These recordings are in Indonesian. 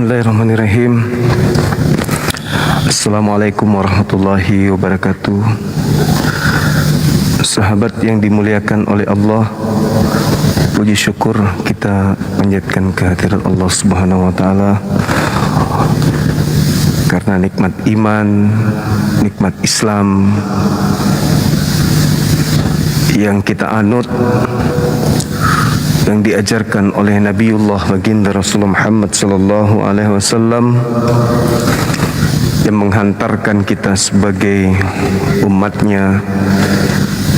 Bismillahirrahmanirrahim. Assalamualaikum warahmatullahi wabarakatuh. Sahabat yang dimuliakan oleh Allah, puji syukur kita panjatkan kehadirat Allah Subhanahu wa taala karena nikmat iman, nikmat Islam yang kita anut, yang diajarkan oleh Nabiullah baginda Rasulullah Muhammad sallallahu alaihi wasallam, yang menghantarkan kita sebagai umatnya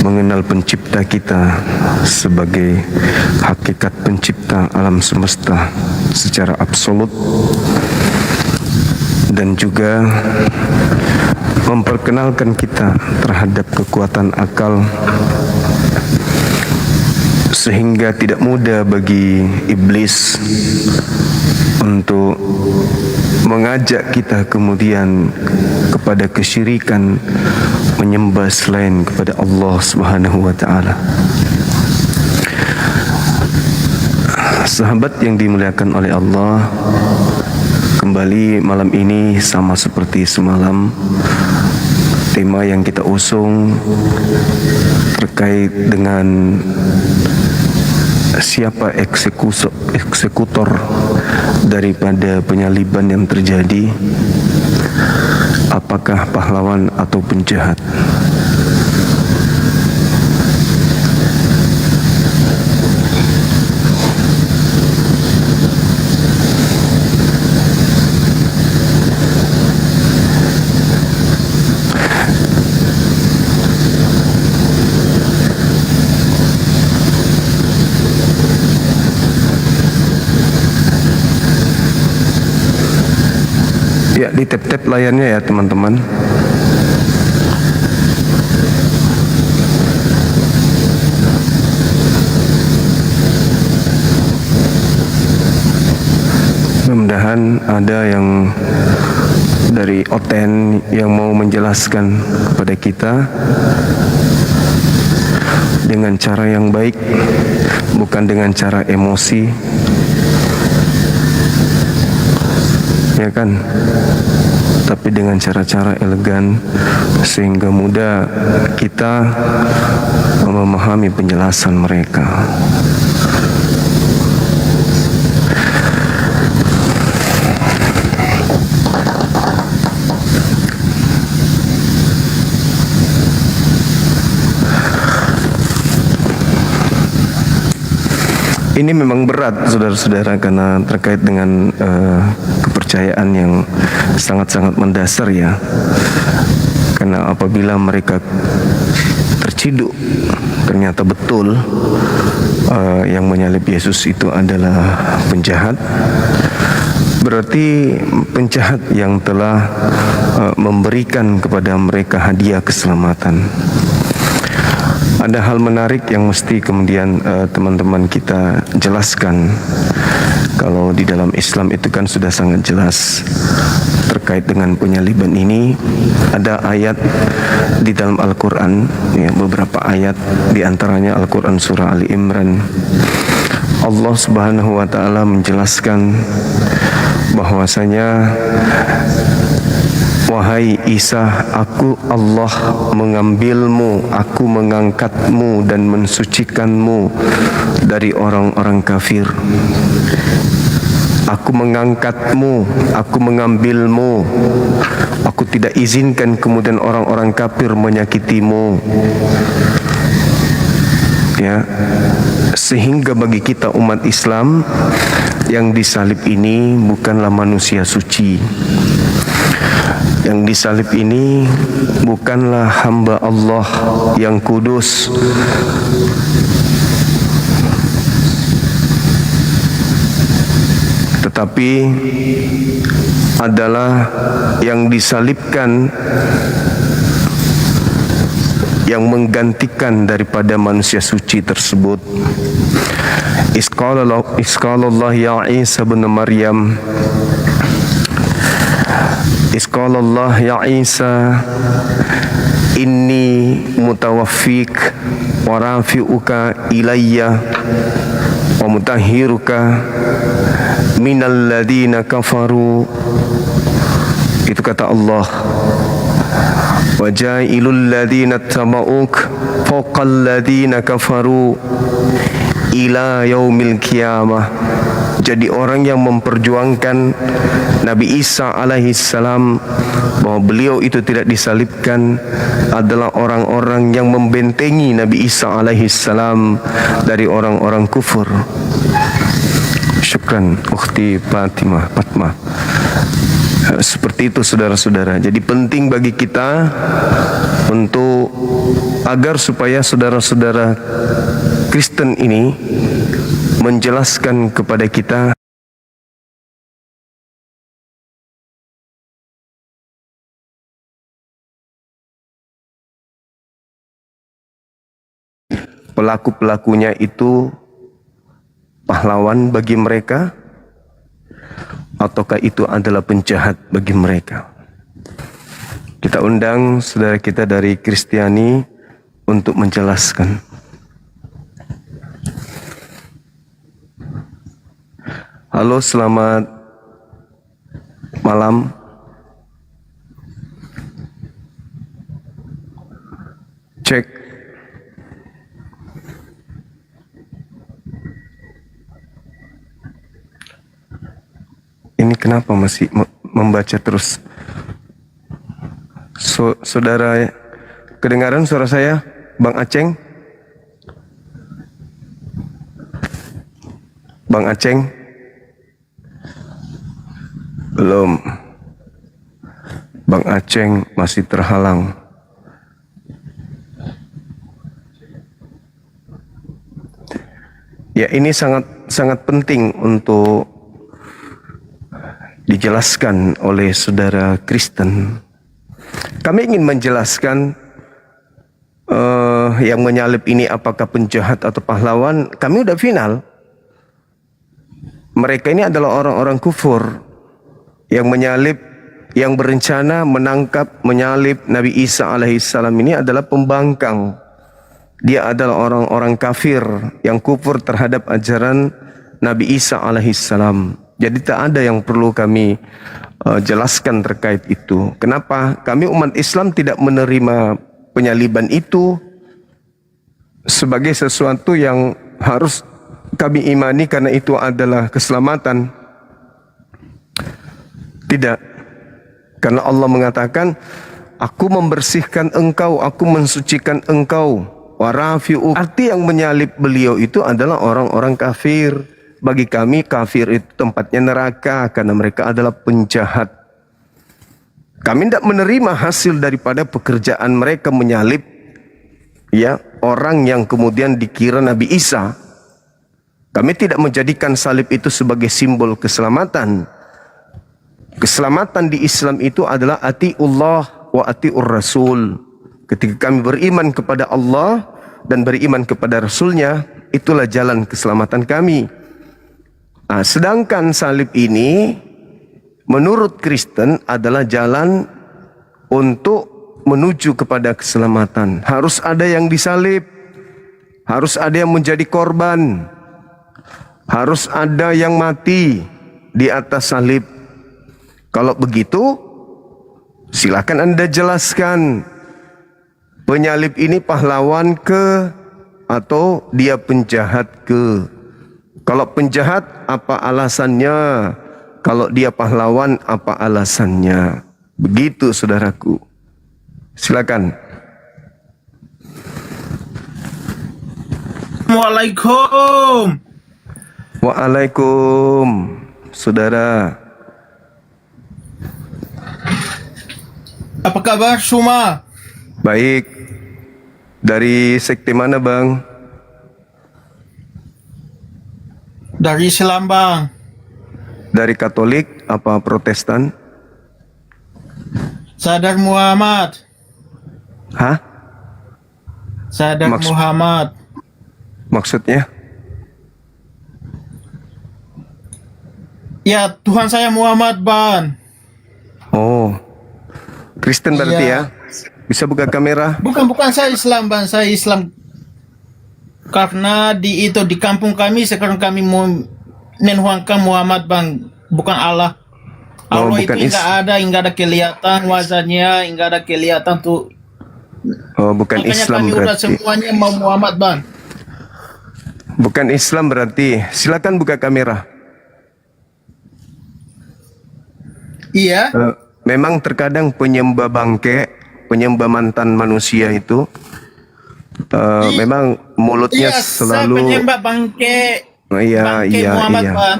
mengenal pencipta kita sebagai hakikat pencipta alam semesta secara absolut, dan juga memperkenalkan kita terhadap kekuatan akal sehingga tidak mudah bagi iblis untuk mengajak kita kemudian kepada kesyirikan, menyembah selain kepada Allah Subhanahu wa taala. Sahabat yang dimuliakan oleh Allah, kembali malam ini sama seperti semalam, tema yang kita usung terkait dengan siapa eksekutor daripada penyaliban yang terjadi, apakah pahlawan atau penjahat. Ya, di tap-tap layarnya ya teman-teman. Mudah-mudahan ada yang dari Oten yang mau menjelaskan kepada kita dengan cara yang baik, bukan dengan cara emosi, ya kan, tapi dengan cara-cara elegan sehingga mudah kita memahami penjelasan mereka. Ini memang berat saudara-saudara karena terkait dengan kepercayaan yang sangat-sangat mendasar ya. Karena apabila mereka terciduk ternyata betul yang menyalib Yesus itu adalah penjahat, berarti penjahat yang telah memberikan kepada mereka hadiah keselamatan. Ada hal menarik yang mesti kemudian teman-teman kita jelaskan. Kalau di dalam Islam itu kan sudah sangat jelas terkait dengan penyaliban ini. Ada ayat di dalam Al-Quran, ya, beberapa ayat di antaranya Al-Quran surah Ali Imran. Allah Subhanahu wa taala menjelaskan bahwasanya, wahai Isa, aku Allah mengambilmu, aku mengangkatmu dan mensucikanmu dari orang-orang kafir. Aku mengangkatmu, aku mengambilmu, aku tidak izinkan kemudian orang-orang kafir menyakitimu. Ya, sehingga bagi kita umat Islam yang disalib ini bukanlah manusia suci. Yang disalib ini bukanlah hamba Allah yang kudus, tetapi adalah yang disalibkan yang menggantikan daripada manusia suci tersebut. Isqalallah ya Isa bin Maryam, Isqalallah ya Isa, inni mutawaffik wa rafi'uka ilayya wa mutahhiruka minal ladina kafaru, itu kata Allah, wa jailul ladina taba'uk fawqal ladina kafaru ila yaumil qiyamah. Jadi orang yang memperjuangkan Nabi Isa alaihissalam bahwa beliau itu tidak disalibkan adalah orang-orang yang membentengi Nabi Isa alaihissalam dari orang-orang kufur. Syukran Ukhti Fatimah Fatmah. Seperti itu saudara-saudara. Jadi penting bagi kita untuk agar supaya saudara-saudara Kristen ini menjelaskan kepada kita pelaku-pelakunya itu pahlawan bagi mereka ataukah itu adalah penjahat bagi mereka. Kita undang saudara kita dari Kristiani untuk menjelaskan. Halo, selamat malam. Cek. Ini kenapa masih membaca terus? Saudara, kedengaran suara saya, Bang Aceng? Bang Aceng? Belum. Bang Aceng masih terhalang. Ya, ini sangat penting untuk dijelaskan oleh saudara Kristen. Kami ingin menjelaskan yang menyalib ini apakah penjahat atau pahlawan. Kami udah final. Mereka ini adalah orang-orang kufur yang menyalib, yang berencana menangkap, menyalib Nabi Isa alaihissalam. Ini adalah pembangkang. Dia adalah orang-orang kafir yang kufur terhadap ajaran Nabi Isa alaihissalam. Jadi tak ada yang perlu kami jelaskan terkait itu. Kenapa? Kami umat Islam tidak menerima penyaliban itu sebagai sesuatu yang harus kami imani karena itu adalah keselamatan. Tidak. Karena Allah mengatakan, aku membersihkan engkau, aku mensucikan engkau. Warafi'u. Arti yang menyalib beliau itu adalah orang-orang kafir. Bagi kami kafir itu tempatnya neraka karena mereka adalah penjahat. Kami tidak menerima hasil daripada pekerjaan mereka menyalib ya orang yang kemudian dikira Nabi Isa. Kami tidak menjadikan salib itu sebagai simbol keselamatan. Keselamatan di Islam itu adalah atiullah wa atiur rasul. Ketika kami beriman kepada Allah dan beriman kepada Rasulnya, itulah jalan keselamatan kami. Nah, sedangkan salib ini menurut Kristen adalah jalan untuk menuju kepada keselamatan. Harus ada yang disalib, harus ada yang menjadi korban, harus ada yang mati di atas salib. Kalau begitu, silakan Anda jelaskan, penyalib ini pahlawan ke atau dia penjahat ke? Kalau penjahat, apa alasannya? Kalau dia pahlawan, apa alasannya? Begitu saudaraku. Silakan. Waalaikumsalam. Waalaikum, saudara. Apa kabar semua? Baik. Dari sekte mana, Bang? Dari Selambang. Dari Katolik apa Protestan? Sadar Muhammad. Hah? Sadar Muhammad. Maksudnya? Ya, Tuhan saya Muhammad, Ban. Oh, Kristen berarti Iya. ya? Bisa buka kamera? Bukan saya Islam, Ban. Saya Islam karena di kampung kami sekarang kami mau menuhankan Muhammad bang, bukan Allah. Oh, Allah bukan itu enggak ada kelihatan wajahnya, enggak ada kelihatan tuh. Oh, bukan Makanya Islam kami udah berarti. semuanya mau Muhammad bang. Bukan Islam berarti. Silakan buka kamera. Iya. Memang terkadang penyembah bangke, penyembah mantan manusia itu memang mulutnya Iya, saya selalu penyembah bangke. iya Bangke iya Muhammad iya. bang.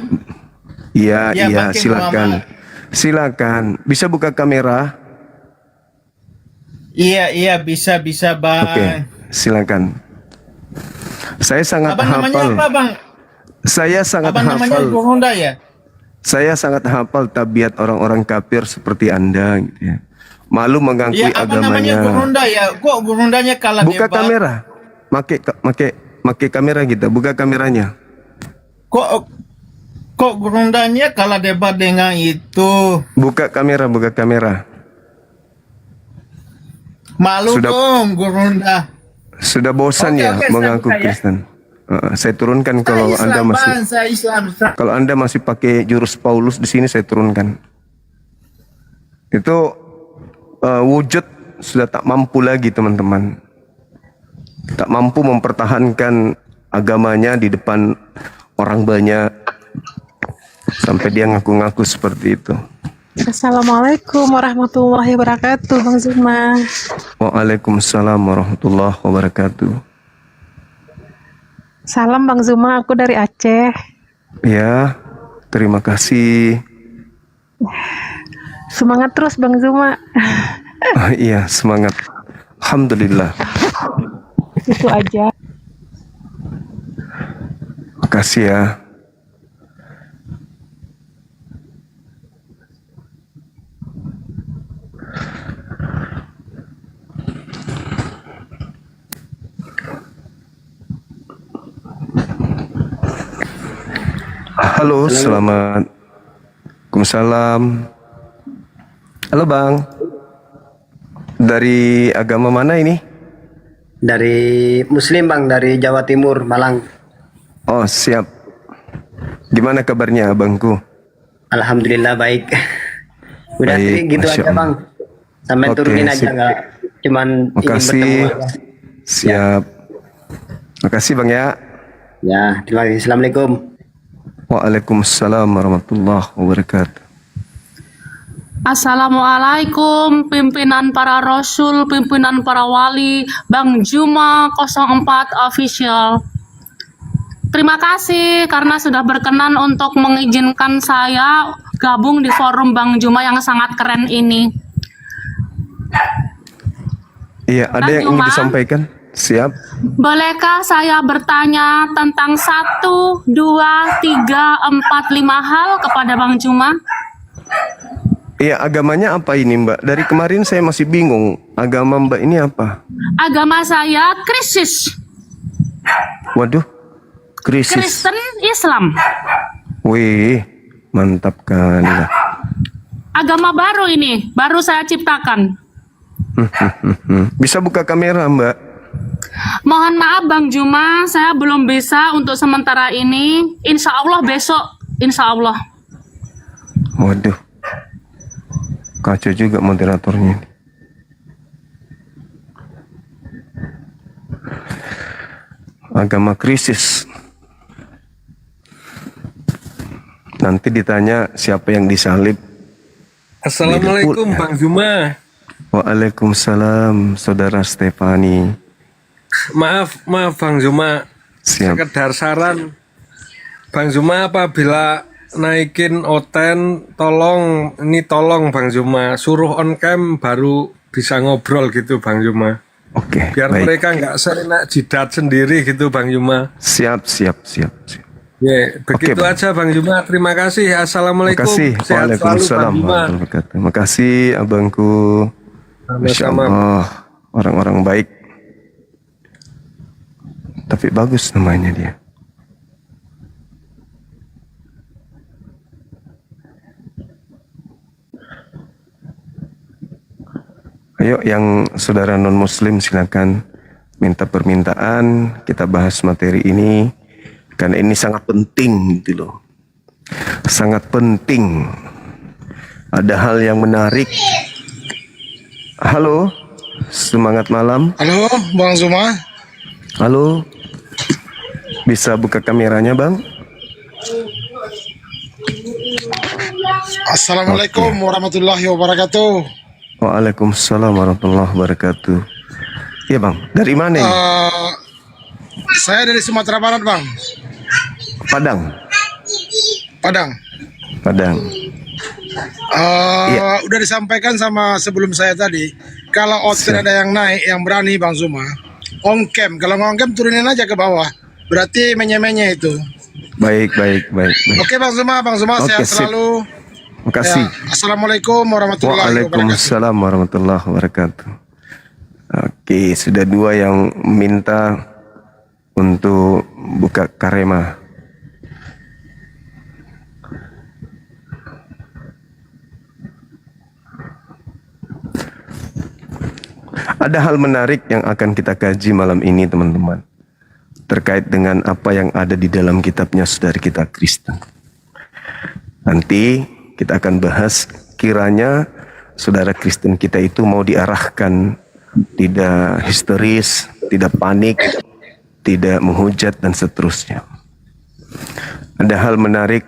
Iya Ya, iya bangke silakan. Muhammad. Silakan. Bisa buka kamera? Iya bisa bang. Oke, silakan. Saya sangat Abang namanya hafal. apa bang? Saya sangat Abang namanya hafal. Honda ya? Saya sangat hafal tabiat orang-orang kafir seperti Anda gitu ya. Malu mengakui Iya, abang namanya agamanya. Honda ya. Kok Hondanya kalah Buka debat? kamera. Make kamera kita. Buka kameranya. Kok Hondanya kalah debat dengan itu? Buka kamera, buka kamera. Malu Sudah- dong Honda. Sudah bosan Oke, ya saya mengaku buka ya. Kristen. Saya turunkan kalau Saya Anda Islam, masih Bang. Saya Islam. kalau Anda masih pakai jurus Paulus di sini saya turunkan. Itu wujud sudah tak mampu lagi teman-teman. Tak mampu mempertahankan agamanya di depan orang banyak. Sampai dia ngaku-ngaku seperti itu. Assalamualaikum warahmatullahi wabarakatuh, Bang Zuma. Waalaikumsalam warahmatullahi wabarakatuh. Salam Bang Zuma, aku dari Aceh. Ya, terima kasih. Semangat terus Bang Zuma. Iya, semangat. Alhamdulillah. Itu aja. Makasih ya. Halo, selamat. Waalaikumsalam. Halo Bang. Dari agama mana ini? Dari Muslim Bang, dari Jawa Timur, Malang. Oh, siap. Gimana kabarnya abangku? Alhamdulillah baik. Udah Baik, gitu Masya aja Allah. Bang. Sampai Oke, turunin aja sip. nggak. Cuman ingin Makasih. bertemu aja. Siap. Makasih Bang ya. Ya, terima kasih. Assalamualaikum. Waalaikumsalam warahmatullahi wabarakatuh. Assalamualaikum pimpinan para rasul, pimpinan para wali, Bang Juma 04 Official. Terima kasih karena sudah berkenan untuk mengizinkan saya gabung di forum Bang Juma yang sangat keren ini. Iya, ada Bang yang ingin Juma? disampaikan? Siap. Bolehkah saya bertanya tentang 1, 2, 3, 4, 5 hal kepada Bang Juma? Iya, agamanya apa ini Mbak? Dari kemarin saya masih bingung. Agama Mbak ini apa? Agama saya Krisis, Waduh, krisis. Kristen Islam. Wih, mantap kali lah. Agama baru ini, baru saya ciptakan. Bisa buka kamera Mbak? Mohon maaf Bang Juma, saya belum bisa untuk sementara ini. Insya Allah besok, insya Allah. Waduh, kacau juga moderatornya ini. Agama krisis. Nanti ditanya siapa yang disalib. Assalamualaikum Bang Zuma. Waalaikumsalam Saudara Stefani. Maaf Bang Zuma. Siap. Sekedar saran. Bang Zuma apabila naikin Oten tolong Bang Zuma suruh on cam baru bisa ngobrol gitu Bang Zuma. Oke, Biar baik. mereka nggak seenak jidat sendiri gitu Bang Zuma. Siap. Ya, begitu Bang. aja Bang Zuma. Terima kasih. Assalamualaikum. Makasih. Sehat selalu Waalaikumsalam Bang Zuma. warahmatullahi wabarakatuh. Makasih abangku. Masya Sama-sama. Allah, orang-orang baik. Tapi bagus namanya dia. Ayo yang saudara non-muslim silakan minta permintaan, kita bahas materi ini karena ini sangat penting gitu loh. sangat penting. Ada hal yang menarik. Halo, semangat malam. Halo, Bang Zuma. Halo, bisa buka kameranya, Bang? Assalamualaikum warahmatullahi wabarakatuh. Waalaikumsalam warahmatullahi wabarakatuh. Iya, Bang. Dari mana ini? Saya dari Sumatera Barat, Bang. Padang. Padang. Padang. Iya. Udah disampaikan sama sebelum saya tadi, kalau outfit ada yang naik, yang berani, Bang Zuma, on cam. Kalau on cam turunin aja ke bawah. Berarti menye-menye itu. Baik. Oke, Bang Zuma, Oke, sehat sip. selalu. Makasih. Ya, Assalamualaikum warahmatullahi wabarakatuh. Waalaikumsalam warahmatullahi wabarakatuh. Oke, sudah 2 yang minta untuk buka karema. Ada hal menarik yang akan kita kaji malam ini, teman-teman, terkait dengan apa yang ada di dalam kitabnya saudara kita Kristen. Nanti kita akan bahas, kiranya saudara Kristen kita itu mau diarahkan, tidak histeris, tidak panik, tidak menghujat dan seterusnya. Ada hal menarik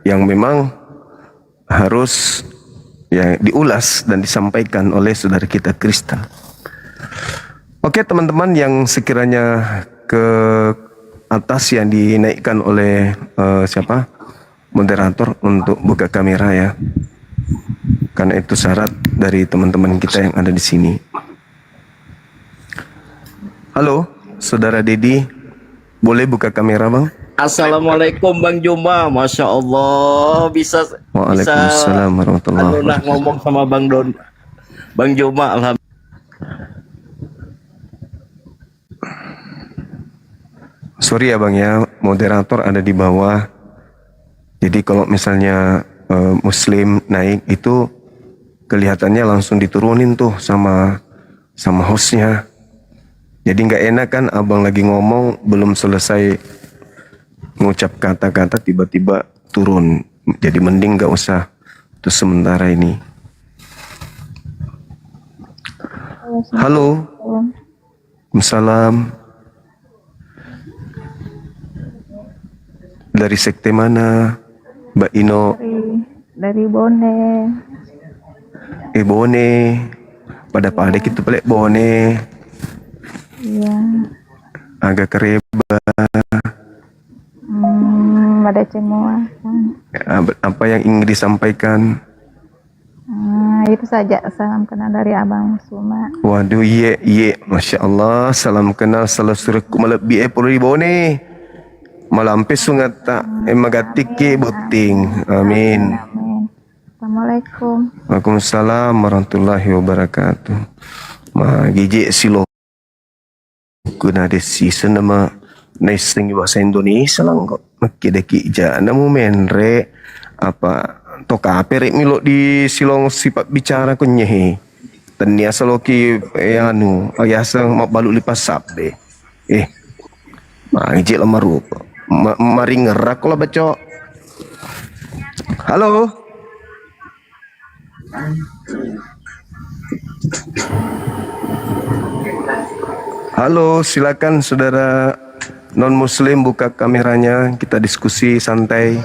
yang memang harus ya diulas dan disampaikan oleh saudara kita Kristen. Oke, teman-teman yang sekiranya ke atas yang dinaikkan oleh siapa? Moderator untuk buka kamera ya. Karena itu syarat dari teman-teman kita yang ada di sini. Halo, Saudara Dedi, boleh buka kamera, Bang? Assalamualaikum Bang Juma, Masya Allah bisa Waalaikumsalam warahmatullahi wabarakatuh. ngomong sama Bang Juma, alhamdulillah. Sorry ya Bang ya, moderator ada di bawah. Jadi kalau misalnya Muslim naik itu kelihatannya langsung diturunin tuh sama hostnya. Jadi nggak enak kan, abang lagi ngomong belum selesai ngucap kata-kata tiba-tiba turun. Jadi mending nggak usah untuk sementara ini. Halo. Waalaikumsalam. Dari sekte mana, Mbak Ino? Dari Bone. Bone. Pada itu pelek Bone. Iya. Agak kereba. Ada semua. Apa yang ingin disampaikan? Itu saja, salam kenal dari Abang Suma. Waduh, iya, Masya Allah, salam kenal salah suruhku melebi puluh Bone. Malampis sungat tak magatik ke buting. Amin. Amin. Assalamualaikum. Waalaikumsalam warahmatullahi wabarakatuh. Ma gigi silo kuna desi senama naising bahasa Indonesia lang kok. Makidaki jana mo menre apa toka perek milo di silong sifat bicara kunyehe. Tania saloki anu ayasa mabalu lipas sabde. Ma gigi lamar rupa. Mari ngerak kalau baca. Halo. Halo, silakan saudara non muslim buka kameranya, kita diskusi santai.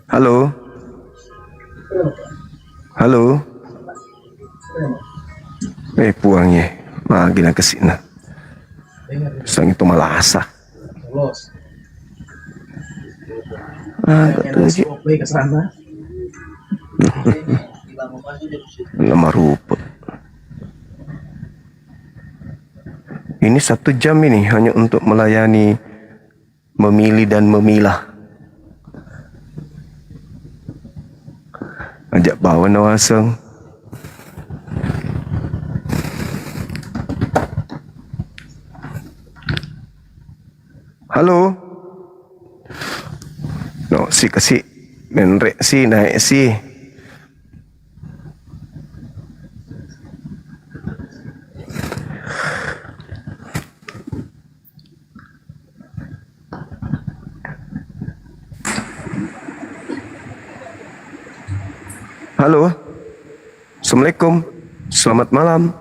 Halo. Halo. Puangnya, gila kesini. Sang itu malah asah. Lama rupa. Ini 1 jam ini hanya untuk melayani, memilih dan memilah. Ajak bawa nawaseng. Halo. No, si kasih menrek si naik si. Halo. Assalamualaikum. Selamat malam.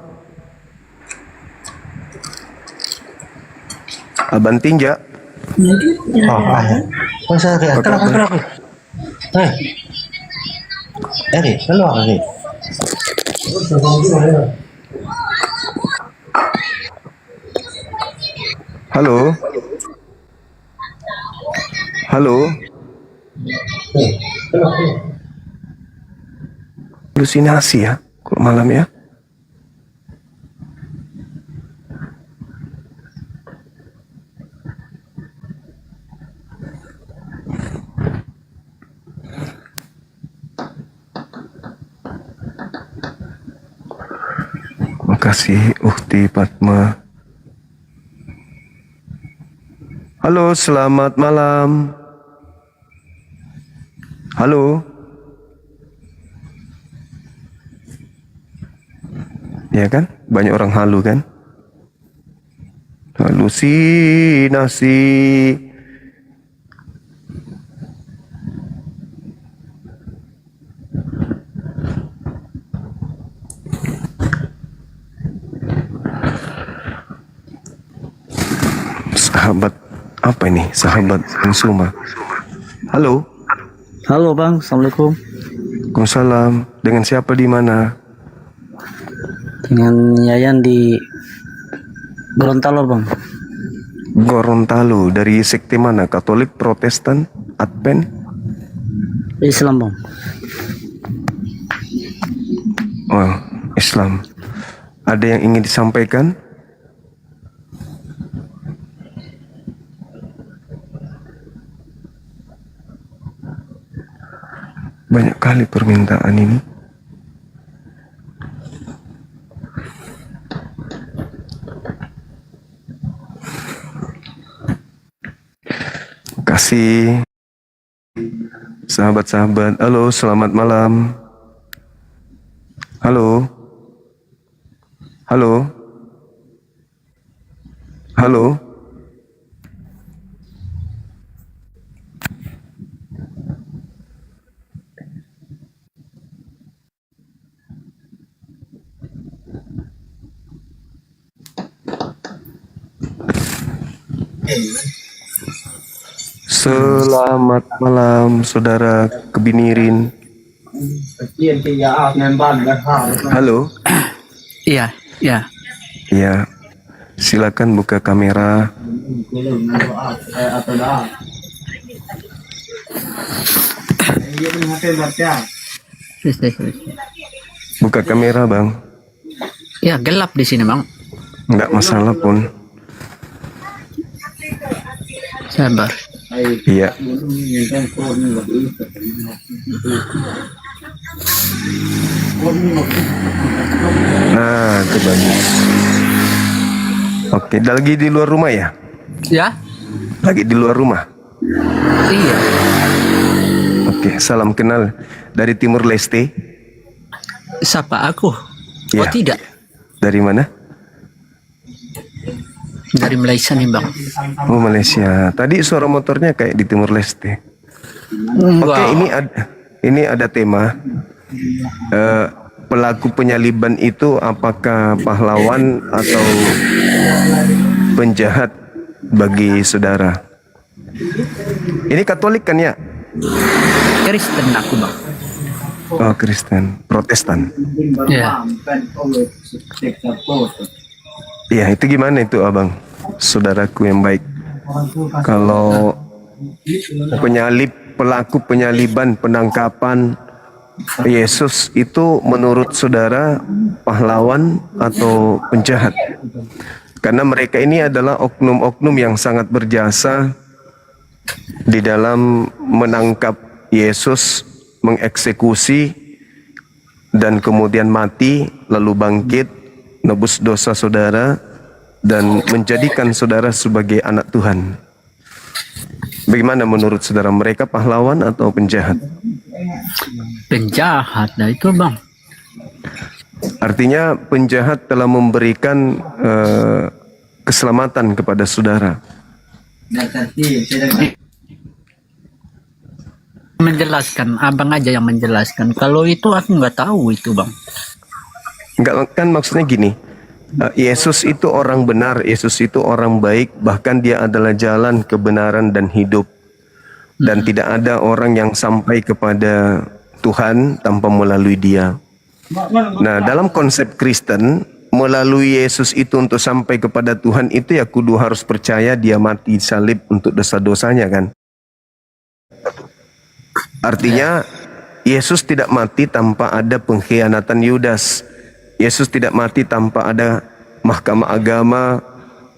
Abang Tinja. Oh, ya. Oh, saya kayak kenapa? Keluar. Halo. Halo. Halusinasi ya, kalau malam ya. Makasih Uhti Fatma. Halo, selamat malam. Halo. Ya kan? Banyak orang halu kan? Halusinasi. Sahabat apa ini? Sahabat Insuma. Halo. Halo Bang, Assalamualaikum. Waalaikumsalam. Dengan siapa di mana? Dengan Yayan di Gorontalo Bang. Gorontalo. Dari sekte mana? Katolik, Protestan, Advent? Islam Bang. Oh, Islam. Ada yang ingin disampaikan? Banyak kali permintaan ini. Kasih sahabat-sahabat. Halo, selamat malam. Halo. Halo. Halo. Selamat malam, saudara Kebinirin. Halo. Iya, iya. Ya, silakan buka kamera. Buka kamera, Bang. Ya, gelap di sini Bang. Enggak masalah pun. Sabar. Iya. Nah, itu bagus. Oke, lagi di luar rumah ya? Ya? Lagi di luar rumah. Iya. Oke, salam kenal dari Timur Leste. Siapa aku? Iya. Oh tidak. Dari mana? Dari Malaysia nih Bang. Oh, Malaysia. Tadi suara motornya kayak di Timur Leste. Enggak. Oke, ini ada tema. Pelaku penyaliban itu apakah pahlawan atau penjahat bagi saudara? Ini Katolik kan ya? Kristen aku Bang. Oh, Kristen, Protestan. Ya. Iya, itu gimana itu abang? Saudaraku yang baik. Kalau pelaku penyaliban, penangkapan Yesus itu menurut saudara pahlawan atau penjahat? Karena mereka ini adalah oknum-oknum yang sangat berjasa di dalam menangkap Yesus, mengeksekusi, dan kemudian mati, lalu bangkit, nebus dosa saudara, dan menjadikan saudara sebagai anak Tuhan. Bagaimana menurut saudara, mereka pahlawan atau penjahat? Penjahat, nah itu Bang. Artinya penjahat telah memberikan keselamatan kepada saudara. menjelaskan, abang aja yang menjelaskan. Kalau itu aku nggak tahu itu bang. Enggak, kan maksudnya gini, Yesus itu orang benar, Yesus itu orang baik, bahkan dia adalah jalan, kebenaran dan hidup. Dan tidak ada orang yang sampai kepada Tuhan tanpa melalui dia. Nah, dalam konsep Kristen, melalui Yesus itu untuk sampai kepada Tuhan itu ya kudu harus percaya dia mati salib untuk dosa-dosanya kan. Artinya Yesus tidak mati tanpa ada pengkhianatan Yudas. Yesus tidak mati tanpa ada mahkamah agama,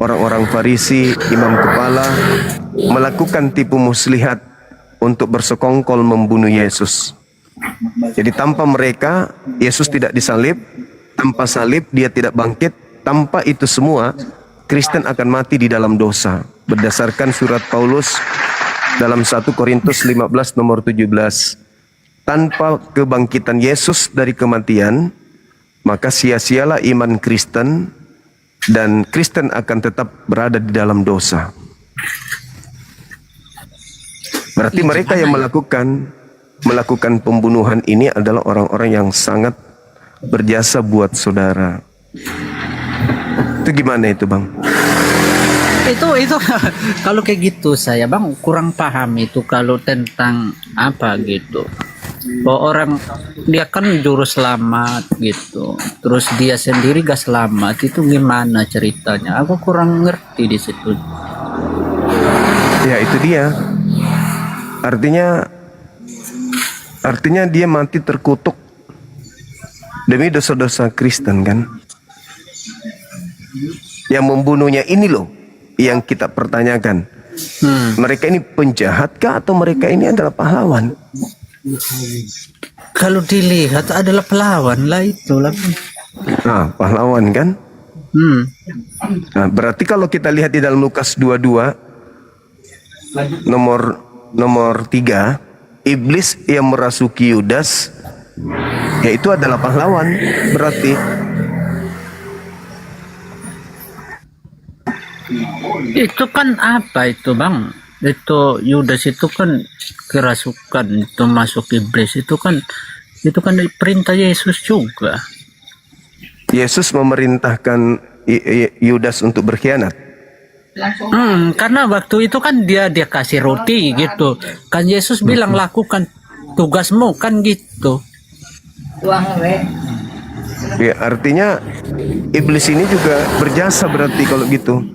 orang-orang Farisi, imam kepala melakukan tipu muslihat untuk bersekongkol membunuh Yesus. Jadi tanpa mereka Yesus tidak disalib, tanpa salib dia tidak bangkit, tanpa itu semua Kristen akan mati di dalam dosa. Berdasarkan surat Paulus dalam 1 Korintus 15 nomor 17. Tanpa kebangkitan Yesus dari kematian, maka sia-sialah iman Kristen dan Kristen akan tetap berada di dalam dosa. Berarti mereka yang melakukan pembunuhan ini adalah orang-orang yang sangat berjasa buat saudara. Itu gimana itu bang? Itu kalau kayak gitu saya bang kurang paham itu kalau tentang apa gitu. Bahwa orang dia kan juru selamat gitu, terus dia sendiri gak selamat, itu gimana ceritanya? Aku kurang ngerti di situ. Ya itu dia. Artinya dia mati terkutuk demi dosa-dosa Kristen kan. Yang membunuhnya ini loh yang kita pertanyakan. Mereka ini penjahat kah atau mereka ini adalah pahlawan? Kalau dilihat adalah pahlawan lah itu lah. Nah, pahlawan kan? Nah, berarti kalau kita lihat di dalam Lukas 22 nomor 3, iblis yang merasuki Yudas yaitu adalah pahlawan berarti. Itu kan apa itu bang? Itu Yudas itu kan kerasukan, itu masuk iblis, itu kan perintah Yesus juga. Yesus memerintahkan Yudas untuk berkhianat. Karena waktu itu kan dia kasih roti gitu. Kan Yesus bilang lakukan tugasmu kan gitu. Ya, artinya iblis ini juga berjasa berarti kalau gitu.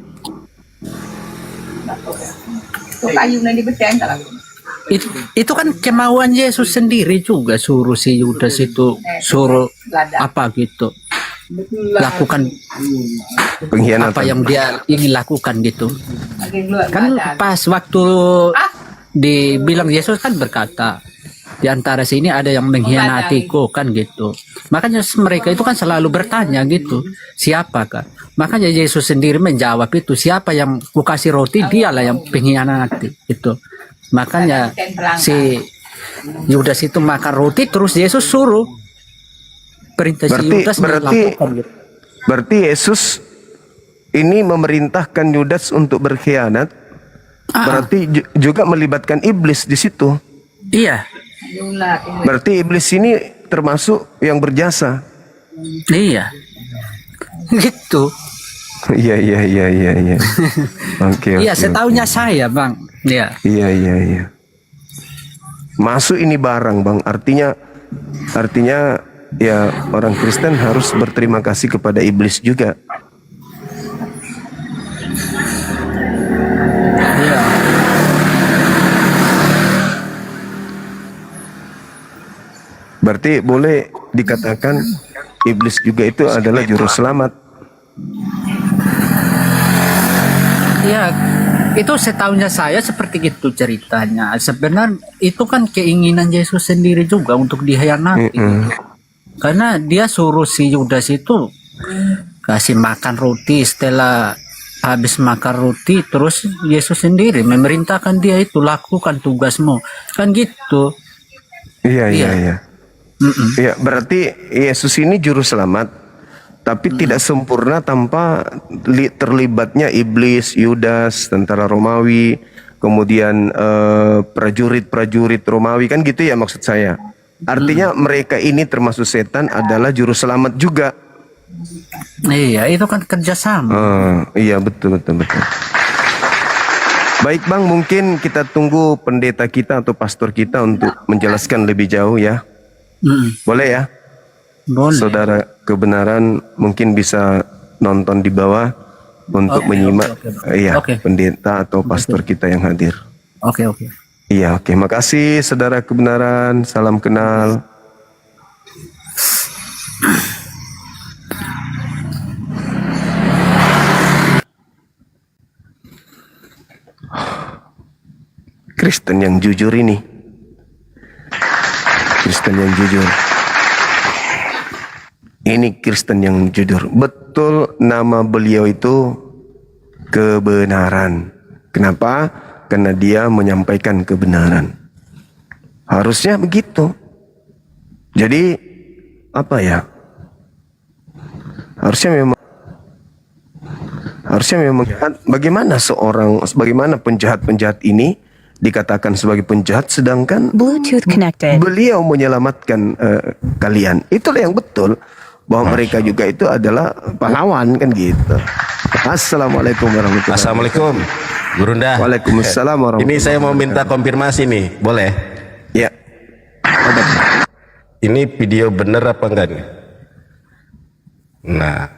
Itu kan kemauan Yesus sendiri juga, suruh si Yudas itu suruh apa gitu, lakukan pengkhianatan, apa yang dia ingin lakukan gitu. Kan pas waktu dibilang Yesus kan berkata, di antara sini ada yang mengkhianatiku kan gitu. Makanya mereka itu kan selalu bertanya gitu, siapakah? Makanya Yesus sendiri menjawab itu, siapa yang ku kasih roti dialah yang pengkhianati itu. Makanya si Yudas itu makan roti, terus Yesus suruh perintah si Yudas melakukan gitu. Berarti Yesus ini memerintahkan Yudas untuk berkhianat. Berarti juga melibatkan iblis di situ. Iya. Berarti iblis ini termasuk yang berjasa. Iya. Gitu. Iya. Oke. Iya, setahunya saya, Bang. Iya. Iya. Masuk ini barang, Bang. Artinya ya orang Kristen harus berterima kasih kepada iblis juga. Iya. Berarti boleh dikatakan iblis juga itu adalah juru selamat. Ya, itu setahunya saya seperti itu ceritanya. Sebenarnya itu kan keinginan Yesus sendiri juga untuk dikhianati. Karena dia suruh si Yudas itu kasih makan roti, setelah habis makan roti terus Yesus sendiri memerintahkan dia itu lakukan tugasmu. Kan gitu. Iya. Ya, berarti Yesus ini juru selamat. Tapi tidak sempurna tanpa terlibatnya iblis, Yudas, tentara Romawi, kemudian prajurit-prajurit Romawi, kan gitu ya maksud saya. Artinya mereka ini termasuk setan adalah juru selamat juga. Iya, itu kan kerjasama. Iya, betul. Baik Bang, mungkin kita tunggu pendeta kita atau pastor kita untuk menjelaskan lebih jauh ya. Boleh ya? Boleh. Saudara kebenaran mungkin bisa nonton di bawah untuk menyimak pendeta atau pastor kita yang hadir. Oke. Iya, oke. Makasih saudara kebenaran. Salam kenal. Kristen yang jujur ini. Kristen yang jujur. Ini Kristen yang jujur. Betul, nama beliau itu kebenaran. Kenapa? Karena dia menyampaikan kebenaran. Harusnya begitu. Jadi apa ya? Harusnya memang bagaimana penjahat-penjahat ini dikatakan sebagai penjahat, sedangkan Bluetooth connected. beliau menyelamatkan kalian. Itulah yang betul, bahwa mereka juga itu adalah pahlawan, kan gitu. Assalamualaikum warahmatullahi wabarakatuh. Assalamualaikum, Gurunda. Waalaikumsalam warahmatullahi Ini saya mau minta konfirmasi nih, boleh? Ya. Ini video bener apa enggak nih? Nah,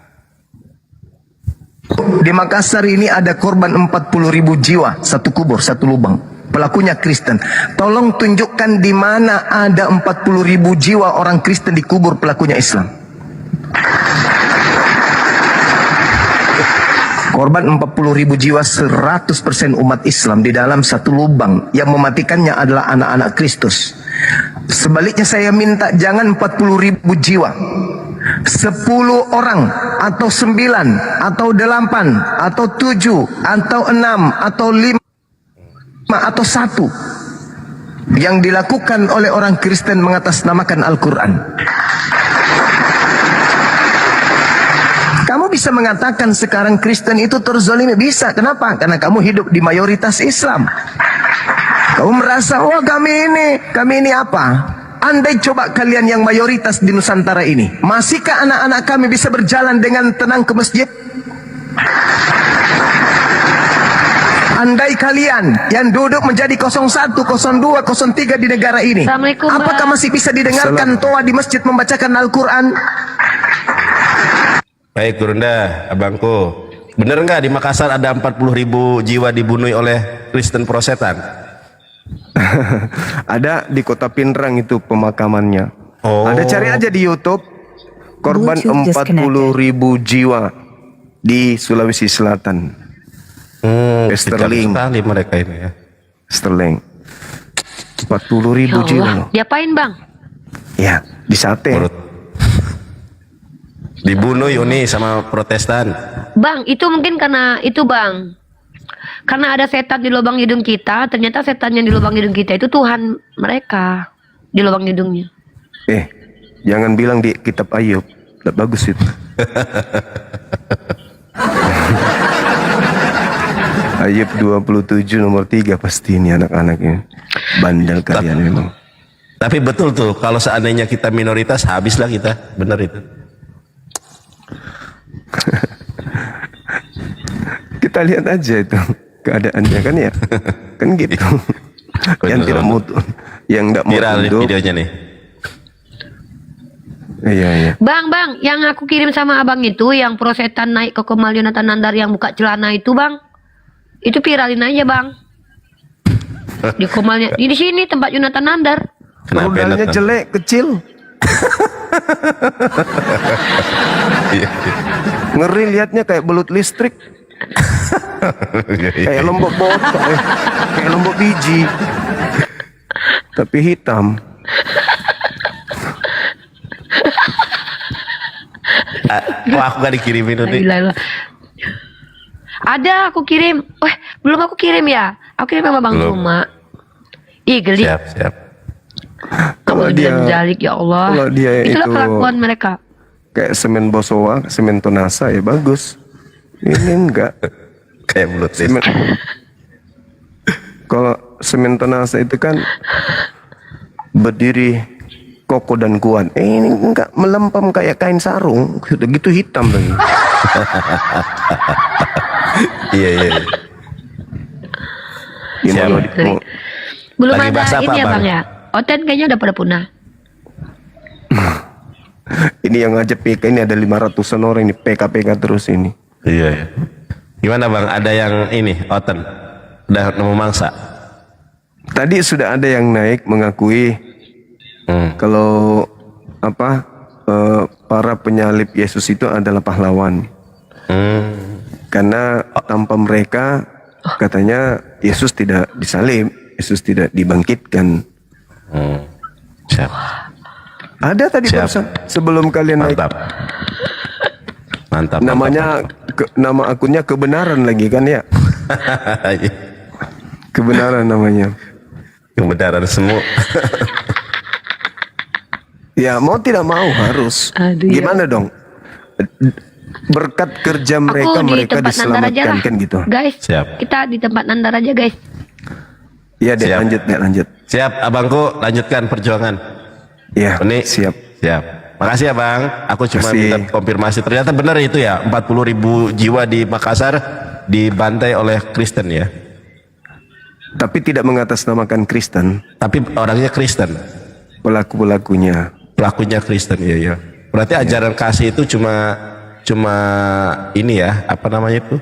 di Makassar ini ada korban 40.000 jiwa, satu kubur, satu lubang. Pelakunya Kristen. Tolong tunjukkan di mana ada 40.000 jiwa orang Kristen dikubur, pelakunya Islam. Korban 40.000 jiwa, 100% umat Islam di dalam satu lubang. Yang mematikannya adalah anak-anak Kristus. Sebaliknya saya minta jangan 40.000 jiwa, 10 orang atau 9 atau 8 atau 7 atau 6 atau 5 atau 1 yang dilakukan oleh orang Kristen mengatasnamakan Al-Quran. Kamu bisa mengatakan sekarang Kristen itu terzolimi, bisa. Kenapa? Karena kamu hidup di mayoritas Islam. Kamu merasa, wah kami ini apa? Andai coba kalian yang mayoritas di Nusantara ini, masihkah anak-anak kami bisa berjalan dengan tenang ke masjid? Andai kalian yang duduk menjadi 01, 02, 03 di negara ini, apakah masih bisa didengarkan toa di masjid membacakan Al-Quran? baik Gurunda, abangku. Bener nggak di Makassar ada 40.000 jiwa dibunuh oleh Kristen Prosetan? Ada di Kota Pinrang itu pemakamannya. Oh. Ada, cari aja di YouTube. Korban 40.000 jiwa di Sulawesi Selatan. Sterling sekali mereka ini ya. Sterling 40.000 jiwa loh. Diapain bang? Ya, di sate. Dibunuh Yuni sama Protestan. Bang, itu mungkin karena itu bang. Karena ada setan di lubang hidung kita, ternyata setan yang di lubang hidung kita itu Tuhan mereka di lubang hidungnya. Jangan bilang di kitab Ayub. Tidak bagus itu. Ayub 27 nomor 3 pasti ini anak-anak ini. Bandel kalian memang. Tapi betul tuh, kalau seandainya kita minoritas, habislah kita. Bener itu. Kita lihat aja itu keadaannya kan ya. Kan gitu. Yang tidak mutu, yang tidak mau viral tunduk. videonya nih. Iya. Bang, yang aku kirim sama abang itu, yang Prosetan naik ke Kemal Yonatan Nandar yang buka celana itu bang, itu viralin aja bang. Di Kemalnya, di sini tempat Yonatan Nandar. Rudalnya jelek, kecil. Ngeri liatnya kayak belut listrik. Kayak lombok botok, kayak lombok biji, tapi hitam. Wah, aku gak dikirimin nanti. Ada aku kirim. Belum aku kirim ya. Aku kirim sama Bang Zuma. Ih geli. Siap. Kalau dia jalik ya Allah. Kalau dia itulah itu kelakuan mereka. Kayak semen Bosowa, semen Tonasa ya bagus. Ini enggak. Kayak belut semen. Kalau sementonasa itu kan berdiri kokoh dan kuat. Ini enggak, melempem kayak kain sarung, udah gitu hitam lagi. Iya. Gimana mau Belum Lagi ada bahas apa, ini ya Bang? bang ya. Oten kayaknya udah pada punah. ini yang ngajak PK ini ada 500-an orang ini PK terus ini. Iya. Gimana Bang? Ada yang ini Oten udah nemu mangsa? Tadi sudah ada yang naik mengakui kalau para penyalib Yesus itu adalah pahlawan. Karena tanpa mereka katanya Yesus tidak disalib, Yesus tidak dibangkitkan. Siap. Ada tadi barusan sebelum kalian naik. Mantap. Namanya nama akunnya kebenaran lagi kan ya? Kebenaran namanya. Kebenaran semua. Ya mau tidak mau harus. Gimana dong? Berkat kerja mereka Aku di mereka tempat Nandar aja diselamatkan lah. kan gitu. Guys, Siap. kita di tempat Nandar aja guys. Iya deh, Siap. lanjut. Siap, abangku, lanjutkan perjuangan. Ya, Ini siap. Makasih ya Bang. Aku cuma Makasih. minta konfirmasi. Ternyata benar itu ya, 40.000 jiwa di Makassar dibantai oleh Kristen ya. Tapi tidak mengatasnamakan Kristen. Tapi orangnya Kristen. Pelakunya Kristen, iya. Berarti ajaran kasih itu cuma ini ya, apa namanya itu?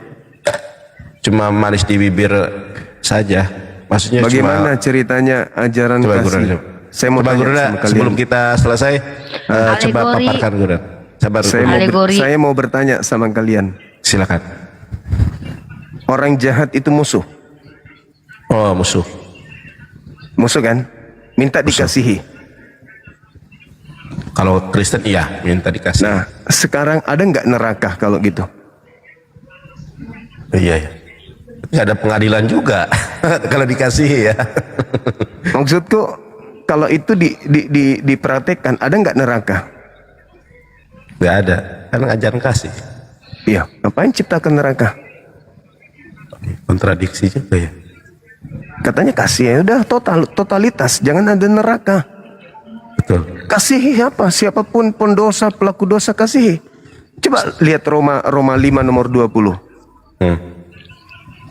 Cuma manis di bibir saja. Maksudnya bagaimana ceritanya ajaran Coba kasih? Guruan, Saya mau coba tanya Guruan, sama kalian. sebelum kita selesai coba Alegori. paparkan Guruan. Sabar. Saya mau bertanya sama kalian. Silakan. Orang jahat itu musuh. Oh, musuh. Musuh kan? Minta dikasihi. Kalau Kristen iya, minta dikasih. Nah, sekarang ada nggak neraka kalau gitu? Iya. Nggak ada pengadilan juga kalau dikasih ya. Maksudku kalau itu dipraktekkan ada nggak neraka? Nggak ada, kan ajaran kasih. Iya, ngapain ciptakan neraka? Kontradiksi juga ya. Katanya kasih ya udah totalitas, jangan ada neraka. Betul. Kasihi apa? Siapapun pendosa, pelaku dosa kasihi. Coba lihat Roma 5 nomor 20.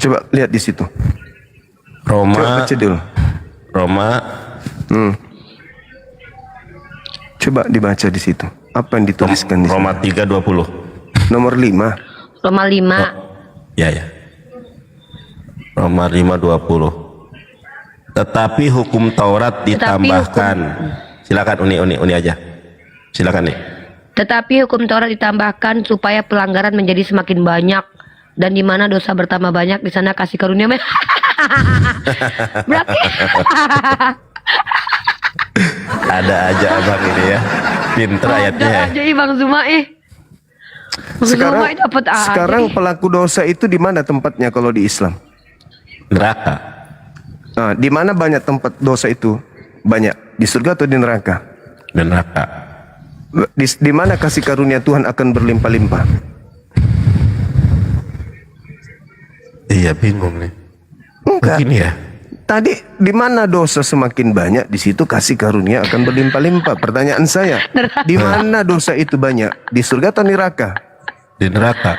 Coba lihat di situ. Roma. Coba baca dulu. Roma. Coba dibaca di situ. Apa yang dituliskan di situ? Roma 3:20. Nomor 5. Roma 5. Ya. Roma 5:20. Tetapi hukum Taurat ditambahkan. Silakan Uni aja. Silakan nih. Tetapi hukum Taurat ditambahkan supaya pelanggaran menjadi semakin banyak, dan di mana dosa bertambah banyak di sana kasih karunia berarti Ada aja abang ini ya. Pinter ayatnya. ada aja Bang Zuma Sekarang, Zuma dapat aja. sekarang pelaku dosa itu di mana tempatnya kalau di Islam? Neraka. Nah, di mana banyak tempat dosa itu? Banyak di surga atau di neraka? Di neraka. Di mana kasih karunia Tuhan akan berlimpah-limpah? Iya, bingung nih. Enggak. Begini ya. Tadi di mana dosa semakin banyak, di situ kasih karunia akan berlimpah-limpah. Pertanyaan saya, di mana dosa itu banyak? Di surga atau neraka? Di neraka.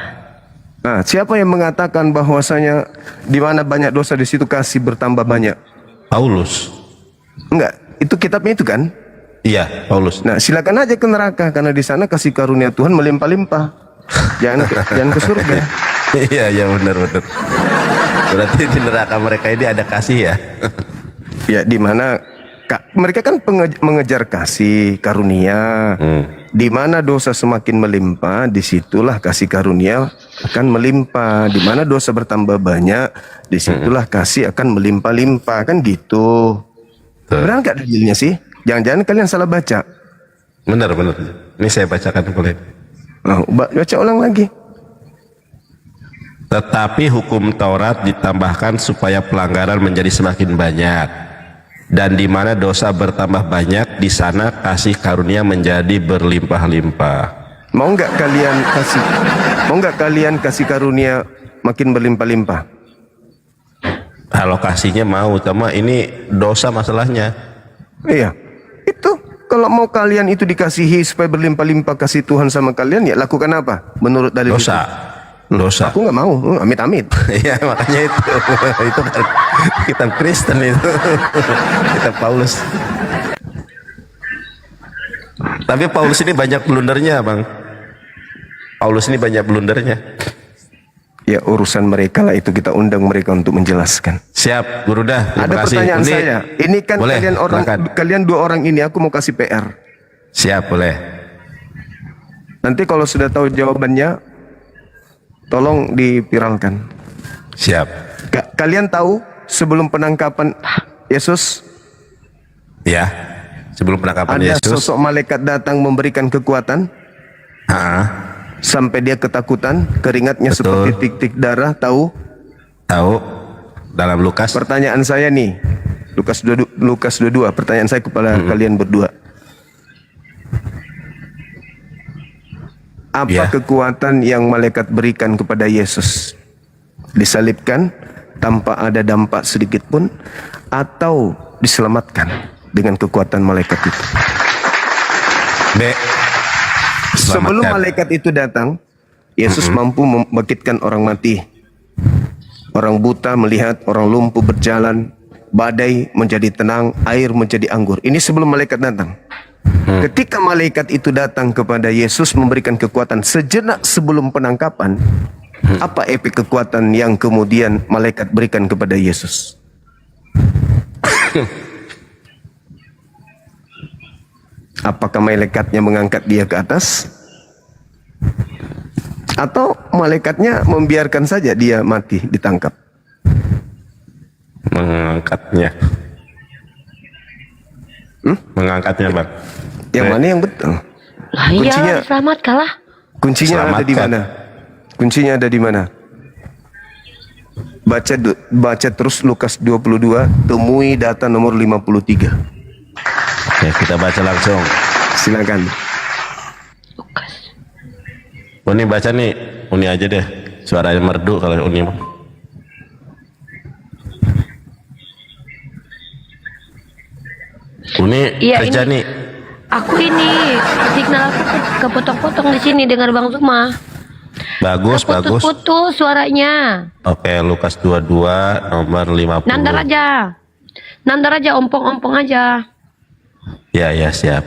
Nah, siapa yang mengatakan bahwasanya di mana banyak dosa di situ kasih bertambah banyak? Paulus. Enggak, itu kitabnya itu kan? Iya, Paulus. Nah, silakan aja ke neraka karena di sana kasih karunia Tuhan melimpah-limpah. Jangan ke surga. Iya, benar. Berarti di neraka mereka ini ada kasih ya. Ya, di mana mereka kan mengejar kasih karunia. Di mana dosa semakin melimpah, disitulah kasih karunia akan melimpah. Di mana dosa bertambah banyak, disitulah kasih akan melimpah-limpah, kan gitu. Benar nggak dalilnya sih? Jangan-jangan kalian salah baca. Benar. Ini saya bacakan boleh. Baca ulang lagi. Tetapi hukum Taurat ditambahkan supaya pelanggaran menjadi semakin banyak, dan di mana dosa bertambah banyak, di sana kasih karunia menjadi berlimpah-limpah. Mau nggak kalian kasih karunia makin berlimpah-limpah? alokasinya mau, cuma ini dosa masalahnya. Iya, itu kalau mau kalian itu dikasihi supaya berlimpah-limpah kasih Tuhan sama kalian, ya lakukan apa? Menurut dalil Dosa. itu. Dosa. Aku nggak mau, amit-amit. Iya, makanya itu kan kitab Kristen itu. Kitab Paulus. Tapi Paulus ini banyak blundernya, Bang. Paulus ini banyak blundernya. Ya urusan mereka lah itu, kita undang mereka untuk menjelaskan. Siap, Guru dah. Terima Ada kasih. pertanyaan Ini saya. Ini kan boleh, kalian dua orang ini aku mau kasih PR. Siap, boleh. Nanti kalau sudah tahu jawabannya, tolong dipiralkan. Siap. Kalian tahu sebelum penangkapan Yesus, Ya. Sebelum penangkapan ada Yesus. sosok malaikat datang memberikan kekuatan sampai dia ketakutan, keringatnya seperti titik darah. Tahu? Tahu. Dalam Lukas. Pertanyaan saya nih, Lukas 22. Pertanyaan saya kepada kalian berdua. Apa kekuatan yang malaikat berikan kepada Yesus? Disalibkan tanpa ada dampak sedikit pun, atau diselamatkan dengan kekuatan malaikat itu? B. Sebelum malaikat itu datang, Yesus mampu membangkitkan orang mati, orang buta melihat, orang lumpuh berjalan, badai menjadi tenang, air menjadi anggur. Ini sebelum malaikat datang. Ketika malaikat itu datang kepada Yesus memberikan kekuatan sejenak sebelum penangkapan, apa efek kekuatan yang kemudian malaikat berikan kepada Yesus? Apakah malaikatnya mengangkat dia ke atas? Atau malaikatnya membiarkan saja dia mati, ditangkap? Mengangkatnya. Mengangkatnya, Bang. Yang mana yang betul? Lah iya, selamat kalah. Kuncinya ada di mana? Kuncinya ada di mana? Baca terus Lukas 22, temui data nomor 53. Oke, kita baca langsung. Silakan. Uni baca nih, Uni aja deh. Suaranya merdu kalau Uni. Uni Iya, kerja ini. nih. Aku ini signal aku kepotong-potong di sini dengar Bang Zuma. Bagus, bagus. Putus suaranya. Oke, Lukas 22 nomor 50. Nandar aja, ompong-ompong aja. Ya, siap.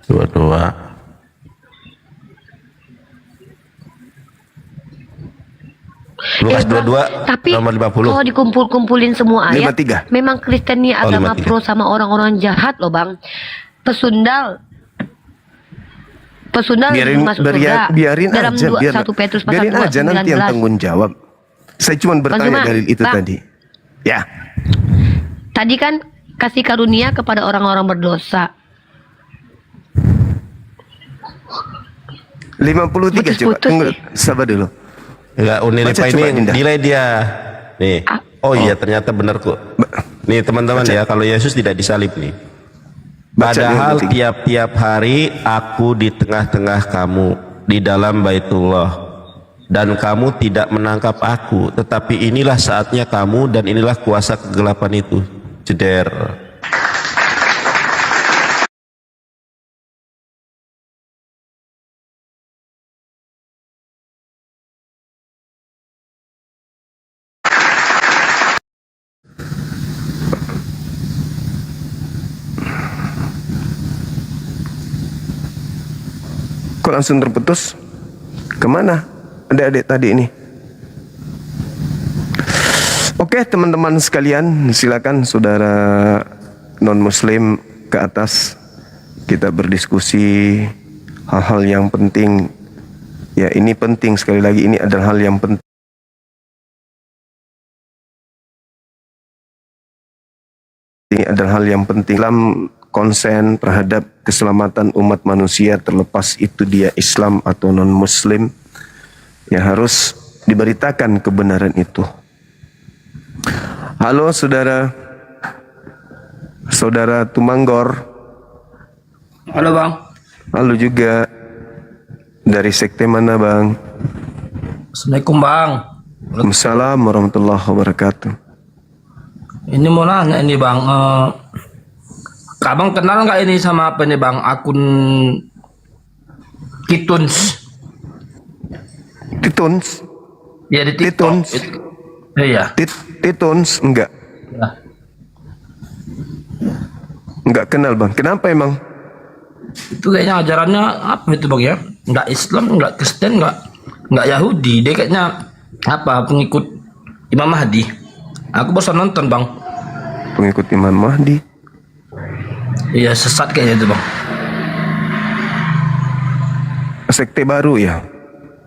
22. Lukas 22 tapi nomor 50. kalau dikumpul-kumpulin semua ayat, 53. memang Kristen ini agama 53. pro sama orang-orang jahat loh Bang. Pesundal masuk surga. Biarin dalam aja, 1 Petrus pasal biarin 2, aja nanti yang 19. tanggung jawab. Saya cuma bertanya Zuma, dalil itu Bang. tadi. Ya. Tadi kan kasih karunia kepada orang-orang berdosa. 53 coba. Tunggu, sabar dulu. Enggak, Uni Baca Lipa coba, ini Dinda. nilai dia. Nih. Oh iya, ternyata benar kok. Nih teman-teman ya, kalau Yesus tidak disalib nih. Padahal tiap-tiap hari aku di tengah-tengah kamu di dalam Baitullah, dan kamu tidak menangkap aku, tetapi inilah saatnya kamu dan inilah kuasa kegelapan itu. Jeder. Kok langsung terputus? Kemana adik-adik tadi ini? Oke teman-teman sekalian, silakan saudara non-muslim ke atas. Kita berdiskusi hal-hal yang penting. Ya ini penting, sekali lagi ini adalah hal yang penting. Ini adalah hal yang penting dalam konsen terhadap keselamatan umat manusia, terlepas itu dia Islam atau non-muslim, ya harus diberitakan kebenaran itu. Halo saudara Tumanggor. Halo Bang. Halo juga. Dari sekte mana Bang? Assalamualaikum Bang. Waalaikumsalam warahmatullahi wabarakatuh. Ini mau nanya ini bang, abang kenal nggak ini sama apa nih bang, akun Kituns? Tituns? Ya di TikTok. Iya. Tituns enggak? Ya. Enggak kenal bang. Kenapa emang? Itu kayaknya ajarannya apa itu bang ya? Nggak Islam, nggak Kristen, nggak Yahudi. Dia kayaknya apa, pengikut Imam Mahdi. Aku bosan nonton bang. Pengikut Imam Mahdi? Iya, sesat kayaknya itu bang. Sekte baru ya?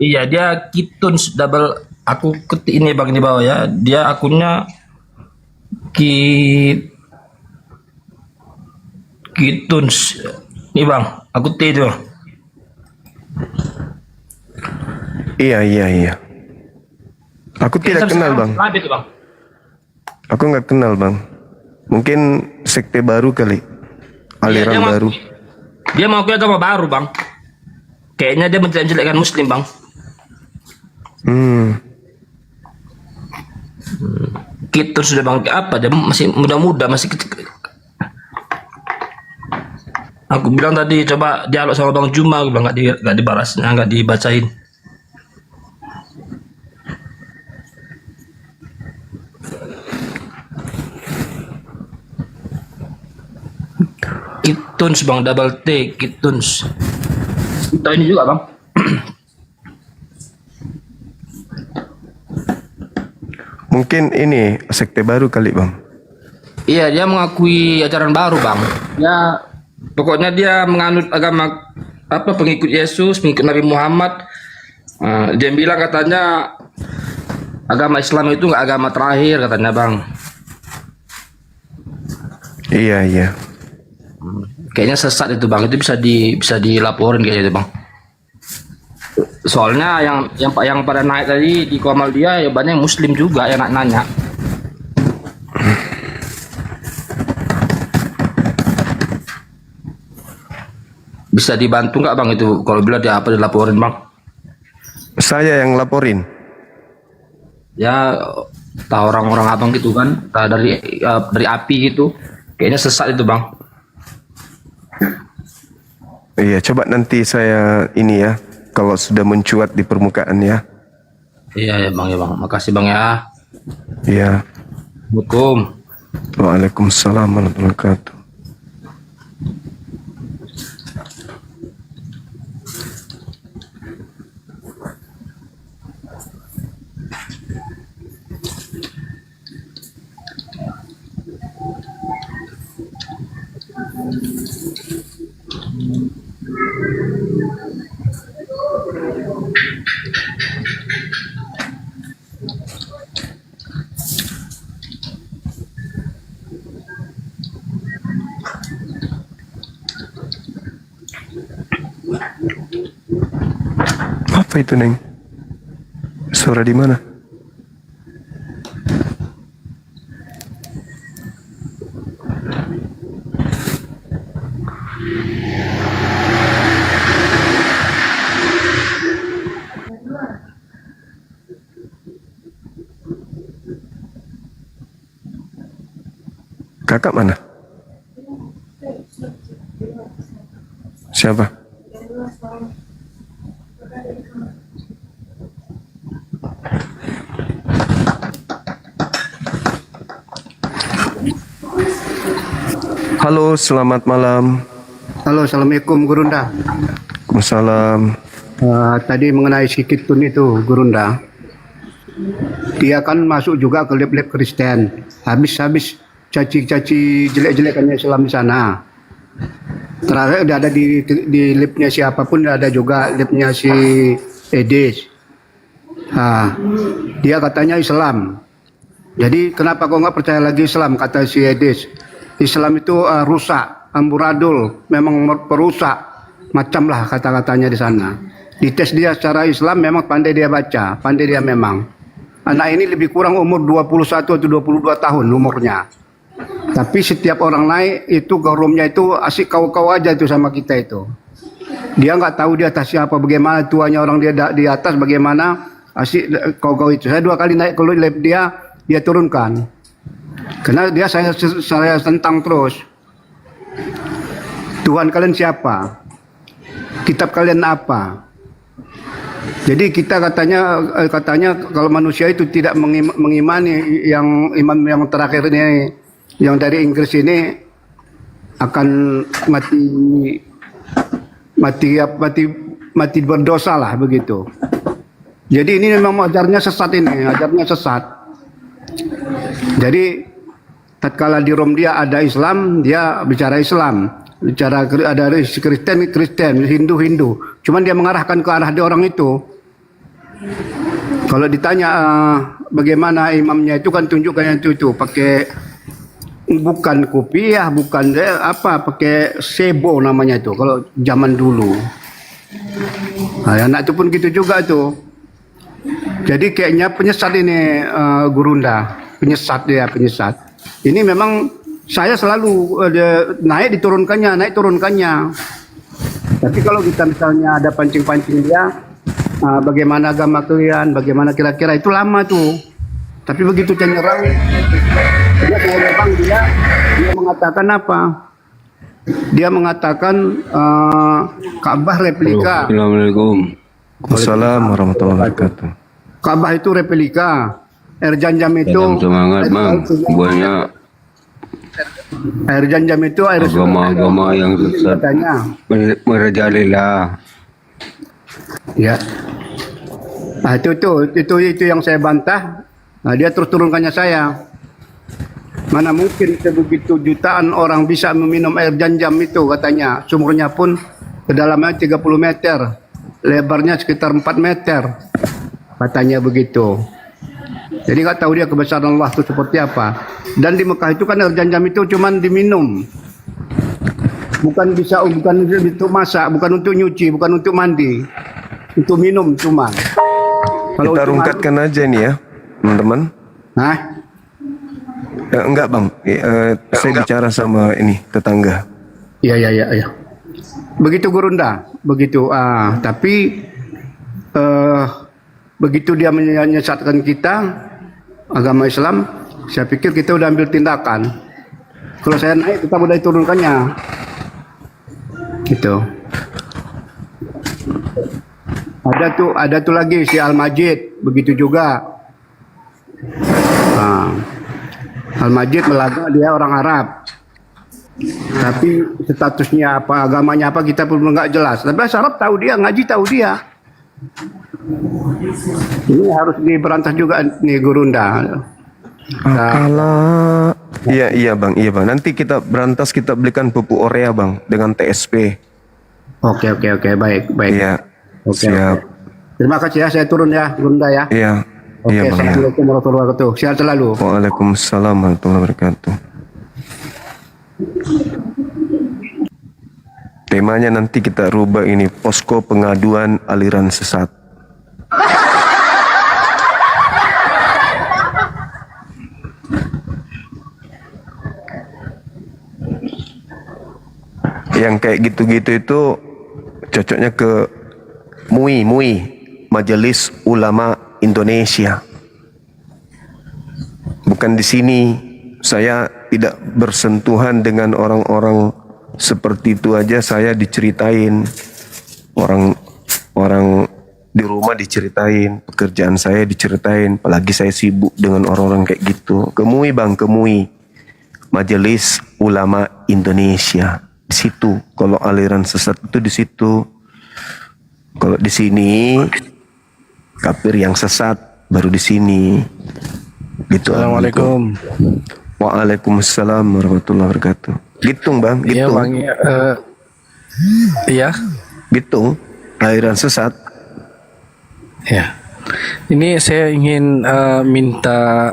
Iya, dia Kituns double. Aku ketik ini bang di bawah ya. Dia akunnya Kituns. Ini bang, aku T itu. Iya. Aku tidak kenal bang. Itu, bang. Aku nggak kenal bang. Mungkin sekte baru kali, aliran Iya, baru. Dia mau agama baru bang. Kayaknya dia menjelek-jelekkan Muslim bang. Kita sudah bang apa? Dia masih muda-muda, masih kecil. Aku bilang tadi coba dialog sama Bang Juma, aku bilang nggak dibalasnya, nggak dibacain. Kituns bang, double T, Kituns. Kita ini juga bang. Mungkin ini sekte baru kali bang. Iya, dia mengakui ajaran baru bang. Ya, pokoknya dia menganut agama apa, pengikut Yesus, pengikut Nabi Muhammad. Dia bilang katanya agama Islam itu nggak agama terakhir katanya bang. Iya. Kayaknya sesat itu bang. Itu bisa dilaporin kayaknya itu bang. Soalnya yang pada naik tadi di Komal dia ya banyak Muslim juga yang nanya. Bisa dibantu nggak bang itu kalau bila dia apa dilaporin bang? Saya yang laporin. Ya tahu orang-orang abang gitu kan, dari api gitu. Kayaknya sesat itu bang. Iya, coba nanti saya ini ya, kalau sudah mencuat di permukaan ya. Iya ya bang, makasih bang ya. Iya. Assalamualaikum. Waalaikumsalam warahmatullahi wabarakatuh. Apa itu Neng? Suara di mana? Kakak mana? Siapa? Halo, selamat malam. Halo, assalamualaikum Gurunda. Waalaikumsalam. Tadi mengenai si Kitun itu Gurunda, dia kan masuk juga ke lab-lab Kristen. Habis caci-caci jelek-jelekannya Islam di sana. Terakhir udah ada di labnya siapapun, ada juga labnya si Edis. Dia katanya Islam. Jadi kenapa kau nggak percaya lagi Islam, kata si Edis. Islam itu rusak, amburadul, memang perusak, macam lah kata-katanya di sana. Dites dia secara Islam, memang pandai dia baca, pandai dia memang. Anak ini lebih kurang umur 21 atau 22 tahun umurnya. Tapi setiap orang naik itu ke roomnya itu asik kau-kau aja itu sama kita itu. Dia nggak tahu di atas siapa, bagaimana tuanya orang dia di atas, bagaimana asik kau itu. Saya 2 kali naik ke lab dia turunkan. Karena dia saya tentang terus. Tuhan kalian siapa? Kitab kalian apa? Jadi kita katanya kalau manusia itu tidak mengimani yang imam yang terakhir ini, yang dari Inggris ini akan mati berdosa lah begitu. Jadi ini memang ajarnya sesat ini, ajarnya sesat. Jadi tatkala di Rom dia ada Islam, dia bicara Islam, bicara ada Kristen, Hindu. Cuman dia mengarahkan ke arah di orang itu. Kalau ditanya bagaimana imamnya itu kan tunjukkan itu pakai bukan kopiah, bukan pakai sebo namanya itu kalau zaman dulu. Nah, anak itu pun gitu juga tuh. Jadi kayaknya penyesat ini Gurunda, penyesat. Ini memang saya selalu naik turunkannya. Tapi kalau kita misalnya ada pancing-pancing dia, bagaimana agama kalian, bagaimana kira-kira itu lama tuh. Tapi begitu dia nyerang, dia mengatakan apa? Dia mengatakan Ka'bah replika. Assalamualaikum. Wassalamualaikum warahmatullahi wabarakatuh. Ka'bah itu replika. Air Zanjam itu semangat bang, banyak air Zanjam itu air agama-agama yang sesat merajalela. Ya. Nah, itu yang saya bantah. Nah, dia terus turunkannya saya. Mana mungkin sebegitu jutaan orang bisa meminum air Zanjam itu katanya. Sumurnya pun kedalamannya 30 meter. Lebarnya sekitar 4 meter. Katanya begitu. Jadi nggak tahu dia kebesaran Allah itu seperti apa. Dan di Mekah itu kan air Zanjam itu cuman diminum. Bukan untuk masak, bukan untuk nyuci, bukan untuk mandi. Untuk minum cuma. Kalau kita rungkatkan aja nih ya, teman-teman. Hah? Enggak bang, saya bicara sama ini tetangga. Iya. Begitu Gurunda, begitu. Tapi begitu dia menyesatkan kita agama Islam, saya pikir kita udah ambil tindakan. Kalau saya naik, kita udah turunkannya. Gitu. Ada tuh lagi si Al-Majid, begitu juga. Al-Majid melaga dia orang Arab. Tapi statusnya apa, agamanya apa kita pun nggak jelas. Tapi Arab tahu dia, ngaji tahu dia. Ini harus diberantas juga nih Gurunda. Iya bang. Nanti kita berantas, kita belikan pupuk urea bang dengan TSP. Oke, baik. Iya. Oke. Siap. Terima kasih ya, saya turun ya, Gurunda ya. Iya. Oke, Iya bang. Assalamualaikum warahmatullahi wabarakatuh. Sehat selalu. Waalaikumsalam warahmatullahi wabarakatuh. Temanya nanti kita rubah ini, posko pengaduan aliran sesat. Yang kayak gitu-gitu itu cocoknya ke MUI, Majelis Ulama Indonesia. Bukan di sini. Saya tidak bersentuhan dengan orang-orang seperti itu aja. Saya diceritain, orang di rumah diceritain, pekerjaan saya diceritain, apalagi saya sibuk dengan orang-orang kayak gitu. Ke MUI bang, ke MUI, Majelis Ulama Indonesia. Di situ, kalau aliran sesat itu di situ. Kalau di sini kafir yang sesat baru di sini. Gitu. Assalamualaikum. Waalaikumsalam warahmatullahi wabarakatuh. Gitung bang, Iya gitung. bang. Iya. Gitung aliran sesat. Ya. Ini saya ingin minta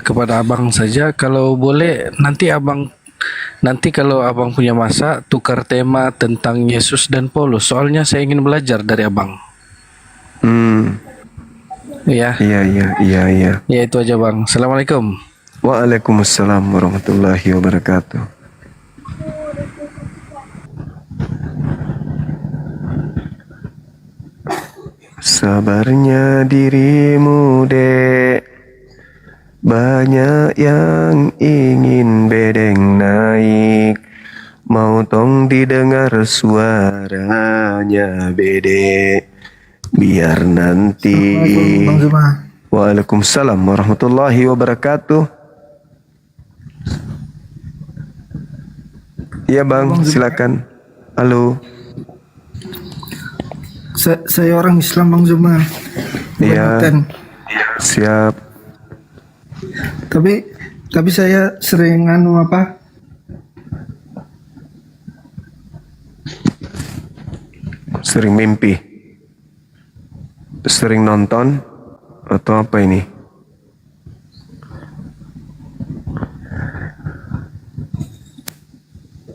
kepada abang saja, kalau boleh nanti kalau abang punya masa tukar tema tentang Yesus dan Paulus. Soalnya saya ingin belajar dari abang. Iya. Iya. Ya itu aja bang. Assalamualaikum. Waalaikumsalam warahmatullahi wabarakatuh. Sabarnya dirimu dek, banyak yang ingin bedeng naik, mau tong didengar suaranya bede, biar nanti. Bang Zuma. Waalaikumsalam warahmatullahi wabarakatuh. Iya bang, silakan. Halo. Saya orang Islam Bang Zuma. Iya. Siap. Tapi saya sering Sering mimpi. Sering nonton atau apa ini?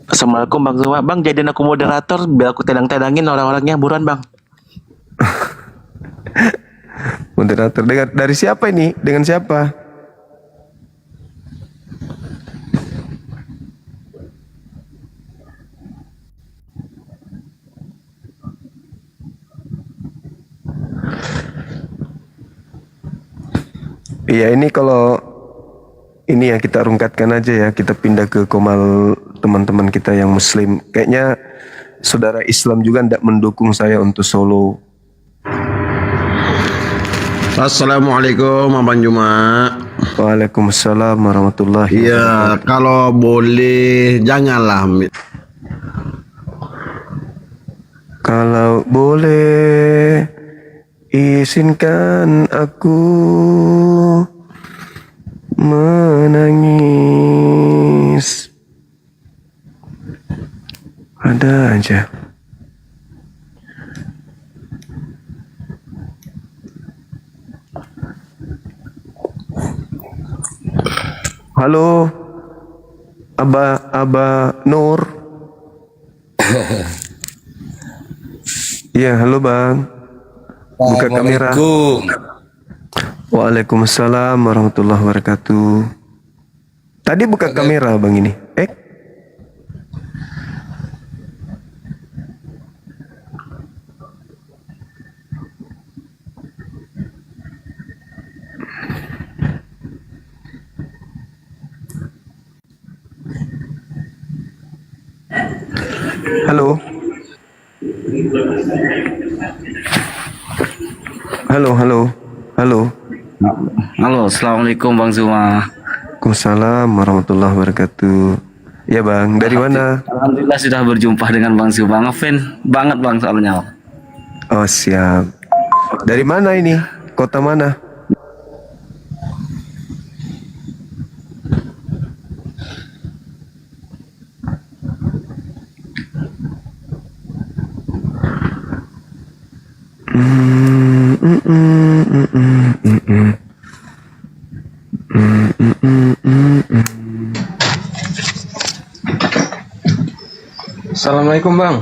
Assalamualaikum Bang Zuma. Bang, jadiin aku moderator biar aku tedang-tedangin orang-orangnya buruan Bang. Moderator dari siapa ini? Dengan siapa? Iya, ini kalau ini ya kita rungkatkan aja ya, kita pindah ke komal teman-teman kita yang muslim. Kayaknya saudara Islam juga tidak mendukung saya untuk solo. Assalamualaikum Abang Juma. Waalaikumsalam warahmatullahi wabarakatuh. Iya, kalau boleh janganlah. Kalau boleh izinkan aku menangis. Ada aja. Halo, Aba Nur. Iya, halo bang. Buka kamera. Waalaikumsalam warahmatullahi wabarakatuh. Tadi buka kamera bang ini. Halo. Halo. Halo, assalamualaikum Bang Zuma. Waalaikumsalam warahmatullahi wabarakatuh. Ya bang, dari mana? Alhamdulillah sudah berjumpa dengan Bang Zuma. Ngefan banget Bang soalnya. Oh siap. Dari mana ini? Kota mana? Assalamualaikum Bang.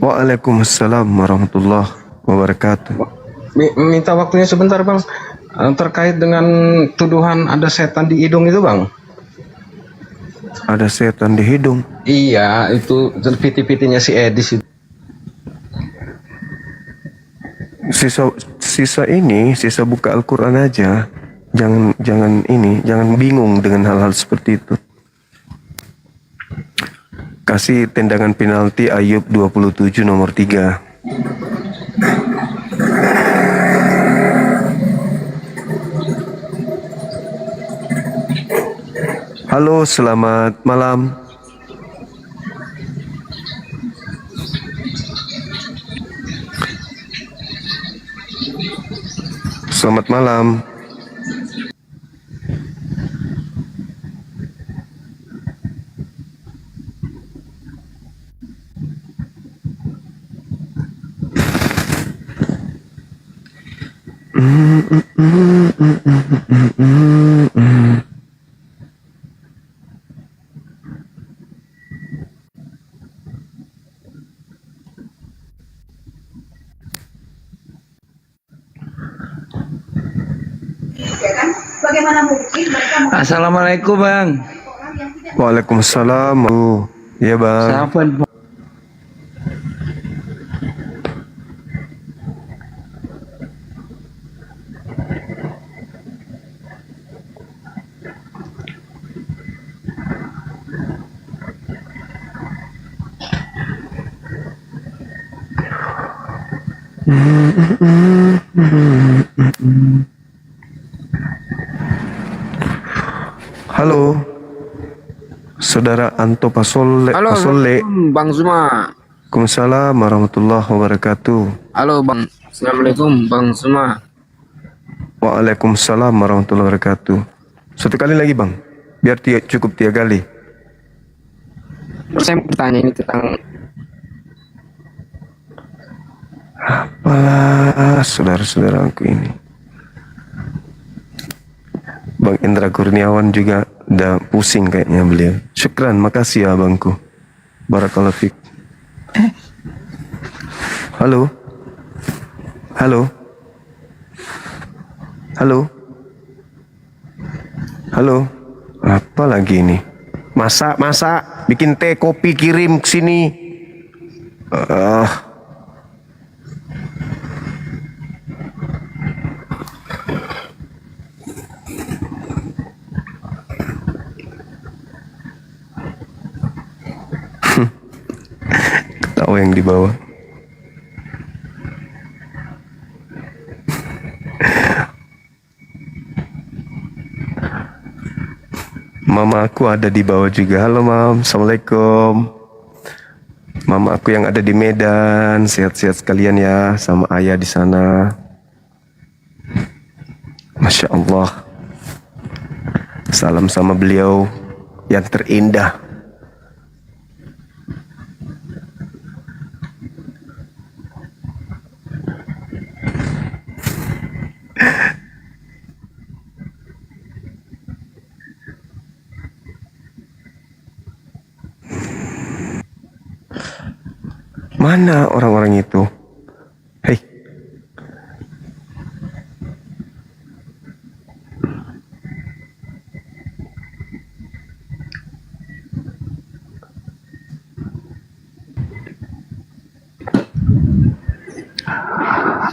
Waalaikumsalam warahmatullahi wabarakatuh. Minta waktunya sebentar Bang. Terkait dengan tuduhan ada setan di hidung itu Bang. Ada setan di hidung? Iya, itu piti-pitinya si Edis itu. Sisa buka Al-Quran aja. Jangan bingung dengan hal-hal seperti itu. Kasih tendangan penalti Ayub 27 nomor 3. Halo, selamat malam. Selamat malam. Assalamualaikum Bang. Waalaikumsalam. Ya bang. Siapa? Halo, Saudara Anto Pasole. Halo, Pasole. Bang Zuma. Waalaikumsalam warahmatullahi wabarakatuh. Halo Bang. Assalamualaikum Bang Zuma. Waalaikumsalam warahmatullahi wabarakatuh. Satu kali lagi bang, biar cukup 3 kali. Saya mau bertanya ini tentang apalah saudara-saudaraku ini. Bang Indra Kurniawan juga udah pusing kayaknya beliau. Syukran, makasih ya abangku. Barakallahu fiik. Halo. Halo. Halo. Halo. Apa lagi ini? Masak, bikin teh, kopi, kirim ke sini. Ketawa yang di bawah. Mama aku ada di bawah juga. Halo Mam, Assalamualaikum. Mama aku yang ada di Medan, sehat-sehat sekalian ya, sama ayah di sana. Masya Allah. Salam sama beliau yang terindah. Mana orang-orang itu? Hei.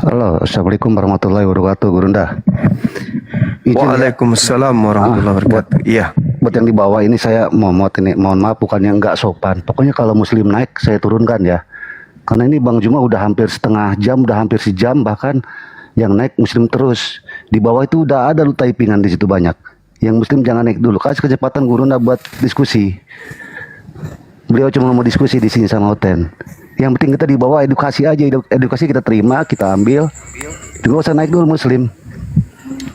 Halo, Assalamualaikum warahmatullahi wabarakatuh, Gurunda. Waalaikumsalam warahmatullahi wabarakatuh. Iya. Buat yang di bawah ini saya mohon maaf bukan yang nggak sopan. Pokoknya kalau Muslim naik saya turunkan ya. Karena ini Bang Juma udah hampir setengah jam, udah hampir sejam, bahkan yang naik Muslim terus. Di bawah itu udah ada lu typingan di situ banyak. Yang Muslim jangan naik dulu. Kasih kecepatan Gurunda buat diskusi. Beliau cuma mau diskusi di sini sama Oten. Yang penting kita di bawah edukasi aja, edukasi kita terima, kita ambil. Tunggu usah naik dulu Muslim.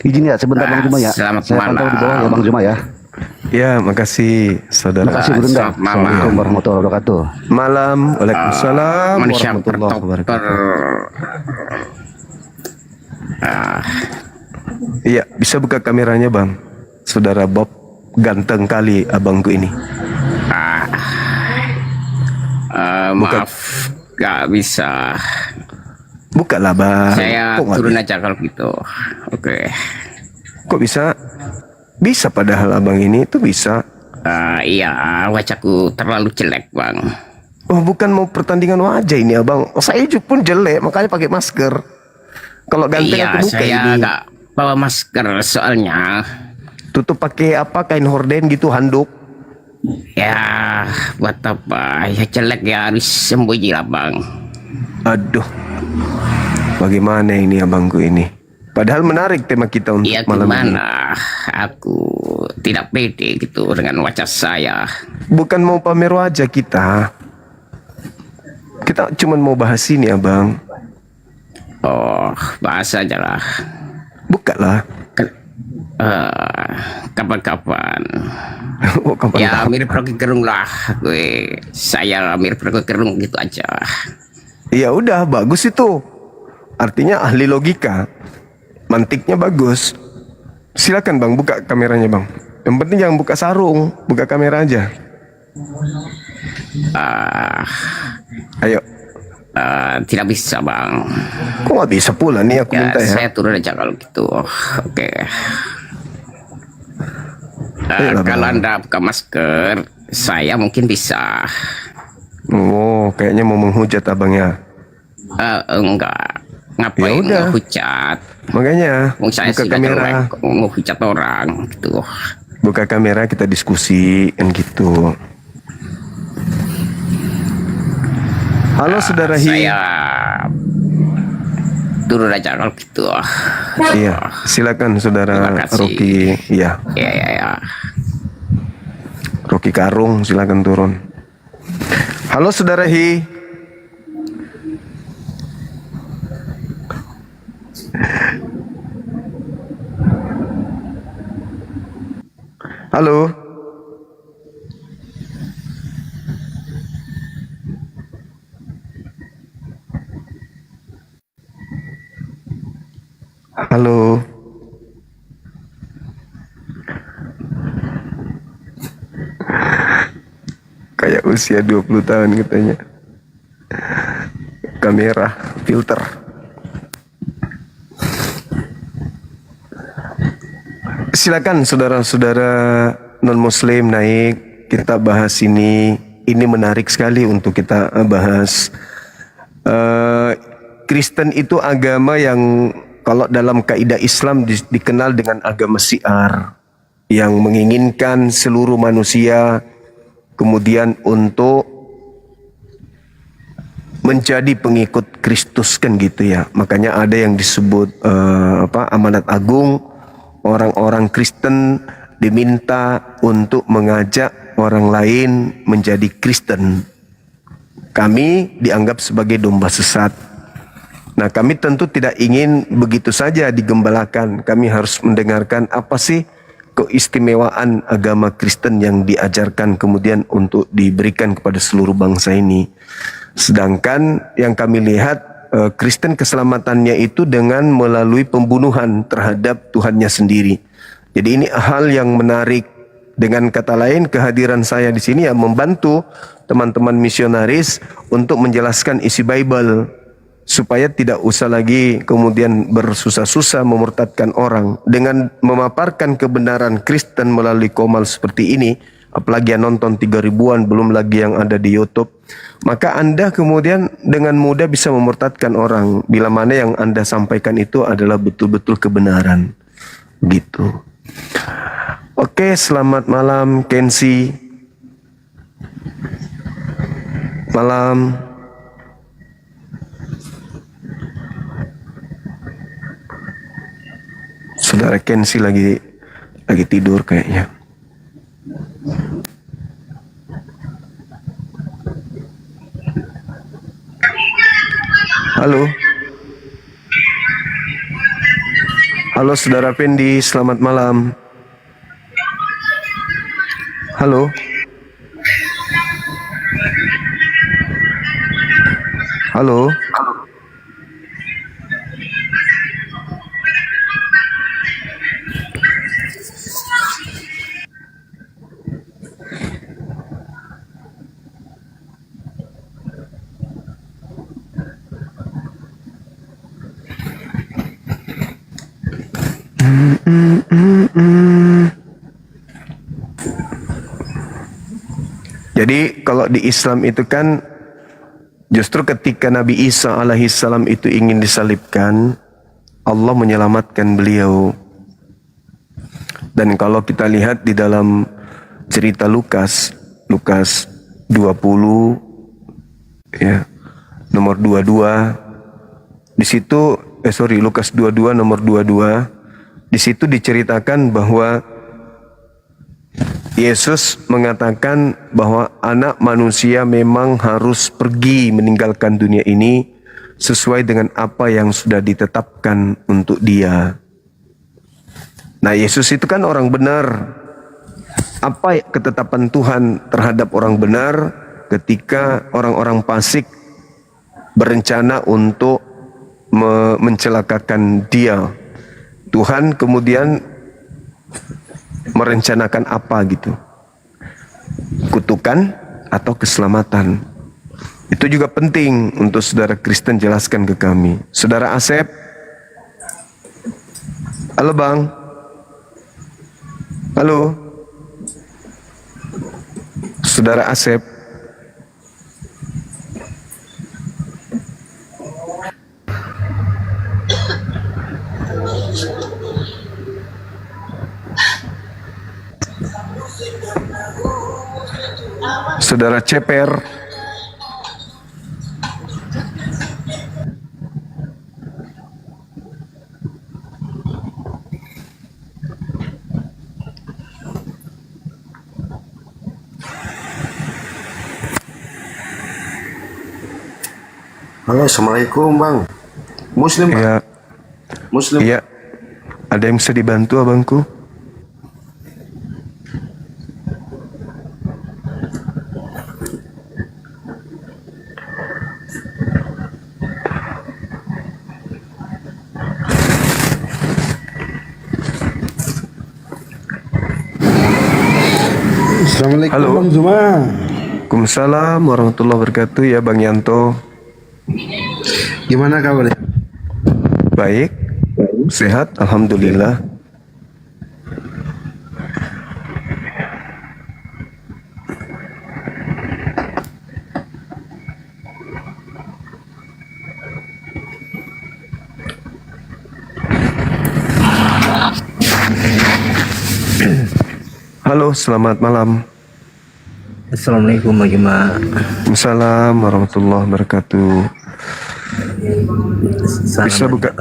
Izin ya sebentar Bang Juma ya. Selamat Saya pantau di bawah ya Bang Juma ya. Ya, makasih saudara. Terima kasih Gurunda. Assalamualaikum warahmatullahi wabarakatuh. Malam. Waalaikumsalam warahmatullahi wabarakatuh. Iya, bisa buka kameranya bang. Saudara Bob, ganteng kali abangku ini. Maaf, gak bisa. Buka lah bang. Saya turun aja kalau gitu. Oke. Kok bisa? Bisa padahal abang ini tuh bisa. Iya, wajahku terlalu jelek bang. Oh bukan mau pertandingan wajah ini abang. Oh, saya juga pun jelek makanya pakai masker. Kalau ganteng Iya, aku buka saya ini. nggak bawa masker soalnya. Tutup pakai apa? Kain horden gitu, handuk. Ya, buat apa? Ya jelek ya harus sembunyi lah bang. Aduh, bagaimana ini abangku ini? Padahal menarik tema kita untuk Ya malam ini. gimana? Aku tidak pede gitu dengan wajah saya. Bukan mau pamer wajah kita. Kita cuma mau bahas ini abang. Oh, bahas aja lah. Buka lah. Kapan-kapan. Oh, Ya mirip Rocky Gerung lah. Saya mirip Rocky Gerung gitu aja. Ya udah bagus itu. Artinya ahli logika. Mantiknya bagus. Silakan bang, buka kameranya bang. Yang penting jangan buka sarung, buka kamera aja. Ayo. Tidak bisa bang. Kok nggak bisa pula nih aku minta ya? Saya turun aja kalau gitu. Oke. Ayolah, Kalau Bang. Anda buka masker, saya mungkin bisa. Oh, kayaknya mau menghujat abang ya. Enggak. Ngapain udah. menghujat? Makanya Saya buka sudah kamera. jelek, kok menghujat orang gitu. Buka kamera, kita diskusi kan gitu. Halo saudara Hi. Saya turun aja kalau gitu. Iya, silakan saudara Terima kasih. Rocky. Iya. Ya. Rocky Karung, silakan turun. Halo saudara Hi. Halo. Halo. Kayak usia 20 tahun katanya. Kamera, filter. Silakan saudara-saudara non-muslim naik, kita bahas ini. Ini menarik sekali untuk kita bahas. Kristen itu agama yang kalau dalam kaidah Islam dikenal dengan agama syiar, yang menginginkan seluruh manusia kemudian untuk menjadi pengikut Kristus kan gitu ya. Makanya ada yang disebut amanat agung. Orang-orang Kristen diminta untuk mengajak orang lain menjadi Kristen. Kami dianggap sebagai domba sesat. Nah, kami tentu tidak ingin begitu saja digembalakan. Kami harus mendengarkan apa sih keistimewaan agama Kristen yang diajarkan kemudian untuk diberikan kepada seluruh bangsa ini. Sedangkan yang kami lihat Kristen keselamatannya itu dengan melalui pembunuhan terhadap Tuhannya sendiri. Jadi ini hal yang menarik. Dengan kata lain, kehadiran saya di sini ya membantu teman-teman misionaris untuk menjelaskan isi Bible supaya tidak usah lagi kemudian bersusah-susah memurtadkan orang dengan memaparkan kebenaran Kristen melalui Komal seperti ini. Apalagi yang nonton 3.000-an, belum lagi yang ada di YouTube. Maka Anda kemudian dengan mudah bisa memurtadkan orang bila mana yang Anda sampaikan itu adalah betul-betul kebenaran. Gitu. Oke, selamat malam Kensi. Malam. Saudara Kensi lagi tidur kayaknya. Halo. Halo saudara Pendi, selamat malam. Halo. Halo. Jadi kalau di Islam itu kan justru ketika Nabi Isa alaihissalam itu ingin disalibkan, Allah menyelamatkan beliau. Dan kalau kita lihat di dalam cerita Lukas 20 ya, nomor 22, di situ Lukas 22 nomor 22, di situ diceritakan bahwa Yesus mengatakan bahwa anak manusia memang harus pergi meninggalkan dunia ini sesuai dengan apa yang sudah ditetapkan untuk dia. Nah, Yesus itu kan orang benar. Apa ketetapan Tuhan terhadap orang benar ketika orang-orang fasik berencana untuk mencelakakan dia? Tuhan kemudian merencanakan apa gitu? Kutukan atau keselamatan? Itu juga penting untuk saudara Kristen jelaskan ke kami. Saudara Asep, halo Bang. Halo. Saudara Asep. Saudara Ceper. Halo, assalamualaikum bang. Muslim bang? Ya. Muslim. Iya. Ada yang bisa dibantu abangku? Assalamualaikum Halo. Bang Zuma. Waalaikumsalam warahmatullahi wabarakatuh ya Bang Yanto. Gimana kabarnya? Baik, sehat, alhamdulillah. Halo, selamat malam. Assalamualaikum Bang Juma. Waalaikumsalam warahmatullahi wabarakatuh. Bisa buka?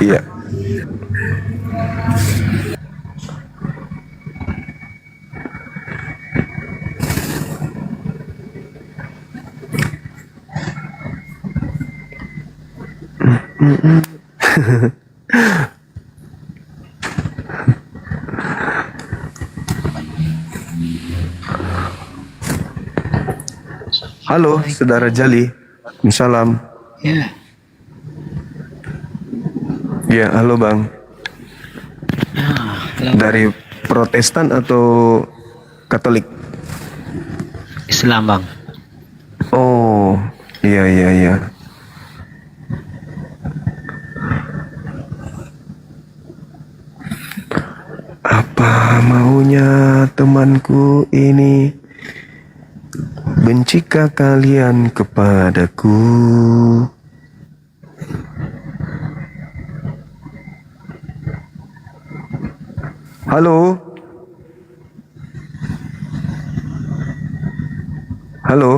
Iya. Halo, saudara Jali. Salam. Ya. Ya, halo Bang. Dari Protestan atau Katolik? Islam Bang. Oh, iya iya iya. Apa maunya temanku ini? Bencikah kalian kepadaku? Halo? Halo?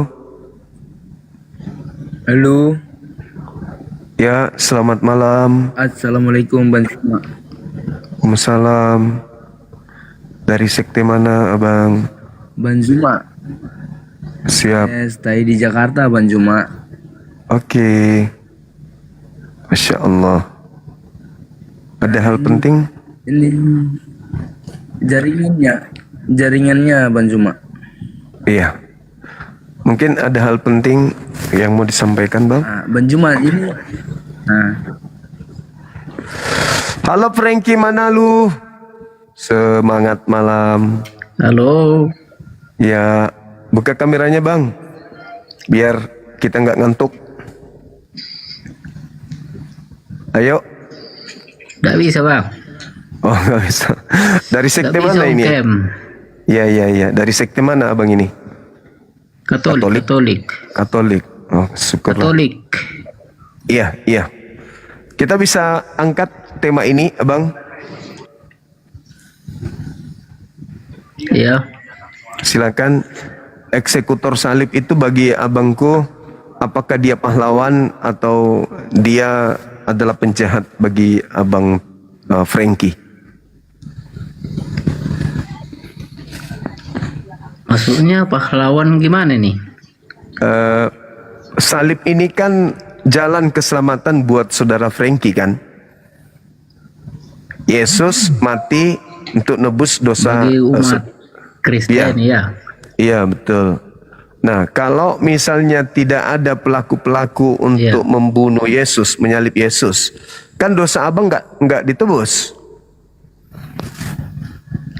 Halo. Ya, selamat malam. Assalamualaikum Bang Juma. Waalaikumsalam. Dari sekte mana, Abang? Bang Juma. Siap. Stay di Jakarta Bang Juma. Oke. Masya Allah. Ada hal penting? Ini jaringannya Bang Juma. Iya. Mungkin ada hal penting yang mau disampaikan, Bang? Bang Juma ini. Halo Frankie, mana lu? Semangat malam. Halo. Ya, buka kameranya Bang. Biar kita nggak ngantuk. Ayo. Gak bisa Bang. Oh, nggak bisa. Dari sekte Nggak bisa, mana Om ini? Kem. Ya, ya, ya. Dari sekte mana Abang ini? Katolik. Katolik. Oh, syukurlah. Katolik. Iya, iya. Kita bisa angkat tema ini, Abang? Iya. Silakan. Eksekutor salib itu bagi abangku, apakah dia pahlawan atau dia adalah penjahat bagi abang Frankie? Maksudnya pahlawan gimana nih? Salib ini kan jalan keselamatan buat saudara Frankie kan? Yesus mati untuk nebus dosa Bagi umat Kristen ya. Iya betul. Nah kalau misalnya tidak ada pelaku-pelaku untuk membunuh Yesus, menyalib Yesus, kan dosa abang nggak ditebus.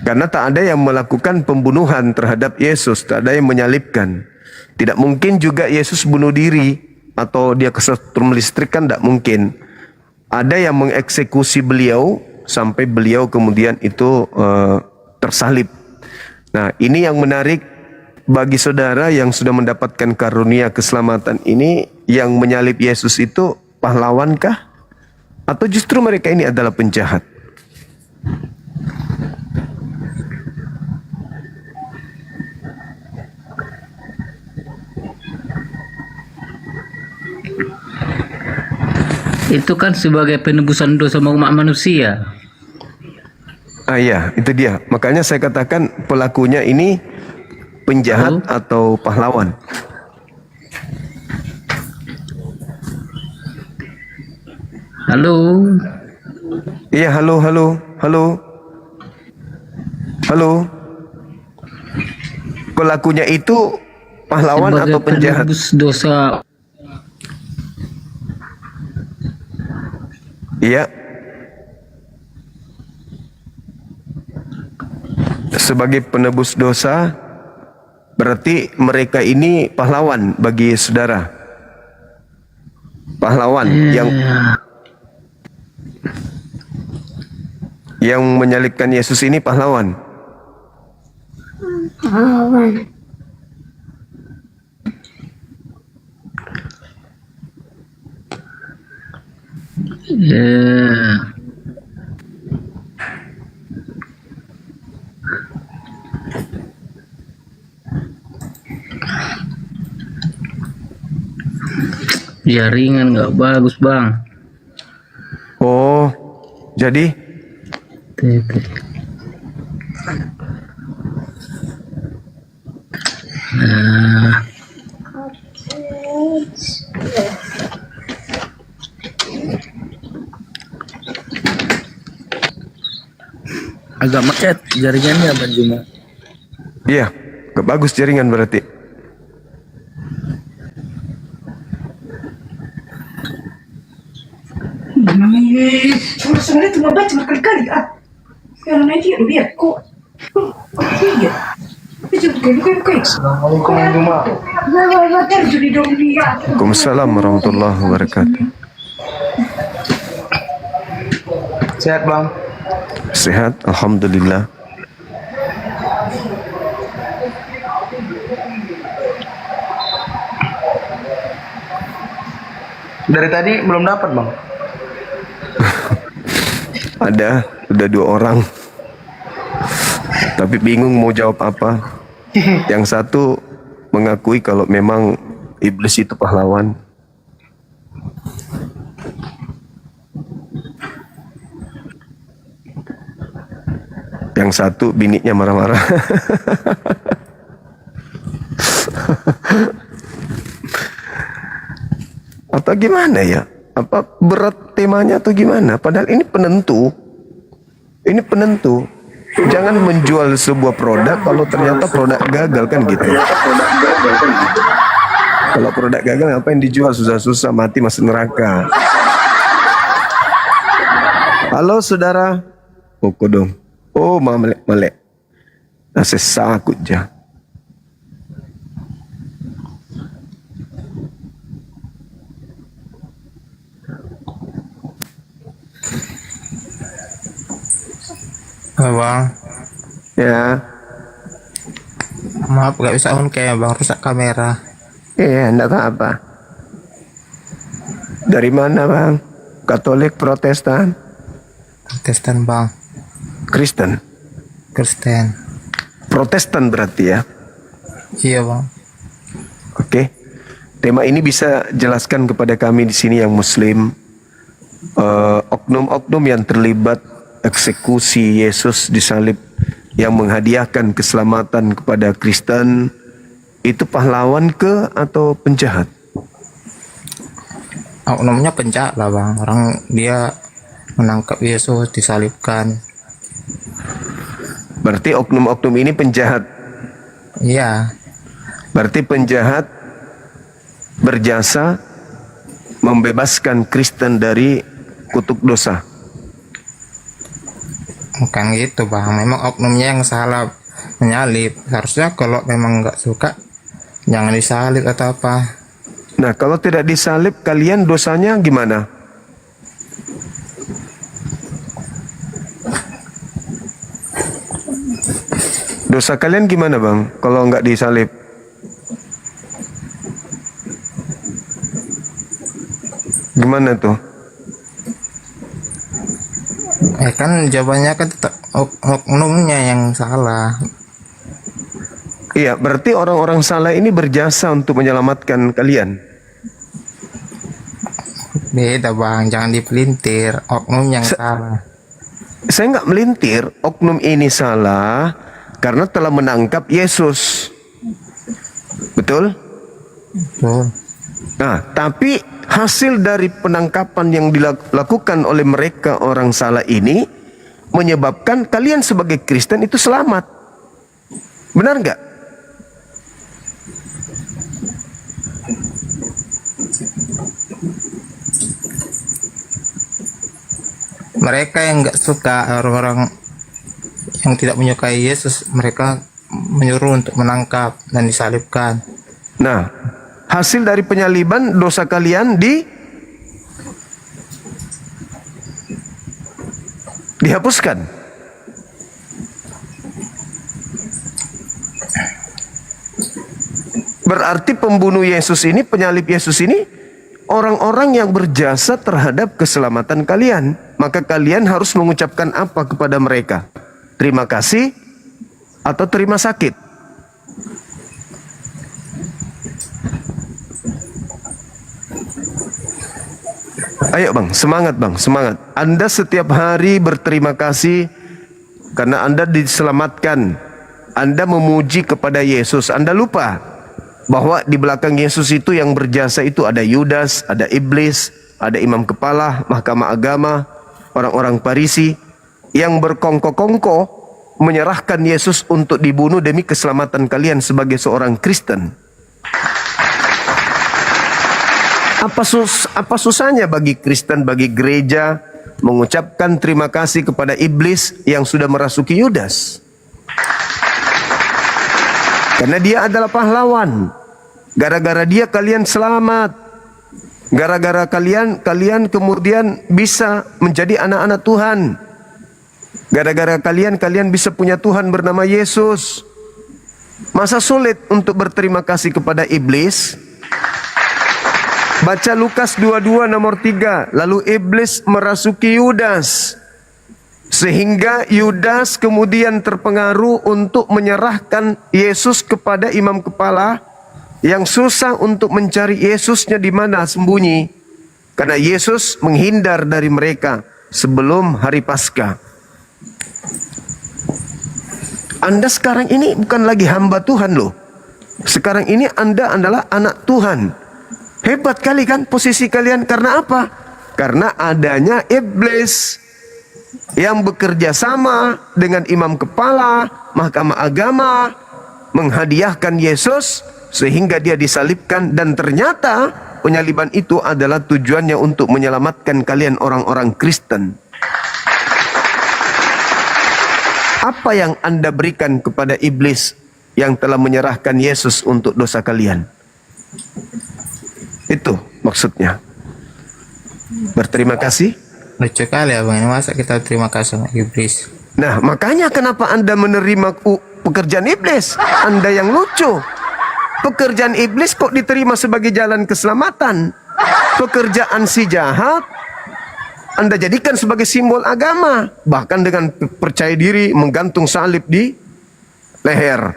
Karena tak ada yang melakukan pembunuhan terhadap Yesus, tak ada yang menyalibkan. Tidak mungkin juga Yesus bunuh diri atau dia kesetrum listrik, kan tidak mungkin. Ada yang mengeksekusi beliau sampai beliau kemudian itu tersalib. Nah ini yang menarik bagi saudara yang sudah mendapatkan karunia keselamatan ini, yang menyalib Yesus itu pahlawankah? Atau justru mereka ini adalah penjahat? Itu kan sebagai penebusan dosa umat manusia. Iya, itu dia. Makanya saya katakan pelakunya ini penjahat atau pahlawan. Halo. Iya, halo. Pelakunya itu pahlawan Sebagai atau penjahat? penebus dosa. Iya. Sebagai penebus dosa, berarti mereka ini pahlawan bagi saudara. Pahlawan yang menyalibkan Yesus ini pahlawan. Jaringan nggak bagus, Bang. Oh, jadi agak macet jaringannya, Bang Juma. iya, gak bagus jaringan berarti. Sebenarnya cuma baca berkali-kali Kalau nanti ya lihat kok. Assalamualaikum warahmatullahi wabarakatuh. Waalaikumsalam warahmatullahi wabarakatuh. Sehat, Bang? Sehat, alhamdulillah. Dari tadi belum dapat, Bang? Ada, udah 2 orang. Tapi bingung mau jawab apa. Yang satu mengakui kalau memang iblis itu pahlawan. Yang satu bininya marah-marah. Atau gimana ya? Apa berat temanya atau gimana? Padahal ini penentu. Ini penentu. Jangan menjual sebuah produk kalau ternyata produk gagal kan gitu. Kalau produk gagal ngapain dijual, susah-susah mati masuk neraka. Halo saudara. Oh kodong. Oh melek. Nasi sakut jah. Bang. Ya. Maaf gak bisa on cam Bang, rusak kamera. Iya, enggak apa-apa. Dari mana Bang? Katolik, Protestan? Protestan Bang. Kristen? Kristen. Protestan berarti ya? Iya Bang. Oke. Tema ini bisa jelaskan kepada kami di sini yang Muslim, oknum-oknum yang terlibat eksekusi Yesus disalib yang menghadiahkan keselamatan kepada Kristen itu pahlawan ke atau penjahat? Oknumnya penjahat lah Bang. Orang dia menangkap Yesus disalibkan. Berarti oknum-oknum ini penjahat? Iya. Berarti penjahat berjasa membebaskan Kristen dari kutuk dosa? Bukan gitu Bang, memang oknumnya yang salah menyalib. Harusnya kalau memang nggak suka jangan disalib atau apa. Nah kalau tidak disalib kalian dosanya gimana? Dosa kalian gimana Bang kalau nggak disalib? Gimana tuh? Kan jawabannya kan tetap oknumnya yang salah. Iya, berarti orang-orang salah ini berjasa untuk menyelamatkan kalian. Beda bang, jangan dipelintir. Oknum yang salah. Saya nggak melintir, oknum ini salah karena telah menangkap Yesus. Betul? Betul. Nah, tapi hasil dari penangkapan yang dilakukan oleh mereka orang salah ini menyebabkan kalian sebagai Kristen itu selamat. Benar nggak? Mereka yang nggak suka, orang-orang yang tidak menyukai Yesus, mereka menyuruh untuk menangkap dan disalibkan. Nah, hasil dari penyaliban dosa kalian dihapuskan. Berarti pembunuh Yesus ini, penyalib Yesus ini orang-orang yang berjasa terhadap keselamatan kalian. Maka kalian harus mengucapkan apa kepada mereka? Terima kasih atau terima sakit? Ayo bang, semangat bang, semangat. Anda setiap hari berterima kasih karena Anda diselamatkan. Anda memuji kepada Yesus. Anda lupa bahwa di belakang Yesus itu yang berjasa itu ada Yudas, ada iblis, ada imam kepala, mahkamah agama, orang-orang Farisi yang berkongko-kongko menyerahkan Yesus untuk dibunuh demi keselamatan kalian sebagai seorang Kristen. Apa susahnya bagi Kristen, bagi gereja mengucapkan terima kasih kepada iblis yang sudah merasuki Yudas? Karena dia adalah pahlawan. Gara-gara dia kalian selamat. Gara-gara kalian kemudian bisa menjadi anak-anak Tuhan. Gara-gara kalian bisa punya Tuhan bernama Yesus. Masa sulit untuk berterima kasih kepada iblis? Baca Lukas 22 nomor 3. Lalu iblis merasuki Yudas, sehingga Yudas kemudian terpengaruh untuk menyerahkan Yesus kepada imam kepala yang susah untuk mencari Yesusnya di mana sembunyi. Karena Yesus menghindar dari mereka sebelum hari Paskah. Anda sekarang ini bukan lagi hamba Tuhan loh. Sekarang ini Anda adalah anak Tuhan. Hebat kali kan posisi kalian, karena apa? Karena adanya iblis yang bekerja sama dengan imam kepala, mahkamah agama, menghadiahkan Yesus sehingga dia disalibkan, dan ternyata penyaliban itu adalah tujuannya untuk menyelamatkan kalian orang-orang Kristen. Apa yang Anda berikan kepada iblis yang telah menyerahkan Yesus untuk dosa kalian? Itu maksudnya. Berterima kasih. Lucu kali abang, ini masa kita terima kasih sama iblis. Nah, makanya kenapa Anda menerima pekerjaan iblis? Anda yang lucu. Pekerjaan iblis kok diterima sebagai jalan keselamatan. Pekerjaan si jahat Anda jadikan sebagai simbol agama. Bahkan dengan percaya diri menggantung salib di leher.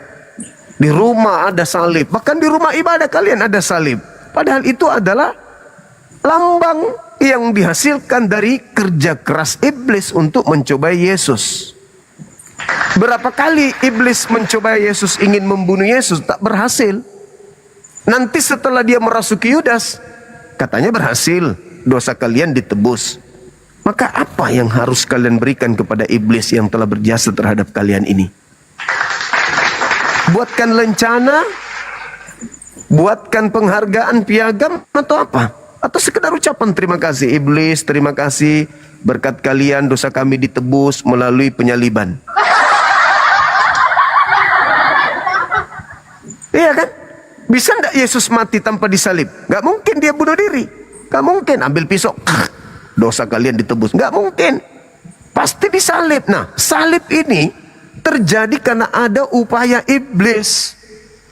Di rumah ada salib. Bahkan di rumah ibadah kalian ada salib. Padahal itu adalah lambang yang dihasilkan dari kerja keras iblis untuk mencobai Yesus. Berapa kali iblis mencobai Yesus, ingin membunuh Yesus, tak berhasil. Nanti setelah dia merasuki Yudas, katanya berhasil, dosa kalian ditebus. Maka apa yang harus kalian berikan kepada iblis yang telah berjasa terhadap kalian ini? Buatkan lencana, buatkan penghargaan piagam, atau apa? Atau sekedar ucapan terima kasih, iblis, terima kasih, berkat kalian dosa kami ditebus melalui penyaliban. Iya kan? Bisa enggak Yesus mati tanpa disalib? Gak mungkin dia bunuh diri. Gak mungkin ambil pisau, dosa kalian ditebus. Gak mungkin. Pasti disalib. Nah, salib ini terjadi karena ada upaya iblis.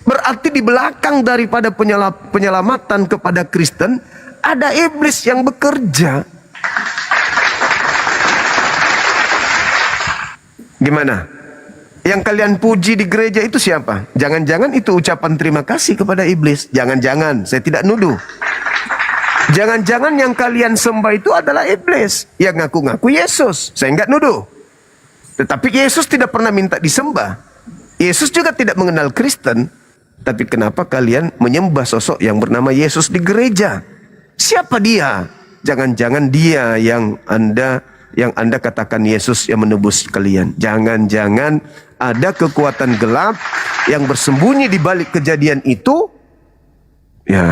Berarti di belakang daripada penyelamatan kepada Kristen, ada iblis yang bekerja. Gimana? Yang kalian puji di gereja itu siapa? Jangan-jangan itu ucapan terima kasih kepada iblis. Jangan-jangan, saya tidak nuduh. Jangan-jangan yang kalian sembah itu adalah iblis yang ngaku-ngaku Yesus. Saya enggak nuduh. Tetapi Yesus tidak pernah minta disembah. Yesus juga tidak mengenal Kristen. Tapi kenapa kalian menyembah sosok yang bernama Yesus di gereja? Siapa dia? Jangan-jangan dia yang Anda katakan Yesus yang menebus kalian. Jangan-jangan ada kekuatan gelap yang bersembunyi di balik kejadian itu. Ya,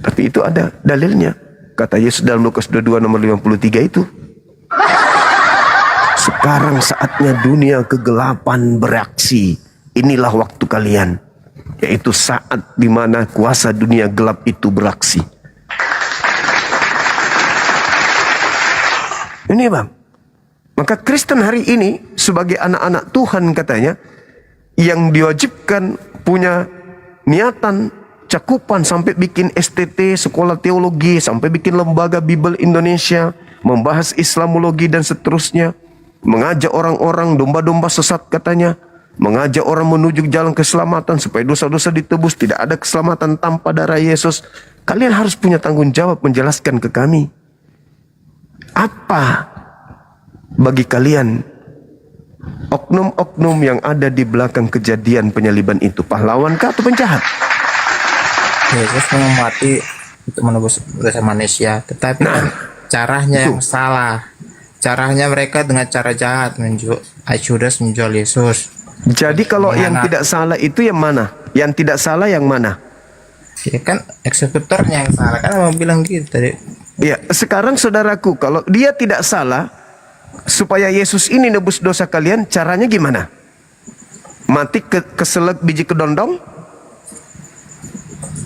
tapi itu ada dalilnya. Kata Yesus dalam Lukas 22 nomor 53 itu. Sekarang saatnya dunia kegelapan bereaksi. Inilah waktu kalian. Yaitu saat di mana kuasa dunia gelap itu beraksi. Ini bang. Maka Kristen hari ini sebagai anak-anak Tuhan katanya, yang diwajibkan punya niatan, cakupan sampai bikin STT, sekolah teologi, sampai bikin lembaga Bible Indonesia, membahas Islamologi dan seterusnya, mengajak orang-orang domba-domba sesat katanya, mengajak orang menuju jalan keselamatan supaya dosa-dosa ditebus, tidak ada keselamatan tanpa darah Yesus. Kalian harus punya tanggung jawab menjelaskan ke kami. Apa bagi kalian oknum-oknum yang ada di belakang kejadian penyaliban itu? Pahlawankah atau penjahat? Yesus memang mati untuk menebus dosa manusia, tetapi kan caranya yang salah. Caranya mereka dengan cara jahat, Judas menjual Yesus. Jadi kalau yang tidak salah itu yang mana? Yang tidak salah yang mana? Ya kan eksekutornya yang salah, kan abang bilang gitu tadi. Ya, sekarang saudaraku, kalau dia tidak salah, supaya Yesus ini nebus dosa kalian, caranya gimana? Mati keselak biji kedondong?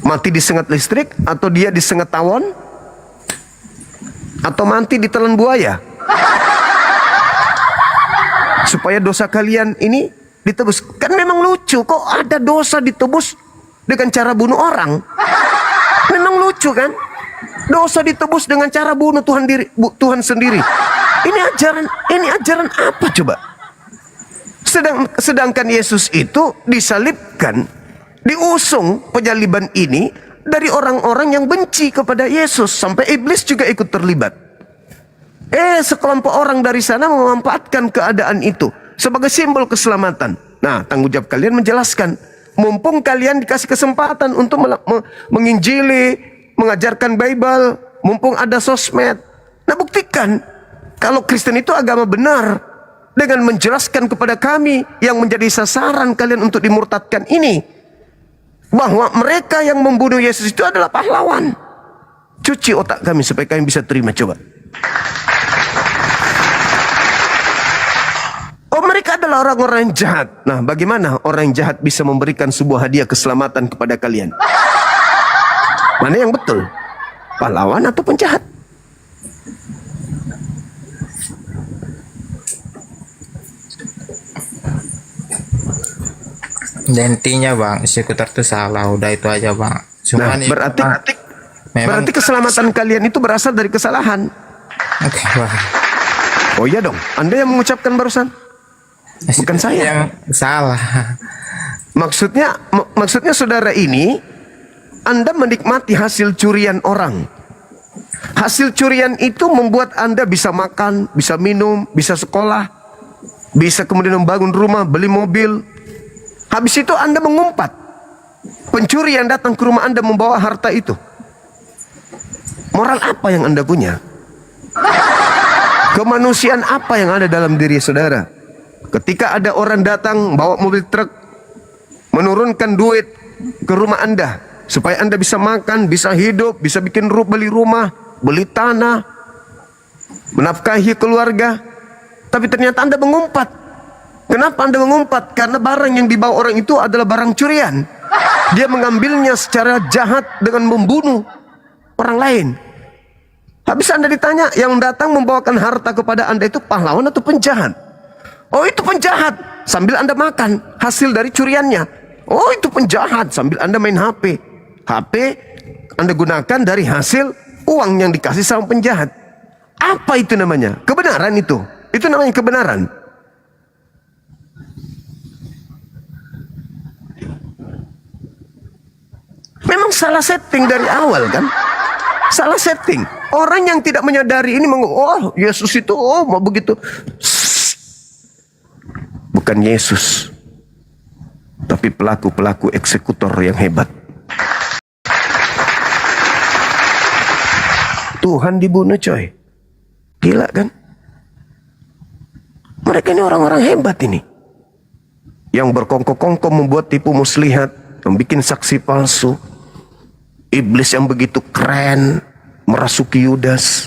Mati disengat listrik? Atau dia disengat tawon? Atau mati ditelan buaya? Supaya dosa kalian ini ditebus. Kan memang lucu, kok ada dosa ditebus dengan cara bunuh orang? Memang lucu kan? Dosa ditebus dengan cara bunuh Tuhan sendiri. Ini ajaran apa coba? Sedangkan Yesus itu disalibkan, diusung penyaliban ini dari orang-orang yang benci kepada Yesus, sampai iblis juga ikut terlibat. Sekelompok orang dari sana memanfaatkan keadaan itu sebagai simbol keselamatan. Nah, tanggung jawab kalian menjelaskan. Mumpung kalian dikasih kesempatan untuk menginjili, mengajarkan Bible, mumpung ada sosmed. Nah, buktikan kalau Kristen itu agama benar dengan menjelaskan kepada kami yang menjadi sasaran kalian untuk dimurtadkan ini, bahwa mereka yang membunuh Yesus itu adalah pahlawan. Cuci otak kami supaya kami bisa terima, coba. Oh, mereka adalah orang-orang yang jahat. Nah, bagaimana orang yang jahat bisa memberikan sebuah hadiah keselamatan kepada kalian? Mana yang betul? Pahlawan atau penjahat? Intinya bang, eksekutor itu salah, udah itu aja bang. Cuman berarti keselamatan kalian itu berasal dari kesalahan. Oke, bang. Oh iya dong, Anda yang mengucapkan barusan, bukan saya. Yang salah. Maksudnya saudara ini, Anda menikmati hasil curian orang. Hasil curian itu membuat Anda bisa makan, bisa minum, bisa sekolah, bisa kemudian membangun rumah, beli mobil. Habis itu Anda mengumpat. Pencuri yang datang ke rumah Anda membawa harta itu. Moral apa yang Anda punya? Kemanusiaan apa yang ada dalam diri saudara? Ketika ada orang datang bawa mobil truk, menurunkan duit ke rumah Anda supaya Anda bisa makan, bisa hidup, bisa bikin beli rumah, beli tanah, menafkahi keluarga. Tapi ternyata Anda mengumpat. Kenapa Anda mengumpat? Karena barang yang dibawa orang itu adalah barang curian. Dia mengambilnya secara jahat dengan membunuh orang lain. Habis Anda ditanya, yang datang membawakan harta kepada Anda itu pahlawan atau penjahat? Oh, itu penjahat. Sambil Anda makan hasil dari curiannya. Oh, itu penjahat. Sambil Anda main HP. HP Anda gunakan dari hasil uang yang dikasih sama penjahat. Apa itu namanya? Kebenaran itu. Itu namanya kebenaran. Memang salah setting dari awal kan? Salah setting. Orang yang tidak menyadari ini oh Yesus itu mau begitu. Bukan Yesus, tapi pelaku-pelaku eksekutor yang hebat. Tuhan dibunuh coy. Gila kan? Mereka ini orang-orang hebat ini. Yang berkongkong-kongkong membuat tipu muslihat, membuat saksi palsu. Iblis yang begitu keren merasuki Yudas.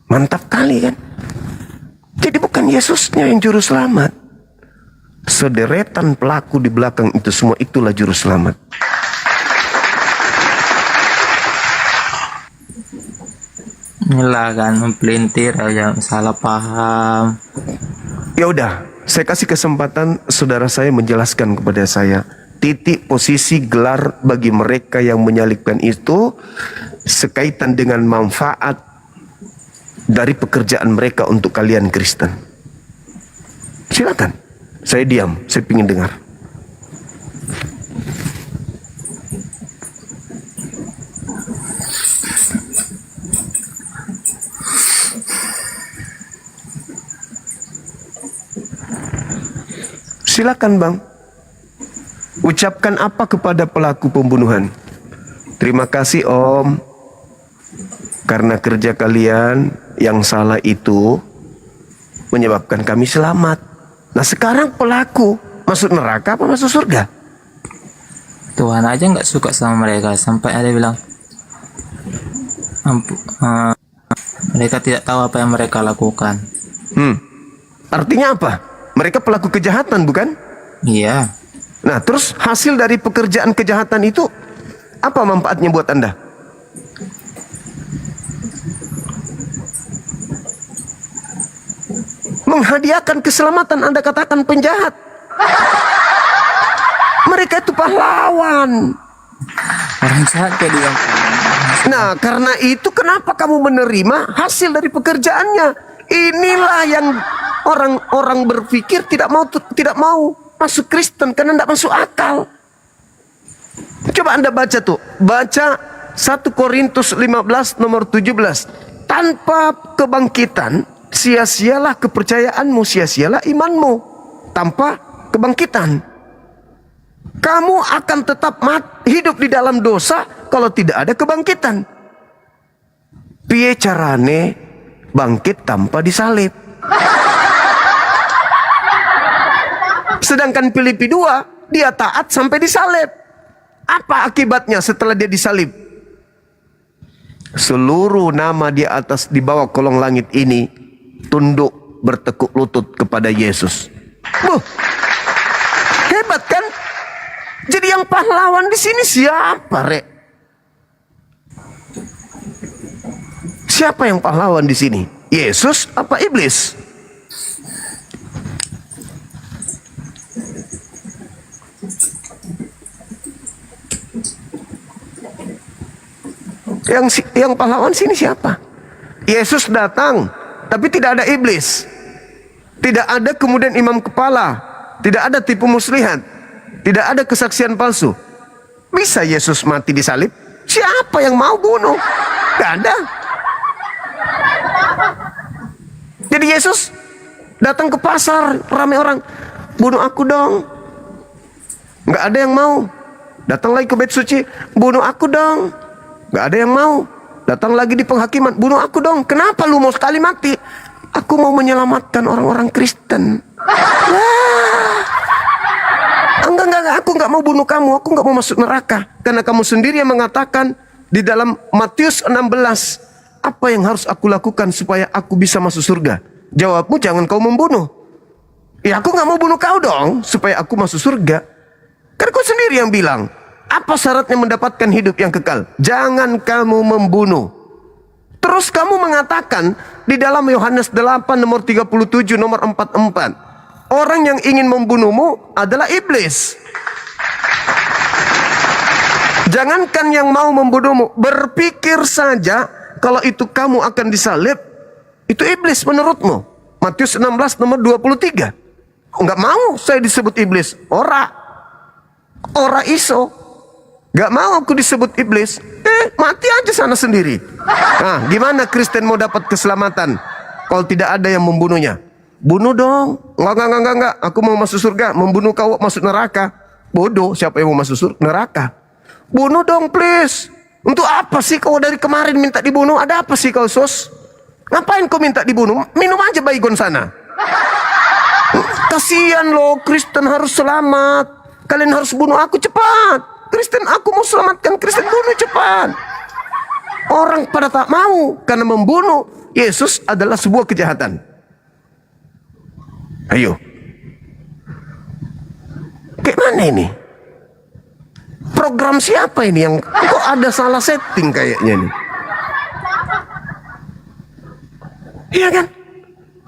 Mantap kali kan? Jadi bukan Yesusnya yang juru selamat. Sederetan pelaku di belakang itu semua, itulah juru selamat. Inilah kan mempelintir aja, salah paham. Ya udah, saya kasih kesempatan saudara saya menjelaskan kepada saya titik posisi gelar bagi mereka yang menyalibkan itu sekaitan dengan manfaat dari pekerjaan mereka untuk kalian Kristen. Silakan. Saya diam, saya ingin dengar. Silakan Bang. Ucapkan apa kepada pelaku pembunuhan? Terima kasih Om, karena kerja kalian yang salah itu menyebabkan kami selamat. Nah sekarang pelaku masuk neraka apa masuk surga? Tuhan aja nggak suka sama mereka, sampai ada bilang mereka tidak tahu apa yang mereka lakukan. Artinya apa? Mereka pelaku kejahatan bukan? Iya. Nah terus hasil dari pekerjaan kejahatan itu apa manfaatnya buat Anda? Menghadiahkan keselamatan. Anda katakan penjahat. Mereka itu pahlawan. Orang jahat kayak dia. Nah karena itu kenapa kamu menerima hasil dari pekerjaannya? Inilah yang orang-orang berpikir tidak mau masuk Kristen karena tidak masuk akal. Coba Anda baca tuh. Baca 1 Korintus 15 nomor 17. Tanpa kebangkitan, sia-sialah kepercayaanmu, sia-sialah imanmu. Tanpa kebangkitan, kamu akan tetap hidup di dalam dosa kalau tidak ada kebangkitan. Piye carane bangkit tanpa disalib? Sedangkan Filipi 2, dia taat sampai disalib. Apa akibatnya setelah dia disalib? Seluruh nama di atas di bawah kolong langit ini tunduk bertekuk lutut kepada Yesus. Hebat kan? Jadi yang pahlawan di sini siapa, Rek? Siapa yang pahlawan di sini? Yesus apa iblis? Yang pahlawan sini siapa? Yesus datang, tapi tidak ada iblis. Tidak ada kemudian imam kepala. Tidak ada tipu muslihat. Tidak ada kesaksian palsu. Bisa Yesus mati disalib? Siapa yang mau bunuh? Gak ada. Jadi Yesus datang ke pasar, ramai orang, bunuh aku dong. Gak ada yang mau. Datang lagi ke bait suci, bunuh aku dong. Gak ada yang mau. Datang lagi di penghakiman, bunuh aku dong. Kenapa lu mau sekali mati? Aku mau menyelamatkan orang-orang Kristen. Enggak, aku gak mau bunuh kamu. Aku gak mau masuk neraka. Karena kamu sendiri yang mengatakan di dalam Matius 16, apa yang harus aku lakukan supaya aku bisa masuk surga? Jawabmu, jangan kau membunuh. Ya aku gak mau bunuh kau dong, supaya aku masuk surga. Karena kau sendiri yang bilang, apa syaratnya mendapatkan hidup yang kekal? Jangan kamu membunuh. Terus kamu mengatakan di dalam Yohanes 8 nomor 37 nomor 44, orang yang ingin membunuhmu adalah iblis. Jangankan yang mau membunuhmu, berpikir saja kalau itu kamu akan disalib, itu iblis menurutmu. Matius 16 nomor 23. Enggak mau saya disebut iblis. Ora iso. Gak mau aku disebut iblis. Mati aja sana sendiri. Nah, gimana Kristen mau dapat keselamatan kalau tidak ada yang membunuhnya? Bunuh dong. Enggak. Aku mau masuk surga. Membunuh kau masuk neraka. Bodoh, siapa yang mau masuk surga? Neraka. Bunuh dong please. Untuk apa sih kau dari kemarin minta dibunuh? Ada apa sih kau sos? Ngapain kau minta dibunuh? Minum aja baygon sana. Kasihan loh, Kristen harus selamat. Kalian harus bunuh aku cepat. Kristen, aku mau selamatkan Kristen, bunuh cepat. Orang pada tak mau karena membunuh Yesus adalah sebuah kejahatan. Ayo. Kayak mana ini? Program siapa ini yang kok ada salah setting kayaknya nih? Iya kan?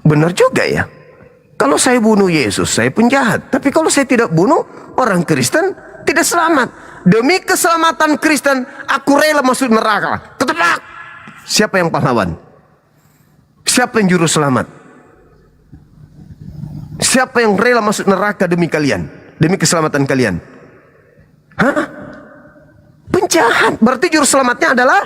Benar juga ya. Kalau saya bunuh Yesus, saya penjahat. Tapi kalau saya tidak bunuh, orang Kristen tidak selamat. Demi keselamatan Kristen, aku rela masuk neraka. Ketebak! Siapa yang pahlawan? Siapa yang juru selamat? Siapa yang rela masuk neraka demi kalian? Demi keselamatan kalian? Hah? Penjahat. Berarti juru selamatnya adalah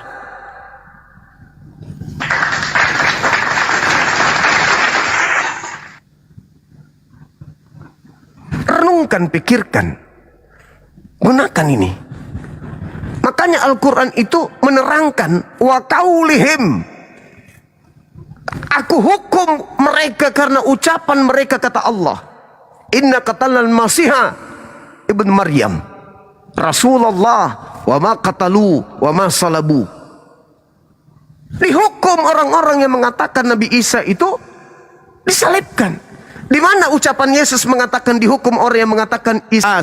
renungkan, pikirkan. Gunakan ini. Makanya Al-Quran itu menerangkan wa qaulihim. Aku hukum mereka karena ucapan mereka, kata Allah. Inna qatalal masiha ibn Maryam Rasulullah wa ma qatalu wa ma salabu. Dihukum orang-orang yang mengatakan Nabi Isa itu disalibkan. Di mana ucapan Yesus mengatakan dihukum orang yang mengatakan Isa?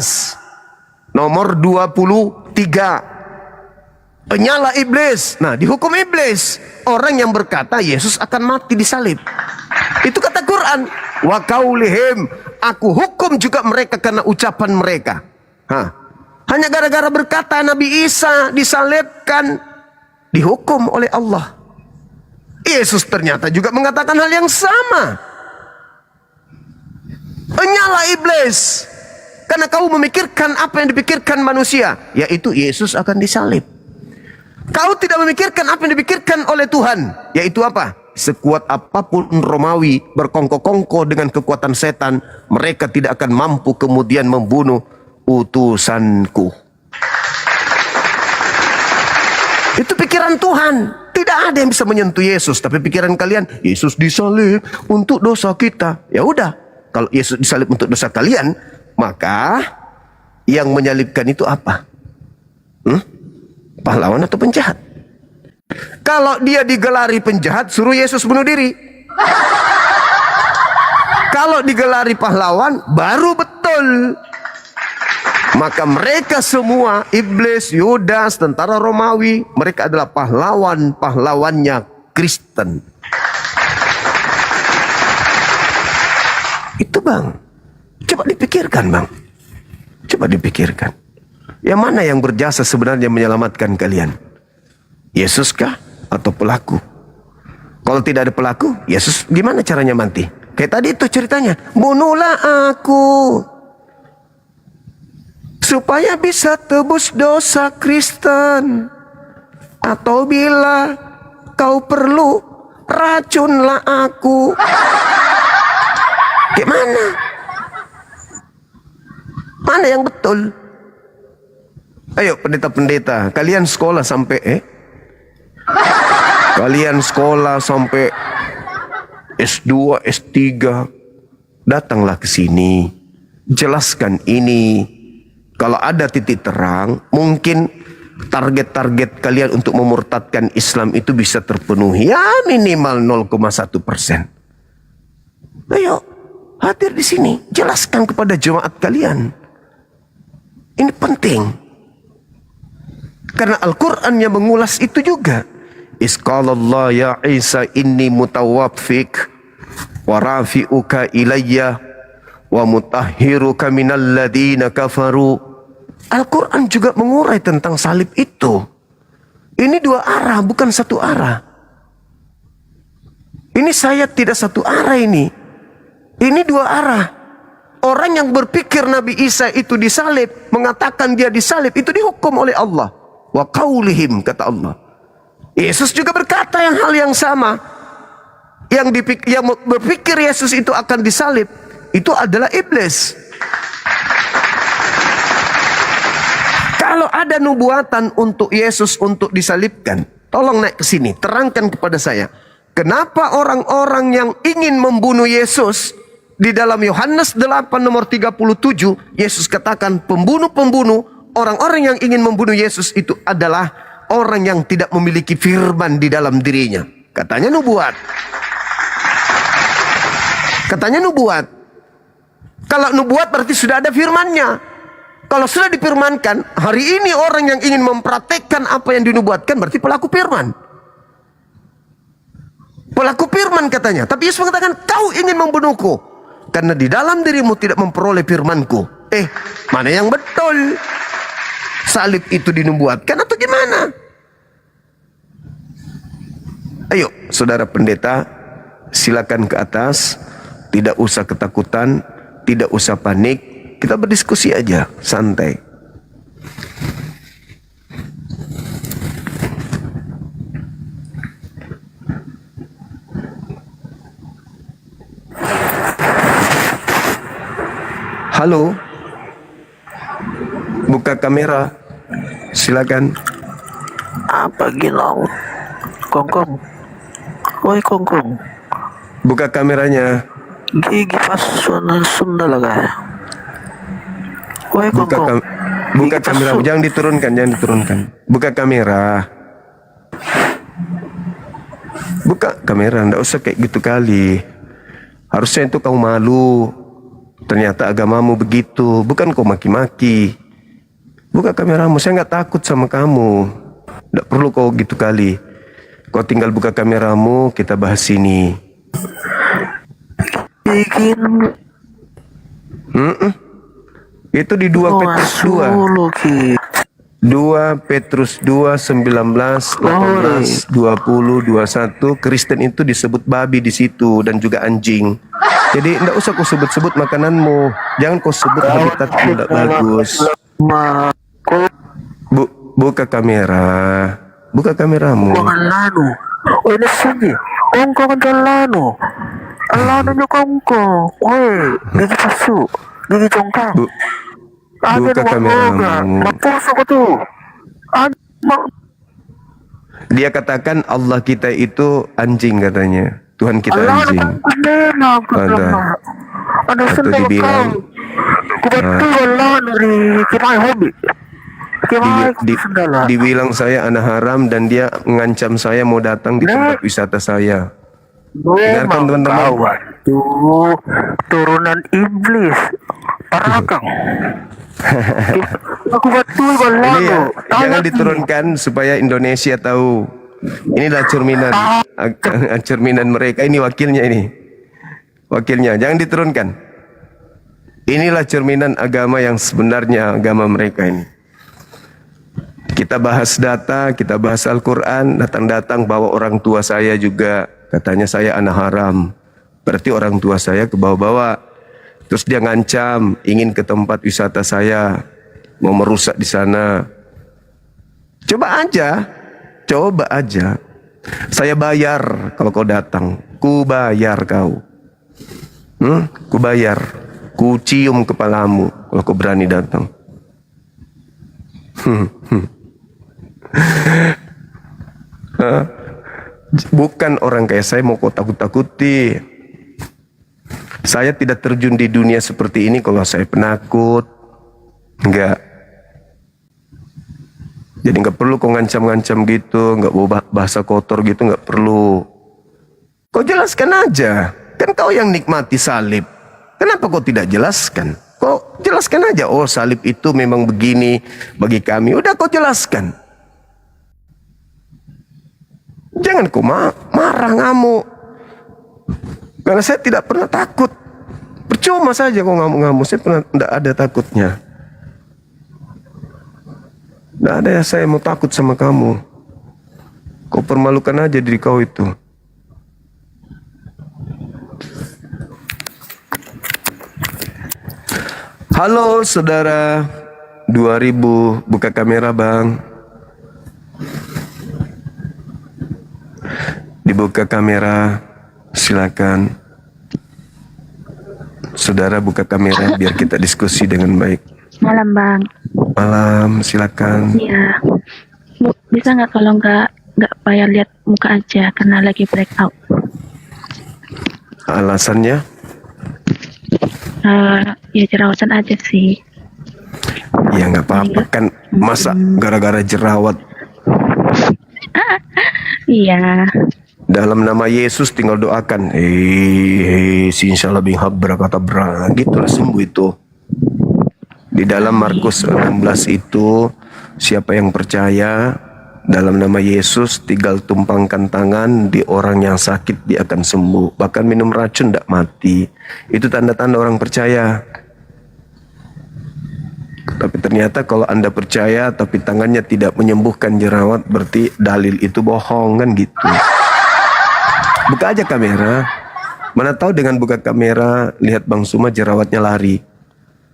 Nomor 23. Penyala iblis. Nah, dihukum iblis. Orang yang berkata Yesus akan mati disalib. Itu kata Quran. Wa qaulihim. Aku hukum juga mereka karena ucapan mereka. Hanya gara-gara berkata Nabi Isa disalibkan, dihukum oleh Allah. Yesus ternyata juga mengatakan hal yang sama. Penyala iblis. Karena kau memikirkan apa yang dipikirkan manusia, yaitu Yesus akan disalib. Kau tidak memikirkan apa yang dipikirkan oleh Tuhan, yaitu apa? Sekuat apapun Romawi berkongko-kongko dengan kekuatan setan, mereka tidak akan mampu kemudian membunuh utusanku. Itu pikiran Tuhan. Tidak ada yang bisa menyentuh Yesus. Tapi pikiran kalian, Yesus disalib untuk dosa kita. Ya udah, kalau Yesus disalib untuk dosa kalian, maka yang menyalibkan itu apa? Pahlawan atau penjahat? Kalau dia digelari penjahat, suruh Yesus bunuh diri. Kalau digelari pahlawan, baru betul. Maka mereka semua, iblis, Yudas, tentara Romawi, mereka adalah pahlawan-pahlawannya Kristen. Itu bang. Coba dipikirkan bang. Coba dipikirkan. Yang mana yang berjasa sebenarnya menyelamatkan kalian? Yesus kah? Atau pelaku? Kalau tidak ada pelaku, Yesus gimana caranya mati? Kayak tadi itu ceritanya. Bunuhlah aku, supaya bisa tebus dosa Kristen. Atau bila kau perlu, racunlah aku. Gimana? Mana yang betul? Ayo pendeta-pendeta, kalian sekolah sampai kalian sekolah sampai S2, S3. Datanglah ke sini. Jelaskan ini. Kalau ada titik terang, mungkin target-target kalian untuk memurtadkan Islam itu bisa terpenuhi. Ya minimal 0,1%. Ayo, hadir di sini. Jelaskan kepada jemaat kalian. Ini penting. Karena Al-Quran yang mengulas itu juga. Isqalallah ya Isa inni mutawaffik wa rafi'uka ilayya wa mutahhiruka minal ladina kafaru. Al-Quran juga mengurai tentang salib itu. Ini dua arah, bukan satu arah. Ini saya tidak satu arah ini. Ini dua arah. orang yang berpikir Nabi Isa itu disalib, mengatakan dia disalib, itu dihukum oleh Allah. Wa qaulihim, kata Allah. Yesus juga berkata hal yang sama. Yang berpikir Yesus itu akan disalib, itu adalah iblis. Kalau ada nubuatan untuk Yesus untuk disalibkan, tolong naik ke sini, terangkan kepada saya. Kenapa orang-orang yang ingin membunuh Yesus, di dalam Yohanes 8 nomor 37, Yesus katakan pembunuh-pembunuh, orang-orang yang ingin membunuh Yesus itu adalah orang yang tidak memiliki firman di dalam dirinya. Katanya nubuat. Katanya nubuat. Kalau nubuat berarti sudah ada firmannya. Kalau sudah difirmankan, hari ini orang yang ingin mempraktekkan apa yang dinubuatkan berarti pelaku firman. Pelaku firman katanya. Tapi Yesus mengatakan, kau ingin membunuhku karena di dalam dirimu tidak memperoleh firmanku. Mana yang betul? Salib itu dinubuatkan atau gimana? Ayo, saudara pendeta, silakan ke atas. Tidak usah ketakutan, tidak usah panik. Kita berdiskusi aja, santai. Halo, buka kamera, silakan. Apa ginong? Kongkong. Woi kongkong. Buka kameranya. Gigi pas Sunda laga. Woi kongkong. Buka kamera, jangan diturunkan, jangan diturunkan. Buka kamera. Buka kamera, ndak usah kayak gitu kali. Harusnya itu kau malu. Ternyata agamamu begitu, bukan kau maki-maki. Buka kameramu, saya nggak takut sama kamu. Nggak perlu kau gitu kali. Kau tinggal buka kameramu, kita bahas ini. Itu di 2 Petrus 2. 2 Petrus 2, 19, 18, 20, 21. Kristen itu disebut babi di situ dan juga anjing. Jadi enggak usah kau sebut-sebut makananmu. Jangan kau sebut habitatmu tidak bagus. Buka kamera. Buka kameramu. Ini sini. Kongkong jalano. Alano nyo kongkong. Woi, gigi pasu. Gigi congkang. Buka kameramu. Mapuso ko tuh. Dia katakan Allah kita itu anjing katanya. Tuhan kita anjing. Ada. Atau dibilang dibilang saya anak haram dan dia mengancam saya mau datang di tempat wisata saya. Dengarkan teman-teman. Turunan iblis. Parakang. Aku betul ini ya, jangan diturunkan supaya Indonesia tahu. Inilah cerminan mereka. Ini wakilnya ini. Wakilnya, jangan diturunkan. Inilah cerminan agama yang sebenarnya, agama mereka ini. Kita bahas data, kita bahas Al-Quran, datang-datang bawa orang tua saya juga. Katanya saya anak haram. Berarti orang tua saya ke bawah-bawah. Terus dia ngancam, ingin ke tempat wisata saya, mau merusak di sana. Coba aja. Saya bayar kalau kau datang. Ku bayar kau. Ku bayar. Ku cium kepalamu kalau kau berani datang. Bukan orang kayak saya mau kau takut-takuti. Saya tidak terjun di dunia seperti ini kalau saya penakut. Enggak. Jadi enggak perlu kau ngancam-ngancam gitu, enggak bawa bahasa kotor gitu, enggak perlu. Kau jelaskan aja. Kan kau yang nikmati salib. Kenapa kau tidak jelaskan? Kau jelaskan aja, oh salib itu memang begini bagi kami. Udah kau jelaskan. Jangan kau marah, ngamuk. Karena saya tidak pernah takut. Percuma saja kau ngamuk-ngamuk. Saya tidak ada takutnya. Tidak ada ya saya mau takut sama kamu. Kau permalukan aja diri kau itu. Halo saudara, 2000 buka kamera bang. Dibuka kamera, silakan. Saudara buka kamera biar kita diskusi dengan baik. Malam bang. Malam, silakan. Iya. Bisa nggak kalau nggak payah lihat muka aja karena lagi breakout. Alasannya? Ya jerawatan aja sih. Ya nggak apa-apa kan, masa gara-gara jerawat. Iya. Dalam nama Yesus tinggal doakan. Insya Allah binghabra kata bra, gitulah sembuh itu. Di dalam Markus 16 itu, siapa yang percaya dalam nama Yesus tinggal tumpangkan tangan di orang yang sakit, dia akan sembuh. Bahkan minum racun tidak mati. Itu tanda-tanda orang percaya. Tapi ternyata kalau Anda percaya tapi tangannya tidak menyembuhkan jerawat, berarti dalil itu bohong kan gitu. Buka aja kamera. Mana tahu dengan buka kamera lihat Bang Suma jerawatnya lari.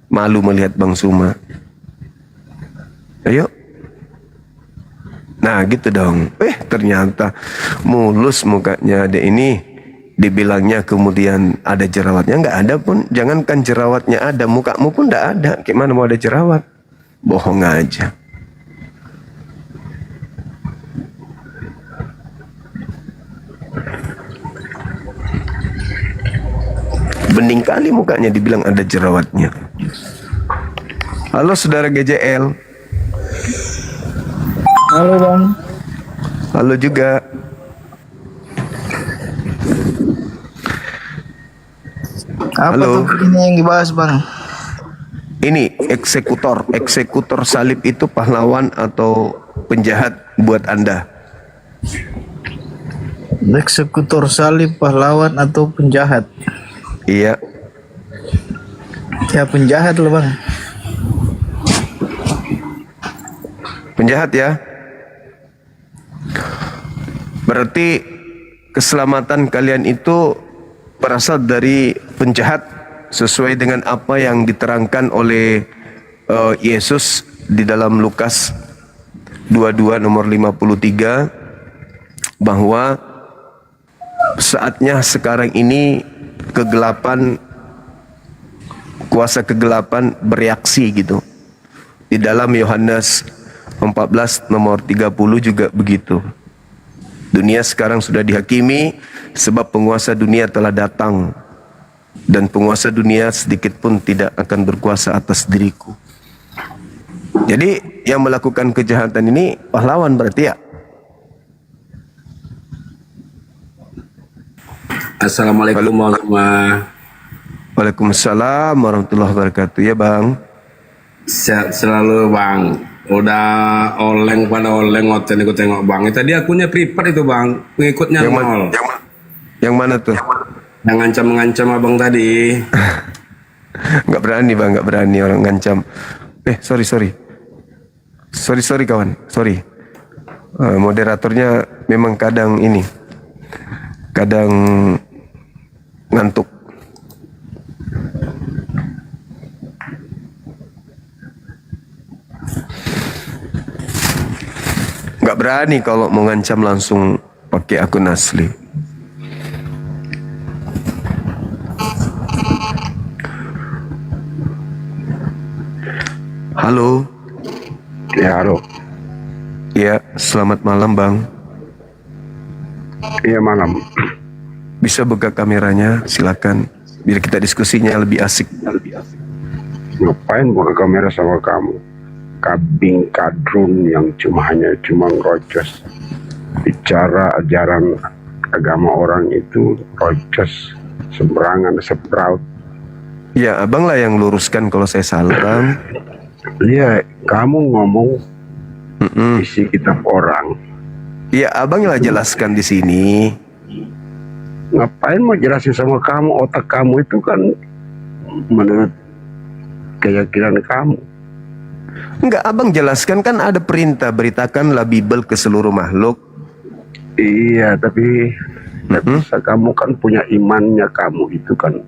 Malu melihat Bang Suma. Ayo. Nah gitu dong. Ternyata mulus mukanya. Ada ini dibilangnya kemudian ada jerawatnya. Nggak ada pun. Jangankan jerawatnya ada, mukamu pun nggak ada. Gimana mau ada jerawat? Bohong aja. Bening kali mukanya dibilang ada jerawatnya. Halo saudara GJL. Halo bang. Halo juga. Apa Halo. tuh ini yang dibahas bang? Ini eksekutor salib itu pahlawan atau penjahat buat Anda? Eksekutor salib pahlawan atau penjahat? Iya. Ya penjahat loh bang. Penjahat ya. Berarti keselamatan kalian itu berasal dari penjahat sesuai dengan apa yang diterangkan oleh Yesus di dalam Lukas 22 nomor 53 bahwa saatnya sekarang ini kegelapan, kuasa kegelapan bereaksi gitu. Di dalam Yohanes 14 nomor 30 juga begitu. Dunia sekarang sudah dihakimi sebab penguasa dunia telah datang, dan penguasa dunia sedikit pun tidak akan berkuasa atas diriku. Jadi yang melakukan kejahatan ini pahlawan berarti ya. Assalamualaikum warahmatullahi. Waalaikumsalam warahmatullahi wabarakatuh. Ya bang. Sehat selalu bang. Udah oleng pada oleng ngoten ikut tengok bang. Tadi akunya privat itu bang, pengikutnya Yang nol. Yang mana tuh? Yang ngancam-ngancam abang tadi. Nggak berani bang, nggak berani orang ngancam. Sorry kawan, sorry. Moderatornya memang kadang ini, kadang ngantuk. Nggak berani kalau mau ngancam langsung pakai akun asli. Halo. Ya halo. Ya, selamat malam bang. Iya malam. Bisa buka kameranya, silakan. Biar kita diskusinya lebih asik. Ngapain buka kamera sama kamu? Kabing kadrun yang hanya ngerocos. Bicara ajaran agama orang itu rocos, sembarangan, sepraut. Ya, abang lah yang luruskan kalau saya salah bang. Iya, kamu ngomong isi kitab orang. Ya, abang lah jelaskan di sini. Ngapain mau jelasin sama kamu? Otak kamu itu kan menurut keyakinan kamu. Enggak, abang jelaskan kan ada perintah beritakanlah Bible ke seluruh makhluk. Iya, tapi nggak bisa, kamu kan punya imannya, kamu itu kan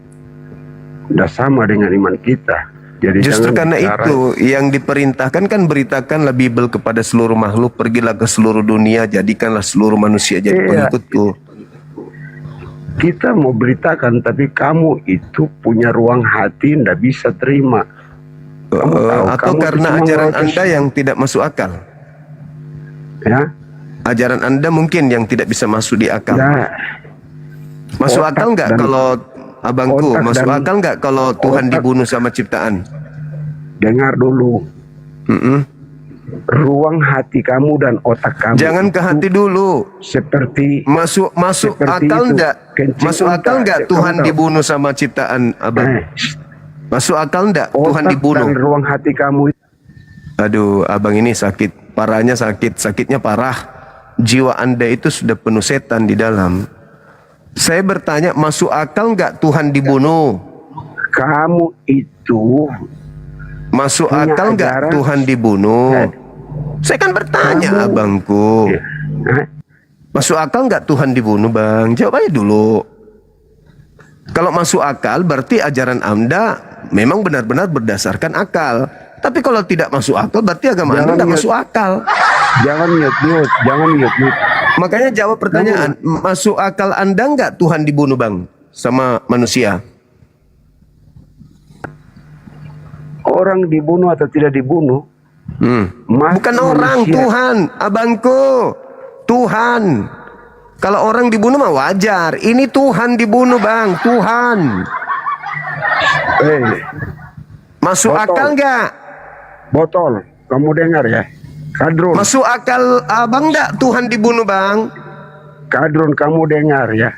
udah sama dengan iman kita. Jadi Justru jangan karena bicara. itu yang diperintahkan kan beritakanlah Bible kepada seluruh makhluk, pergilah ke seluruh dunia, jadikanlah seluruh manusia jadi Iya. pengikutku. Kita mau beritakan, tapi kamu itu punya ruang hati, ndak bisa terima. Kamu tahu, Atau kamu karena cuma ajaran ngerocos. Anda yang tidak masuk akal. Ya, Ajaran Anda mungkin yang tidak bisa masuk di akal. nah, Masuk otak akal nggak dan- kalau abangku? otak Masuk dan- akal nggak kalau Tuhan otak- dibunuh sama ciptaan? dengar dulu. Ruang hati kamu dan otak kamu. Jangan ke hati dulu. Seperti masuk seperti akal itu. nggak? Kencing Masuk akal unta. nggak Kamu Tuhan tahu. dibunuh sama ciptaan abang? Masuk akal nggak Tuhan Otak dibunuh? dan ruang hati kamu. Aduh, abang ini sakit, parahnya sakitnya parah. Jiwa Anda itu sudah penuh setan di dalam. Saya bertanya, masuk akal nggak Tuhan dibunuh? Kamu itu masuk punya akal nggak ajaran- Tuhan dibunuh? Saya kan bertanya, abangku. Masuk akal nggak Tuhan dibunuh, bang? Jawab aja dulu. Kalau masuk akal, berarti ajaran Anda memang benar-benar berdasarkan akal. Tapi kalau tidak masuk akal, berarti agama Anda tidak masuk akal. Jangan mute, jangan mute. Makanya jawab pertanyaan, masuk akal Anda nggak Tuhan dibunuh, bang, sama manusia? Orang dibunuh atau tidak dibunuh, Bukan orang, manusia. Tuhan, abangku, Tuhan. Kalau orang dibunuh mah wajar. Ini Tuhan dibunuh, bang, Tuhan. Masuk Botol. akal nggak? Botol, kamu dengar ya? Kadrun. Masuk akal abang nggak Tuhan dibunuh, bang? Kadrun, kamu dengar ya?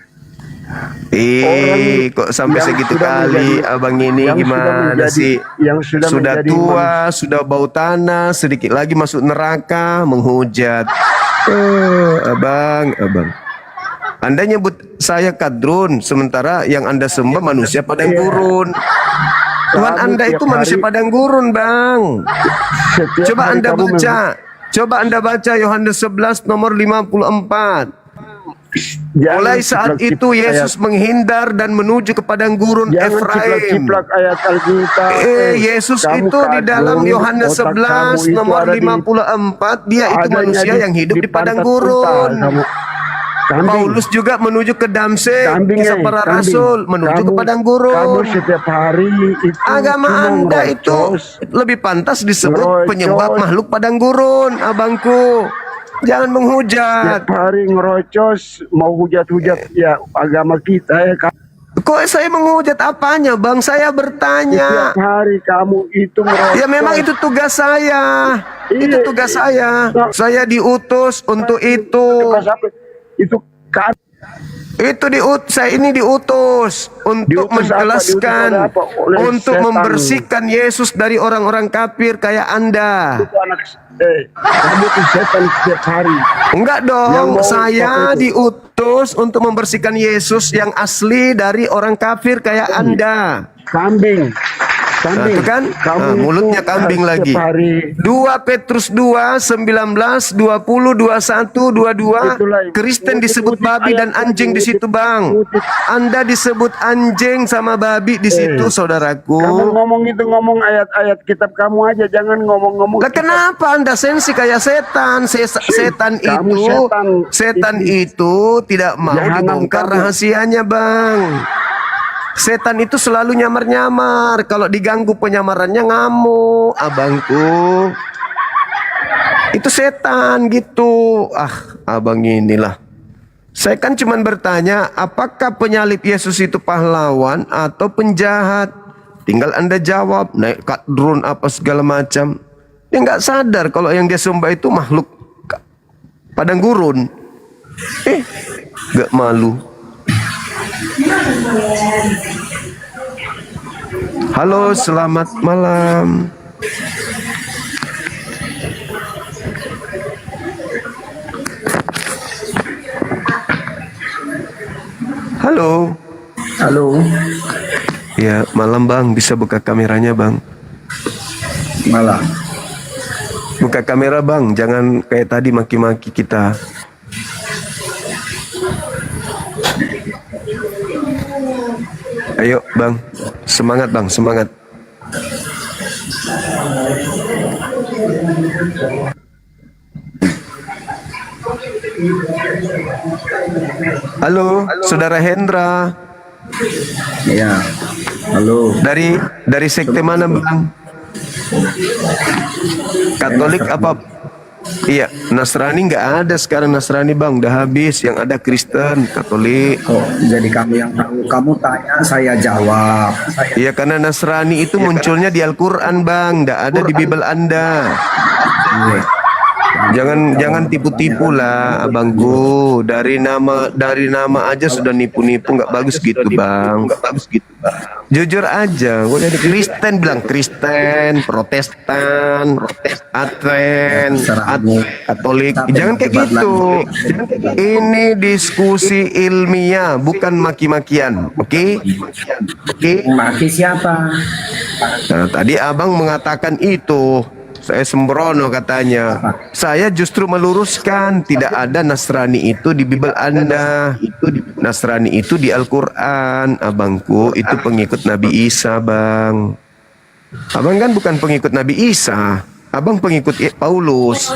Kok sampai yang segitu sudah kali menjadi- abang ini yang sudah gimana menjadi- sih? yang sudah menjadi tua, sudah bau tanah, sedikit lagi masuk neraka, menghujat. Abang. Anda nyebut saya kadrun, sementara yang Anda sembah manusia padang gurun. Tuhan Kamu Anda tiap itu manusia hari- padang gurun, bang. Setiap Coba hari Anda kamu baca. Coba Anda baca Yohanes 11 nomor 54. Mulai saat itu Yesus menghindar dan menuju ke padang gurun Jangan Efraim. ciplak-ciplak ayat Alkitab. Yesus Kamu itu di dalam kadrun, Yohanes otak 11 kamu itu nomor ada di- 54 dia itu adanya manusia yang hidup di padang pantat gurun. unta, kamu. Kambing. Paulus juga menuju ke Damsek, Kambing, kisah para kambing. rasul menuju ke Kamu- padang gurun. Kamu setiap hari itu Agama cuma Anda itu ngerocos. lebih pantas disebut Ngerocos. penyembah makhluk padang gurun, abangku. Jangan menghujat. Setiap hari ngerocos, mau hujat-hujat ya agama kita ya. Kok saya menghujat apanya, bang? Saya bertanya. Setiap hari kamu itu ngerocos. Ya memang itu tugas saya. Itu tugas saya. Saya diutus untuk itu. Itu kan Saya ini diutus untuk Diutus apa? menjelaskan, Diutus apa? Oleh untuk setan. membersihkan Yesus dari orang-orang kafir kayak Anda. itu anak kamu itu setan setiap hari. Enggak Yang dong, mau saya itu. diutus untuk membersihkan Yesus yang asli dari orang kafir kayak Anda. Kambing. Nah, itu kan mulutnya kambing lagi. 2 Petrus 2 19 20 21 22 Kristen disebut babi dan anjing di situ, bang. Anda disebut anjing sama babi di situ, saudaraku. Kamu ngomong ayat-ayat kitab kamu aja, jangan ngomong-ngomong. Lah kenapa Anda sensi kayak setan? Setan Kamu itu setan itu tidak mau Jahanam dibongkar kamu. rahasianya, bang. Setan itu selalu nyamar-nyamar. Kalau diganggu penyamarannya ngamuk, abangku. Itu setan gitu. Abang inilah. Saya kan cuma bertanya, apakah penyalib Yesus itu pahlawan atau penjahat? Tinggal Anda jawab, naik kadrun apa segala macam. Dia nggak sadar kalau yang dia sembah itu makhluk padang gurun. Gak malu. Halo, selamat malam. Halo. Halo. Ya, malam bang. Bisa buka kameranya bang? Malam. Buka kamera bang. Jangan kayak tadi maki-maki kita. Ayo bang. Semangat bang, semangat. Halo, Saudara Hendra. Ya. Halo. Dari sekte mana, Bang? Katolik apa? Iya, Nasrani nggak ada sekarang. Nasrani, Bang, udah habis. Yang ada Kristen, Katolik. Oh, jadi kamu yang tahu. Kamu tanya, saya jawab. Iya, karena Nasrani itu munculnya di Al-Quran, Bang. Nggak ada di Bible Anda. Jangan tipu-tipu lah, abangku. Dari nama aja sudah nipu-nipu, nggak bagus gitu, Bang. Jujur aja, gue jadi Kristen, bilang Kristen, Protestan, Advent, Katolik. Jangan kayak gitu. Ini diskusi ilmiah, bukan maki-makian. Oke? Maki siapa? Nah, tadi abang mengatakan itu. Saya sembrono katanya. Saya justru meluruskan, tidak ada Nasrani itu di Bible Anda. Nasrani itu di Al-Quran, abangku. Itu pengikut Nabi Isa, Bang. Abang kan bukan pengikut Nabi Isa. Abang pengikut Paulus.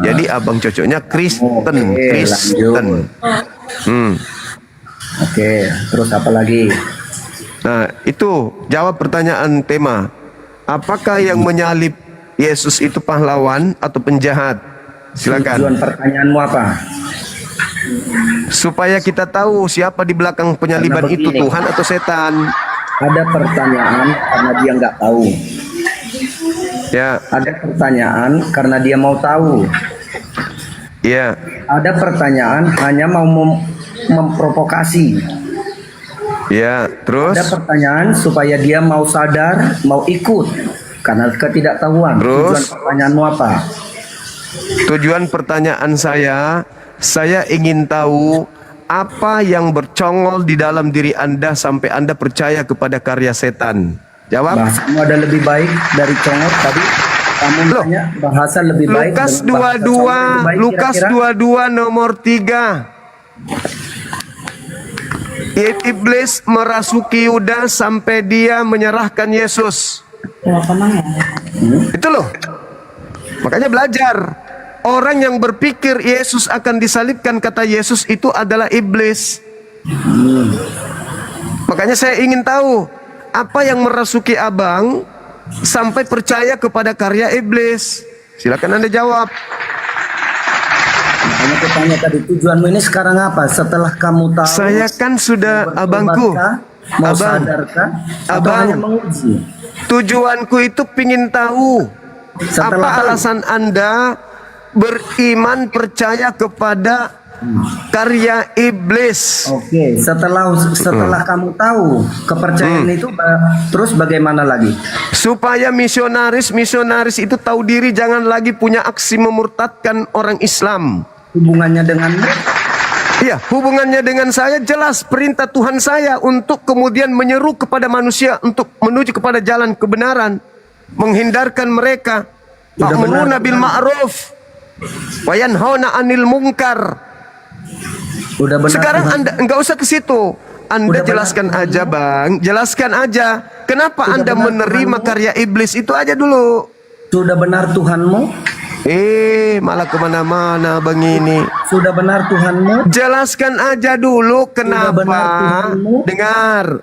Jadi abang cocoknya Kristen. Kristen. Oke, terus apa lagi? Nah, itu jawab pertanyaan tema. Apakah yang menyalib Yesus itu pahlawan atau penjahat? Silakan. Tujuan pertanyaanmu apa? Supaya kita tahu siapa di belakang penyaliban itu, Tuhan atau setan. Ada pertanyaan karena dia nggak tahu. Ya. Ada pertanyaan karena dia mau tahu. Ya. Ada pertanyaan hanya mau memprovokasi. Ya, terus? Ada pertanyaan supaya dia mau sadar, mau ikut. Karena ketidaktahuan. Terus? Tujuan pertanyaanmu apa? Tujuan pertanyaan saya ingin tahu apa yang bercongol di dalam diri Anda sampai Anda percaya kepada karya setan. Jawab. Bahasamu ada lebih baik dari congol tadi. Kamu tanya bahasa lebih baik. Lukas 22 nomor 3. Iblis merasuki Yudas sampai dia menyerahkan Yesus. Itu loh. Makanya belajar. Orang yang berpikir Yesus akan disalibkan, kata Yesus, itu adalah iblis. Makanya saya ingin tahu apa yang merasuki abang sampai percaya kepada karya iblis. Silakan Anda jawab. Makanya aku tanya tadi, tujuanmu ini sekarang apa? Setelah kamu tahu. Saya kan sudah, abangku. Mau sadarkah? Atau hanya menguji? Tujuanku itu pingin tahu apa alasan Anda beriman percaya kepada karya iblis. Oke, setelah kamu tahu kepercayaan itu, terus bagaimana lagi? Supaya misionaris itu tahu diri, jangan lagi punya aksi memurtadkan orang Islam. Hubungannya denganmu? Iya, hubungannya dengan saya jelas, perintah Tuhan saya untuk kemudian menyeru kepada manusia untuk menuju kepada jalan kebenaran, menghindarkan mereka, ta'muruna bil ma'ruf wa yanhauna 'anil munkar. Udah benar. Sekarang Anda enggak usah ke situ. Anda jelaskan aja, Bang. Jelaskan aja. Kenapa Anda menerima karya iblis itu aja dulu. Sudah benar Tuhanmu? Malah kemana-mana Bang ini. Sudah benar Tuhanmu? Jelaskan aja dulu kenapa. Dengar.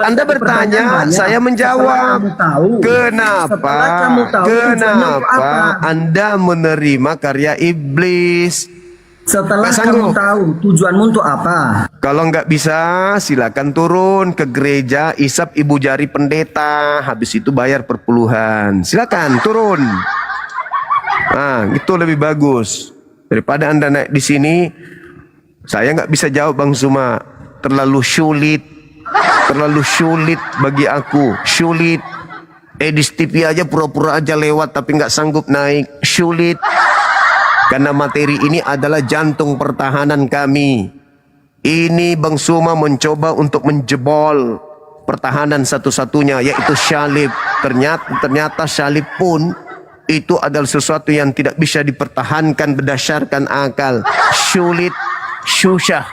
Anda bertanya, saya menjawab. Kenapa Anda menerima karya iblis? Setelah kamu tahu tujuanmu untuk apa? Kalau nggak bisa, silakan turun ke gereja, isap ibu jari pendeta, habis itu bayar perpuluhan. Silakan turun. Nah, itu lebih bagus daripada Anda naik di sini. Saya nggak bisa jawab, Bang Zuma. Terlalu sulit bagi aku. Sulit. Edis TV aja pura-pura aja lewat, tapi nggak sanggup naik. Sulit. Karena materi ini adalah jantung pertahanan kami. Ini Bang Suma mencoba untuk menjebol pertahanan satu-satunya, yaitu syalib. Ternyata syalib pun itu adalah sesuatu yang tidak bisa dipertahankan berdasarkan akal. Sulit, susah.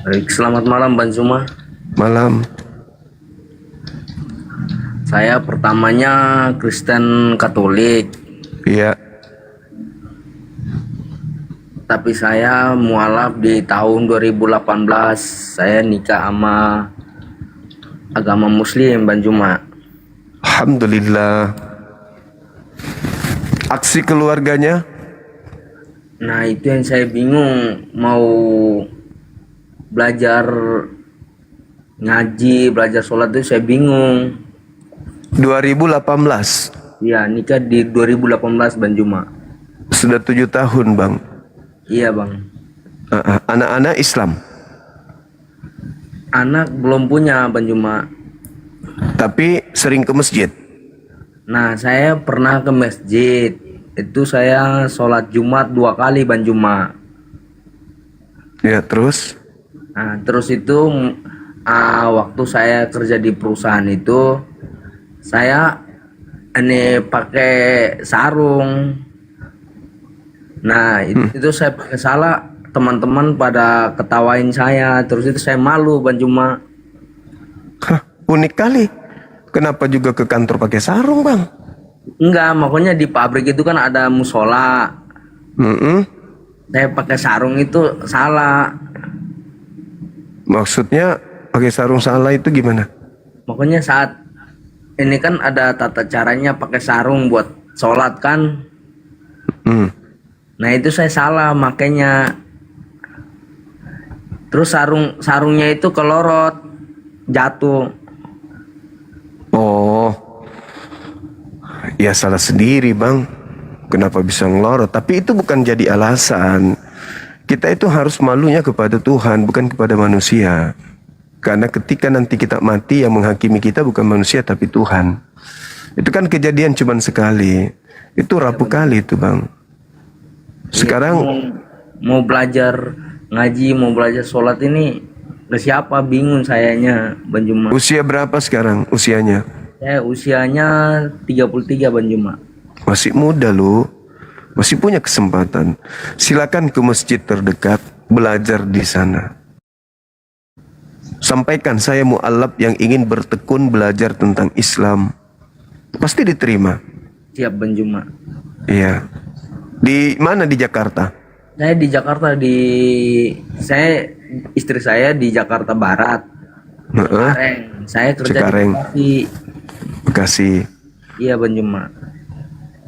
Baik, selamat malam Bang Zuma. Malam. Saya pertamanya Kristen Katolik. Iya. Tapi saya mualaf di tahun 2018. Saya nikah sama agama Muslim, Bang Zuma. Alhamdulillah. Aksi keluarganya? Nah, itu yang saya bingung. Mau belajar ngaji, belajar sholat itu saya bingung. 2018. Iya, nikah di 2018 Bang Zuma. Sudah 7 tahun Bang. Iya Bang. Anak-anak Islam? Anak belum punya Bang Zuma. Tapi sering ke masjid? Nah, saya pernah ke masjid. Itu saya sholat Jumat 2 kali Bang Zuma. Ya, terus? Nah, terus itu waktu saya kerja di perusahaan itu, saya ini pakai sarung. Nah, itu saya pakai salah, teman-teman pada ketawain saya. Terus itu saya malu Bang Zuma. Hah, unik kali. Kenapa juga ke kantor pakai sarung Bang? Enggak, makanya di pabrik itu kan ada musola. Saya pakai sarung itu salah. Maksudnya pakai sarung salah itu gimana? Makanya saat ini kan ada tata caranya pakai sarung buat sholat kan. Nah itu saya salah makanya. Terus sarungnya itu kelorot, jatuh. Oh, ya salah sendiri Bang. Kenapa bisa ngelorot? Tapi itu bukan jadi alasan. Kita itu harus malunya kepada Tuhan, bukan kepada manusia. Karena ketika nanti kita mati, yang menghakimi kita bukan manusia tapi Tuhan. Itu kan kejadian cuma sekali. Itu rapuh kali itu Bang. Sekarang mau belajar ngaji, mau belajar sholat ini ke siapa, bingung sayanya Bang Zuma. Usia berapa sekarang usianya? Saya usianya 33 Bang Zuma. Masih muda loh. Masih punya kesempatan. Silakan ke masjid terdekat, belajar di sana. Sampaikan saya mu'alaf yang ingin bertekun belajar tentang Islam. Pasti diterima. Siap Bang Zuma. Iya. Di mana di Jakarta? Saya di Jakarta istri saya di Jakarta Barat. Cikareng. Saya kerja Cikareng. di Bekasi. Iya Bang Zuma.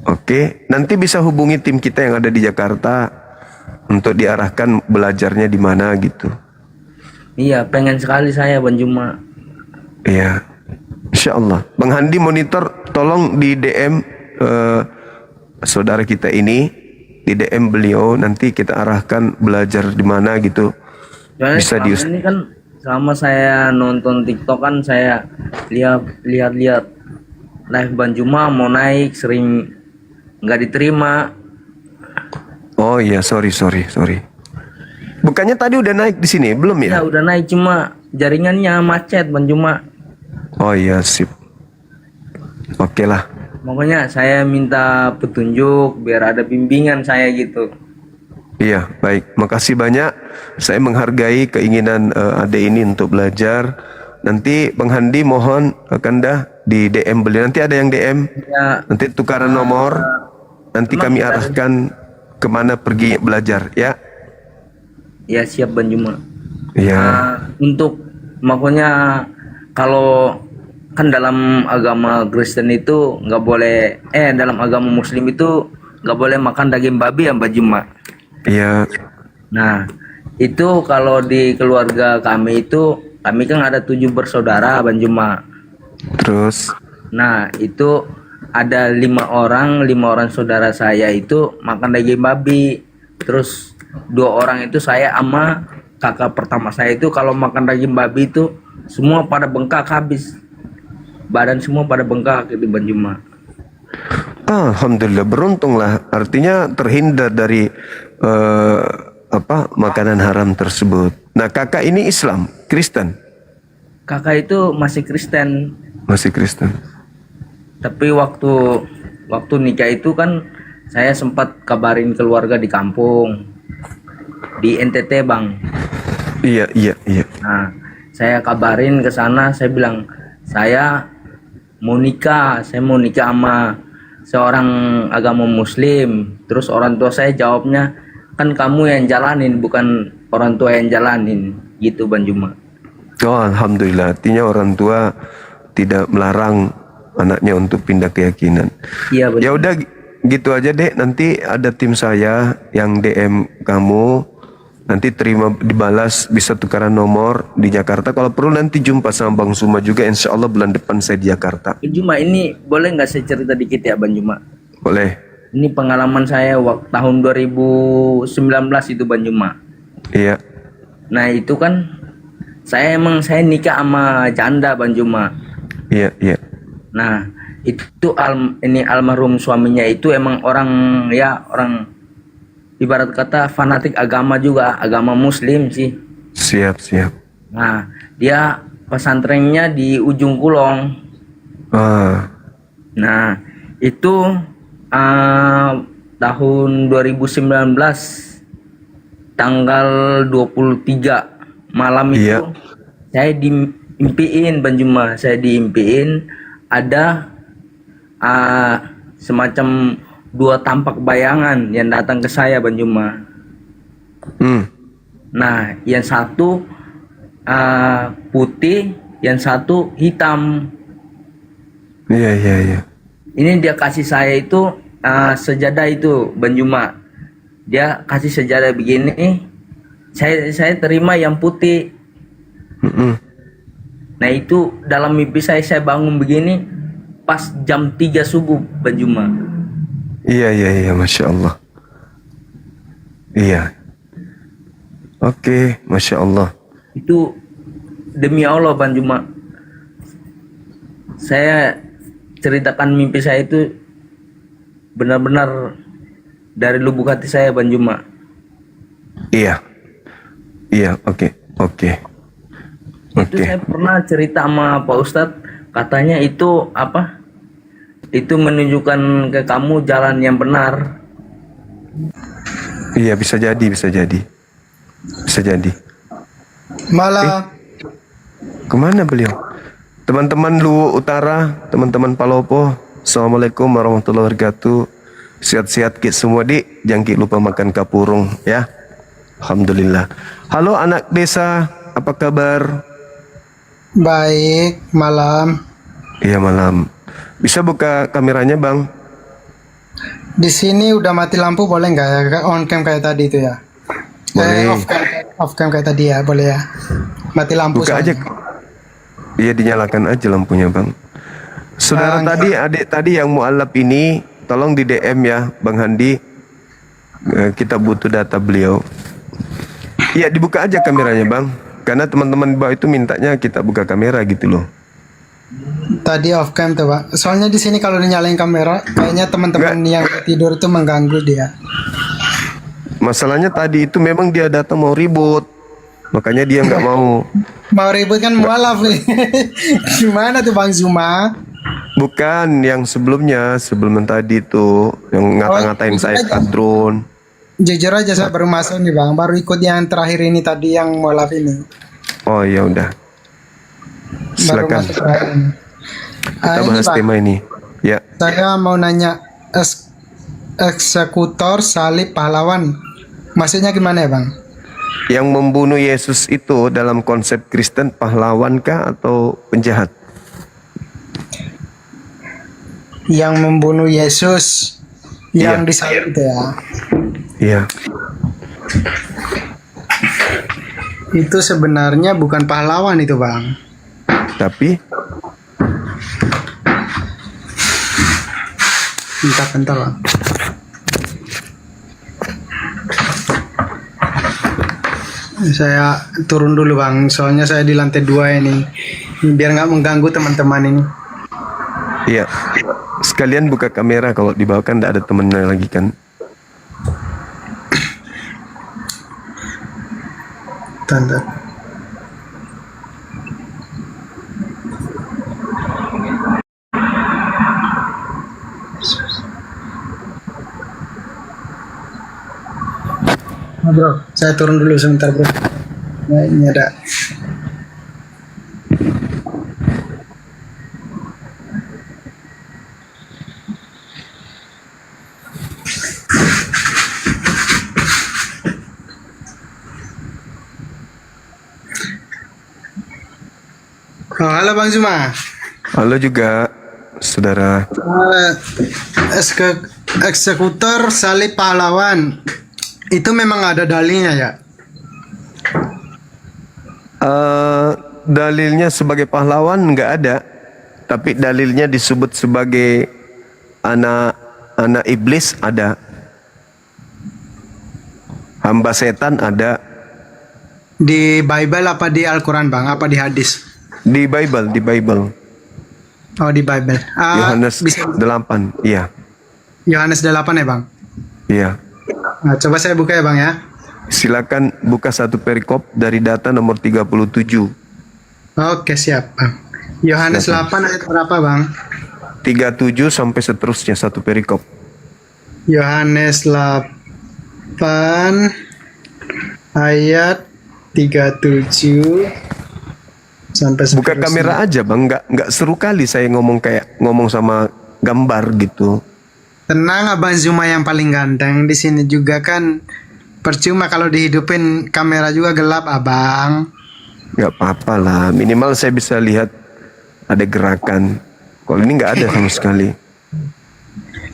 Oke, nanti bisa hubungi tim kita yang ada di Jakarta untuk diarahkan belajarnya di mana gitu. Iya, pengen sekali saya Bang Zuma. Iya, Insya Allah. Bang Handi monitor, tolong di DM saudara kita ini, di DM beliau, nanti kita arahkan belajar di mana gitu. Soalnya Bisa selama ini kan selama saya nonton TikTok kan saya lihat live Bang Zuma mau naik sering nggak diterima. Oh iya, sorry. Bukannya tadi udah naik di sini, belum ya? Ya udah naik cuma jaringannya macet Bang Zuma. Oh iya, sip. Oke lah. Makanya saya minta petunjuk biar ada bimbingan saya gitu. Iya, baik. Makasih banyak. Saya menghargai keinginan adik ini untuk belajar. Nanti Bang Handi mohon Kanda di DM beliau. Nanti ada yang DM. Ya. Nanti tukaran nomor. Nanti kami arahkan kemana pergi belajar, ya. Ya siap Bang Zuma. Iya. Untuk makanya kalau kan dalam agama Kristen itu nggak boleh, dalam agama Muslim itu nggak boleh makan daging babi ya Bang Zuma. Iya. Nah itu kalau di keluarga kami itu kami kan ada 7 bersaudara Bang Zuma. Terus? Nah itu ada 5 orang saudara saya itu makan daging babi. Terus 2 orang itu saya sama kakak pertama saya itu kalau makan daging babi itu semua pada bengkak habis. Badan semua pada bengkak gitu Bang Zuma. Alhamdulillah, beruntunglah. Artinya terhindar dari makanan haram tersebut. Nah, kakak ini Islam, Kristen. Kakak itu masih Kristen. Masih Kristen. Tapi waktu nikah itu kan saya sempat kabarin keluarga di kampung, di NTT Bang. Iya. Nah, saya kabarin ke sana, saya bilang saya mau nikah sama seorang agama muslim. Terus orang tua saya jawabnya, kan kamu yang jalanin, bukan orang tua yang jalanin, gitu Bang Juma. Oh, alhamdulillah. Artinya orang tua tidak melarang anaknya untuk pindah keyakinan. Iya, betul. Ya udah gitu aja deh. Nanti ada tim saya yang DM kamu. Nanti terima dibalas, bisa tukaran nomor di Jakarta. Kalau perlu nanti jumpa sama Bang Zuma juga. Insya Allah bulan depan saya di Jakarta. Bang Juma, ini boleh nggak saya cerita dikit ya Bang Juma? Boleh. Ini pengalaman saya waktu tahun 2019 itu Bang Juma. Iya. Nah itu kan saya nikah sama janda Bang Juma. Iya. Nah itu almarhum suaminya itu emang orang ibarat kata fanatik agama juga, agama muslim sih. Siap. Nah dia pesantrennya di ujung Kulong. Nah itu tahun 2019 tanggal 23 malam itu saya diimpiin Bang Juma, ada semacam 2 tampak bayangan yang datang ke saya Bang Juma. Nah yang satu putih, yang satu hitam. Iya. Ini dia kasih saya itu sejadah itu Bang Juma. Dia kasih sejadah begini, saya terima yang putih. Nah itu dalam mimpi saya bangun begini pas jam 3 subuh Bang Juma. Iya, Masya Allah. Iya. Oke, Masya Allah. Itu demi Allah Bang Juma. Saya ceritakan mimpi saya itu benar-benar dari lubuk hati saya Bang Juma. Iya, oke. Itu saya pernah cerita sama Pak Ustadz, katanya itu apa? Itu menunjukkan ke kamu jalan yang benar. Iya, bisa jadi. Malah kemana beliau? Teman-teman Luwu Utara, teman-teman Palopo, Assalamualaikum warahmatullahi wabarakatuh. Sehat-sehat kit semua di, jangan lupa makan kapurung ya. Alhamdulillah. Halo anak desa, apa kabar? baik, malam. Iya malam. Bisa buka kameranya Bang? Di sini udah mati lampu, boleh nggak ya? On cam kayak tadi itu ya? Boleh. Off cam kayak tadi ya, boleh ya? Mati lampu. Buka aja. Iya, dinyalakan aja lampunya Bang. Saudara adik tadi yang mualaf ini, tolong di DM ya Bang Handi. Kita butuh data beliau. Iya, dibuka aja kameranya Bang. Karena teman-teman bawah itu mintanya kita buka kamera gitu loh. Tadi off cam tuh Pak. Soalnya di sini kalau dinyalain kamera, kayaknya teman-teman yang tidur itu mengganggu dia. Masalahnya tadi itu memang dia datang mau ribut, makanya dia nggak mau. Mau ribut kan mualaf nih. Gimana tuh Bang Zuma? Bukan yang sebelumnya, sebelum tadi itu yang ngata-ngatain saya kadron. Jujur aja saya baru masuk nih Bang, baru ikut yang terakhir ini tadi yang mualaf ini. Oh ya udah. Silakan. Kita bahas Bang, tema ini. Ya. Saya mau nanya eksekutor salib pahlawan. Maksudnya gimana ya Bang? Yang membunuh Yesus itu dalam konsep Kristen pahlawankah atau penjahat? Yang membunuh Yesus yang disalib itu ya. Iya. Itu sebenarnya bukan pahlawan itu Bang. Tapi bentar Bang. Saya turun dulu Bang, soalnya saya di lantai 2 ini, biar nggak mengganggu teman-teman ini. iya. Sekalian buka kamera, kalau di bawah kan tidak ada temennya lagi kan. Tanda. Bro, saya turun dulu sebentar bro. Nah, ini ada. Oh, halo Bang Zuma. Halo juga, saudara. Eksekutor salib pahlawan itu memang ada dalilnya ya? Dalilnya sebagai pahlawan nggak ada, tapi dalilnya disebut sebagai anak iblis ada, hamba setan ada. Di Bible apa di Al-Quran Bang? Apa di hadis? Di Bible. Oh di Bible. Yohanes 8, iya. Yohanes 8 ya Bang? Iya. Nah, coba saya buka ya Bang ya. Silakan buka satu perikop dari data nomor 37. Oke siap Bang. Yohanes 8 ayat berapa Bang? 37 sampai seterusnya satu perikop. Yohanes 8 ayat 37 sampai Buka seterusnya. kamera aja Bang, nggak seru kali saya ngomong sama gambar gitu. Tenang Abang Zuma yang paling ganteng di sini juga kan, percuma kalau dihidupin kamera juga gelap Abang. Nggak apa-apa lah, minimal saya bisa lihat ada gerakan. Kalau ini nggak ada sama sekali.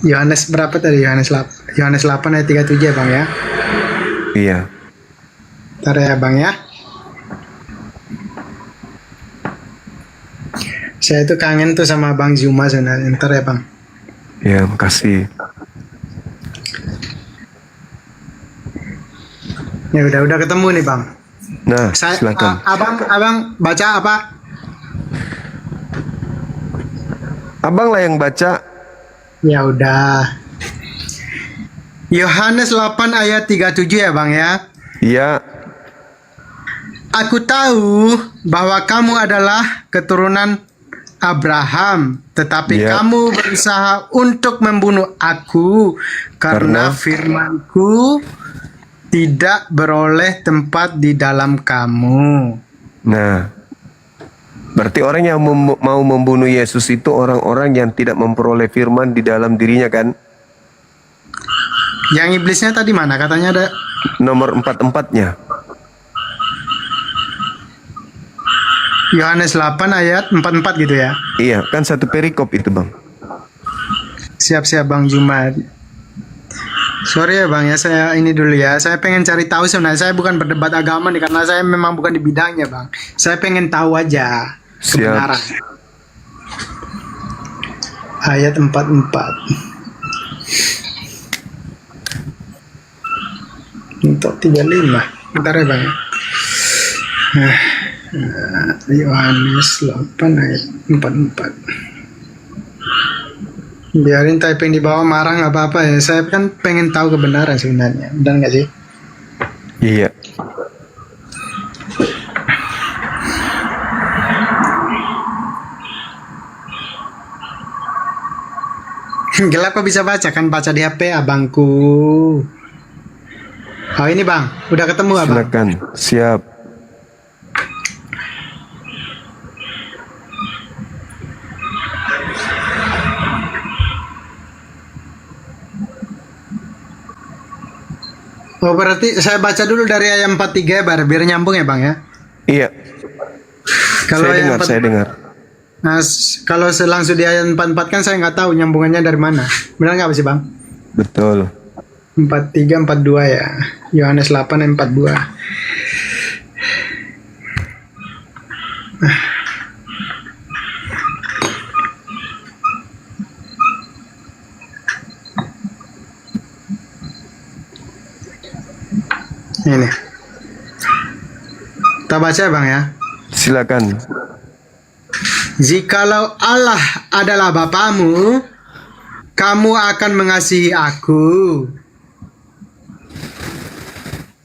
Yohanes berapa tadi? Yohanes 8 ayat 37 ya Bang ya. Iya. Ntar ya Bang ya. Saya tuh kangen tuh sama Bang Zuma sebenarnya. Ntar ya Bang. Ya, makasih. Ya udah ketemu nih Bang. Nah, Saya, silakan. abang baca apa? Abang lah yang baca. Ya udah. Yohanes 8 ayat 37 ya Bang ya. Iya. Aku tahu bahwa kamu adalah keturunan Abraham, tetapi Ya. kamu berusaha untuk membunuh aku karena firmanku tidak beroleh tempat di dalam kamu. Nah, berarti orang yang mau membunuh Yesus itu orang-orang yang tidak memperoleh firman di dalam dirinya kan? Yang iblisnya tadi mana? Katanya ada Nomor 4-4-nya. Yohanes 8 ayat 44 gitu ya. Iya, kan satu perikop itu Bang. Siap-siap Bang Jumat. Sorry ya Bang ya, saya ini dulu ya. Saya pengen cari tahu sebenarnya. Saya bukan berdebat agama nih, karena saya memang bukan di bidangnya Bang. Saya pengen tahu aja kebenaran. Ayat 44. Untuk 35. Bentar ya Bang. Yohanes 8 ayat 44. Biarin typing di bawah marah nggak apa-apa ya. Saya kan pengen tahu kebenaran sebenarnya. Benar nggak sih? Iya. Gelap kok bisa baca, kan baca di HP abangku. Oh ini Bang, udah ketemu abang. Silakan. Siap. Oh berarti saya baca dulu dari ayat 43 biar nyambung ya Bang ya. Iya. Kalau saya ayat dengar. Nah, kalau langsung di ayat 44 kan saya nggak tahu nyambungannya dari mana. Benar nggak sih Bang? Betul. 43 42 ya. Yohanes 8 ayat 42. Ini. Kita baca ya Bang ya. Silakan. Jikalau Allah adalah Bapamu, kamu akan mengasihi aku.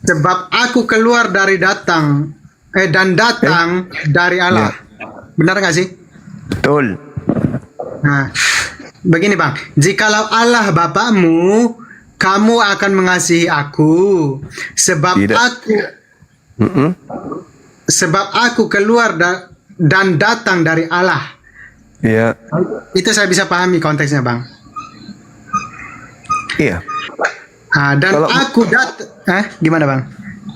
Sebab aku keluar dari datang dari Allah. Benar nggak sih? Betul. Nah, begini Bang. Jikalau Allah Bapamu, kamu akan mengasihi aku. Sebab Tidak. Sebab aku keluar dan datang dari Allah. Iya. Itu saya bisa pahami konteksnya, Bang. Iya. Dan Kalau- aku gimana, Bang?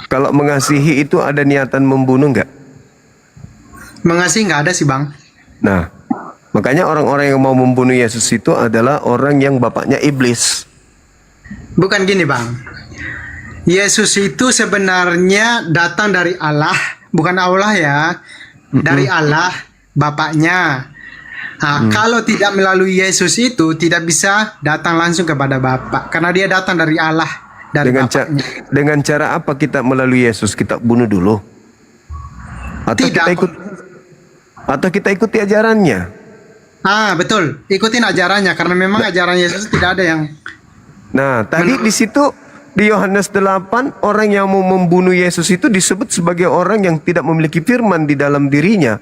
Kalau mengasihi itu ada niatan membunuh nggak? Mengasihi nggak ada sih, Bang. Nah, makanya orang-orang yang mau membunuh Yesus itu adalah orang yang bapaknya iblis. Bukan gini, Bang. Yesus itu sebenarnya datang dari Allah, bukan Allah ya. Dari Allah, Bapaknya. Kalau tidak melalui Yesus itu tidak bisa datang langsung kepada Bapa, karena dia datang dari Allah, dari Bapaknya. Dengan cara apa kita melalui Yesus? Kita bunuh dulu. Atau kita ikuti ajarannya? Betul. Ikutin ajarannya, karena memang ajaran Yesus tidak ada yang. Nah, tadi di situ di Yohanes 8 orang yang mau membunuh Yesus itu disebut sebagai orang yang tidak memiliki firman di dalam dirinya.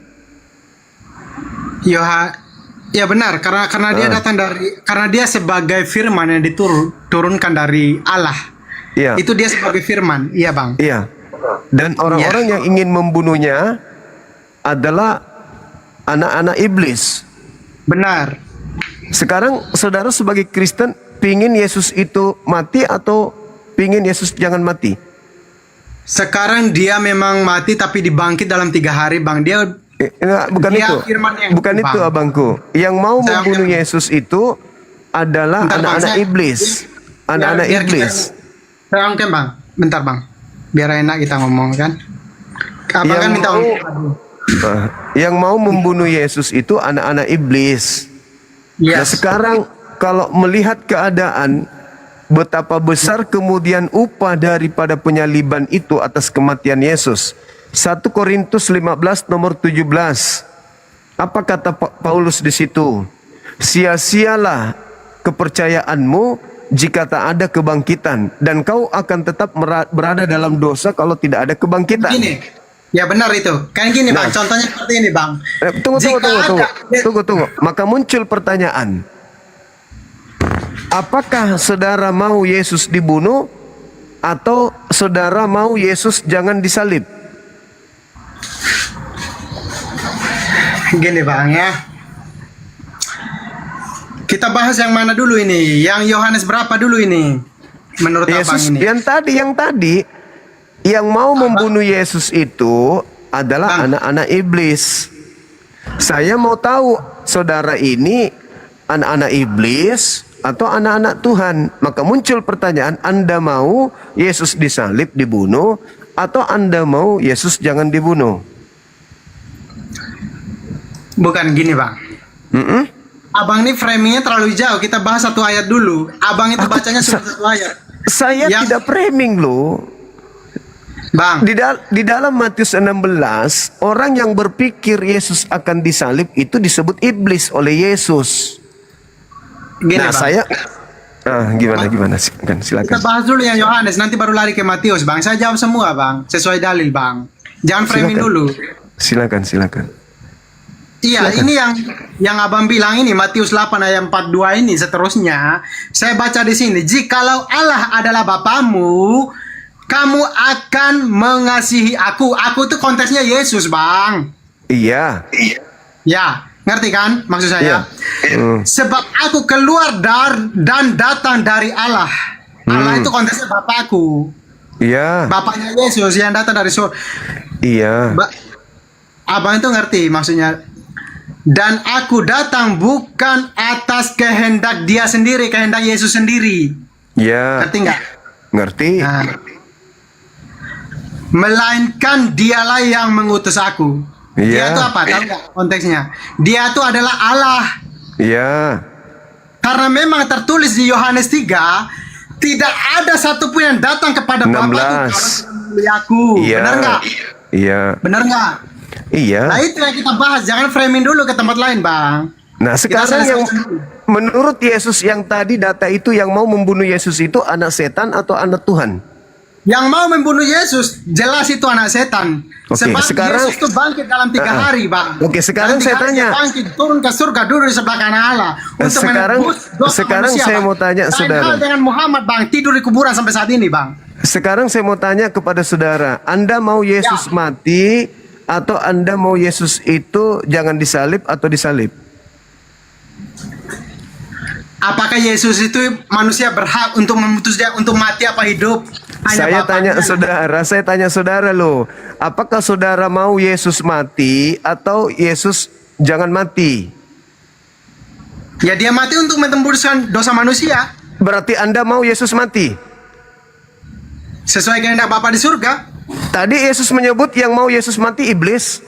Ya benar, karena dia datang karena dia sebagai firman yang diturunkan dari Allah. Iya. Itu dia sebagai firman, iya, Bang. Iya. Dan orang-orang yang ingin membunuhnya adalah anak-anak iblis. Benar. Sekarang saudara sebagai Kristen pingin Yesus itu mati atau pingin Yesus jangan mati? Sekarang dia memang mati tapi dibangkit dalam 3 hari, Bang. Bukan dia itu. Bukan Bang. itu, abangku. Yang mau membunuh Yesus itu adalah anak-anak iblis. Anak-anak iblis. Saya angkat, Bang. Bentar, Bang. Biar enak kita ngomong kan. Abang kan minta yang mau membunuh Yesus itu anak-anak iblis. Nah, sekarang kalau melihat keadaan betapa besar kemudian upah daripada penyaliban itu atas kematian Yesus. 1 Korintus 15 nomor 17. Apa kata Paulus di situ? Sia-sialah kepercayaanmu jika tak ada kebangkitan, dan kau akan tetap berada dalam dosa kalau tidak ada kebangkitan. Gini. Ya benar itu. Kayak gini, Bang. Contohnya seperti ini, Bang. Tunggu. Maka muncul pertanyaan. Apakah saudara mau Yesus dibunuh atau saudara mau Yesus jangan disalib? Gini, Bang, ya. Kita bahas yang mana dulu ini? Yang Yohanes berapa dulu ini? Menurut Yesus Abang ini. yang tadi yang mau membunuh Yesus itu adalah anak-anak iblis. Saya mau tahu saudara ini anak-anak iblis atau anak-anak Tuhan. Maka muncul pertanyaan, Anda mau Yesus disalib, dibunuh, atau Anda mau Yesus jangan dibunuh? Bukan gini, Bang. Abang ini framingnya terlalu jauh. Kita bahas satu ayat dulu. Abang itu bacanya cuma satu ayat. Saya tidak framing loh. Bang. Di dalam Matius 16, orang yang berpikir Yesus akan disalib itu disebut iblis oleh Yesus. Gini, nah, Bang. saya gimana silakan. Kita bahas dulu yang Yohanes, nanti baru lari ke Matius, Bang. Saya jawab semua, Bang, sesuai dalil, Bang. Jangan framing dulu. Silakan. Iya, ini yang Abang bilang ini Matius 8 ayat 42 ini seterusnya. Saya baca di sini, jikalau Allah adalah Bapamu, kamu akan mengasihi aku. Aku itu konteksnya Yesus, Bang. Iya. Ya, ngerti kan maksud saya? Iya. Sebab aku keluar dan datang dari Allah. Allah itu konteksnya Bapakku. Iya. Bapaknya Yesus yang datang dari surga. Iya. Abang itu ngerti maksudnya. Dan aku datang bukan atas kehendak dia sendiri, kehendak Yesus sendiri. Iya. Ngerti nggak? Ngerti. Nah, melainkan dialah yang mengutus aku. Dia itu apa? Tahu nggak konteksnya? Dia itu adalah Allah. Iya. Karena memang tertulis di Yohanes 3, tidak ada satupun yang datang kepada Bapa aku. Iya. Benar nggak? Iya. Benar nggak? Iya. Nah itu yang kita bahas. Jangan framing dulu ke tempat lain, Bang. Nah sekarang yang menurut Yesus yang tadi data itu yang mau membunuh Yesus itu anak setan atau anak Tuhan? Yang mau membunuh Yesus jelas itu anak setan. Oke, Sebab sekarang Yesus itu bangkit dalam 3 hari, Bang. Oke, sekarang Dalam 3 saya hari tanya. dia bangkit, turun ke surga, duduk di sebelah kanan Allah untuk menebus dosa sekarang manusia, saya Bang. mau tanya, Lain saudara. hal dengan Muhammad, Bang, tidur di kuburan sampai saat ini, Bang. Sekarang saya mau tanya kepada saudara, Anda mau Yesus mati atau Anda mau Yesus itu jangan disalib atau disalib? Apakah Yesus itu manusia berhak untuk memutus dia untuk mati apa hidup? Saya tanya saudara loh, apakah saudara mau Yesus mati atau Yesus jangan mati? Ya dia mati untuk menembuskan dosa manusia. Berarti Anda mau Yesus mati? Sesuai kehendak Bapa di surga. Tadi Yesus menyebut yang mau Yesus mati iblis.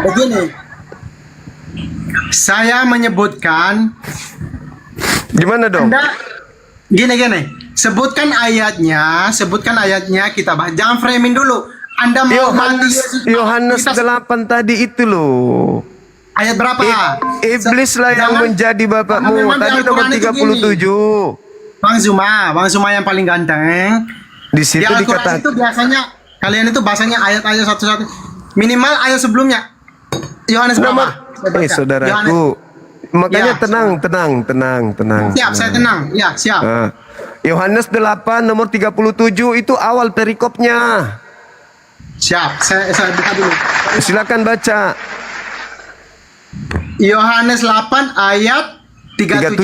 Begini, saya menyebutkan. Gimana dong? Gini, sebutkan ayatnya kita bahas. Jangan framing dulu. Anda mau mati Yesus. Yohanes 8 tadi itu loh. Ayat berapa? Iblis lah yang menjadi bapakmu. Tadi nomor 37. Bang Zuma yang paling ganteng. Di situ dikatakan itu biasanya kalian itu bahasanya ayat-ayat satu-satu. Minimal ayat sebelumnya. Yohanes berapa? Saudaraku. Makanya tenang. Siap, saya tenang. Ya, siap. Yohanes 8 nomor 37 itu awal perikopnya. Siap, saya buka dulu. Silakan baca. Yohanes 8 ayat 37.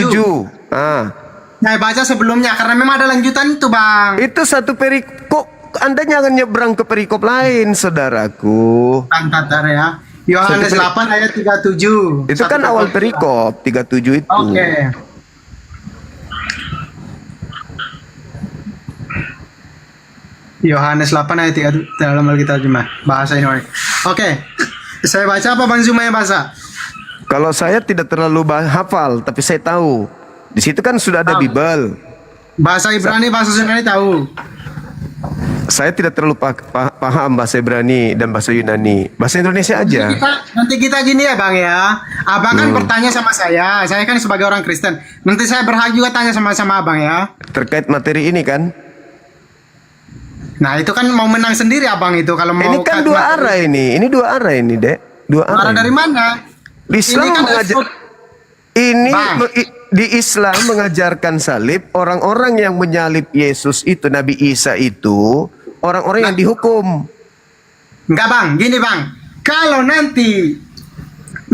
Saya baca sebelumnya karena memang ada lanjutan itu, Bang. Itu satu perikop. Anda jangan nyebrang ke perikop lain, saudaraku. Bentar ya. Yohanes 8 ayat 37. Itu kan awal perikop 37 itu. Oke. Yohanes 8 ayat 37 dalam Alkitab terjemah bahasa Indonesia. Oke. Saya baca apa Bang Zuma yang baca? Kalau saya tidak terlalu hafal, tapi saya tahu. Di situ kan sudah ada Bible. Bahasa Ibrani, bahasa Yunani tahu. Saya tidak terlalu paham bahasa Ibrani dan bahasa Yunani. Bahasa Indonesia aja. Nanti kita gini ya Bang ya. Abang kan bertanya sama saya. Saya kan sebagai orang Kristen. Nanti saya berhak juga tanya sama Abang ya. Terkait materi ini kan? Nah itu kan mau menang sendiri Abang itu kalau mau. Ini kan dua arah ini. Ini dua arah ini, Dek. Dua arah. Dari mana? Islam di Islam mengajarkan salib. Orang-orang yang menyalib Yesus itu, Nabi Isa itu, orang-orang yang dihukum. Enggak Bang, gini Bang. Kalau nanti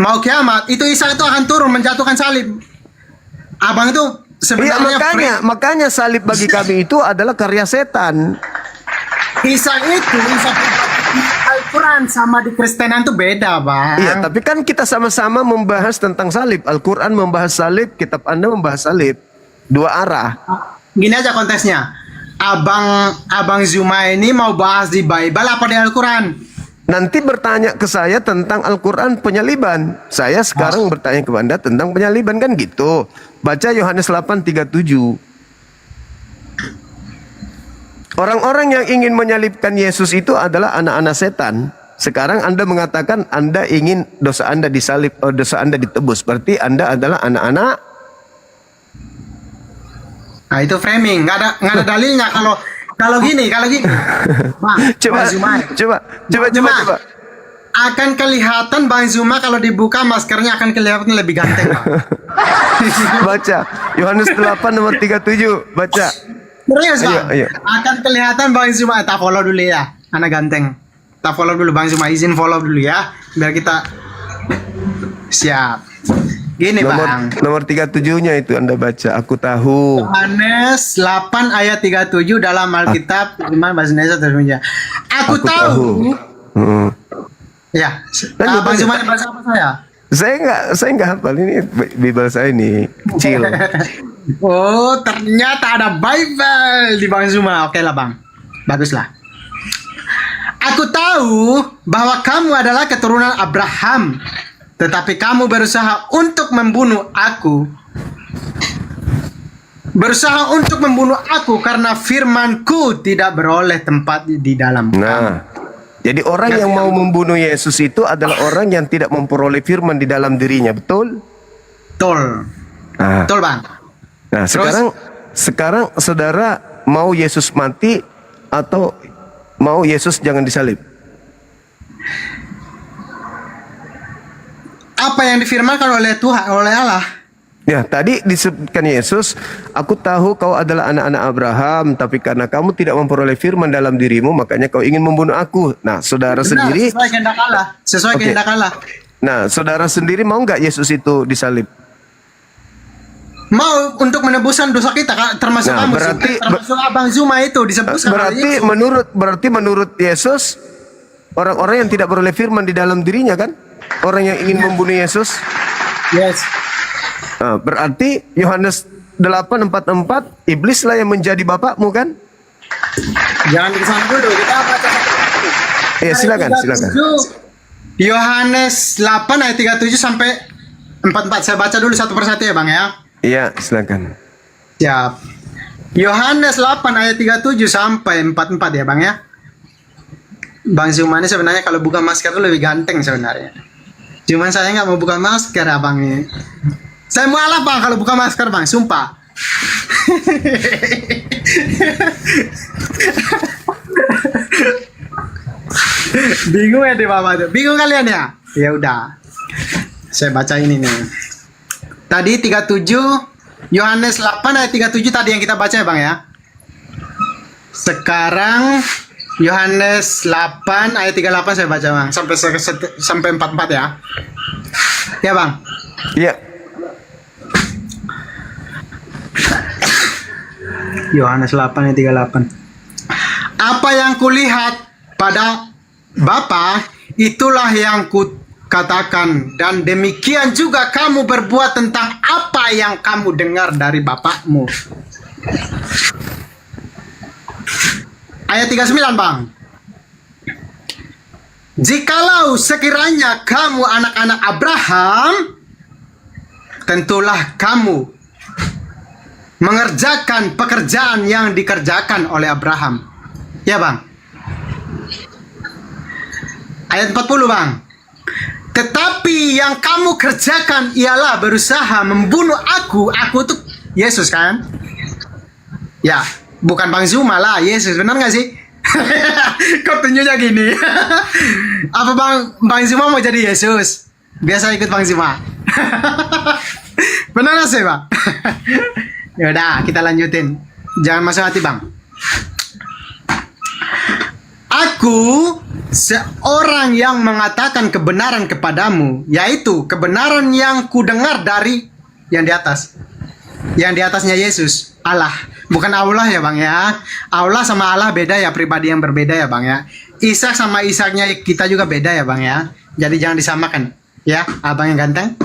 mau kiamat, itu Isa itu akan turun menjatuhkan salib. Abang itu sebenarnya makanya salib bagi kami itu adalah karya setan. Isa Al-Quran sama di Kristenan itu beda, Bang. Iya, tapi kan kita sama-sama membahas tentang salib. Al-Quran membahas salib, kitab Anda membahas salib. Dua arah. Gini aja kontesnya. Abang Zuma ini mau bahas di Bible apa di Al-Quran? Nanti bertanya ke saya tentang Al-Quran penyaliban. Saya sekarang bertanya ke Anda tentang penyaliban, kan gitu. Baca Yohanes 8:37. Orang-orang yang ingin menyalibkan Yesus itu adalah anak-anak setan. Sekarang Anda mengatakan Anda ingin dosa Anda disalib, dosa Anda ditebus. Berarti Anda adalah anak-anak. Nah itu framing, nggak ada dalilnya. Kalau gini. Bang, Coba. Akan kelihatan Bang Zuma kalau dibuka maskernya akan kelihatan lebih ganteng, Bang. Baca Yohanes 8 nomor 37. Baca. Serius Bang? Ayo. Akan kelihatan Bang Zuma. Tak follow dulu ya, anak ganteng. Tak follow dulu Bang Zuma, izin follow dulu ya, biar kita siap. Gini Bang. Nomor 37-nya itu Anda baca. Aku tahu. Yohanes 8 ayat 37 dalam Alkitab terjemahan bahasa Indonesia terjemahnya. Aku tahu. Ya. Bang Zuma baca apa saya? Saya nggak hafal, ini Bible saya ini kecil. Oh, ternyata ada Bible di Bang Zuma. Oke lah Bang, baguslah. Aku tahu bahwa kamu adalah keturunan Abraham, tetapi kamu berusaha untuk membunuh aku. Berusaha untuk membunuh aku karena firmanku tidak beroleh tempat di dalam kamu. Jadi orang yang mau membunuh Yesus itu adalah orang yang tidak memperoleh firman di dalam dirinya, betul? Betul. Betul Bang. Nah, sekarang saudara mau Yesus mati atau mau Yesus jangan disalib? Apa yang difirmankan oleh Tuhan, oleh Allah? Ya, tadi disebutkan Yesus, aku tahu kau adalah anak-anak Abraham, tapi karena kamu tidak memperoleh firman dalam dirimu, makanya kau ingin membunuh aku. Nah, saudara Benar, sendiri, sesuai kehendak Allah. Sesuai Oke. kehendak Allah. nah, saudara sendiri mau nggak Yesus itu disalib? Mau untuk menebuskan dosa kita, Kak, termasuk Nah, kamu, berarti- termasuk Abang Zuma itu disebutkan oleh Berarti menurut Yesus, orang-orang yang tidak beroleh firman di dalam dirinya kan, orang yang ingin membunuh Yesus. Yes. Nah, berarti Yohanes 8:44, iblislah yang menjadi bapakmu kan? Jangan di sana dulu, kita baca satu-satu. Silakan, silakan. Yohanes 8 ayat 37 sampai 44. Saya baca dulu satu persatu ya Bang ya. Iya, silakan. Siap. Yohanes 8 ayat 37 sampai 44 ya Bang ya. Bang Zuma ini sebenarnya kalau buka masker itu lebih ganteng sebenarnya. Cuman saya nggak mau buka masker abang ini. Saya mualaf Bang kalau buka masker Bang, sumpah. Bingung ya di bawah tuh. Bingung kalian ya? Ya udah. Saya baca ini nih. Tadi 37 Yohanes 8 ayat 37 tadi yang kita baca ya Bang ya. Sekarang Yohanes 8 ayat 38 saya baca Bang sampai 44 ya. Ya Bang. Iya. Yohanes 8 ayat 38. Apa yang kulihat pada Bapa, itulah yang kukatakan, dan demikian juga kamu berbuat tentang apa yang kamu dengar dari bapakmu. Ayat 39 Bang. Jikalau sekiranya kamu anak-anak Abraham, tentulah kamu mengerjakan pekerjaan yang dikerjakan oleh Abraham. Ya Bang. Ayat 40 Bang. Tetapi yang kamu kerjakan ialah berusaha membunuh aku. Aku tuh Yesus kan? Ya, bukan Bang Zuma lah, Yesus. Benar gak sih? Kok tunjuknya gini? Apa Bang Zuma mau jadi Yesus? Biasa ikut Bang Zuma. Benar gak sih Bang? Yaudah, kita lanjutin. Jangan masuk hati Bang. Aku seorang yang mengatakan kebenaran kepadamu, yaitu kebenaran yang kudengar dari yang di atas. Yang di atasnya Yesus, Allah. Bukan Allah ya Bang ya. Allah sama Allah beda ya, pribadi yang berbeda ya Bang ya. Ishak sama Ishaknya kita juga beda ya Bang ya. Jadi jangan disamakan ya, abang yang ganteng.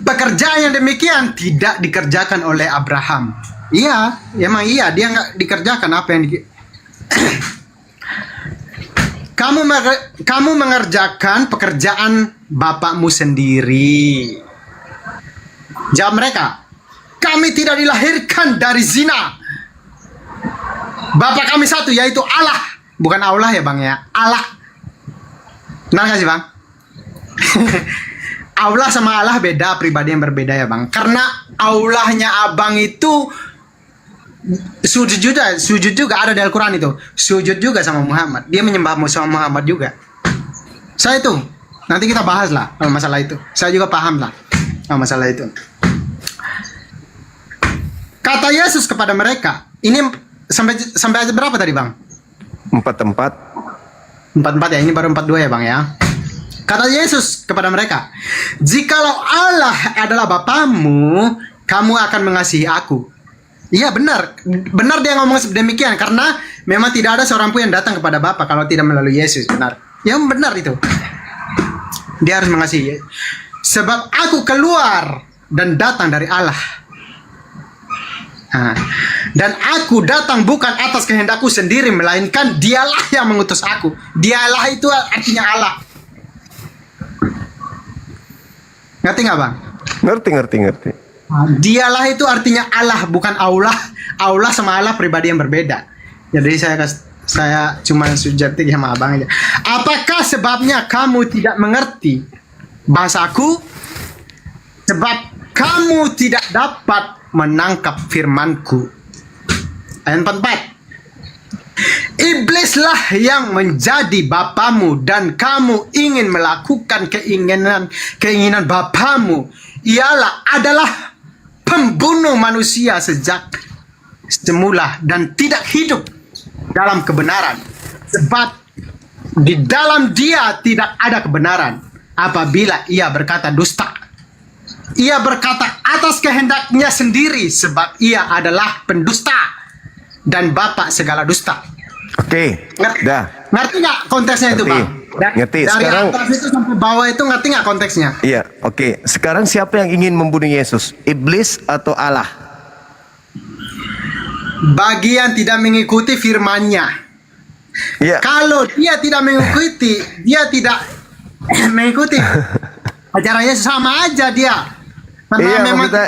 Pekerjaan yang demikian tidak dikerjakan oleh Abraham. Iya, emang iya, dia nggak dikerjakan apa yang kamu mengerjakan pekerjaan bapakmu sendiri. Jawab mereka, kami tidak dilahirkan dari zina. Bapak kami satu, yaitu Allah. Bukan Allah ya Bang ya, Allah. Benar gak sih Bang? Allah sama Allah beda, pribadi yang berbeda ya Bang. Karena Allahnya abang itu sujud juga ada di Al-Quran itu. Sujud juga sama Muhammad. Dia menyembah sama Muhammad juga. Saya itu nanti kita bahas lah masalah itu. Saya juga paham lah masalah itu. Kata Yesus kepada mereka, ini sampai ayat berapa tadi Bang? 44 ya, ini baru 42 ya Bang ya. Kata Yesus kepada mereka, jikalau Allah adalah Bapamu, kamu akan mengasihi aku. Iya benar dia ngomong demikian, karena memang tidak ada seorang pun yang datang kepada Bapa kalau tidak melalui Yesus. Benar, yang benar itu. Dia harus mengasihi. Sebab aku keluar dan datang dari Allah. Dan aku datang bukan atas kehendakku sendiri, melainkan dialah yang mengutus aku. Dialah itu artinya Allah. Ngerti nggak Bang? Ngerti. Dialah itu artinya Allah, bukan Allah. Allah sama Allah pribadi yang berbeda. Jadi saya cuma subjektif sama abang aja. Apakah sebabnya kamu tidak mengerti bahasaku? Sebab kamu tidak dapat menangkap firmanku. Ayat 44. Iblislah yang menjadi bapamu dan kamu ingin melakukan keinginan bapamu. adalah pembunuh manusia sejak semula dan tidak hidup dalam kebenaran. Sebab di dalam dia tidak ada kebenaran apabila ia berkata dusta. Ia berkata atas kehendaknya sendiri sebab ia adalah pendusta dan bapa segala dusta. Oke, dah. Ngerti nggak konteksnya itu, Bang? Ngerti. Dari Sekarang atas itu sampai bawah itu ngerti nggak konteksnya? iya, oke. Sekarang siapa yang ingin membunuh Yesus? Iblis atau Allah? Bagi yang tidak mengikuti firman-Nya. Iya. Kalau dia tidak mengikuti ajarannya, sama aja dia. Karena Iya, memang maksudnya,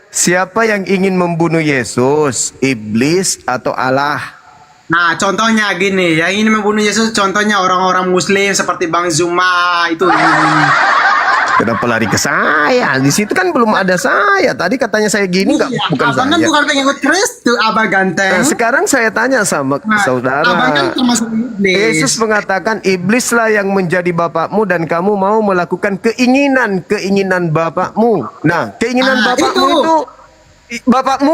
siapa yang ingin membunuh Yesus? Iblis atau Allah? Nah, contohnya gini, yang ini membunuh Yesus, contohnya orang-orang Muslim seperti Bang Zuma itu. Kenapa lari ke saya? Di situ kan belum ada saya. Tadi katanya saya gini, bukan Abang saya. kan bukan pengikut Kristus, Abang ganteng. Nah, sekarang saya tanya sama saudara. Abang kan termasuk iblis. Yesus mengatakan, iblislah yang menjadi bapakmu dan kamu mau melakukan keinginan bapakmu. Nah, keinginan bapakmu itu, bapakmu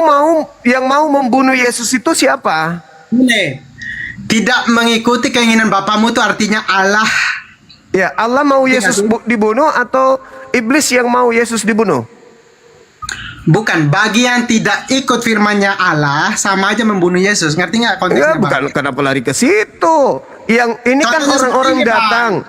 yang mau membunuh Yesus itu siapa? Ini tidak mengikuti keinginan bapakmu itu artinya Allah. Ya, Allah mau Yesus dibunuh atau iblis yang mau Yesus dibunuh? Bukan, bagi yang tidak ikut firman-Nya Allah sama aja membunuh Yesus. Ngerti nggak konteksnya, Ya, bukan, kenapa lari ke situ? Yang ini kan Contohnya orang-orang seperti ini, datang.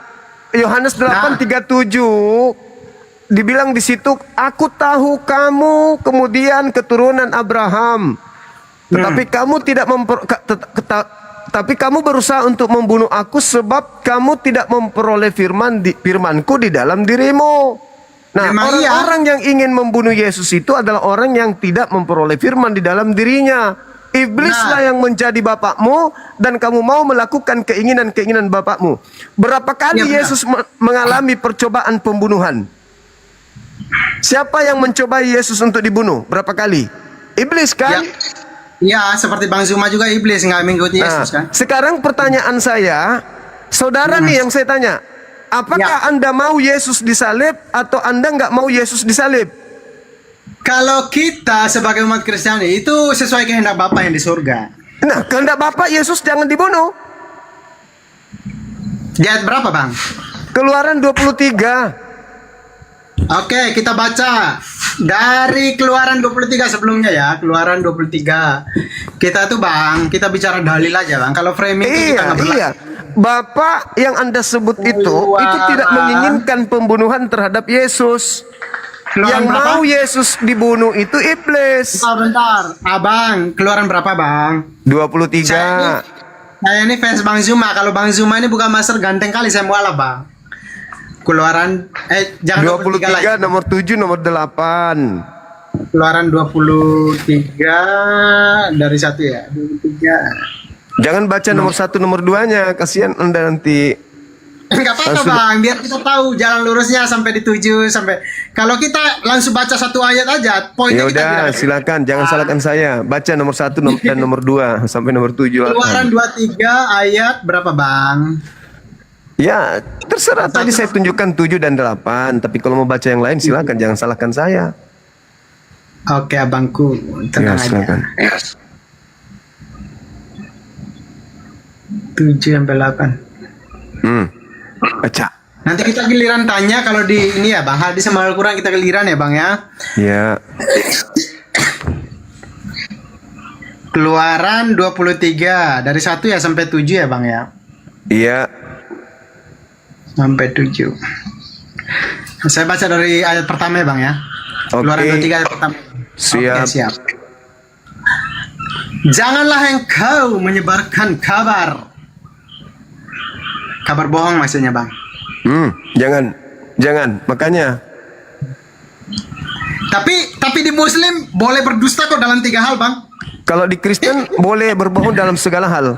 Yohanes 8:37 dibilang di situ, aku tahu kamu kemudian keturunan Abraham. Tetapi kamu tidak tapi kamu berusaha untuk membunuh aku sebab kamu tidak memperoleh firmanku di dalam dirimu. Nah, orang-orang yang ingin membunuh Yesus itu adalah orang yang tidak memperoleh firman di dalam dirinya. Iblislah yang menjadi bapakmu dan kamu mau melakukan keinginan-keinginan bapakmu. Berapa kali Yesus mengalami percobaan pembunuhan? Siapa yang mencobai Yesus untuk dibunuh? Berapa kali? Iblis kan? Ya, seperti Bang Zuma juga iblis nggak mengikuti Yesus kan? Sekarang pertanyaan saya, saudara nih yang saya tanya, apakah Anda mau Yesus disalib atau Anda nggak mau Yesus disalib? Kalau kita sebagai umat Kristiani itu sesuai kehendak Bapa yang di surga. Nah, kehendak Bapa Yesus jangan dibunuh. Ayat berapa, Bang? Keluaran 23. Oke, kita baca dari Keluaran 23 sebelumnya ya. Keluaran 23. Kita tuh, Bang, kita bicara dalil aja, Bang. Kalau framing itu kita nggak Iya. Bapak yang Anda sebut itu tidak menginginkan pembunuhan terhadap Yesus. Yang mau Yesus dibunuh itu iblis. Bentar. Abang, Keluaran berapa, Bang? 23. Saya ini fans Bang Zuma. Kalau Bang Zuma ini bukan master ganteng kali, saya mualaf, Bang. Keluaran jangan 23 nomor 7 nomor 8. Keluaran 23 dari 1 ya. 23. Jangan baca nomor 1 nomor 2-nya, kasihan Anda nanti. Enggak apa-apa, Bang, biar kita tahu jalan lurusnya sampai di 7 sampai. Kalau kita langsung baca satu ayat aja, poinnya Ya udah, silakan, jangan salahkan saya. Baca nomor 1 dan nomor 2 sampai nomor 7. Keluaran 23 ayat berapa, Bang? Ya, terserah. Tadi saya tunjukkan 7 dan 8. Tapi kalau mau baca yang lain silakan, jangan salahkan saya. Oke, abangku, tenang silakan. aja. 7 sampai 8. Baca. Nanti kita giliran tanya kalau di ini ya, Bang. Hadis sama Al-Quran kita giliran ya, Bang ya. Ya. Keluaran 23 dari 1 ya sampai 7 ya, Bang ya. Iya. Sampai 7. Saya baca dari ayat pertama ya, Bang ya. Keluaran 23 ayat pertama. Siap. Oke, siap. Janganlah engkau menyebarkan kabar bohong maksudnya, Bang. Jangan. Makanya. Tapi di Muslim boleh berdusta kok dalam 3 hal, Bang. Kalau di Kristen boleh berbohong dalam segala hal.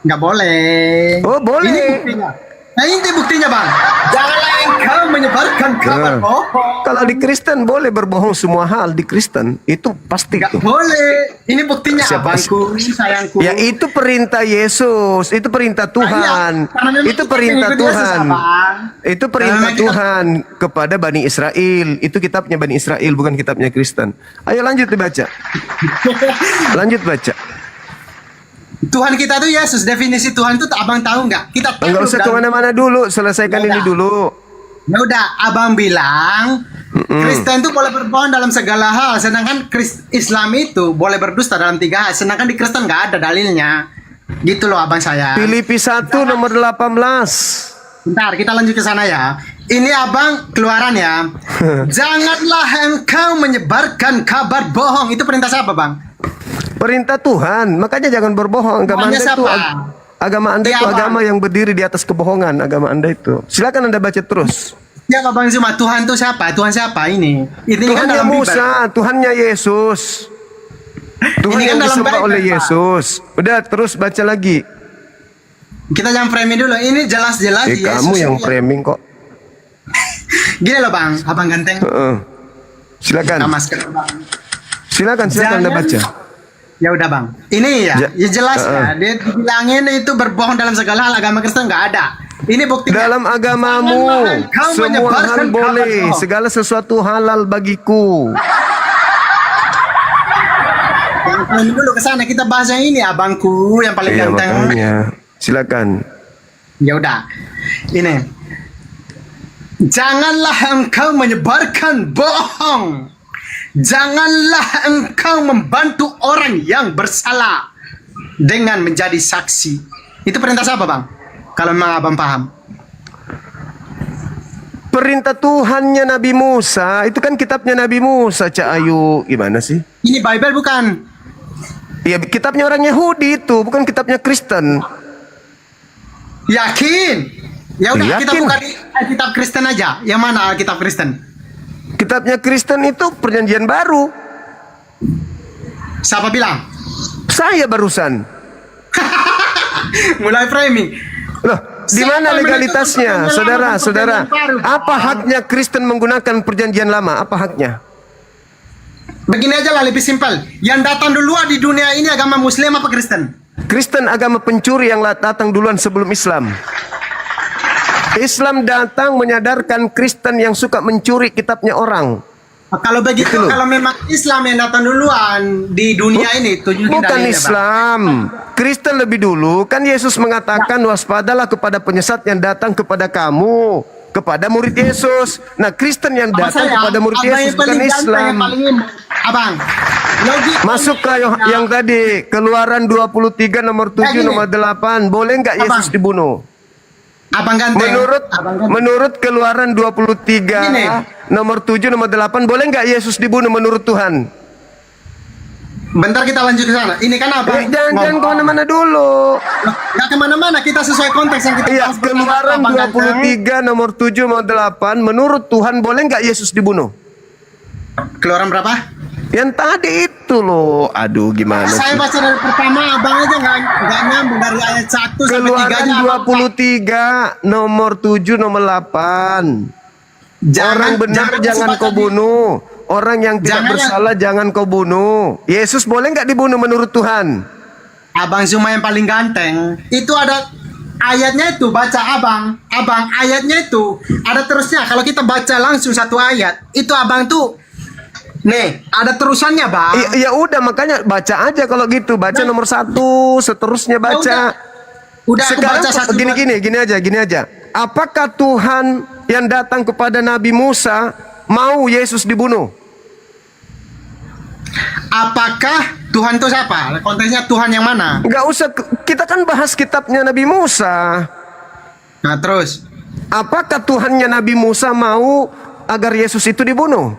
Nggak boleh. Oh, boleh. Ini buktinya. Nah ini buktinya bang. Janganlah engkau menyebarkan kabar bohong. Kalau di Kristen boleh berbohong semua hal di Kristen itu pasti Gak tuh. boleh. Ini buktinya abangku, ini sayangku. Ya itu perintah Yesus, itu perintah Tuhan, itu perintah Tuhan, itu perintah Tuhan kepada Bani Israel. Itu kitabnya Bani Israel, bukan kitabnya Kristen. Ayo lanjut dibaca. Lanjut baca. Tuhan kita tuh Yesus. Definisi Tuhan itu abang tahu nggak? Kita tahu. Enggak usah kemana-mana dulu, selesaikan ini dulu. Ya udah, abang bilang Kristen itu boleh berbohong dalam segala hal, sedangkan Islam itu boleh berdusta dalam 3 hal. Sedangkan di Kristen nggak ada dalilnya. Gitu loh abang saya. Filipi 1 nomor 18. Bentar, kita lanjut ke sana ya. Ini abang keluaran ya. Janganlah engkau menyebarkan kabar bohong. Itu perintah siapa bang? Perintah Tuhan, makanya jangan berbohong. Agama Anda itu agama yang berdiri di atas kebohongan. Agama Anda itu. Silakan Anda baca terus. Siapa bang Zuma? Tuhan itu siapa? Tuhan siapa ini? Tuhannya Musa, Tuhannya Yesus. Tuhan yang disembah oleh Yesus. Udah terus baca lagi. Kita jangan framing dulu. Ini jelas-jelas Yesus. Kamu yang framing kok. Gini loh bang, abang ganteng. Silakan. Silakan Anda baca. Ya udah bang, ini ya jelas ya. Dia dibilangin itu berbohong dalam segala hal. Agama Kristen nggak ada. Ini bukti. Dalam agamamu semua hal boleh, segala sesuatu halal bagiku. Yang dulu ke sana kita bahas yang ini, abangku yang paling ganteng. Makanya. Silakan. Ya udah, ini. Janganlah engkau menyebarkan bohong. Janganlah engkau membantu orang yang bersalah dengan menjadi saksi. Itu perintah siapa bang? Kalau memang abang paham. Perintah Tuhannya Nabi Musa. Itu kan kitabnya Nabi Musa, Cak Ayu. Gimana sih? Ini Bible bukan? Iya, kitabnya orang Yahudi itu, bukan kitabnya Kristen. Yakin? Ya udah, kita Yakin. buka di kitab Kristen aja. Yang mana kitab Kristen? Kitabnya Kristen itu perjanjian baru. Siapa bilang? Saya barusan. Mulai framing. Loh, di mana legalitasnya, saudara? Apa haknya Kristen menggunakan perjanjian lama? Apa haknya? Begini aja lah, lebih simpel. Yang datang duluan di dunia ini agama Muslim apa Kristen? Kristen agama pencuri yang datang duluan sebelum Islam. Islam datang menyadarkan Kristen yang suka mencuri kitabnya orang. Kalau begitu, kalau memang Islam yang datang duluan di dunia ini, tunjukin bukan dalilnya, Islam. Kristen lebih dulu. Kan Yesus mengatakan waspadalah kepada penyesat yang datang kepada kamu, kepada murid Yesus. Nah, Kristen yang datang kepada murid Yesus bukan Islam. Abang, masuk ke yang tadi, Keluaran 23 nomor 7 nomor 8. Boleh nggak Yesus dibunuh? Abang ganteng. Menurut Keluaran 23 nomor 7 nomor 8, boleh nggak Yesus dibunuh menurut Tuhan? Bentar kita lanjut ke sana. Ini kan apa? Jangan kemana-mana dulu. Nggak kemana-mana, kita sesuai konteks yang kita bahas. Keluaran 23 nomor 7 nomor 8, menurut Tuhan boleh nggak Yesus dibunuh? Keluaran berapa? Yang tadi itu loh. Aduh, gimana Saya sih? baca dari pertama, abang aja nggak nyambung dari ayat 1 sampai 3. Keluaran 23 nomor 7 nomor 8. Orang benar jangan kau bunuh. Orang yang tidak bersalah jangan kau bunuh. Yesus boleh nggak dibunuh menurut Tuhan? Abang Zuma yang paling ganteng. Itu ada ayatnya itu, baca abang. Abang, ayatnya itu ada terusnya. Kalau kita baca langsung satu ayat, itu abang tuh nih, ada terusannya, bang. Ya udah, makanya baca aja kalau gitu. Baca nomor 1, seterusnya baca. Udah sekarang aku baca satu. Gini aja. Apakah Tuhan yang datang kepada Nabi Musa mau Yesus dibunuh? Apakah Tuhan itu siapa? Konteksnya Tuhan yang mana? Nggak usah, kita kan bahas kitabnya Nabi Musa. Nah terus, apakah Tuhannya Nabi Musa mau agar Yesus itu dibunuh?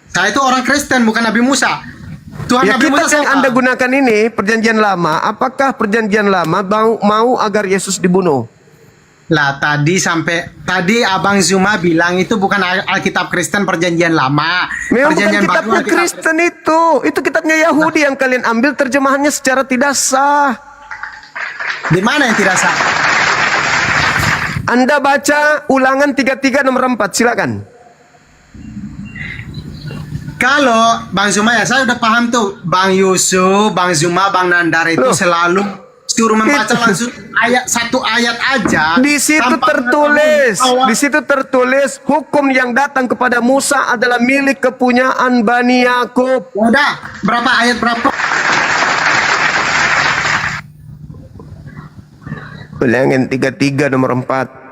Saya itu orang Kristen, bukan Nabi Musa. Tuhan Ya, Nabi kita Musa yang Anda gunakan ini perjanjian lama. Apakah perjanjian lama mau agar Yesus dibunuh? Lah tadi abang Zuma bilang itu bukan Alkitab Kristen perjanjian lama. Memang perjanjian bukan kitabnya Kristen itu kitabnya Yahudi yang kalian ambil terjemahannya secara tidak sah. Di mana yang tidak sah? Anda baca Ulangan 33 nomor 4, silakan. Kalau Bang Zuma ya, saya udah paham tuh. Bang Yusuf, Bang Zuma, Bang Nandar itu selalu suruh membaca langsung satu ayat aja. Di situ tertulis hukum yang datang kepada Musa adalah milik kepunyaan Bani Yakub. Udah, berapa ayat berapa? Ulangan 33 nomor 4.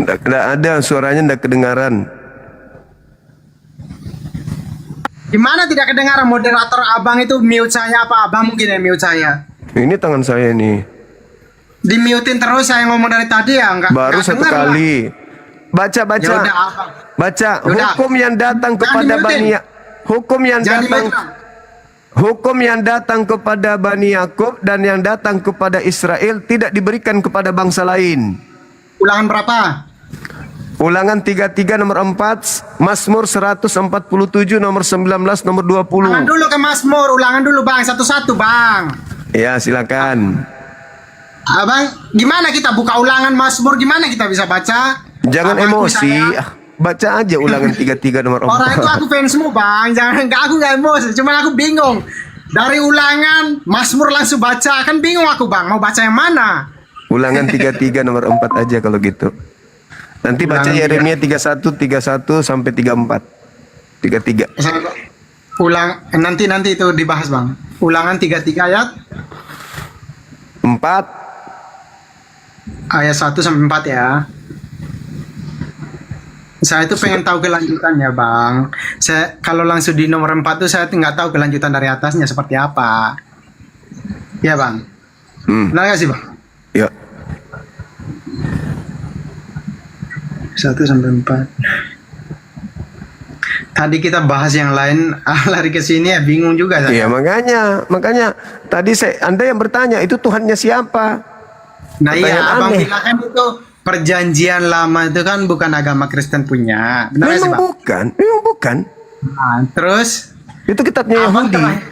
Tidak ada, suaranya tidak kedengaran. Gimana tidak kedengaran? Moderator abang itu mute saya apa? Abang mungkin yang mute saya. Ini tangan saya nih. Di-mutein terus saya ngomong dari tadi ya, enggak. Baru satu kali. Baca. Yaudah, abang. Baca. Yaudah. Hukum yang datang kepada Hukum yang datang kepada Bani Yakub dan yang datang kepada Israel tidak diberikan kepada bangsa lain. Ulangan berapa? Ulangan 33 nomor 4, Mazmur 147 nomor 19 nomor 20. Ulangan dulu ke Mazmur, ulangan dulu Bang, satu-satu Bang. Ya, silakan. Abang, gimana kita buka ulangan Mazmur, gimana kita bisa baca? Jangan emosi. Baca aja Ulangan 33 nomor 4. Orang itu aku fansmu Bang, aku gak emosi, cuman aku bingung. Dari ulangan Mazmur langsung baca, kan bingung aku Bang, mau baca yang mana? Ulangan 33 nomor 4 aja kalau gitu. Nanti baca Yeremia 31 sampai 34. 33. Nanti itu dibahas Bang. Ulangan 33 ayat 4. Ayat 1 sampai 4 ya. Saya itu pengen tahu kelanjutannya Bang. Saya kalau langsung di nomor 4 tuh saya nggak tahu kelanjutan dari atasnya seperti apa. Ya Bang. Benar nggak sih Bang? Ya. 1 sampai 4. Tadi kita bahas yang lain, lari ke sini ya bingung juga saya. Iya, makanya tadi Anda yang bertanya itu Tuhannya siapa? Nah iya, Abang aneh. bilang kan itu perjanjian lama itu kan bukan agama Kristen punya. Benar sih, Bang? Memang bukan. Nah, terus itu kitabnya Yahudi.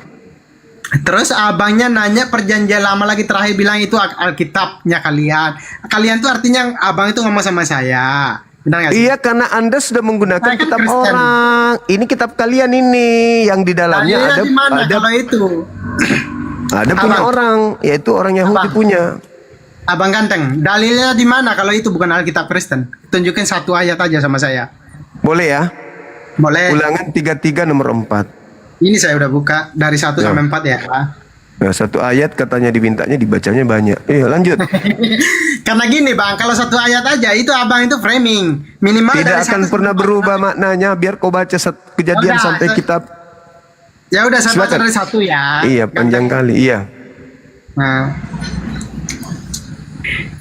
Terus abangnya nanya perjanjian lama lagi terakhir bilang itu Alkitabnya kalian. Kalian tuh artinya abang itu ngomong sama saya. Benar gak sih? Iya, karena Anda sudah menggunakan kitab Kristen. Orang. Ini kitab kalian ini yang di dalamnya ada di mana kalau itu? Ada punya orang, yaitu orang Yahudi punya. Abang ganteng, dalilnya di mana kalau itu bukan Alkitab Kristen? Tunjukin satu ayat aja sama saya. Boleh ya? Boleh. Ulangan 33 nomor 4. Ini saya udah buka dari 1 sampai 4 ya. Nah, satu ayat katanya dimintanya dibacanya banyak. Lanjut. Karena gini Bang, kalau satu ayat aja itu abang itu framing minimal tidak dari akan pernah berubah maknanya. Biar kau baca kejadian sampai kitab. Ya udah saya baca dari 1 ya. Iya, panjang kali. Iya. Nah,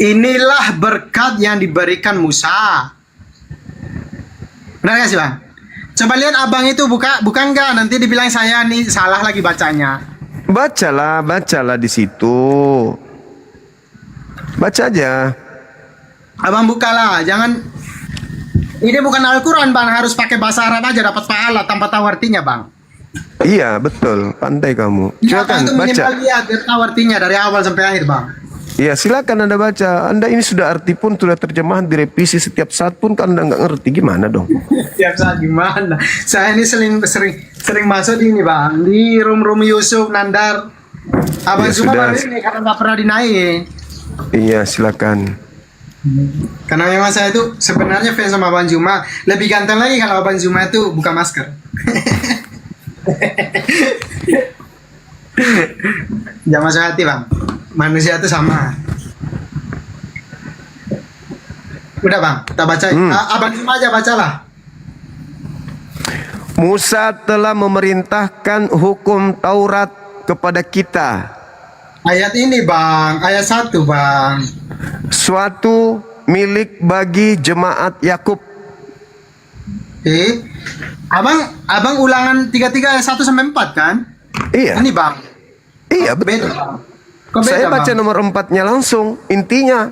inilah berkat yang diberikan Musa. Benar gak sih Bang? Coba lihat abang itu bukan enggak, nanti dibilang saya nih salah lagi bacanya. Bacalah di situ. Baca aja. Abang bukalah, jangan. Ini bukan Al-Quran Bang, harus pakai bahasa Arab aja dapat pahala tanpa tahu artinya Bang. Iya betul, pandai kamu. Silakan itu baca. Minimal lihat biar tahu artinya dari awal sampai akhir Bang. Iya silakan Anda baca. Anda ini sudah arti pun sudah terjemahan direvisi setiap saat pun kan Anda nggak ngerti gimana dong? Setiap saat gimana? Saya ini sering masuk ini Bang di room Yusuf Nandar. Abang Ya, cuma sudah. baru ini karena nggak pernah dinaik. Iya silakan. Karena memang saya itu sebenarnya fans sama Abang Zuma. Lebih ganteng lagi kalau Abang Zuma itu buka masker. Jangan masuk hati Bang. Manusia itu sama. Udah Bang, kita baca. Abang Zuma aja bacalah. Musa telah memerintahkan hukum Taurat kepada kita. Ayat ini Bang, ayat 1 Bang. Suatu milik bagi jemaat Yakub. Abang ulangan 33 ayat 1 sampai 4 kan? Iya. Ini Bang. Iya betul. Beda, Bang. Kok beda, Saya baca Bang? nomor 4-nya langsung. Intinya.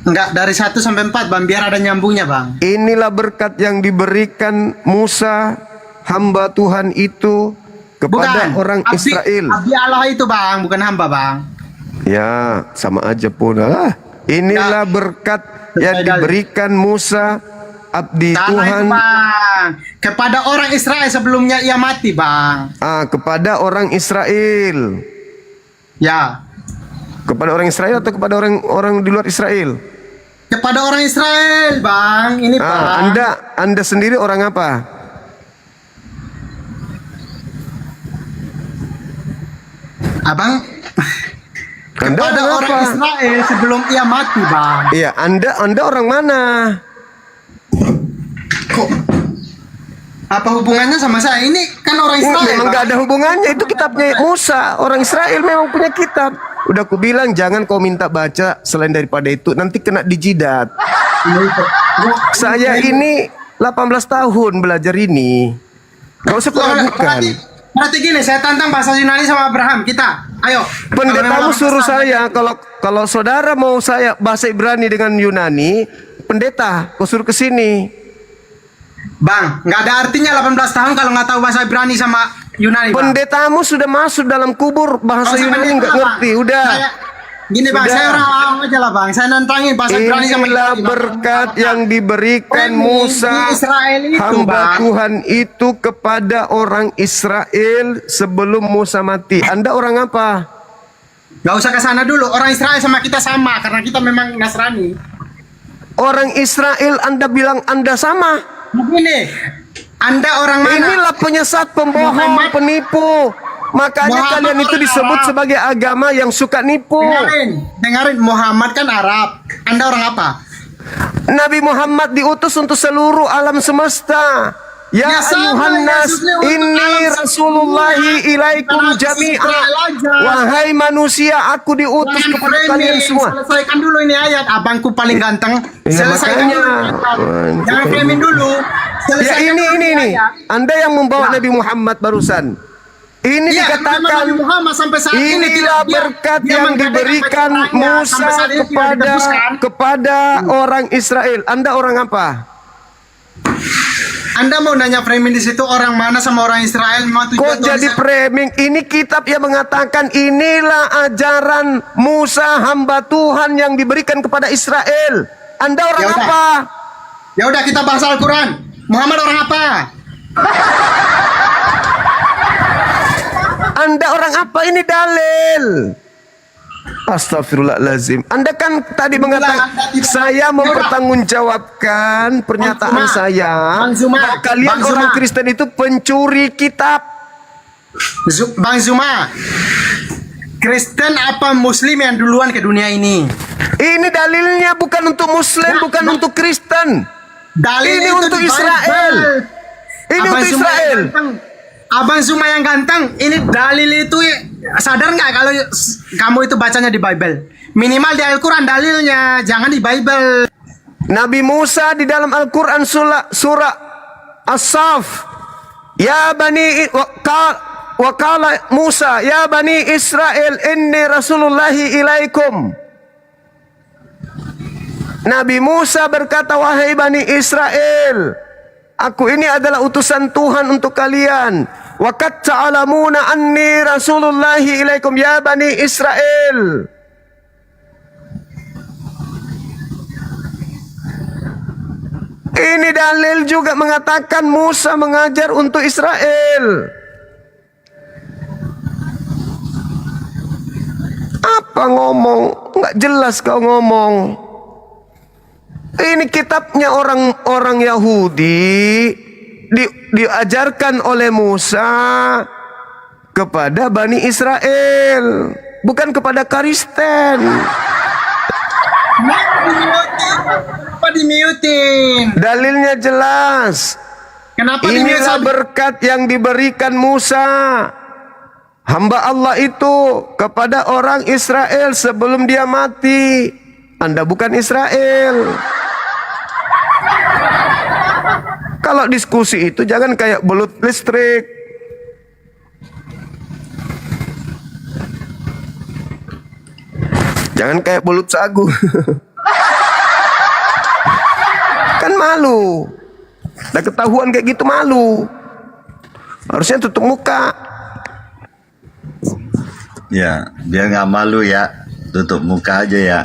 Enggak, dari 1 sampai 4 Bang, biar ada nyambungnya Bang. Inilah berkat yang diberikan Musa hamba Tuhan itu kepada Bukan. orang Israel. Abdi Allah itu bang, bukan hamba bang. Ya, sama aja pun lah. Inilah berkat yang diberikan Musa, abdi Salah Tuhan. itu bang. Kepada orang Israel sebelumnya ia mati bang. Kepada orang Israel. Ya. Kepada orang Israel atau kepada orang di luar Israel? Kepada orang Israel bang. Ini bang. Anda sendiri orang apa? Abang. Kepada orang Israel sebelum ia mati bang. Iya, Anda orang mana? Apa hubungannya sama saya? Ini kan orang Israel. Memang nggak ada hubungannya, itu kitabnya Musa. Orang Israel memang punya kitab. Udah aku bilang jangan kau minta baca selain daripada itu, nanti kena dijidat. Saya ini 18 tahun belajar ini. Gak usah keragukan. Berarti gini, saya tantang bahasa Yunani sama Abraham. Kita, ayo. Pendetamu suruh saya, kalau saudara mau saya bahasa Ibrani dengan Yunani, pendeta, kau suruh ke sini. Bang, nggak ada artinya 18 tahun kalau nggak tahu bahasa Ibrani sama Yunani. Bang. Pendetamu sudah masuk dalam kubur bahasa Yunani nggak ngerti, udah. Gini bang, saya orang awam aja lah bang. Saya nantangin bahasa Ibrani sama Inilah berkat yang diberikan Musa, hamba Tuhan itu kepada orang Israel sebelum Musa mati. Anda orang apa? Gak usah ke sana dulu. Orang Israel sama kita sama karena kita memang Nasrani. Orang Israel Anda bilang Anda sama? Begini, Anda orang mana? Inilah penyesat, pembohong, penipu. Makanya kalian itu disebut sebagai agama yang suka nipu. Dengarin, Muhammad kan Arab. Anda orang apa? Nabi Muhammad diutus untuk seluruh alam semesta. Ya ayuhan nas, inni rasulullahi ilaikum jami'a. Wahai manusia, aku diutus kepada kalian semua. Selesaikan dulu ini ayat. Abangku paling ganteng. Selesaikan dulu. Jangan framing dulu. Ya ini. Anda yang membawa Nabi Muhammad barusan. Ini dikatakan inilah berkat yang diberikan Musa kepada orang Israel. Anda orang apa? Anda mau nanya framing di situ orang mana sama orang Israel? Kok jadi framing? Ini kitab yang mengatakan inilah ajaran Musa hamba Tuhan yang diberikan kepada Israel. Anda orang apa? Ya udah kita bahas Al-Quran. Muhammad orang apa? Anda orang apa? Ini dalil. Astagfirullahaladzim. Anda kan tadi mengatakan saya mempertanggungjawabkan pernyataan saya. Kalian orang Kristen itu pencuri kitab. Bang Zuma, Kristen apa Muslim yang duluan ke dunia ini? Ini dalilnya bukan untuk Muslim, bukan untuk Kristen. Ini untuk Israel. Ini untuk Israel. Abang Zuma yang ganteng, ini dalil itu sadar nggak kalau kamu itu bacanya di Bible? Minimal di Al-Quran dalilnya, jangan di Bible. Nabi Musa di dalam Al-Quran surah As-Saf, ya bani wakala Musa, ya bani Israel, inni rasulullahi ilaikum. Nabi Musa berkata, wahai bani Israel, aku ini adalah utusan Tuhan untuk kalian. Wa qad ta'lamuna anni rasulullahi ilaikum ya bani Israel. Ini dalil juga mengatakan Musa mengajar untuk Israel. Apa ngomong? Enggak jelas kau ngomong. Ini kitabnya orang Yahudi diajarkan oleh Musa kepada Bani Israel, bukan kepada Kristen. Kenapa dimiutin? Dalilnya jelas. Kenapa inilah berkat yang diberikan Musa, hamba Allah itu, kepada orang Israel sebelum dia mati. Anda bukan Israel. Kalau diskusi itu jangan kayak belut listrik. Jangan kayak belut sagu. Kan malu. Udah ketahuan kayak gitu malu. Harusnya tutup muka. Ya, biar nggak malu ya, tutup muka aja ya.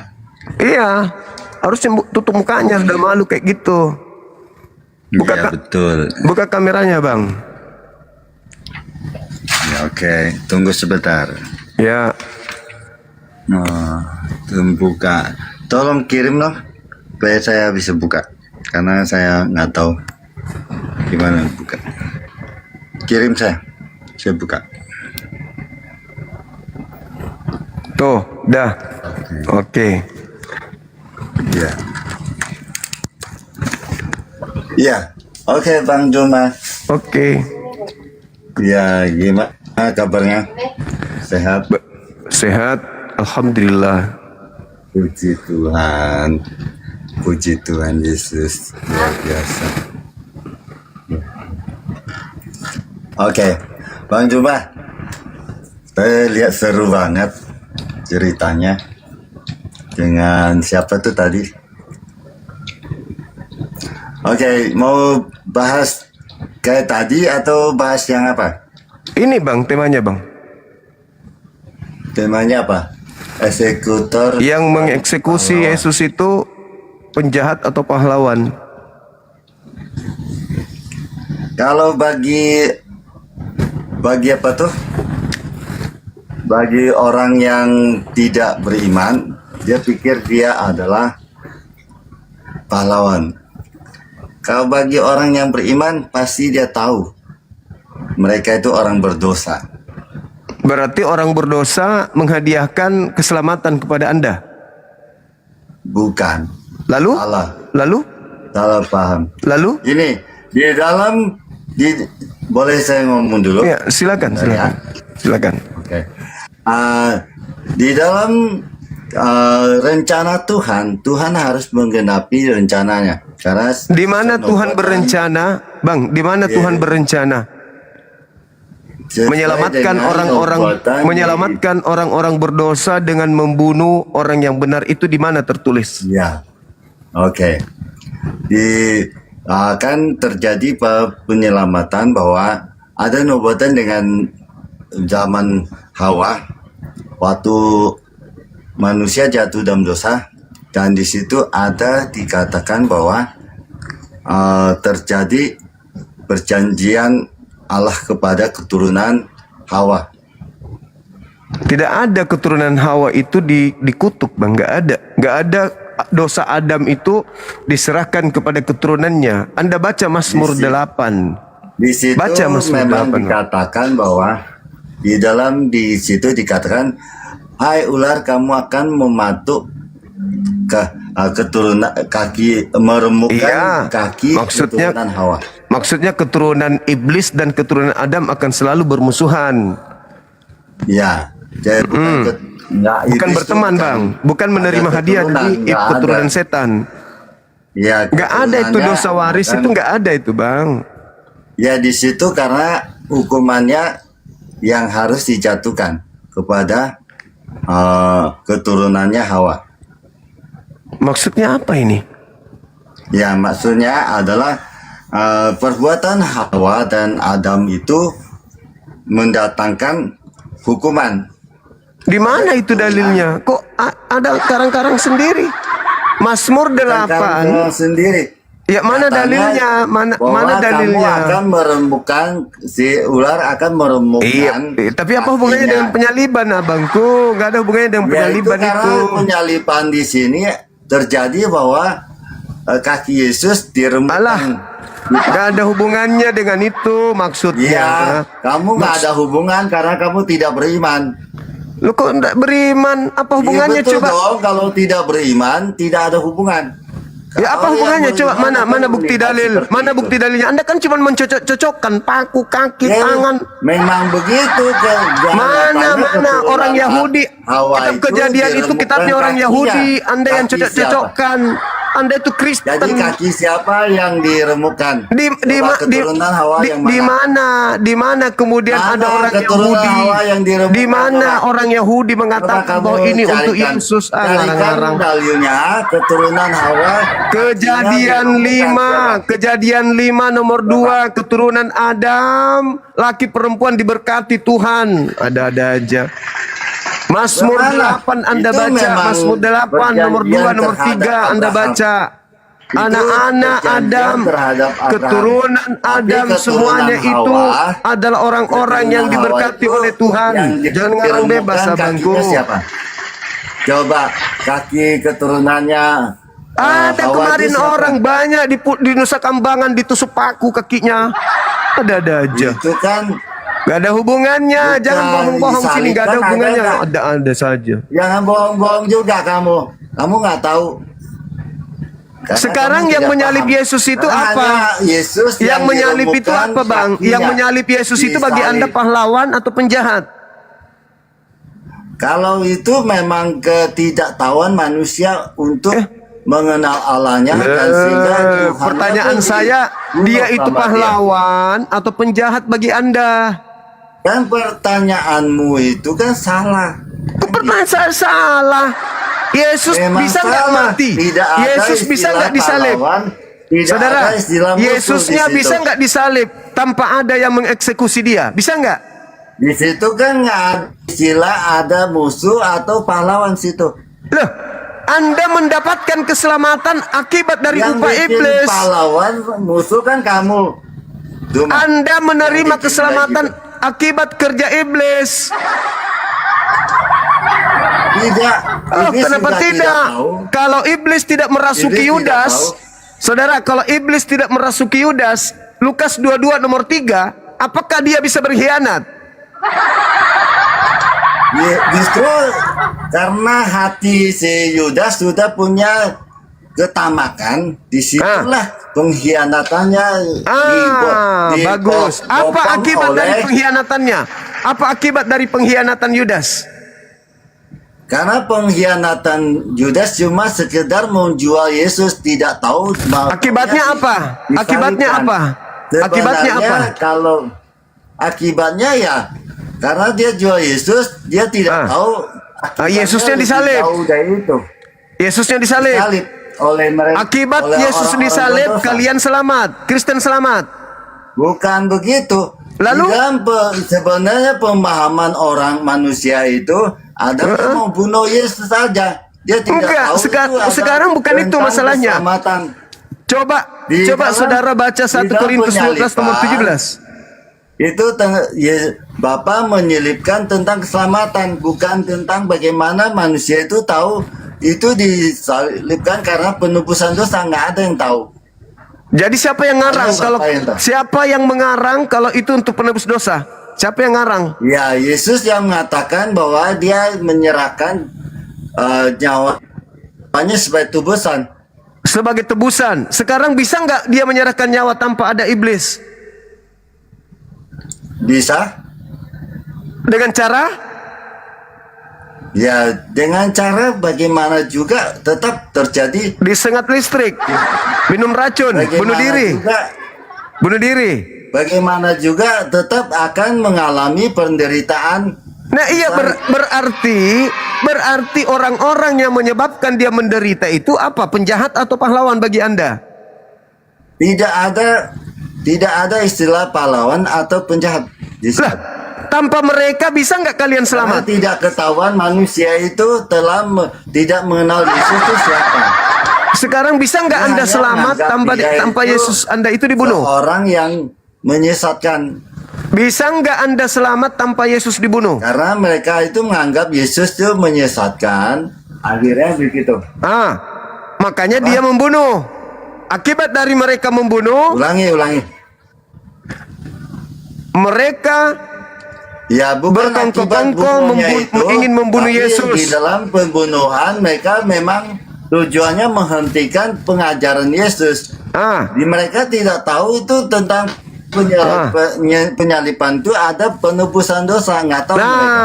Iya, harusnya tutup mukanya, sudah malu kayak gitu. Iya betul. Buka kameranya, Bang. Ya, oke, tunggu sebentar. Ya. Oh, buka. Tolong kirim loh, supaya saya bisa buka. Karena saya nggak tahu gimana buka. Kirim saya buka. Tuh, dah. Oke. Ya. Ya, oke Bang Juma. Oke. Ya, gimana kabarnya? Sehat? Sehat, alhamdulillah. Puji Tuhan. Puji Tuhan Yesus, luar biasa. Oke, Bang Juma. Saya lihat seru banget ceritanya. Dengan siapa tuh tadi? Oke, mau bahas kayak tadi atau bahas yang apa? Ini Bang, temanya Bang. Temanya apa? Eksekutor. Yang mengeksekusi Yesus itu penjahat atau pahlawan? Kalau bagi apa tuh? Bagi orang yang tidak beriman, dia pikir dia adalah pahlawan. Kalau bagi orang yang beriman, pasti dia tahu mereka itu orang berdosa. Berarti orang berdosa menghadiahkan keselamatan kepada Anda? Bukan. Lalu? Salah. Lalu? Salah paham. Lalu? Ini di dalam boleh saya ngomong dulu? Ya, silakan. Silakan. Oke. Di dalam rencana Tuhan harus menggenapi rencananya. Karena di mana Tuhan berencana, Bang? Di mana Tuhan berencana menyelamatkan orang-orang berdosa dengan membunuh orang yang benar, itu di mana tertulis? Ya. Oke. Akan terjadi penyelamatan bahwa ada nubuatan dengan zaman Hawa waktu manusia jatuh dalam dosa, dan di situ ada dikatakan bahwa terjadi perjanjian Allah kepada keturunan Hawa. Tidak ada keturunan Hawa itu dikutuk, Bang. Nggak ada dosa Adam itu diserahkan kepada keturunannya. Anda baca Mazmur 8. Di situ baca Mazmur memang 8. dikatakan bahwa di situ dikatakan, hai ular, kamu akan mematuk keturunan kaki, meremukkan kaki keturunan Hawa. Maksudnya keturunan iblis dan keturunan Adam akan selalu bermusuhan. Ya, jadi bukan berteman, Bang. Bukan menerima hadiah dari keturunan setan. Ya, nggak ada itu dosa waris, itu nggak ada itu, Bang. Ya, di situ karena hukumannya yang harus dijatuhkan kepada keturunannya Hawa. Maksudnya apa ini? Ya, maksudnya adalah perbuatan Hawa dan Adam itu mendatangkan hukuman. Di mana itu dalilnya? Kok ada karang-karang sendiri? Mazmur 8 sendiri. Ya, mana dalilnya? Mana dalilnya? Kamu akan meremukkan, si ular akan meremukkan. Iya, tapi apa hubungannya dengan penyaliban, Abangku? Gak ada hubungannya dengan penyaliban itu. Penyaliban di sini terjadi bahwa kaki Yesus diremukkan. Gak ada hubungannya dengan itu maksudnya. Iya, kamu gak ada hubungan karena kamu tidak beriman. Lu kok tidak beriman? Apa hubungannya, betul coba? Dong, kalau tidak beriman tidak ada hubungan. Ya, apa hubungannya, coba? Mana bukti dalil? Mana bukti dalilnya? Anda kan cuma mencocok-cocokkan paku, kaki, tangan. Memang begitu. Mana orang Yahudi? Kitab Kejadian itu kitabnya orang Yahudi. Anda yang cocok-cocokkan. Anda itu Kristen. Jadi kaki siapa yang diremukkan? Keturunan Hawa yang mana? Di mana kemudian ada orang keturunan Yahudi? Hawa yang diremukkan? Di mana orang Yahudi mengatakan bahwa ini untuk Yesus? Carikan dalilnya keturunan Hawa. Kejadian 5 nomor 2, keturunan Adam, laki perempuan diberkati Tuhan. Ada-ada aja. Mazmur 8 Anda baca, Mazmur 8 nomor 2 nomor 3 Anda baca. Anak-anak Adam, keturunan Adam semuanya itu adalah orang-orang yang diberkati oleh Tuhan. Jangan ngarang bebas abangku. Coba kaki keturunannya. Ada kemarin orang banyak di Nusa Kambangan ditusuk paku kakinya. Ada-ada aja. Itu kan gak ada hubungannya. Jangan bohong-bohong sini. Gak ada hubungannya. Ada saja. Jangan bohong-bohong juga kamu. Kamu nggak tahu. Karena sekarang yang menyalib Yesus itu apa? Yesus yang menyalib itu apa, Bang? Yang menyalib Yesus itu bagi Anda pahlawan atau penjahat? Kalau itu memang ketidaktahuan manusia untuk mengenal Allahnya dan sehingga Tuhan pertanyaan saya, dia itu pahlawan atau penjahat bagi Anda? Kan pertanyaanmu itu kan salah. Pertanyaan saya salah. Yesus memang bisa nggak mati? Yesus bisa nggak disalib? Saudara, Yesusnya bisa nggak disalib tanpa ada yang mengeksekusi dia? Bisa nggak? Di situ kan nggak ada istilah ada musuh atau pahlawan situ. Loh, Anda mendapatkan keselamatan akibat dari yang upah iblis. Pahlawan musuh kan kamu. Anda menerima keselamatan akibat kerja iblis. Tidak. Kenapa tidak? Kalau iblis tidak merasuki Yudas, saudara, kalau iblis tidak merasuki Yudas, Lukas 22 nomor 3, apakah dia bisa berkhianat? Justru karena hati si Yudas sudah punya ketamakan, disitulah pengkhianatannya bagus. Apa akibat dari pengkhianatannya? Apa akibat dari pengkhianatan Yudas? Karena pengkhianatan Yudas cuma sekedar menjual Yesus, tidak tahu akibatnya apa? Akibatnya apa? Akibatnya apa? Kalau akibatnya ya karena dia jual Yesus, dia tidak tahu Yesusnya disalib. Yesusnya disalib. Oleh mereka. Akibat Yesus disalib, kalian selamat. Kristen selamat. Bukan begitu. Lalu sebenarnya pemahaman orang manusia itu adalah membunuh Yesus saja. Dia tidak tahu sekarang bukan itu masalahnya. Coba saudara baca 1 Korintus 12 nomor 17. Itu Bapak menyelipkan tentang keselamatan, bukan tentang bagaimana manusia itu tahu itu disalibkan karena penebusan dosa. Nggak ada yang tahu. Jadi siapa yang ngarang? Siapa yang mengarang kalau itu untuk penebus dosa? Siapa yang ngarang? Ya, Yesus yang mengatakan bahwa dia menyerahkan nyawanya sebagai tebusan. Sebagai tebusan. Sekarang bisa nggak dia menyerahkan nyawa tanpa ada iblis? Bisa. Dengan cara? Ya, dengan cara bagaimana juga tetap terjadi. Disengat listrik, minum racun, bunuh diri. Bagaimana juga tetap akan mengalami penderitaan. Nah iya, berarti orang-orang yang menyebabkan dia menderita itu apa? Penjahat atau pahlawan bagi Anda? Tidak ada istilah pahlawan atau penjahat. Lah, tanpa mereka bisa nggak kalian selamat? Karena tidak ketahuan manusia itu telah tidak mengenal Yesus itu siapa. Sekarang bisa nggak Anda selamat tanpa Yesus Anda itu dibunuh? Orang yang menyesatkan. Bisa nggak Anda selamat tanpa Yesus dibunuh? Karena mereka itu menganggap Yesus itu menyesatkan. Akhirnya begitu. Makanya dia membunuh. Akibat dari mereka membunuh. Ulangi. Mereka berkongkol ingin membunuh Yesus. Di dalam pembunuhan mereka memang tujuannya menghentikan pengajaran Yesus. Mereka tidak tahu itu tentang penyaliban itu ada penebusan dosa, nggak tahu mereka.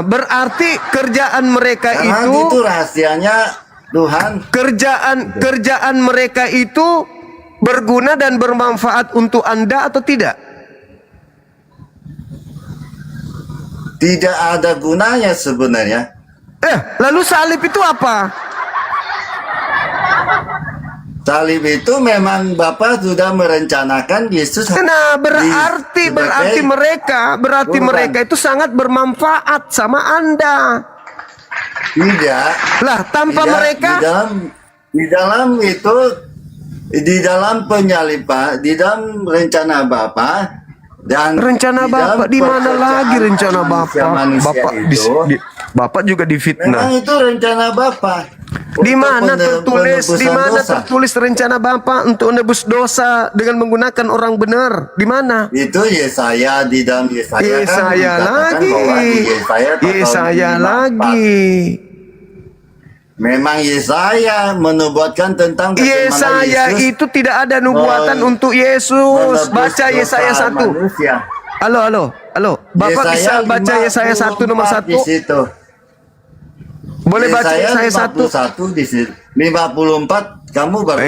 Berarti kerjaan mereka karena itu rahasianya Tuhan. Kerjaan mereka itu berguna dan bermanfaat untuk Anda atau tidak? Tidak ada gunanya sebenarnya. Lalu salib itu apa? Salib itu memang Bapak sudah merencanakan Yesus. Nah, berarti mereka itu sangat bermanfaat sama Anda. Tidak. Lah, tanpa Tidak, mereka di dalam penyalipan, di dalam rencana Bapa dan rencana Bapak di mana lagi rencana Bapak? Bapak juga difitnah. Memang itu rencana Bapa. Di mana tertulis rencana Bapak untuk menebus dosa dengan menggunakan orang benar? Di mana? Itu Yesaya, di dalam Yesaya lagi. Memang Yesaya menubuatkan tentang Yesaya itu tidak ada nubuatan untuk Yesus. Baca Yesaya 1. Halo. Bapak bisa baca Yesaya 1 nomor 1? Boleh baca Yesaya 1? 51 di situ. 54 kamu baru.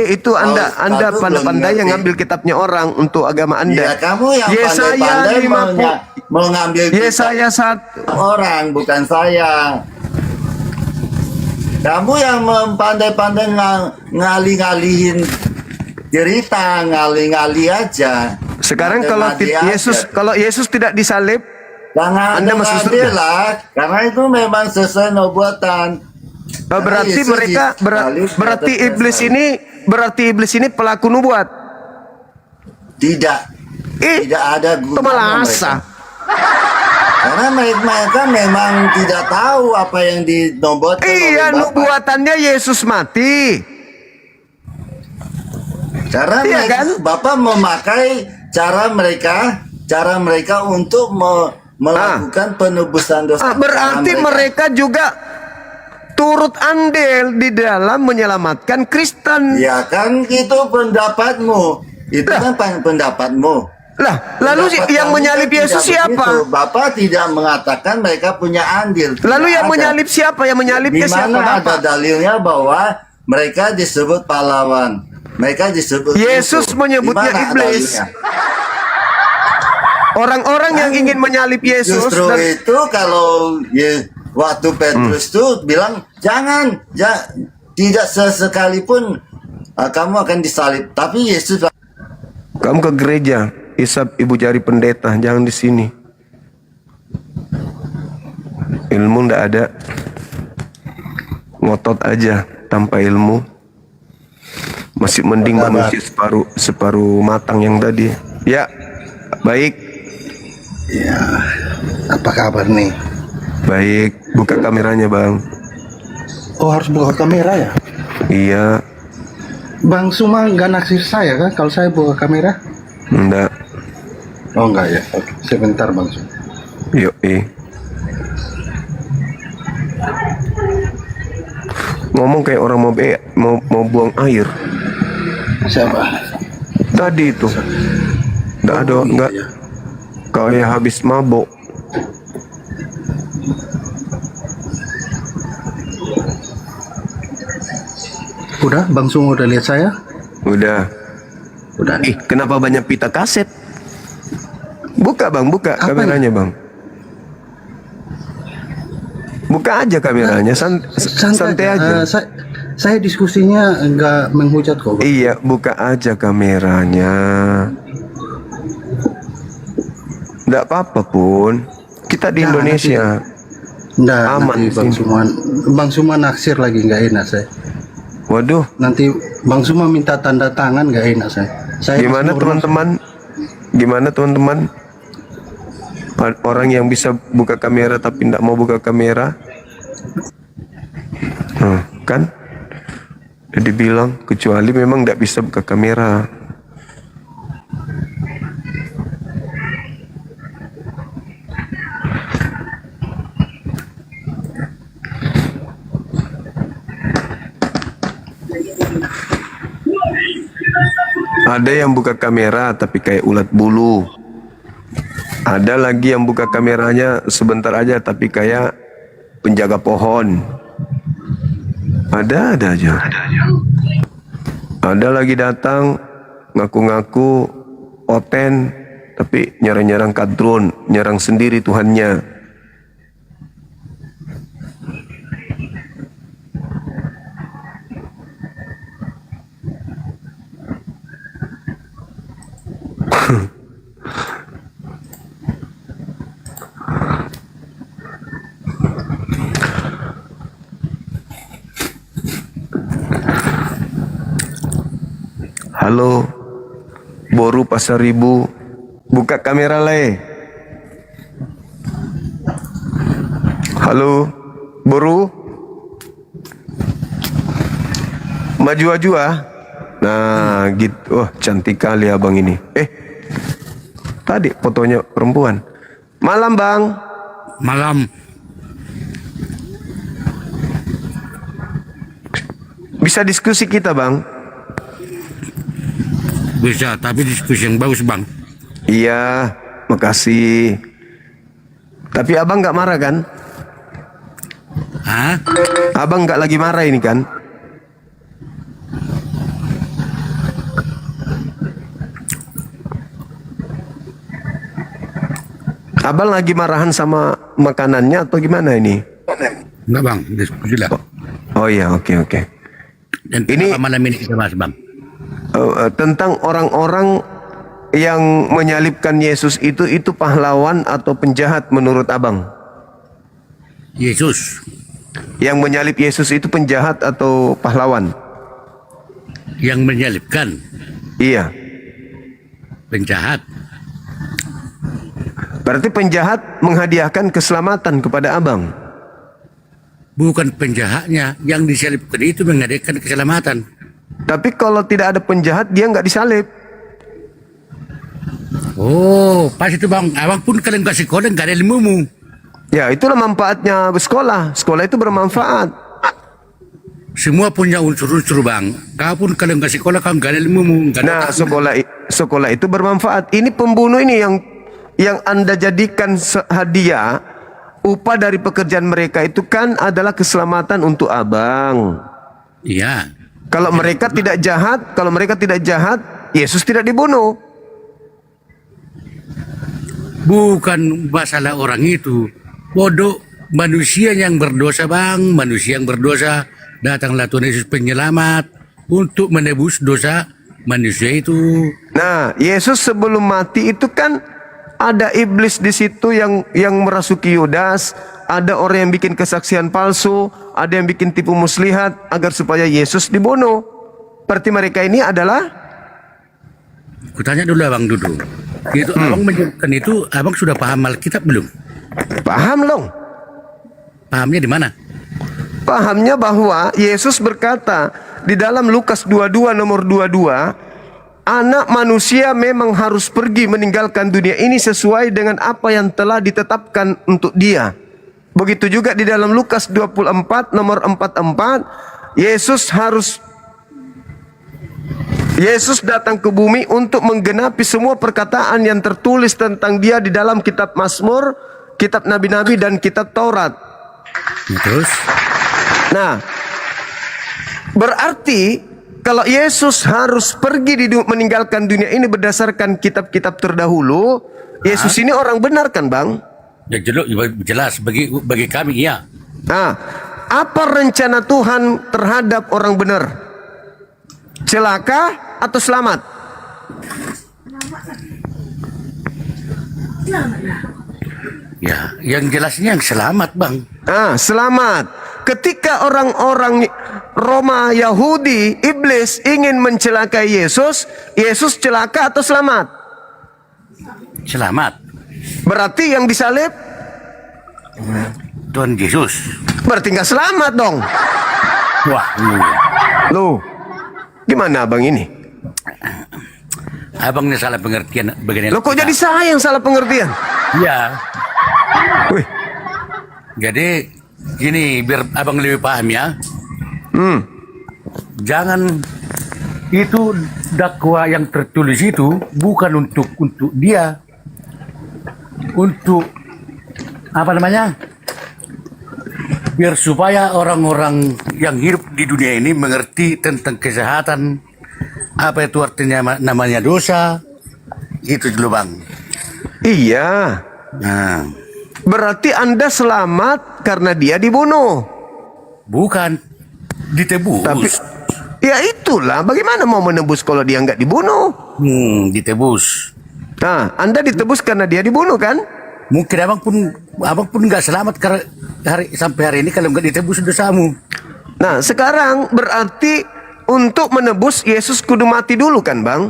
Itu Anda pandai-pandai yang ngambil kitabnya orang untuk agama Anda. Ya, kamu yang Yesaya 50 mengambil Yesaya 1 orang, bukan saya. Kamu yang pandai-pandai ngalih-ngalihin cerita, ngalih-ngalih aja. Sekarang kalau Yesus tidak disalib, Anda masuk surga. Lah, karena itu memang sesuai nubuatan. Berarti iblis ini pelaku nubuat. Tidak. Tidak ada gunanya mereka. Karena mereka memang tidak tahu apa yang dinubuatkan oleh Bapak. Nubuatannya Yesus mati. Cara Bapak memakai cara mereka untuk melakukan penebusan dosa. Berarti mereka juga turut andil di dalam menyelamatkan Kristen. Ya kan itu pendapatmu. Itu kan pendapatmu. Lah, lalu yang menyalib Yesus siapa? Bapak tidak mengatakan mereka punya andil. Lalu yang menyalib siapa? Yang menyalibnya siapa? Di mana ada dalilnya bahwa mereka disebut pahlawan. Mereka disebut Yesus menyebutnya iblis. Orang-orang yang ingin menyalib Yesus justru itu kalau waktu Petrus tuh bilang jangan, tidak sesekalipun kamu akan disalib. Tapi Yesus, kamu ke gereja, isap ibu jari pendeta, jangan di sini. Ilmu ndak ada, ngotot aja tanpa ilmu. Masih mending manusia separuh matang yang tadi. Ya, baik. Ya, apa kabar nih? Baik, buka kameranya bang. Oh, harus buka kamera ya? Iya. Bang Suma nggak naksir saya kan kalau saya buka kamera? Enggak. Oh enggak ya? Oke, sebentar Bang Suma. Yuk, ngomong kayak orang mau buang air. Siapa? Tadi itu. Enggak. Kayak habis mabok. Udah, Bang Suma udah lihat saya? Udah. Kenapa banyak pita kaset? Buka bang, buka kameranya bang. Buka aja kameranya, santai aja. Saya diskusinya enggak menghujat kok. Iya, buka aja kameranya. Enggak apa-apa pun. Kita di Indonesia. Enggak, aman. Bang Suma naksir lagi nggak enak saya. Waduh. Nanti Bang Suma minta tanda tangan nggak enak saya. Gimana teman-teman? Gimana teman-teman? Orang yang bisa buka kamera tapi tidak mau buka kamera, kan? Jadi bilang kecuali memang tidak bisa buka kamera. Ada yang buka kamera tapi kayak ulat bulu. Ada lagi yang buka kameranya sebentar aja tapi kayak penjaga pohon. Ada aja. Ada lagi datang ngaku-ngaku oten, tapi nyerang-nyerang kadron, nyerang sendiri Tuhannya. Halo, Boru Pasar Ribu, buka kamera le. Halo, Boru, maju-maju ah. Nah, gitu. Oh, cantik kali abang ini. Tadi fotonya perempuan. Malam bang. Malam. Bisa diskusi kita bang? Bisa, tapi diskusi yang bagus bang. Iya, makasih. Tapi abang nggak marah kan? Hah? Abang nggak lagi marah ini kan? Abang lagi marahan sama makanannya atau gimana ini? Enggak bang, diskusi lah. Oh iya, oke. Dan ini malam ini kita bahas bang. Tentang orang-orang yang menyalibkan Yesus itu pahlawan atau penjahat menurut abang? Yesus. Yang menyalib Yesus itu penjahat atau pahlawan? Yang menyalibkan. Iya. Penjahat. Berarti penjahat menghadiahkan keselamatan kepada abang? Bukan penjahatnya, yang disalibkan itu menghadiahkan keselamatan. Tapi kalau tidak ada penjahat, dia nggak disalib. Oh, pas itu bang, abang pun kalian kasih sekolah nggak ada ilmumu. Ya, itulah manfaatnya bersekolah. Sekolah itu bermanfaat. Semua punya unsur-unsur bang. Kau pun kalian kasih sekolah, kau nggak ada ilmumu. Nah, sekolah itu bermanfaat. Ini pembunuh ini yang Anda jadikan hadiah, upah dari pekerjaan mereka itu kan adalah keselamatan untuk abang. Iya. Kalau mereka tidak jahat, Yesus tidak dibunuh. Bukan masalah orang itu. Bodoh, manusia yang berdosa bang, manusia yang berdosa. Datanglah Tuhan Yesus penyelamat untuk menebus dosa manusia itu. Nah, Yesus sebelum mati itu kan ada iblis di situ yang merasuki Yudas, ada orang yang bikin kesaksian palsu, ada yang bikin tipu muslihat agar supaya Yesus dibunuh. Berarti mereka ini adalah? Kutanya dulu abang Dudu. Itu abang menjelaskan itu, abang sudah paham Alkitab belum? Paham dong. Pahamnya di mana? Pahamnya bahwa Yesus berkata di dalam Lukas 22 nomor 22, anak manusia memang harus pergi meninggalkan dunia ini sesuai dengan apa yang telah ditetapkan untuk dia. Begitu juga di dalam Lukas 24 nomor 44, Yesus datang ke bumi untuk menggenapi semua perkataan yang tertulis tentang dia di dalam kitab Mazmur, kitab Nabi-Nabi dan kitab Taurat. Terus? Nah, berarti kalau Yesus harus pergi meninggalkan dunia ini berdasarkan kitab-kitab terdahulu, Yesus ini orang benar kan bang? Ya jelas bagi kami iya. Nah, apa rencana Tuhan terhadap orang benar? Celaka atau selamat? Ya, yang jelasnya yang selamat bang. Selamat. Ketika orang-orang Roma, Yahudi, iblis ingin mencelakai Yesus, Yesus celaka atau selamat? Selamat. Berarti yang disalib? Tuhan Yesus. Berarti nggak selamat dong. Wah, Loh, gimana abang ini? Abangnya salah pengertian begini. Loh kok jadi saya yang salah pengertian? Iya. Wih. Jadi gini biar abang lebih paham ya. Jangan itu dakwa yang tertulis itu bukan untuk dia. Untuk apa namanya? Biar supaya orang-orang yang hidup di dunia ini mengerti tentang kesehatan, apa itu artinya namanya dosa, itu dulu bang. Iya. Nah, berarti Anda selamat karena dia dibunuh. Bukan, ditebus. Tapi, ya itulah, bagaimana mau menebus kalau dia nggak dibunuh? Ditebus. Nah, Anda ditebus karena dia dibunuh kan? Mungkin abang pun nggak selamat karena sampai hari ini kalau nggak ditebus dosamu. Nah, sekarang berarti untuk menebus Yesus kudu mati dulu kan, Bang?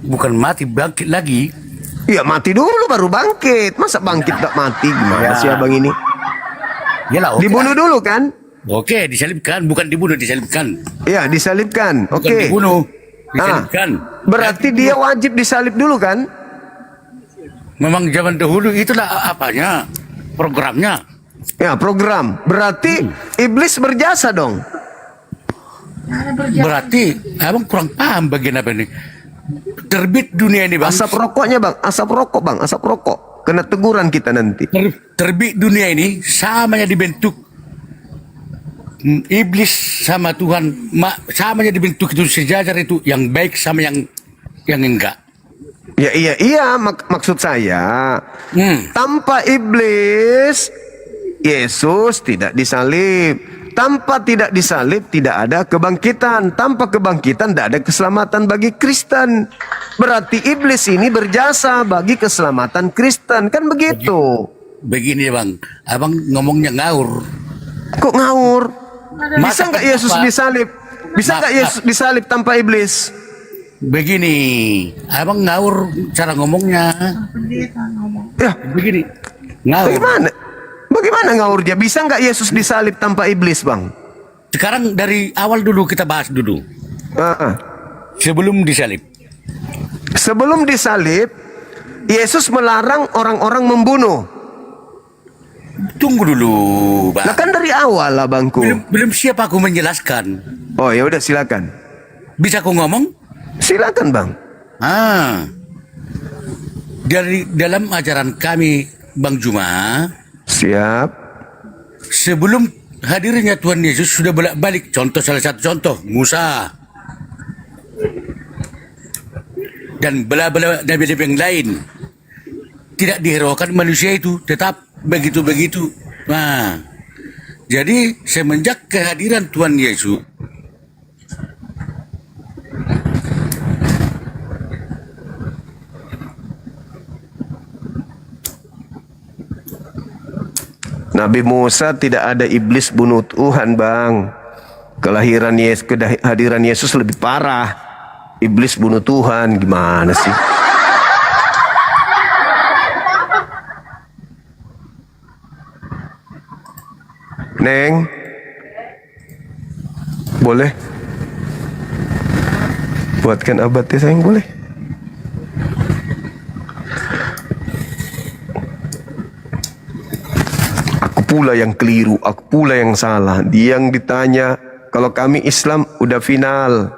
Bukan mati, bangkit lagi. Ya mati dulu baru bangkit. Masa bangkit tak mati? Gimana sih abang ini? Yalah, dibunuh dulu kan? Oke, disalibkan, bukan dibunuh, disalibkan. Iya, disalibkan. Bukan Oke. dibunuh, disalibkan. Berarti dia wajib disalib dulu kan? Memang zaman dahulu itulah apanya, programnya. Ya, program. Berarti iblis berjasa dong. Berarti abang kurang paham bagian apa ini. Terbit dunia ini bang. Asap rokoknya bang, asap rokok bang, asap rokok. Kena teguran kita nanti. Terbit dunia ini samanya dibentuk iblis sama Tuhan, samanya dibentuk itu sejajar itu yang baik sama yang enggak. Ya iya maksud saya tanpa iblis Yesus tidak disalib. Tanpa tidak disalib tidak ada kebangkitan. Tanpa kebangkitan tidak ada keselamatan bagi Kristen. Berarti iblis ini berjasa bagi keselamatan Kristen, kan begitu? Begini bang, abang ngomongnya ngawur. Kok ngawur? Bisa nggak Yesus disalib? Bisa nggak Yesus disalib tanpa iblis? Begini, abang ngawur cara ngomongnya. Ya, begini, ngawur. Bagaimana ngawurnya? Bisa nggak Yesus disalib tanpa iblis, bang? Sekarang dari awal dulu kita bahas dulu. Sebelum disalib. Sebelum disalib, Yesus melarang orang-orang membunuh. Tunggu dulu, bang. Nah kan dari awal lah, bangku. Belum siap aku menjelaskan. Oh ya udah silakan. Bisa aku ngomong? Silakan bang. Dari dalam ajaran kami Bang Juma, siap. Sebelum hadirnya Tuhan Yesus sudah bolak-balik. Contoh, salah satu contoh Musa dan bela-bela nabi-nabi yang lain tidak dihiraukan manusia itu, tetap begitu-begitu. Nah, jadi semenjak kehadiran Tuhan Yesus, Nabi Musa tidak ada iblis bunuh Tuhan, bang. Kehadiran Yesus lebih parah. Iblis bunuh Tuhan, gimana sih? Neng, boleh? Buatkan abadnya sayang, boleh? Pula yang keliru, aku pula yang salah. Dia yang ditanya, kalau kami Islam udah final.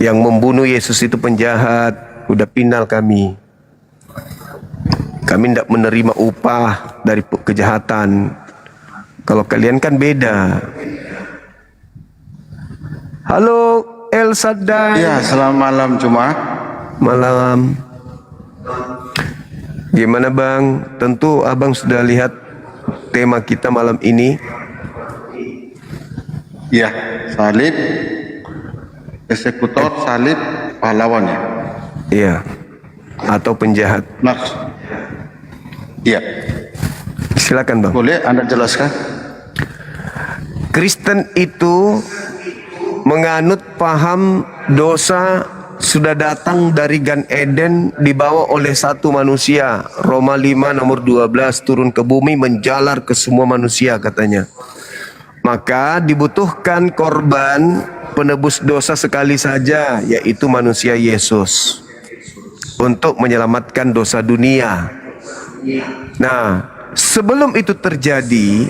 Yang membunuh Yesus itu penjahat, udah final kami. Kami tidak menerima upah dari kejahatan. Kalau kalian kan beda. Halo El Saddai. Ya, selamat malam Jumat. Malam. Gimana bang? Tentu abang sudah lihat tema kita malam ini. Ya, salib, eksekutor, salib, pahlawannya. Iya. Atau penjahat. Iya. Silakan bang. Boleh Anda jelaskan? Kristen itu menganut paham dosa sudah datang dari Gan Eden, dibawa oleh satu manusia. Roma 5 nomor 12, turun ke bumi menjalar ke semua manusia katanya. Maka dibutuhkan korban penebus dosa sekali saja, yaitu manusia Yesus, untuk menyelamatkan dosa dunia. Nah, sebelum itu terjadi,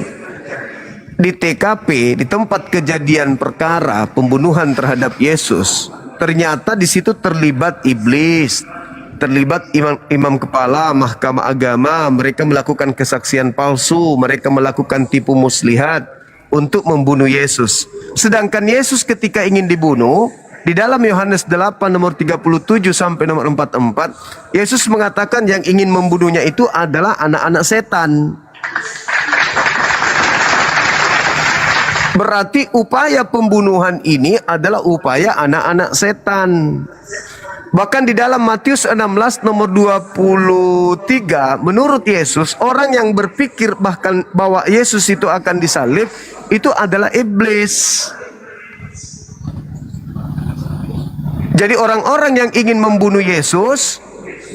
di TKP, di tempat kejadian perkara pembunuhan terhadap Yesus, ternyata di situ terlibat iblis. terlibat imam kepala mahkamah agama, mereka melakukan kesaksian palsu, mereka melakukan tipu muslihat untuk membunuh Yesus. Sedangkan Yesus ketika ingin dibunuh, di dalam Yohanes 8 nomor 37 sampai nomor 44, Yesus mengatakan yang ingin membunuhnya itu adalah anak-anak setan. Berarti upaya pembunuhan ini adalah upaya anak-anak setan. Bahkan di dalam Matius 16 nomor 23, menurut Yesus, orang yang berpikir bahkan bahwa Yesus itu akan disalib, itu adalah iblis. Jadi orang-orang yang ingin membunuh Yesus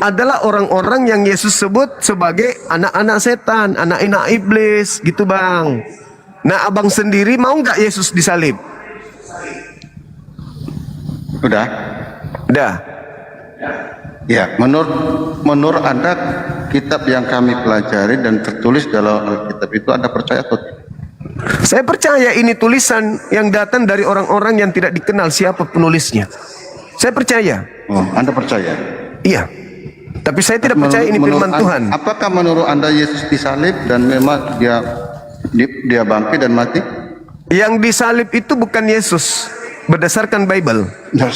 adalah orang-orang yang Yesus sebut sebagai anak-anak setan, anak-anak iblis, gitu bang. Nah abang sendiri mau nggak Yesus disalib? Udah. Udah. Ya, menurut Anda kitab yang kami pelajari dan tertulis dalam Alkitab itu Anda percaya atau tidak? Saya percaya ini tulisan yang datang dari orang-orang yang tidak dikenal siapa penulisnya. Saya percaya. Oh, Anda percaya? Iya. Tapi saya tidak percaya ini firman Tuhan. Apakah menurut Anda Yesus disalib dan memang dia bangkit dan mati? Yang disalib itu bukan Yesus berdasarkan Bible. Nah,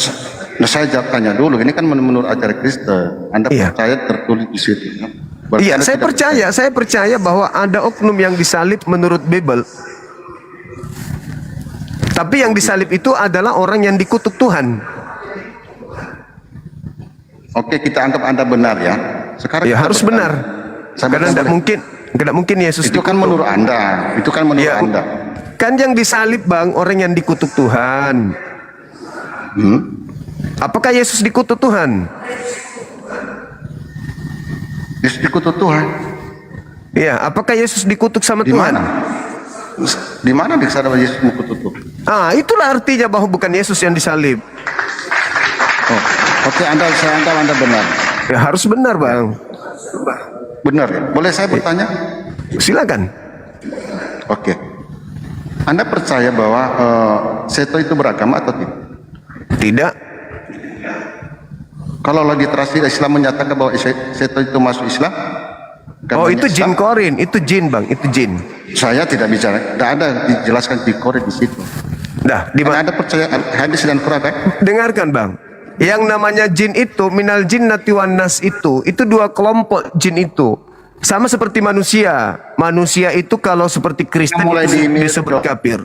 saya tanya dulu, ini kan menurut ajaran Kristen. Anda percaya tertulis di situ? Iya, saya percaya bahwa ada oknum yang disalib menurut Bible. Tapi yang disalib itu adalah orang yang dikutuk Tuhan. Oke, kita anggap Anda benar ya. Sekarang ya harus benar. Karena tidak mungkin Yesus itu kan menurut Anda. Itu kan menurut Anda. Kan yang disalib bang orang yang dikutuk Tuhan. Apakah Yesus dikutuk Tuhan? Yesus dikutuk Tuhan. Iya, apakah Yesus dikutuk sama Tuhan? Di mana di sana Yesus dikutuk Tuhan? Ah, itulah artinya bahwa bukan Yesus yang disalib. Oh, oke, saya anggap Anda benar. Ya harus benar, Bang. Benar. Boleh saya bertanya? Silakan. Oke. Anda percaya bahwa setan itu beragama atau tidak? Tidak. Kalau literasi Islam menyatakan bahwa setan itu masuk Islam? Oh, itu jin korin, itu jin bang, itu jin. Saya tidak bicara, tidak ada dijelaskan jin korin di situ. Nah, di mana Anda percaya hadis dan Quran kan? Dengarkan bang, yang namanya jin itu minal jinnati wan nas itu dua kelompok jin itu. Sama seperti manusia. Manusia itu kalau seperti Kristen itu disebut kafir.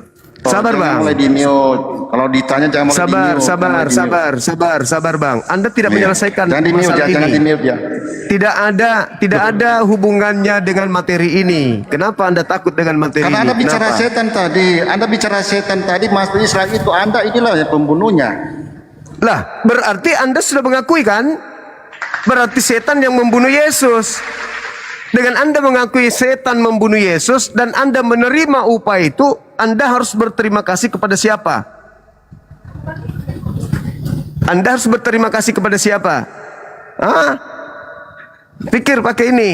Sabar bang. Mulai di mute. Kalau ditanya jangan mulai sabar bang. Anda tidak menyelesaikan masalah ini. Ya. Tidak ada hubungannya dengan materi ini. Kenapa Anda takut dengan materi Karena ini? Anda bicara setan tadi. Anda bicara setan tadi, Masuk Islam itu Anda inilah yang pembunuhnya. Lah, berarti Anda sudah mengakui kan? Berarti setan yang membunuh Yesus. Dengan Anda mengakui setan membunuh Yesus dan Anda menerima upah itu, Anda harus berterima kasih kepada siapa? Anda harus berterima kasih kepada siapa? Hah? Pikir pakai ini.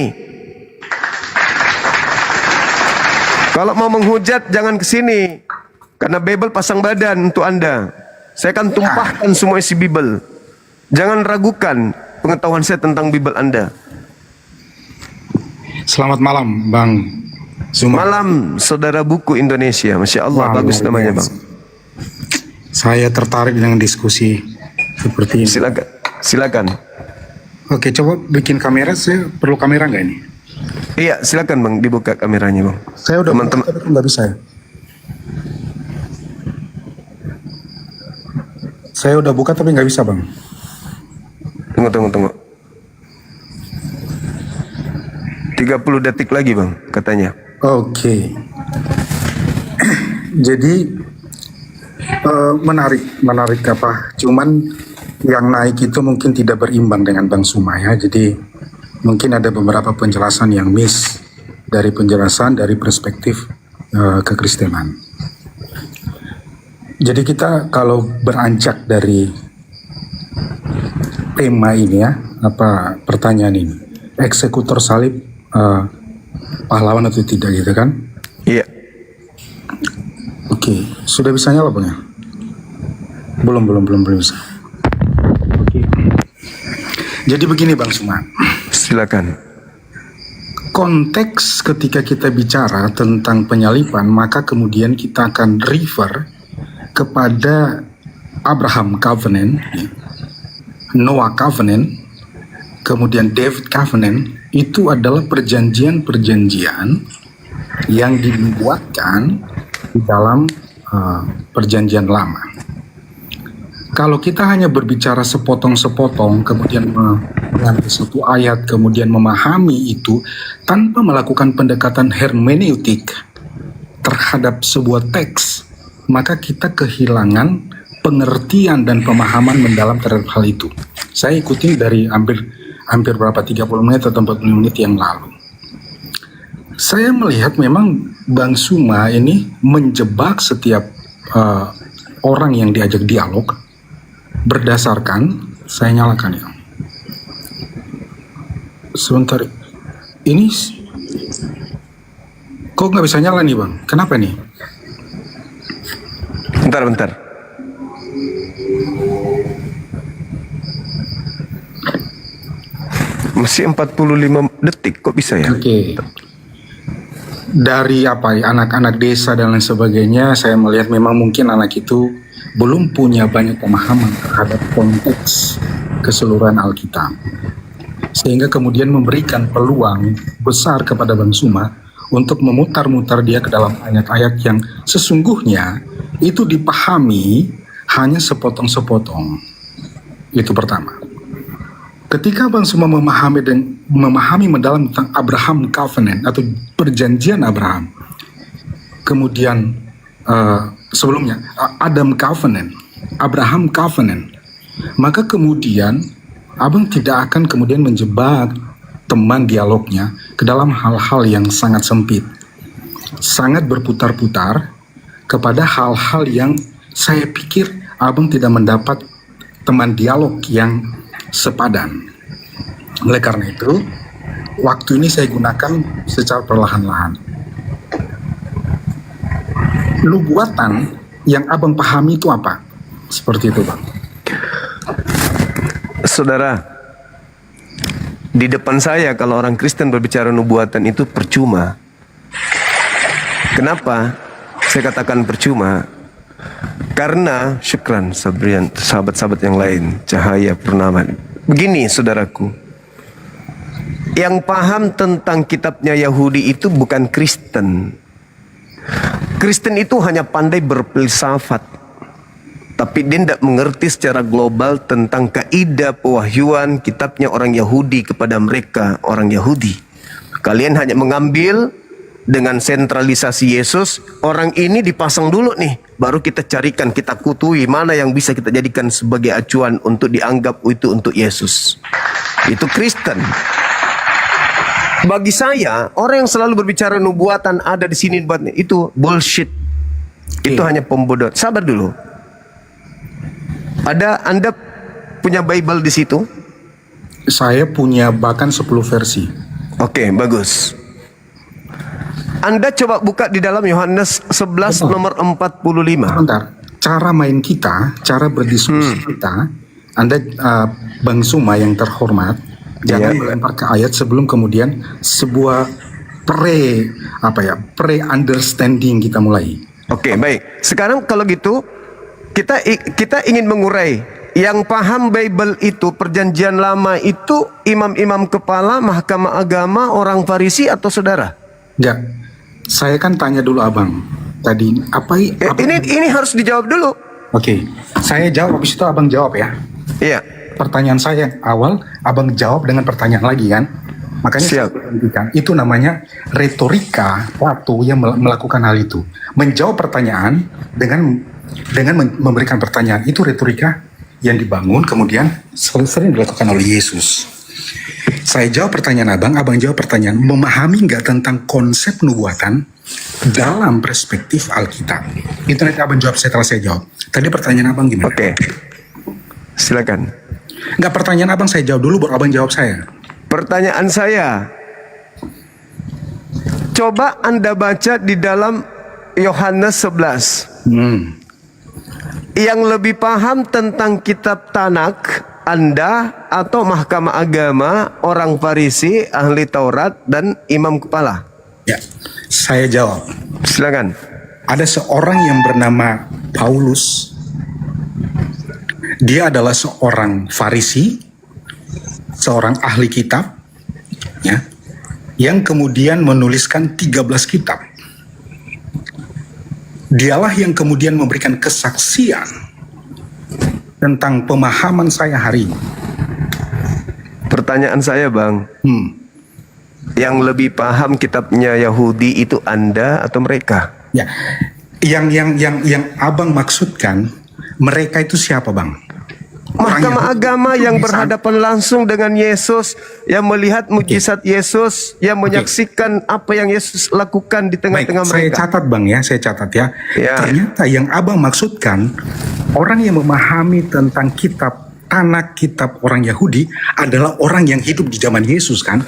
Kalau mau menghujat jangan ke sini. Karena Bible pasang badan untuk Anda. Saya akan tumpahkan semua isi Bible. Jangan ragukan pengetahuan saya tentang Bible Anda. Selamat malam, Bang Zuma. Malam, saudara buku Indonesia. Masya Allah, bagus namanya, Bang. Saya tertarik dengan diskusi seperti ini. Silakan. Oke, coba bikin kamera. Saya perlu kamera nggak ini? Iya, silakan Bang, dibuka kameranya, Bang. Saya udah buka, tapi nggak bisa ya. Saya udah buka tapi nggak bisa, Bang. Tunggu. 30 detik lagi Bang, katanya. Oke. Jadi menarik apa? Cuman yang naik itu mungkin tidak berimbang dengan Bang Suma ya. Jadi mungkin ada beberapa penjelasan yang miss dari penjelasan dari perspektif kekristenan. Jadi kita kalau beranjak dari tema ini ya, pertanyaan ini, eksekutor salib pahlawan atau tidak gitu kan? Iya. Oke, sudah bisa nyala Bang ya? Belum bisa. Oke. Jadi begini Bang Suman. Silakan. Konteks ketika kita bicara tentang penyalipan, maka kemudian kita akan refer kepada Abraham Covenant, Noah Covenant, kemudian David Covenant. Itu adalah perjanjian-perjanjian yang dibuatkan di dalam perjanjian lama. Kalau kita hanya berbicara sepotong-sepotong, kemudian mengambil satu ayat, kemudian memahami itu tanpa melakukan pendekatan hermeneutik terhadap sebuah teks, maka kita kehilangan pengertian dan pemahaman mendalam terhadap hal itu. Saya ikuti dari hampir berapa 30 menit atau 40 menit yang lalu. Saya melihat memang Bang Suma ini menjebak setiap orang yang diajak dialog berdasarkan, saya nyalakan ya. Sebentar, ini kok nggak bisa nyala nih Bang? Kenapa nih? Bentar. Masih 45 detik, kok bisa ya? Oke. Dari anak-anak desa dan lain sebagainya, saya melihat memang mungkin anak itu belum punya banyak pemahaman terhadap konteks keseluruhan Alkitab, sehingga kemudian memberikan peluang besar kepada Bang Suma untuk memutar-mutar dia ke dalam ayat-ayat yang sesungguhnya itu dipahami hanya sepotong-sepotong. Itu pertama. Ketika Bang Suma memahami mendalam tentang Abraham Covenant atau perjanjian Abraham, kemudian sebelumnya Adam Covenant, Abraham Covenant, maka kemudian Abang tidak akan kemudian menjebak teman dialognya ke dalam hal-hal yang sangat sempit, sangat berputar-putar kepada hal-hal yang saya pikir Abang tidak mendapat teman dialog yang sepadan. Oleh karena itu, waktu ini saya gunakan secara perlahan-lahan. Nubuatan yang Abang pahami itu apa? Seperti itu Bang. Saudara, di depan saya kalau orang Kristen berbicara nubuatan itu percuma. Kenapa saya katakan percuma? Karena syukran Sabrian, sahabat-sahabat yang lain, Cahaya Purnama. Begini saudaraku, yang paham tentang kitabnya Yahudi itu bukan Kristen. Kristen itu hanya pandai berfilsafat, tapi dia tidak mengerti secara global tentang kaidah pewahyuan kitabnya orang Yahudi kepada mereka orang Yahudi. Kalian hanya mengambil dengan sentralisasi Yesus, orang ini dipasang dulu nih, baru kita carikan, kita kutui mana yang bisa kita jadikan sebagai acuan untuk dianggap itu untuk Yesus. Itu Kristen. Bagi saya, orang yang selalu berbicara nubuatan ada di sini, itu bullshit. Itu hanya pembodoh. Sabar dulu. Anda punya Bible di situ? Saya punya bahkan 10 versi. Oke, bagus. Anda coba buka di dalam Yohanes 11 nomor 45. Sebentar. Cara main kita, cara berdiskusi kita, Anda Bang Suma yang terhormat, jangan melempar ke ayat sebelum kemudian sebuah pre-understanding kita mulai. Oke, baik. Sekarang kalau gitu kita ingin mengurai yang paham Bible itu, perjanjian lama itu imam-imam kepala, mahkamah agama, orang Farisi atau saudara? Enggak. Saya kan tanya dulu Abang. Tadi ini harus dijawab dulu. Oke. Saya jawab, habis itu Abang jawab ya. Iya. Pertanyaan saya awal, Abang jawab dengan pertanyaan lagi kan? Makanya saya berhentikan. Itu namanya retorika waktu yang melakukan hal itu. Menjawab pertanyaan dengan memberikan pertanyaan, itu retorika yang dibangun kemudian sering dilakukan oleh Yesus. Saya jawab pertanyaan Abang jawab pertanyaan. Memahami nggak tentang konsep nubuatan dalam perspektif Alkitab? Itu nanti Abang jawab setelah saya jawab. Tadi pertanyaan Abang gimana? Oke. Silakan. Nggak, pertanyaan Abang saya jawab dulu, baru Abang jawab saya. Pertanyaan saya, coba Anda baca di dalam Yohanes 11. Yang lebih paham tentang kitab Tanak Anda atau mahkamah agama, orang Farisi, ahli Taurat, dan imam kepala? Ya, saya jawab. Silakan. Ada seorang yang bernama Paulus. Dia adalah seorang Farisi, seorang ahli kitab, ya, yang kemudian menuliskan 13 kitab. Dialah yang kemudian memberikan kesaksian tentang pemahaman saya hari ini. Pertanyaan saya, Bang, yang lebih paham kitabnya Yahudi itu Anda atau mereka? Ya, yang abang maksudkan mereka itu siapa, Bang? Mahkamah agama yang berhadapan langsung dengan Yesus, yang melihat mujizat Yesus, yang menyaksikan apa yang Yesus lakukan di tengah-tengah mereka. Saya catat, Bang, ya, saya catat ya. Ternyata yang abang maksudkan orang yang memahami tentang kitab Tanakh, kitab orang Yahudi adalah orang yang hidup di zaman Yesus, kan?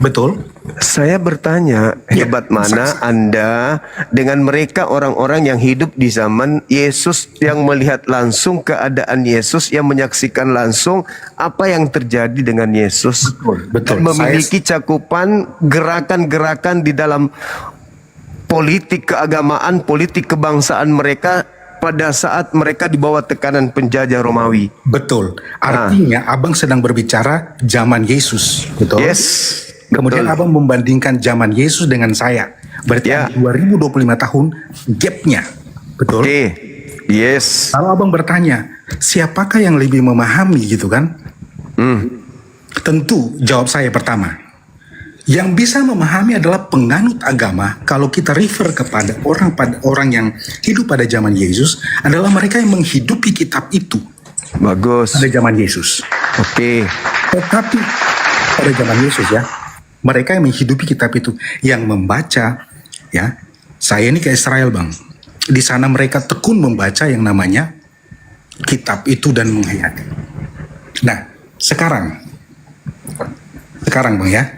Betul? Saya bertanya, hebat mana Anda dengan mereka orang-orang yang hidup di zaman Yesus, yang melihat langsung keadaan Yesus, yang menyaksikan langsung apa yang terjadi dengan Yesus, betul. Dan memiliki cakupan gerakan-gerakan di dalam politik keagamaan, politik kebangsaan mereka pada saat mereka di bawah tekanan penjajah Romawi. Betul. Artinya abang sedang berbicara zaman Yesus, betul? Yes. Kemudian abang membandingkan zaman Yesus dengan saya. Berarti 2025 tahun gapnya. Betul? Yes. Kalau abang bertanya, siapakah yang lebih memahami gitu kan? Tentu jawab saya pertama. Yang bisa memahami adalah penganut agama. Kalau kita refer kepada orang yang hidup pada zaman Yesus, adalah mereka yang menghidupi kitab itu. Bagus. Pada zaman Yesus. Oke. Tetapi pada zaman Yesus ya, mereka yang menghidupi kitab itu, yang membaca, ya, saya ini ke Israel, Bang. Di sana mereka tekun membaca yang namanya kitab itu dan menghayati. Nah, sekarang Bang ya,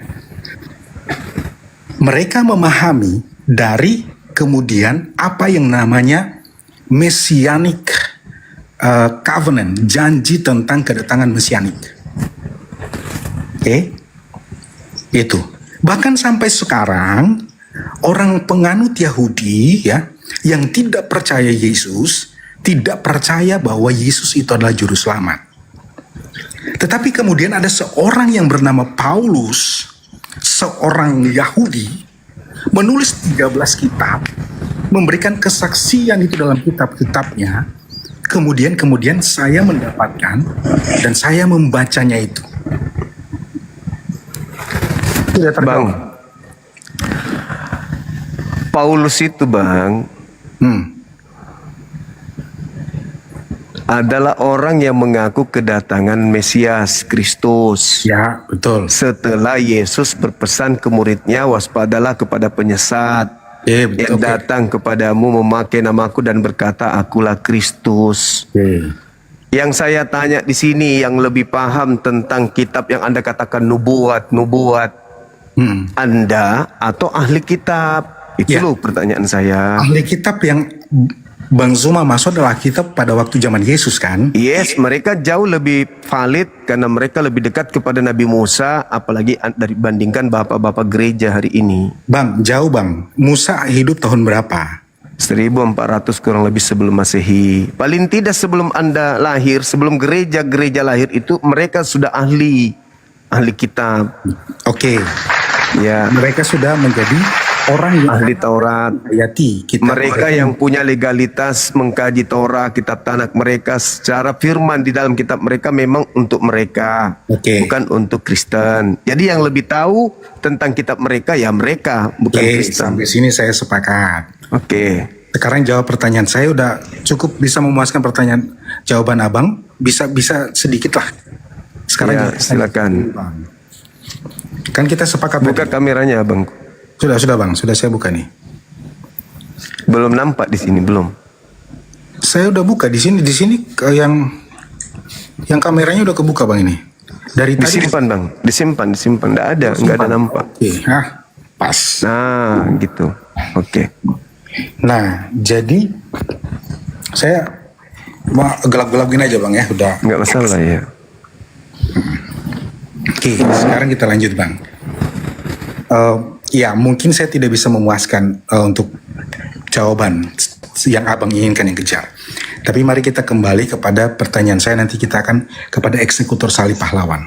mereka memahami dari kemudian apa yang namanya messianic covenant, janji tentang kedatangan mesianik. Oke? Itu. Bahkan sampai sekarang orang penganut Yahudi ya yang tidak percaya Yesus, tidak percaya bahwa Yesus itu adalah juru selamat. Tetapi kemudian ada seorang yang bernama Paulus, seorang Yahudi, menulis 13 kitab, memberikan kesaksian itu dalam kitab-kitabnya. Kemudian saya mendapatkan dan saya membacanya itu. Bang, Paulus itu, Bang, adalah orang yang mengaku kedatangan Mesias Kristus. Ya, betul. Setelah Yesus berpesan ke muridnya, waspadalah kepada penyesat yang datang kepadamu memakai namaku dan berkata, akulah Kristus. Yang saya tanya di sini, yang lebih paham tentang kitab yang Anda katakan nubuat, Anda atau ahli kitab? Itu loh pertanyaan saya. Ahli kitab yang Bang Zuma masuk adalah kitab pada waktu zaman Yesus, kan? Yes, mereka jauh lebih valid karena mereka lebih dekat kepada Nabi Musa, apalagi dibandingkan bapak-bapak gereja hari ini. Bang, jauh, Bang. Musa hidup tahun berapa? 1400 kurang lebih sebelum Masehi. Paling tidak sebelum Anda lahir, sebelum gereja-gereja lahir itu mereka sudah ahli kitab. Oke. Ya, mereka sudah menjadi orang yang ahli Taurat. Mereka yang punya legalitas mengkaji Torah, kitab Tanakh mereka secara firman di dalam kitab mereka memang untuk mereka, bukan untuk Kristen. Jadi yang lebih tahu tentang kitab mereka ya mereka, bukan Kristen. Sampai sini saya sepakat. Sekarang jawab pertanyaan saya, udah cukup bisa memuaskan pertanyaan jawaban abang. Bisa sedikit lah. Sekarang ya, silakan. Kan kita sepakat. Buka kameranya, Abang. Sudah Bang, sudah saya buka nih. Belum nampak di sini, belum. Saya udah buka di sini yang kameranya udah kebuka, Bang, ini. Dari disimpan, Bang. Disimpan. Enggak ada nampak. Pas. Nah, gitu. Nah, jadi saya gelap-gelap gini aja, Bang, ya, udah. Enggak masalah ya. Oke, sekarang kita lanjut Bang. Ya mungkin saya tidak bisa memuaskan untuk jawaban yang abang inginkan yang kejar. Tapi mari kita kembali kepada pertanyaan saya, nanti kita akan kepada eksekutor salib pahlawan.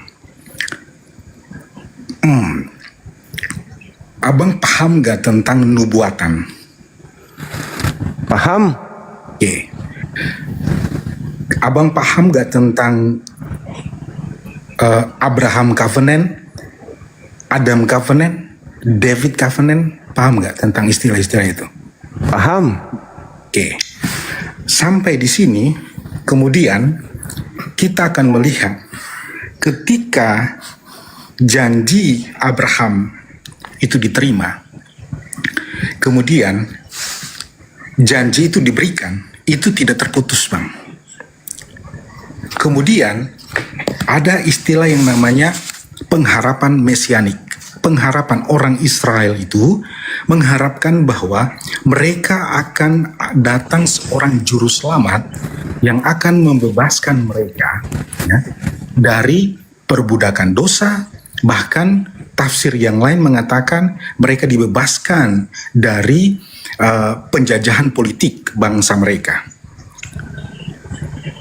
Abang paham gak tentang nubuatan? Paham. Oke. Abang paham gak tentang Abraham Covenant, Adam Covenant, David Covenant? Paham gak tentang istilah-istilah itu? Paham. Oke. Sampai di sini, kemudian kita akan melihat ketika janji Abraham itu diterima, kemudian janji itu diberikan, itu tidak terputus Bang. Kemudian ada istilah yang namanya pengharapan mesianik. Pengharapan orang Israel itu mengharapkan bahwa mereka akan datang seorang juru selamat yang akan membebaskan mereka ya, dari perbudakan dosa. Bahkan tafsir yang lain mengatakan mereka dibebaskan dari penjajahan politik bangsa mereka.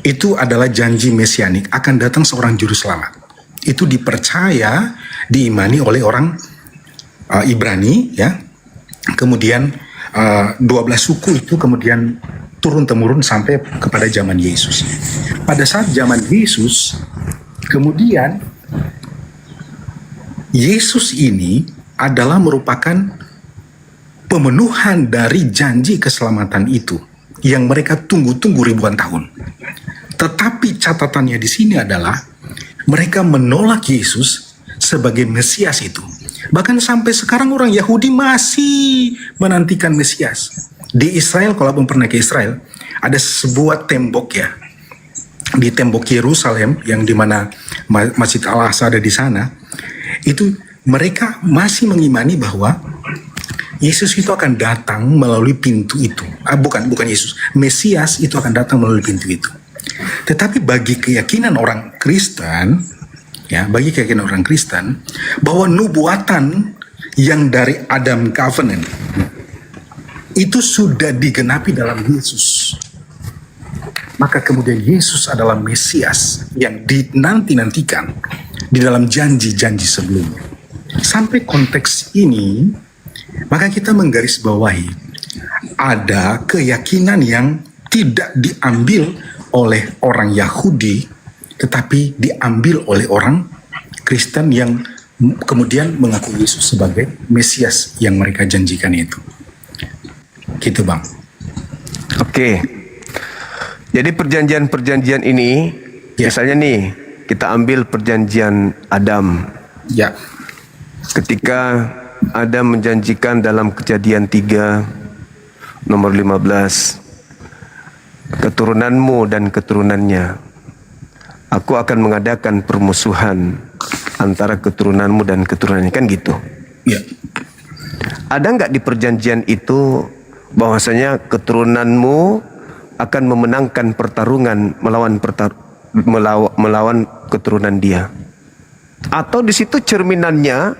Itu adalah janji mesianik, akan datang seorang juru selamat. Itu dipercaya, diimani oleh orang Ibrani ya. Kemudian 12 suku itu kemudian turun-temurun sampai kepada zaman Yesus. Pada saat zaman Yesus, kemudian Yesus ini adalah merupakan pemenuhan dari janji keselamatan itu yang mereka tunggu-tunggu ribuan tahun. Tetapi catatannya di sini adalah mereka menolak Yesus sebagai Mesias itu. Bahkan sampai sekarang orang Yahudi masih menantikan Mesias. Di Israel, kalau abang pernah ke Israel, ada sebuah tembok ya, di tembok Yerusalem yang dimana Masjid Al-Aqsa ada di sana. Itu mereka masih mengimani bahwa Yesus itu akan datang melalui pintu itu. Bukan Yesus, Mesias itu akan datang melalui pintu itu. Tetapi bagi keyakinan orang Kristen, ya, bagi keyakinan orang Kristen, bahwa nubuatan yang dari Adam Covenant itu sudah digenapi dalam Yesus. Maka kemudian Yesus adalah Mesias yang dinanti-nantikan di dalam janji-janji sebelumnya. Sampai konteks ini, maka kita menggarisbawahi ada keyakinan yang tidak diambil oleh orang Yahudi, tetapi diambil oleh orang Kristen yang kemudian mengaku Yesus sebagai Mesias yang mereka janjikan itu. Gitu Bang. Oke. Jadi perjanjian-perjanjian ini, misalnya nih, kita ambil perjanjian Adam. Ya. Ketika Adam menjanjikan dalam Kejadian 3 nomor 15, keturunanmu dan keturunannya, aku akan mengadakan permusuhan antara keturunanmu dan keturunannya, kan gitu. Ya. Ada nggak di perjanjian itu bahwasanya keturunanmu akan memenangkan pertarungan melawan keturunan dia? Atau di situ cerminannya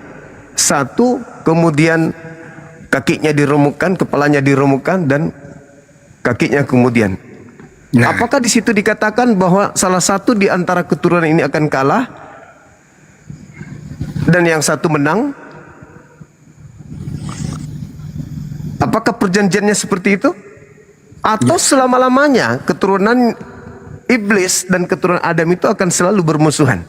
satu, kemudian kakinya diremukkan, kepalanya diremukkan, dan kakinya kemudian. Apakah di situ dikatakan bahwa salah satu di antara keturunan ini akan kalah dan yang satu menang? Apakah perjanjiannya seperti itu? Atau selama-lamanya keturunan iblis dan keturunan Adam itu akan selalu bermusuhan?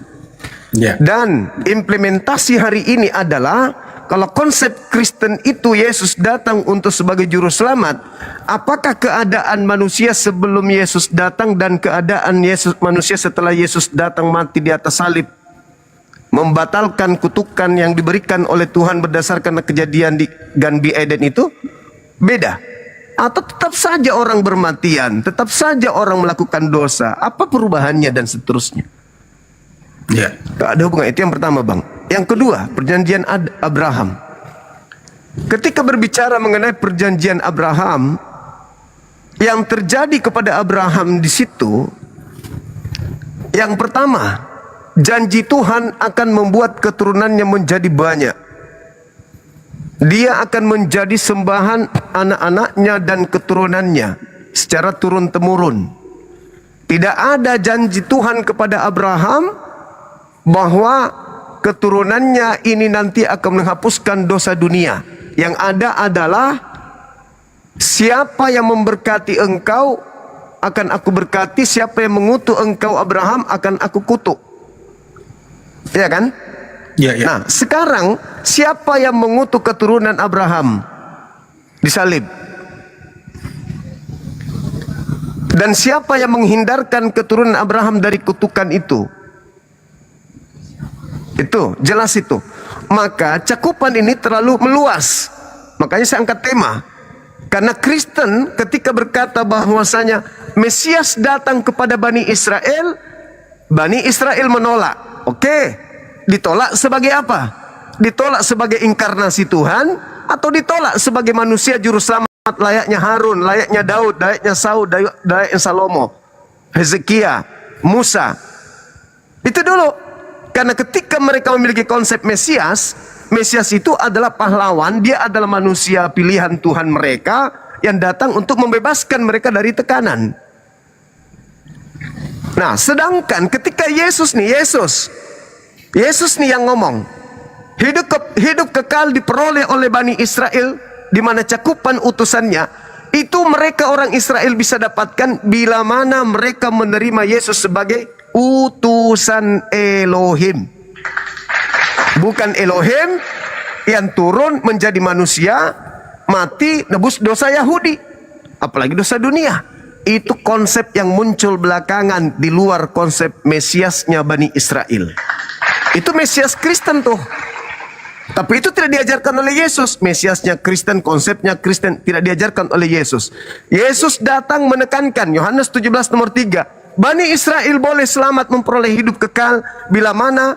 Dan implementasi hari ini adalah, kalau konsep Kristen itu Yesus datang untuk sebagai juru selamat, apakah keadaan manusia sebelum Yesus datang dan keadaan manusia setelah Yesus datang mati di atas salib membatalkan kutukan yang diberikan oleh Tuhan berdasarkan kejadian di Gan Eden itu beda? Atau tetap saja orang bermatian, tetap saja orang melakukan dosa? Apa perubahannya dan seterusnya? Ya. Gak ada hubungan. Itu yang pertama Bang. Yang kedua, perjanjian Abraham. Ketika berbicara mengenai perjanjian Abraham, yang terjadi kepada Abraham di situ, yang pertama, janji Tuhan akan membuat keturunannya menjadi banyak. Dia akan menjadi sembahan anak-anaknya dan keturunannya secara turun-temurun. Tidak ada janji Tuhan kepada Abraham bahwa keturunannya ini nanti akan menghapuskan dosa dunia. Yang ada adalah siapa yang memberkati engkau akan aku berkati, siapa yang mengutuk engkau Abraham akan aku kutuk. Ya kan? Ya, ya. Nah, sekarang siapa yang mengutuk keturunan Abraham? Disalib. Dan siapa yang menghindarkan keturunan Abraham dari kutukan itu? Itu, jelas itu. Maka cakupan ini terlalu meluas. Makanya saya angkat tema. Karena Kristen ketika berkata bahwasanya Mesias datang kepada Bani Israel menolak. Oke. Ditolak sebagai apa? Ditolak sebagai inkarnasi Tuhan atau ditolak sebagai manusia juru selamat layaknya Harun, layaknya Daud, layaknya Saul, layaknya Salomo, Hezekia, Musa. Itu dulu. Karena ketika mereka memiliki konsep Mesias, Mesias itu adalah pahlawan, dia adalah manusia pilihan Tuhan mereka yang datang untuk membebaskan mereka dari tekanan. Nah, sedangkan ketika Yesus nih yang ngomong, hidup kekal diperoleh oleh Bani Israel, di mana cakupan utusannya itu mereka orang Israel bisa dapatkan bila mana mereka menerima Yesus sebagai utusan Elohim. Bukan Elohim yang turun menjadi manusia, mati, nebus dosa Yahudi, apalagi dosa dunia. Itu konsep yang muncul belakangan di luar konsep Mesiasnya Bani Israel. Itu Mesias Kristen tuh. Tapi itu tidak diajarkan oleh Yesus. Mesiasnya Kristen, konsepnya Kristen, tidak diajarkan oleh Yesus. Yesus datang menekankan, Yohanes 17 nomor 3. Bani Israel boleh selamat memperoleh hidup kekal bila mana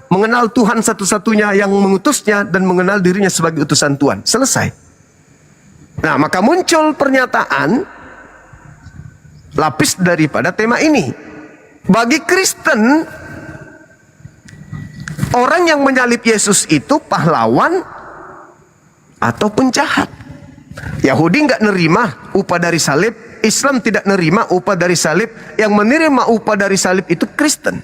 mengenal Tuhan satu-satunya yang mengutusnya dan mengenal dirinya sebagai utusan Tuhan. Selesai. Nah, maka muncul pernyataan lapis daripada tema ini. Bagi Kristen, orang yang menyalib Yesus itu pahlawan atau penjahat. Yahudi nggak nerima upah dari salib, Islam tidak nerima upah dari salib. Yang menerima upah dari salib itu Kristen.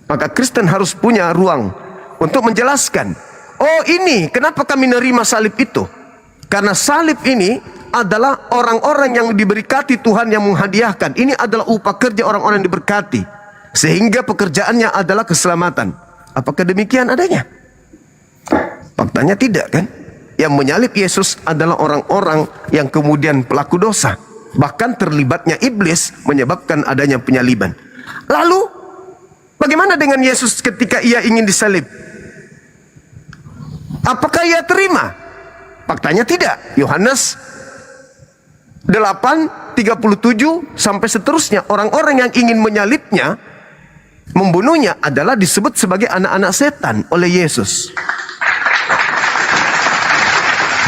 Maka Kristen harus punya ruang untuk menjelaskan, oh ini kenapa kami nerima salib itu? Karena salib ini adalah orang-orang yang diberkati Tuhan yang menghadiahkan. Ini adalah upah kerja orang-orang yang diberkati, sehingga pekerjaannya adalah keselamatan. Apakah demikian adanya? Faktanya tidak kan? Yang menyalib Yesus adalah orang-orang yang kemudian pelaku dosa. Bahkan terlibatnya iblis menyebabkan adanya penyaliban. Lalu bagaimana dengan Yesus ketika ia ingin disalib? Apakah ia terima? Faktanya tidak. Yohanes 8:37 sampai seterusnya, orang-orang yang ingin menyalibnya, membunuhnya adalah disebut sebagai anak-anak setan oleh Yesus.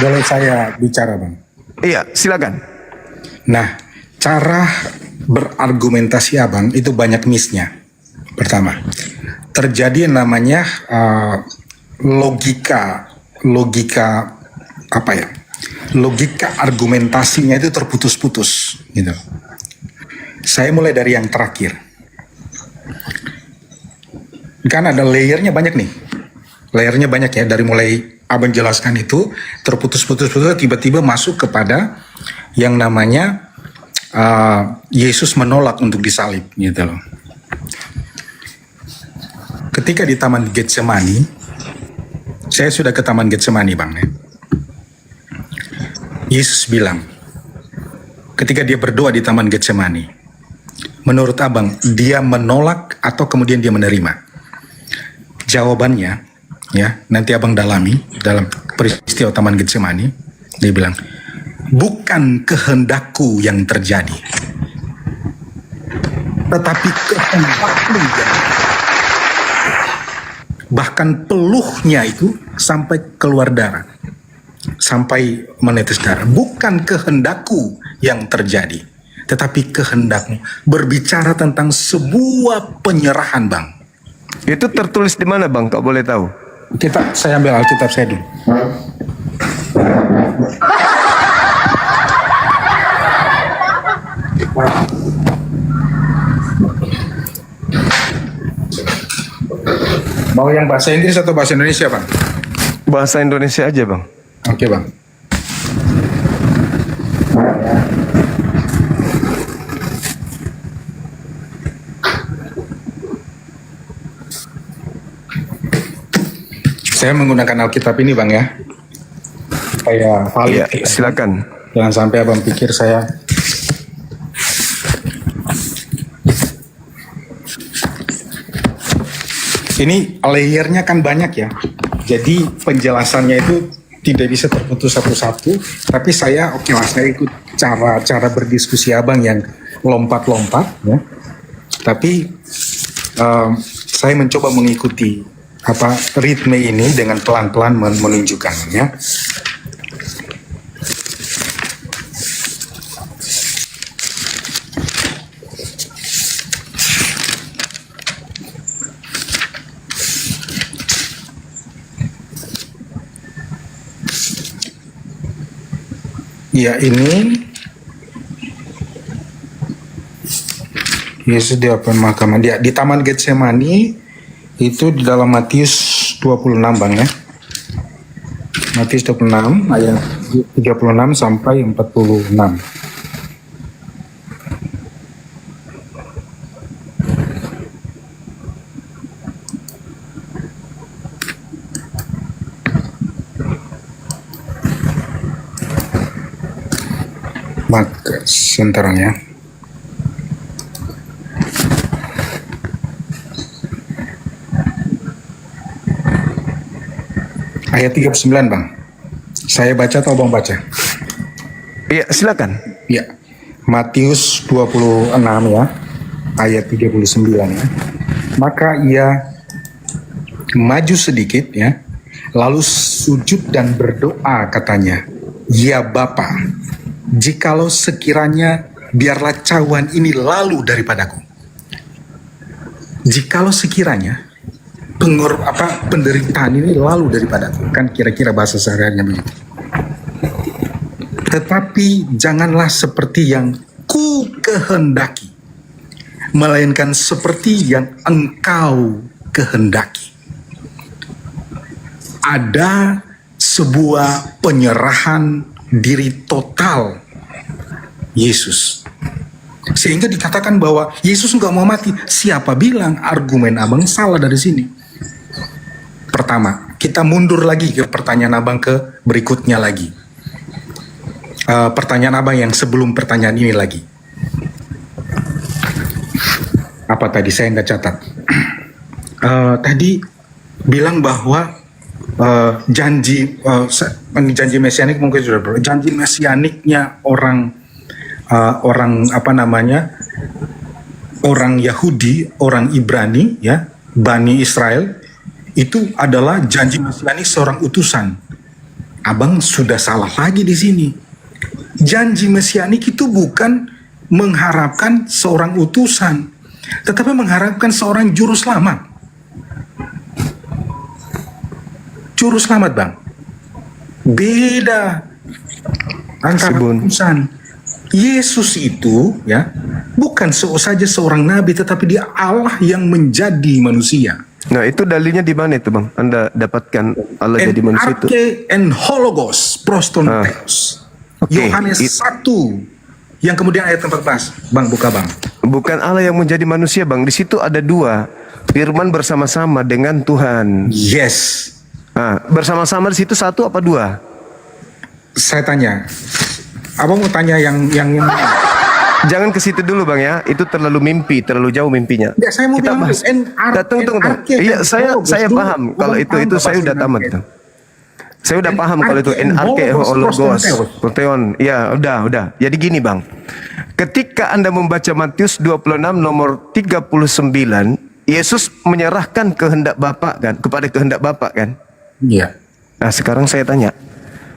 Boleh saya bicara, Bang? Iya, silakan. Nah, cara berargumentasi Abang itu banyak miss-nya. Pertama, terjadi yang namanya logika apa ya? Logika argumentasinya itu terputus-putus, gitu. Saya mulai dari yang terakhir. Kan ada layernya banyak nih. Layernya banyak ya, dari mulai Abang jelaskan itu terputus-putus tiba-tiba masuk kepada yang namanya Yesus menolak untuk disalib, gitu loh. Ketika di Taman Getsemani, saya sudah ke Taman Getsemani, Bang, ya. Yesus bilang, ketika dia berdoa di Taman Getsemani, menurut Abang, dia menolak atau kemudian dia menerima? Jawabannya, ya, nanti Abang dalami dalam peristiwa Taman Getsemani. Dia bilang, bukan kehendakku yang terjadi, tetapi kehendakmu yang bahkan peluhnya itu sampai keluar darah, sampai menetes darah. Bukan kehendakku yang terjadi, tetapi kehendakmu. Berbicara tentang sebuah penyerahan, Bang. Itu tertulis di mana bang? Kau boleh tahu? Saya ambil Alkitab saya dulu. Mau yang bahasa Inggris atau bahasa Indonesia, Bang? Bahasa Indonesia aja, Bang. Oke, Bang. Saya menggunakan Alkitab ini, Bang, ya. Supaya valid. Ya, silakan. Jangan sampai Abang pikir saya ini layernya kan banyak ya. Jadi penjelasannya itu tidak bisa terputus satu-satu. Tapi saya saya ikut cara berdiskusi Abang yang lompat-lompat ya. Tapi saya mencoba mengikuti ritme ini dengan pelan-pelan menunjukkannya. Ya, ini Yesus di pemakaman dia di Taman Getsemani itu di dalam Matius 26, Bang, ya. Matius 26 ayat 36 sampai 46. Maka sebentar ya. Ayat 39, Bang. Saya baca atau Bang baca? Iya, silakan. Ya. Matius 26 ya. Ayat 39 ya. Maka ia maju sedikit ya. Lalu sujud dan berdoa katanya, "Ya Bapa, jikalau sekiranya biarlah cawan ini lalu daripadaku." Jikalau sekiranya penderitaan ini lalu daripadaku, kan kira-kira bahasa sehari-harinya begitu. Tetapi janganlah seperti yang ku kehendaki, melainkan seperti yang engkau kehendaki. Ada sebuah penyerahan diri total Yesus, sehingga dikatakan bahwa Yesus nggak mau mati. Siapa bilang? Argumen Abang salah dari sini. Pertama, kita mundur lagi ke pertanyaan Abang ke berikutnya lagi. Pertanyaan Abang yang sebelum pertanyaan ini lagi. Apa tadi? Saya nggak catat. Tadi bilang bahwa janji mesianik mungkin sudah janji mesianiknya orang Yahudi, orang Ibrani ya, Bani Israel, itu adalah janji mesianik seorang utusan. Abang sudah salah lagi di sini. Janji mesianik itu bukan mengharapkan seorang utusan, tetapi mengharapkan seorang juru selamat. Juru selamat, Bang. Beda antara utusan. Yesus itu ya bukan saja seorang nabi, tetapi dia Allah yang menjadi manusia. Nah, itu dalilnya di mana itu, Bang? Anda dapatkan Allah jadi manusia itu? En hologos prostonteos. Yohanes 1 yang kemudian ayat 14. Bang, buka, Bang. Bukan Allah yang menjadi manusia, Bang. Di situ ada dua. Firman bersama-sama dengan Tuhan. Yes. Nah, bersama-sama di situ satu apa dua? Saya tanya. Abang mau tanya yang Jangan ke situ dulu, Bang, ya. Itu terlalu mimpi, terlalu jauh mimpinya. Ya, saya mau kita bilang bahas. Tunggu. Iya, saya paham. Kalau itu saya udah tamat. Saya udah paham kalau itu NRK hologos proteon. Ya, udah. Jadi gini, Bang. Ketika Anda membaca Matius 26 nomor 39, Yesus menyerahkan kehendak Bapa kan, kepada kehendak Bapa kan? Iya. Nah, sekarang saya tanya,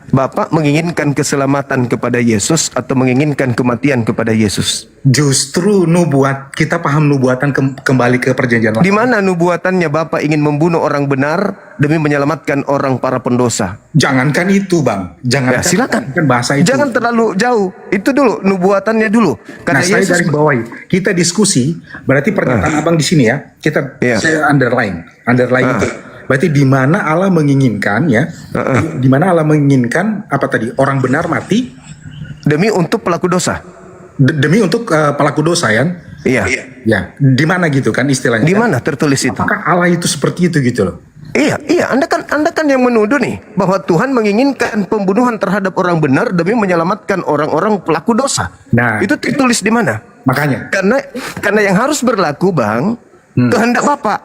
Bapak menginginkan keselamatan kepada Yesus atau menginginkan kematian kepada Yesus? Justru nubuat, kita paham nubuatan kembali ke perjanjian lama. Di mana nubuatannya Bapak ingin membunuh orang benar demi menyelamatkan orang para pendosa? Jangankan itu, Bang. Jangankan, Ya, silakan. jangankan bahasa itu. Jangan terlalu jauh. Itu dulu nubuatannya dulu. Karena Nah, saya Yesus garis bawahi. Kita diskusi, berarti pernyataan Abang di sini ya. Saya underline itu. Berarti di mana Allah menginginkan ya? Di mana Allah menginginkan apa tadi? Orang benar mati demi untuk pelaku dosa. Demi untuk pelaku dosa ya? Iya. Ya. Di mana gitu kan istilahnya? Di mana tertulis itu? Apakah Allah itu seperti itu gitu loh? Iya. Anda kan yang menuduh nih bahwa Tuhan menginginkan pembunuhan terhadap orang benar demi menyelamatkan orang-orang pelaku dosa. Nah, itu tertulis di mana? Makanya. Karena yang harus berlaku, Bang, kehendak Bapak.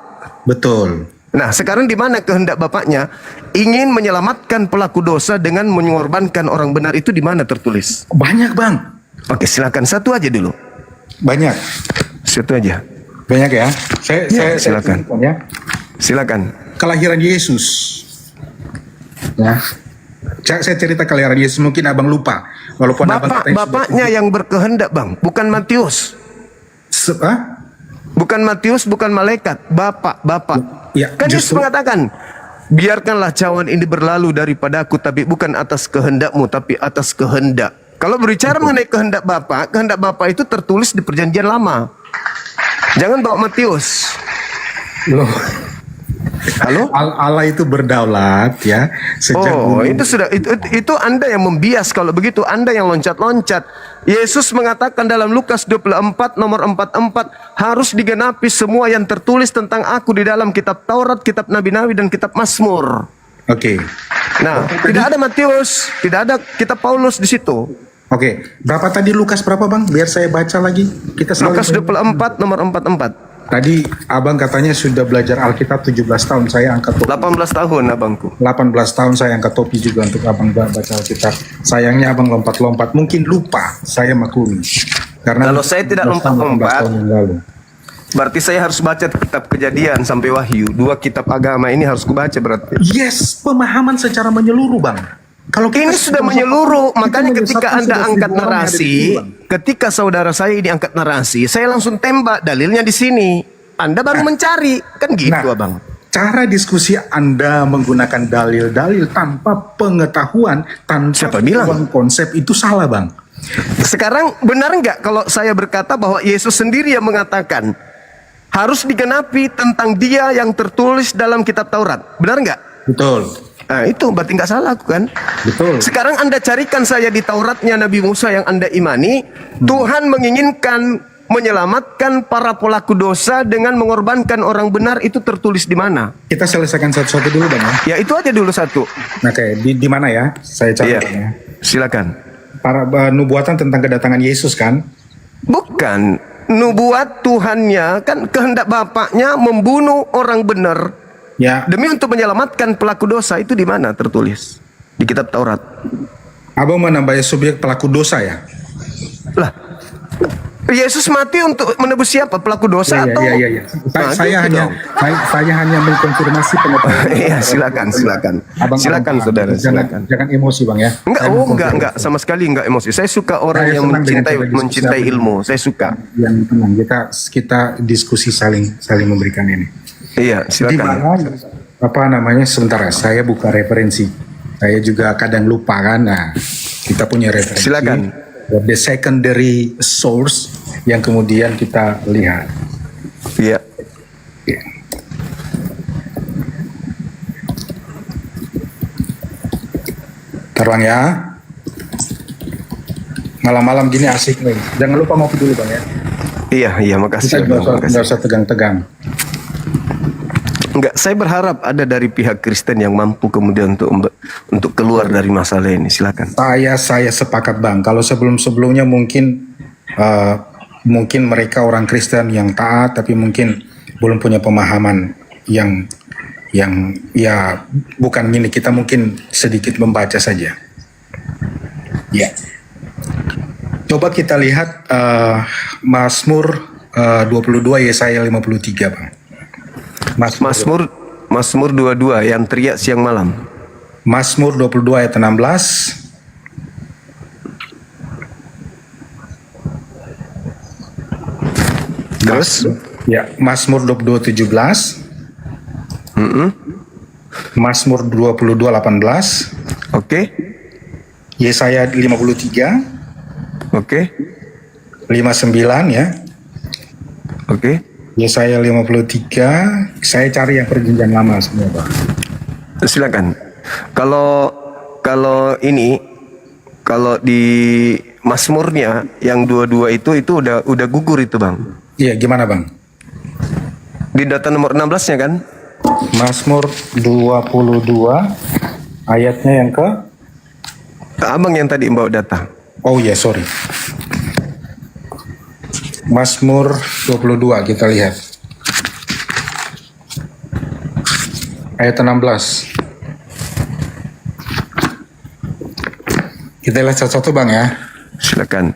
Betul. Nah, sekarang di mana kehendak Bapaknya ingin menyelamatkan pelaku dosa dengan mengorbankan orang benar, itu di mana tertulis? Banyak, Bang. Oke, silakan satu aja dulu. Banyak. Satu aja. Banyak ya. Saya silakan. Silakan. Kelahiran Yesus. Ya. Saya cerita kelahiran Yesus, mungkin Abang lupa. Walaupun Bapaknya yang berkehendak, Bang, bukan Matius. Bukan Matius, bukan malaikat, Bapak. Ya, kan Yesus mengatakan, biarkanlah cawan ini berlalu daripada aku, tapi bukan atas kehendakmu, tapi atas kehendak. Kalau berbicara mengenai kehendak Bapak itu tertulis di perjanjian lama. Jangan bawa Matius. Loh. Halo? Allah itu berdaulat ya. Itu Anda yang membias kalau begitu. Anda yang loncat-loncat. Yesus mengatakan dalam Lukas 24 nomor 44, harus digenapi semua yang tertulis tentang aku di dalam kitab Taurat, kitab Nabi-Nabi dan kitab Mazmur. Oke. Nah, tidak ada Matius, tidak ada kitab Paulus di situ. Oke. Berapa tadi Lukas berapa, Bang? Biar saya baca lagi. Lukas 24 nomor 44. Tadi Abang katanya sudah belajar Alkitab 17 tahun, saya angkat topi. 18 tahun Abangku. 18 tahun saya angkat topi juga untuk Abang baca Alkitab. Sayangnya Abang lompat-lompat, mungkin lupa, saya maklumi. Karena kalau saya tidak lompat-lompat, berarti saya harus baca kitab Kejadian sampai Wahyu. 2 kitab agama ini harus kubaca berarti. Yes, pemahaman secara menyeluruh, Bang. Kalau ini sudah menyeluruh, makanya ketika Anda angkat narasi, ketika saudara saya ini angkat narasi, saya langsung tembak dalilnya di sini. Anda baru mencari, kan gitu, Abang. Cara diskusi Anda menggunakan dalil-dalil tanpa pengetahuan, tanpa konsep itu salah, Bang. Sekarang benar nggak kalau saya berkata bahwa Yesus sendiri yang mengatakan harus digenapi tentang Dia yang tertulis dalam kitab Taurat? Benar nggak? Betul. Nah, itu berarti nggak salah aku kan? Betul. Sekarang Anda carikan saya di Tauratnya Nabi Musa yang Anda imani, Tuhan menginginkan menyelamatkan para pelaku dosa dengan mengorbankan orang benar, itu tertulis di mana? Kita selesaikan satu-satu dulu, Bang. Ya, itu aja dulu satu. Oke, di mana ya? Saya cari ya. Silakan. Para nubuatan tentang kedatangan Yesus kan? Bukan. Nubuat Tuhannya kan kehendak Bapaknya membunuh orang benar. Ya. Demi untuk menyelamatkan pelaku dosa, itu di mana tertulis? Di kitab Taurat. Abang menambah subjek pelaku dosa ya? Lah, Yesus mati untuk menebus siapa? Pelaku dosa atau? Iya. Saya hanya mengkonfirmasi pengetahuan. Iya, silakan. Silakan saudara, silakan. Jangan emosi, Bang ya. Enggak, sama sekali enggak emosi. Saya suka orang yang mencintai ilmu. Saya suka. Yang tenang, kita diskusi saling memberikan ini. Iya, silakan. Di mana sebentar ya, saya buka referensi. Saya juga kadang lupa kan. Nah, kita punya referensi. Silakan. The secondary source yang kemudian kita lihat. Iya. Terbang ya. Malam-malam gini asik nih. Jangan lupa ngopi dulu, Bang ya. Iya, makasih. Nggak usah tegang-tegang. Enggak, saya berharap ada dari pihak Kristen yang mampu kemudian untuk keluar dari masalah ini. Silakan. Saya sepakat, Bang. Kalau sebelum-sebelumnya mungkin mereka orang Kristen yang taat, tapi mungkin belum punya pemahaman yang ya bukan gini. Kita mungkin sedikit membaca saja. Ya. Coba kita lihat Mazmur 22 Yesaya 53, Bang. Mazmur 22 yang teriak siang malam. Mazmur 22 ayat 16. Terus? Ya, Mazmur 22 17. Mazmur 22 18. Oke. Yesaya 53. Oke. 59 ya. Oke. Yesaya 53. Saya cari yang perjanjian lama semua, Pak. Silakan. Kalau ini, kalau di Mazmurnya yang 22 itu udah gugur itu, Bang. Iya, gimana, Bang? Di data nomor 16-nya kan? Mazmur 22 ayatnya yang ke? Abang yang tadi bawa data. Oh ya, sorry. Mazmur 22 kita lihat. Ayat 16. Kita lihat satu-satu, Bang ya. Silakan.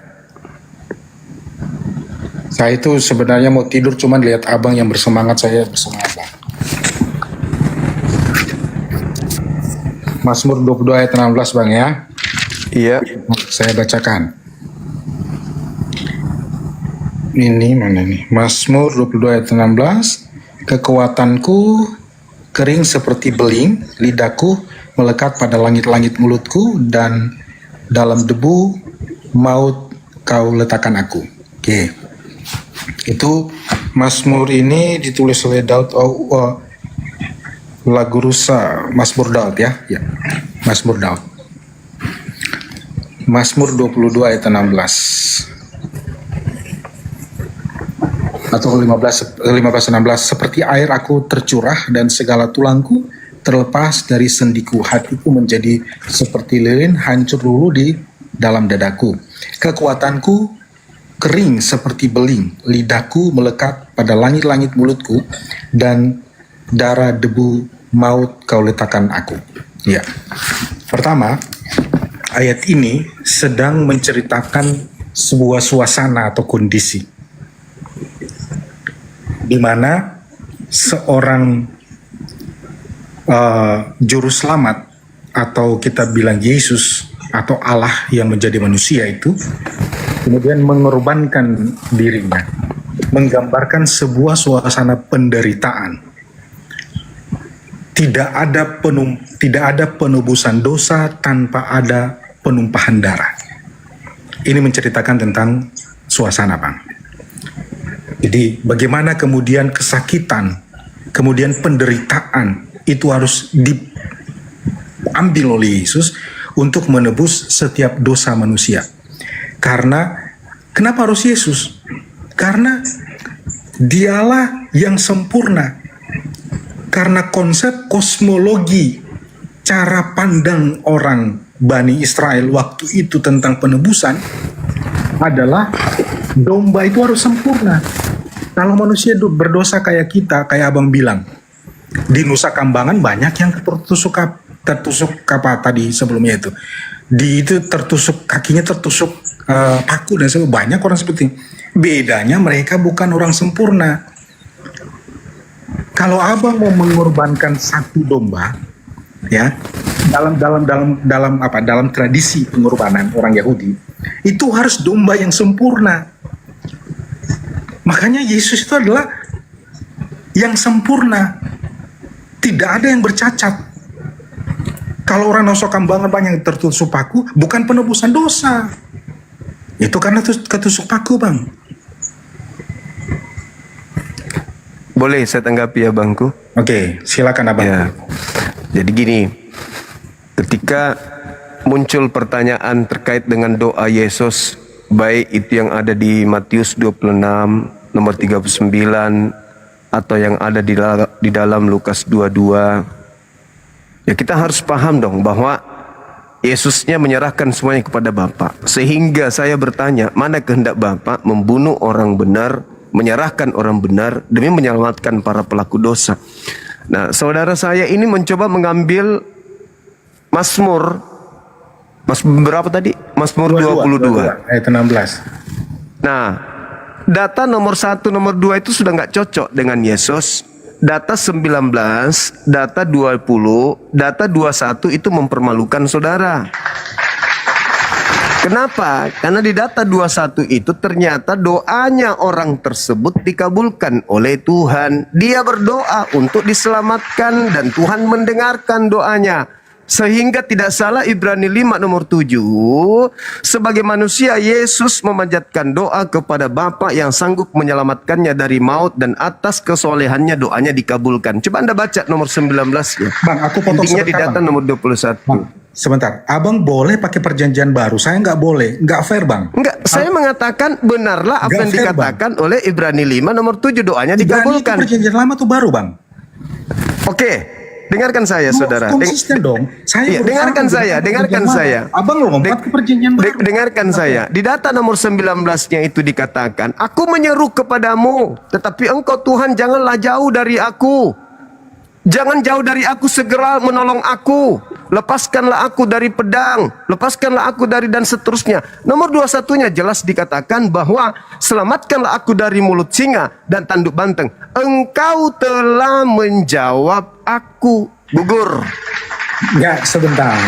Saya itu sebenarnya mau tidur, cuman lihat abang yang bersemangat, saya bersemangat, Bang. Mazmur 22 ayat 16, Bang ya. Iya. Saya bacakan. Ini mana nih? Mazmur 22 ayat 16. Kekuatanku kering seperti beling, lidahku melekat pada langit-langit mulutku, dan dalam debu maut kau letakkan aku. Oke. Itu Mazmur ini ditulis oleh Daud, lagu rusa Mazmur Daud ya. Ya. Mazmur Daud. Mazmur 22 ayat 16 atau 15-16. Seperti air aku tercurah dan segala tulangku terlepas dari sendiku. Hatiku menjadi seperti lilin, hancur lulu di dalam dadaku. Kekuatanku kering seperti beling, lidahku melekat pada langit-langit mulutku, dan darah debu maut kau letakkan aku. Ya. Pertama, ayat ini sedang menceritakan sebuah suasana atau kondisi di mana seorang juru selamat, atau kita bilang Yesus atau Allah yang menjadi manusia itu kemudian mengorbankan dirinya, menggambarkan sebuah suasana penderitaan. Tidak ada penebusan dosa tanpa ada penumpahan darah. Ini menceritakan tentang suasana, Bang. Jadi bagaimana kemudian kesakitan, kemudian penderitaan itu harus diambil oleh Yesus untuk menebus setiap dosa manusia. Karena kenapa harus Yesus? Karena dialah yang sempurna. Karena konsep kosmologi, cara pandang orang Bani Israel waktu itu tentang penebusan adalah domba itu harus sempurna. Kalau manusia berdosa kayak kita, kayak abang bilang, di Nusa Kambangan banyak yang tertusuk apa tadi sebelumnya itu. Itu tertusuk, kakinya tertusuk paku dan sebagainya. Banyak orang seperti ini. Bedanya mereka bukan orang sempurna. Kalau abang mau mengorbankan satu domba, ya, dalam tradisi pengorbanan orang Yahudi, itu harus domba yang sempurna. Makanya Yesus itu adalah yang sempurna. Tidak ada yang bercacat. Kalau orang Nusa Kambangan banyak yang tertusuk paku, bukan penebusan dosa. Itu karena ketusuk paku, Bang. Boleh saya tanggapi ya, Bangku? Oke, silakan Abang. Ya. Jadi gini, ketika muncul pertanyaan terkait dengan doa Yesus, baik itu yang ada di Matius 26 nomor 39 atau yang ada di dalam Lukas 22, ya kita harus paham dong bahwa Yesusnya menyerahkan semuanya kepada Bapa. Sehingga saya bertanya, mana kehendak Bapa membunuh orang benar, menyerahkan orang benar demi menyelamatkan para pelaku dosa. Nah, saudara saya ini mencoba mengambil Mazmur berapa tadi? Mazmur 22 ayat 16. Nah, data nomor 1, nomor 2 itu sudah nggak cocok dengan Yesus. data 19, data 20, data 21 itu mempermalukan saudara. Kenapa? Karena di data 21 itu ternyata doanya orang tersebut dikabulkan oleh Tuhan. Dia berdoa untuk diselamatkan dan Tuhan mendengarkan doanya. Sehingga tidak salah Ibrani 5 nomor 7, sebagai manusia Yesus memanjatkan doa kepada Bapa yang sanggup menyelamatkannya dari maut, dan atas kesolehannya doanya dikabulkan. Coba Anda baca nomor 19 ya. Bang, aku potong intinya di sebentar, data Bang. nomor 21. Bang, sebentar, abang boleh pakai perjanjian baru, saya nggak boleh, nggak fair bang. Enggak, saya mengatakan benarlah apa yang fair, dikatakan oleh Ibrani 5 nomor 7, doanya Ibrani itu dikabulkan. perjanjian lama tuh baru bang. Oke, dengarkan saya saudara. Konsisten dong. Saya Iya, dengarkan saya, dengarkan saya. Abang lompat ke perjanjian baru. Dengarkan saya. Di data nomor 19-nya itu dikatakan, aku menyeru kepadamu, tetapi engkau Tuhan janganlah jauh dari aku. Jangan jauh dari aku, segera menolong aku. Lepaskanlah aku dari pedang, lepaskanlah aku dari, dan seterusnya. Nomor 21-nya jelas dikatakan bahwa selamatkanlah aku dari mulut singa dan tanduk banteng. Engkau telah menjawab aku. Gugur. Enggak, sebentar.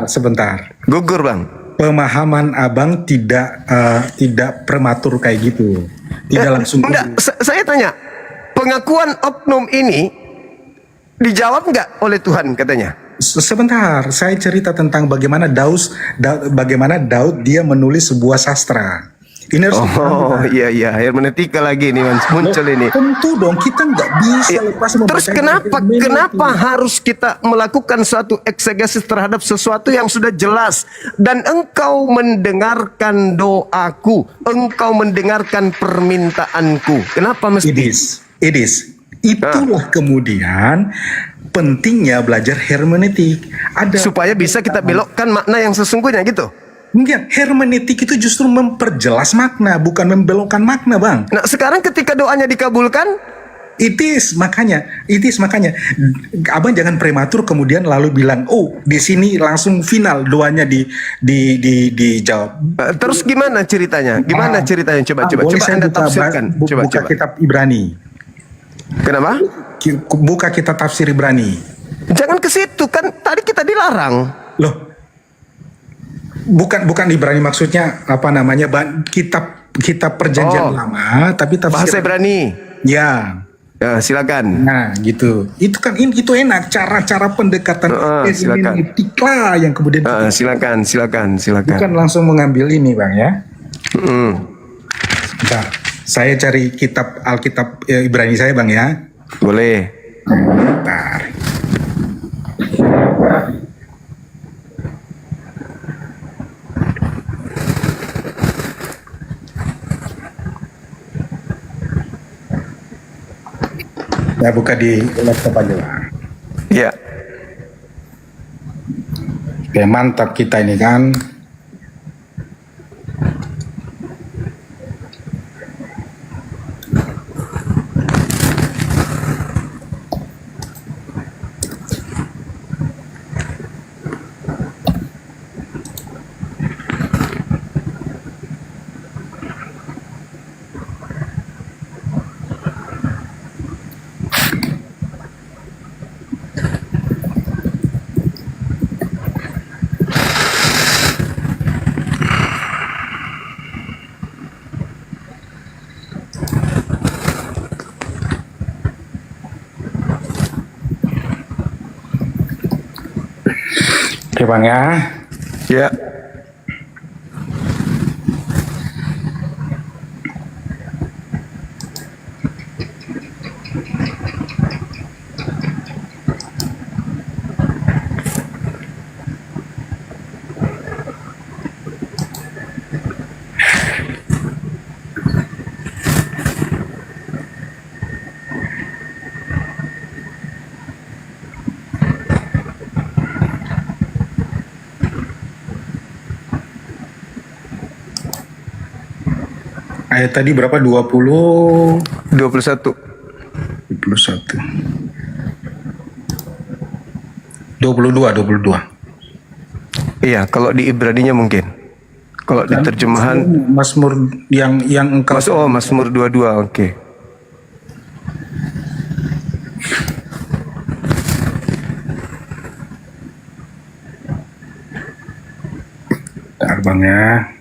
Sebentar. Gugur bang. Pemahaman abang tidak prematur kayak gitu. Tidak langsung. Enggak, saya tanya. Pengakuan oknum ini dijawab nggak oleh Tuhan katanya? Sebentar, saya cerita tentang bagaimana Daud dia menulis sebuah sastra. Ini harus iya, hermeneutika lagi nih muncul ini. Tentu dong, kita nggak bisa lepas membaca. Terus kenapa harus kita melakukan suatu eksegesis terhadap sesuatu yang sudah jelas? Dan engkau mendengarkan doaku, engkau mendengarkan permintaanku. Kenapa mesti? Itulah kemudian pentingnya belajar hermeneutik. Supaya bisa kita belokkan makna yang sesungguhnya gitu. Enggak, hermeneutik itu justru memperjelas makna, bukan membelokkan makna, bang. Nah, sekarang ketika doanya dikabulkan, makanya, abang jangan prematur kemudian lalu bilang, oh di sini langsung final doanya dijawab. Terus gimana ceritanya? Coba Anda tafsirkan. Coba kitab Ibrani. Kenapa? Buka kitab tafsir Ibrani. Jangan ke situ, kan tadi kita dilarang. Loh, bukan Ibrani, maksudnya apa namanya, kitab perjanjian lama, tapi tafsir bahasa Ibrani. Ya, silakan. Nah, gitu. Itu kan itu enak, cara pendekatan hermeneutik lah yang kemudian. Silakan. Bukan langsung mengambil ini, bang ya. Bentar, saya cari Alkitab Ibrani saya, bang ya. Boleh. Bentar. Ya, buka di laptop aja lah. Iya. Oke, mantap kita ini kan. Oke, bang ya. Ya. Ayat tadi berapa? 21. 22. Iya, kalau di Ibraninya mungkin. Kalau di terjemahan Mazmur yang engkau. Mazmur 22, oke. Bang ya.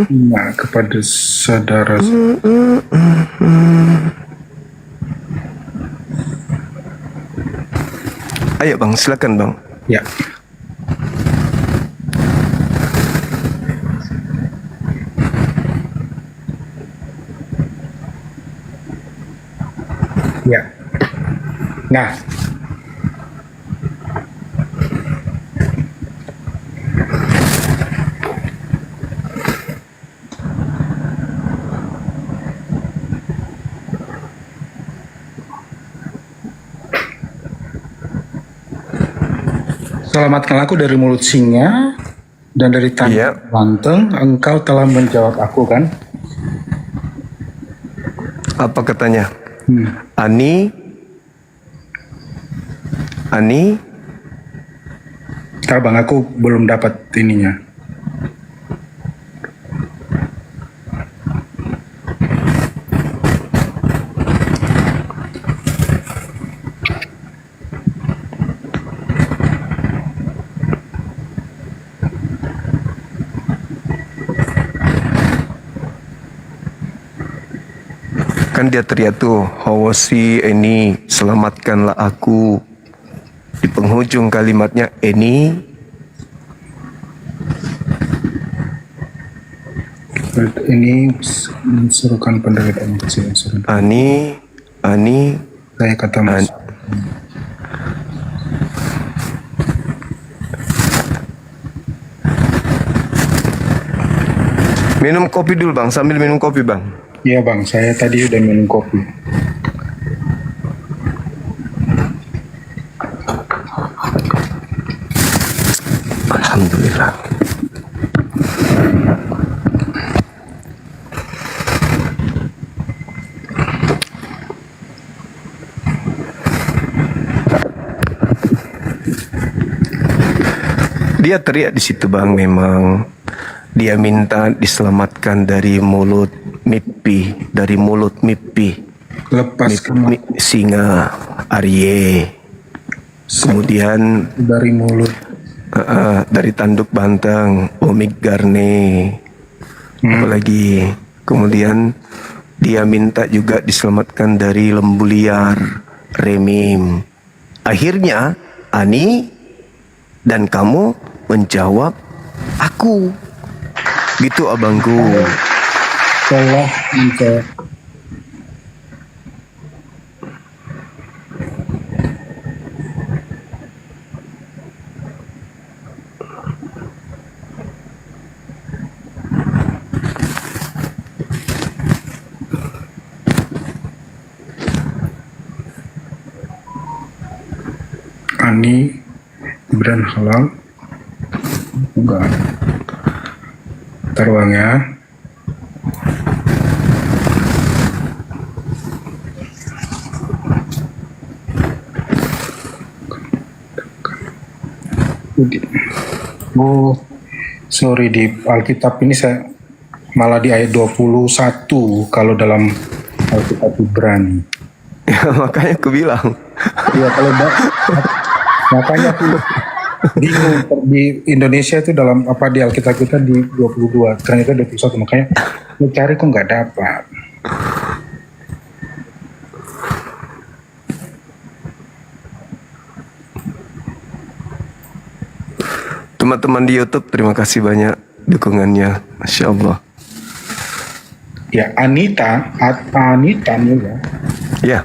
Nah, kepada saudara. Ayo Bang, silakan Bang. Ya. Ya. Nah, selamatkanlah aku dari mulut singa dan dari tangan banteng. Engkau telah menjawab aku, kan? Apa katanya? Ani, Bang, aku belum dapat ininya. kan dia teriak tuh, Hawasi Eni, selamatkanlah aku. Di penghujung kalimatnya Eni, ini mensuruhkan penderitaan kecil. Ani, saya kata Mas. Minum kopi dulu Bang, sambil minum kopi Bang. Iya Bang, saya tadi udah minum kopi. Alhamdulillah. Dia teriak di situ Bang, memang dia minta diselamatkan dari mulut mimpi, Lepas singa Arye. Kemudian dari mulut dari tanduk banteng Omik Garne. Apalagi kemudian dia minta juga diselamatkan dari lembu liar Remim. Akhirnya Ani dan kamu menjawab aku. Gitu abangku. Allah menjawab. Ani Gibran halal enggak teruang ya. Oh sorry, di Alkitab ini saya malah di ayat 21 kalau dalam Alkitab Ibrani. Ya, makanya aku bilang. Iya kalau makanya aku bingung di Indonesia itu dalam apa di Alkitab kita di 22, ternyata 21, makanya mencari kok nggak dapat. Teman-teman di YouTube, terima kasih banyak dukungannya, Masya Allah. Ya Anita nih ya. Ya.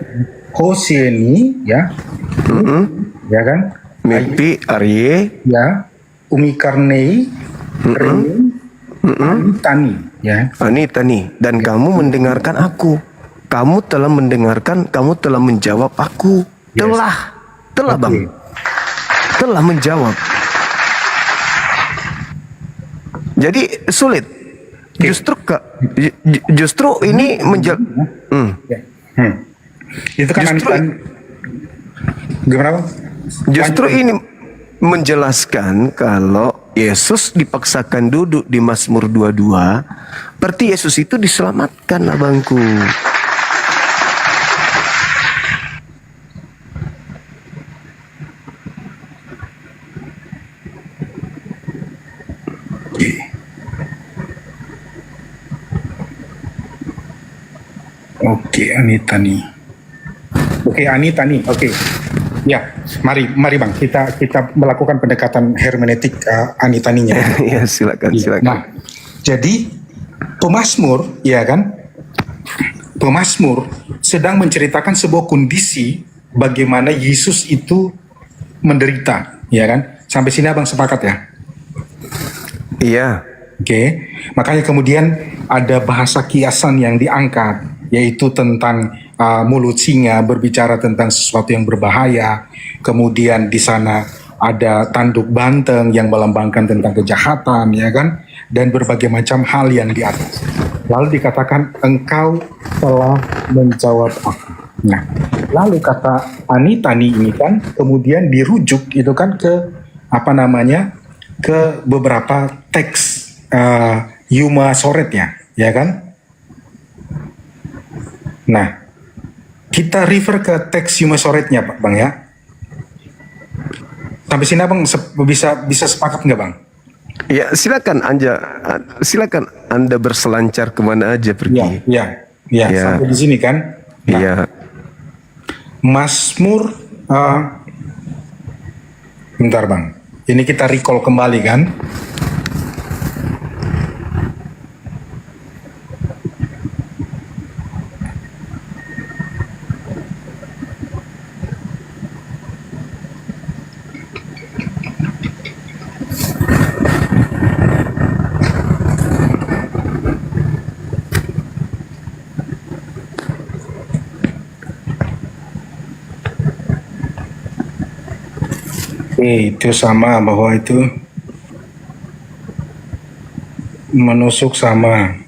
Hoseni ya. Ya kan? Mimpi Arye. Ya. Umi Karnei. Anitani ya. Anitani, dan kamu mendengarkan aku. Kamu telah mendengarkan, kamu telah menjawab aku. Telah Bang. Telah menjawab. Jadi sulit. Justru ini itu kan Gimana Bang? Justru ini menjelaskan kalau Yesus dipaksakan duduk di Mazmur 22, berarti Yesus itu diselamatkan, abangku. Oke, Anita nih. Oke, Anita nih. Oke. Ya, mari Bang, kita melakukan pendekatan hermeneutik Anita nih. Ya, silakan. Nah, jadi pemazmur, ya kan? Pemazmur sedang menceritakan sebuah kondisi bagaimana Yesus itu menderita, ya kan? Sampai sini Abang sepakat ya? Iya. Oke, makanya kemudian ada bahasa kiasan yang diangkat, yaitu tentang mulut singa berbicara tentang sesuatu yang berbahaya. Kemudian di sana ada tanduk banteng yang melambangkan tentang kejahatan, ya kan? Dan berbagai macam hal yang di atas. Lalu dikatakan engkau telah menjawab aku. Nah, lalu kata Anitani ini kan kemudian dirujuk itu kan ke ke beberapa teks Yuma Soretnya, ya kan? Nah, kita refer ke teks Yuma Soretnya, Pak Bang ya. Sampai sini Abang bisa sepakat nggak Bang? Ya, silakan Anda berselancar kemana aja pergi. Ya, sampai di sini kan. Iya. Mazmur, bentar Bang. Ini kita recall kembali kan. Itu sama bahwa itu menusuk sama.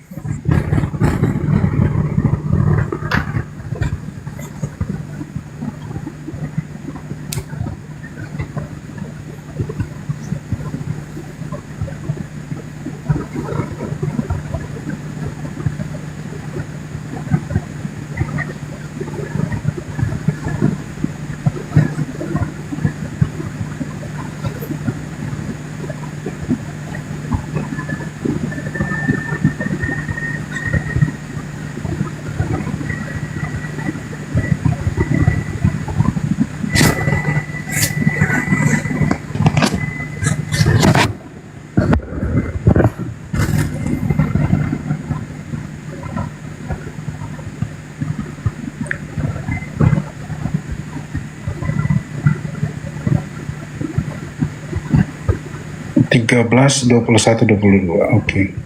Tiga 13, 21, 22. Oke.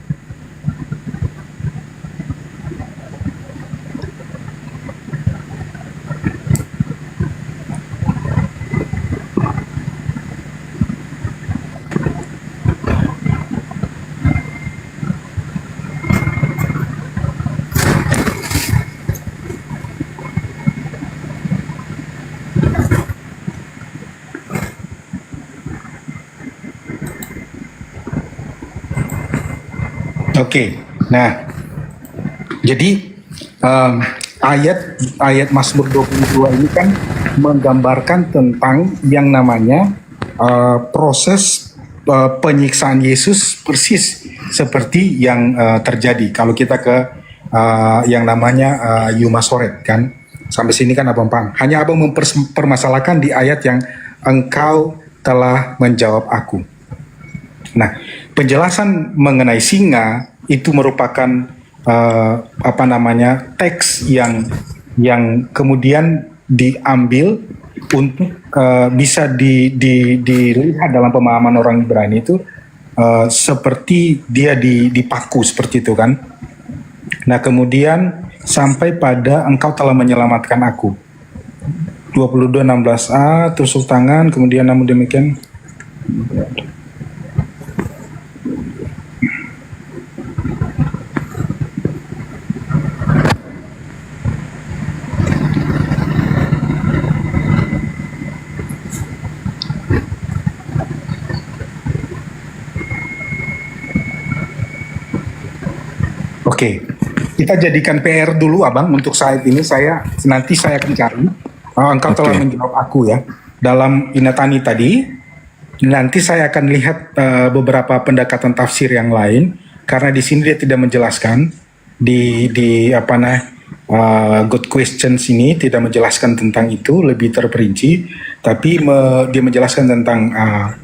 Oke, nah, jadi ayat Mazmur 22 ini kan menggambarkan tentang yang namanya proses penyiksaan Yesus persis seperti yang terjadi kalau kita ke yang namanya Yuma Soret kan. Sampai sini kan Abang paham. Hanya Abang mempermasalahkan di ayat yang engkau telah menjawab aku. Nah, penjelasan mengenai singa itu merupakan teks yang kemudian diambil untuk bisa dilihat dalam pemahaman orang Ibrani itu seperti dia dipaku seperti itu kan. Nah, kemudian sampai pada engkau telah menyelamatkan aku. 22:16a, tusuk tangan, kemudian namun demikian Oke, kita jadikan PR dulu abang untuk saat ini. Nanti saya akan cari. Engkau telah menjawab aku ya dalam Inatani tadi. Nanti saya akan lihat beberapa pendekatan tafsir yang lain karena di sini dia tidak menjelaskan di good questions ini tidak menjelaskan tentang itu lebih terperinci, tapi dia menjelaskan tentang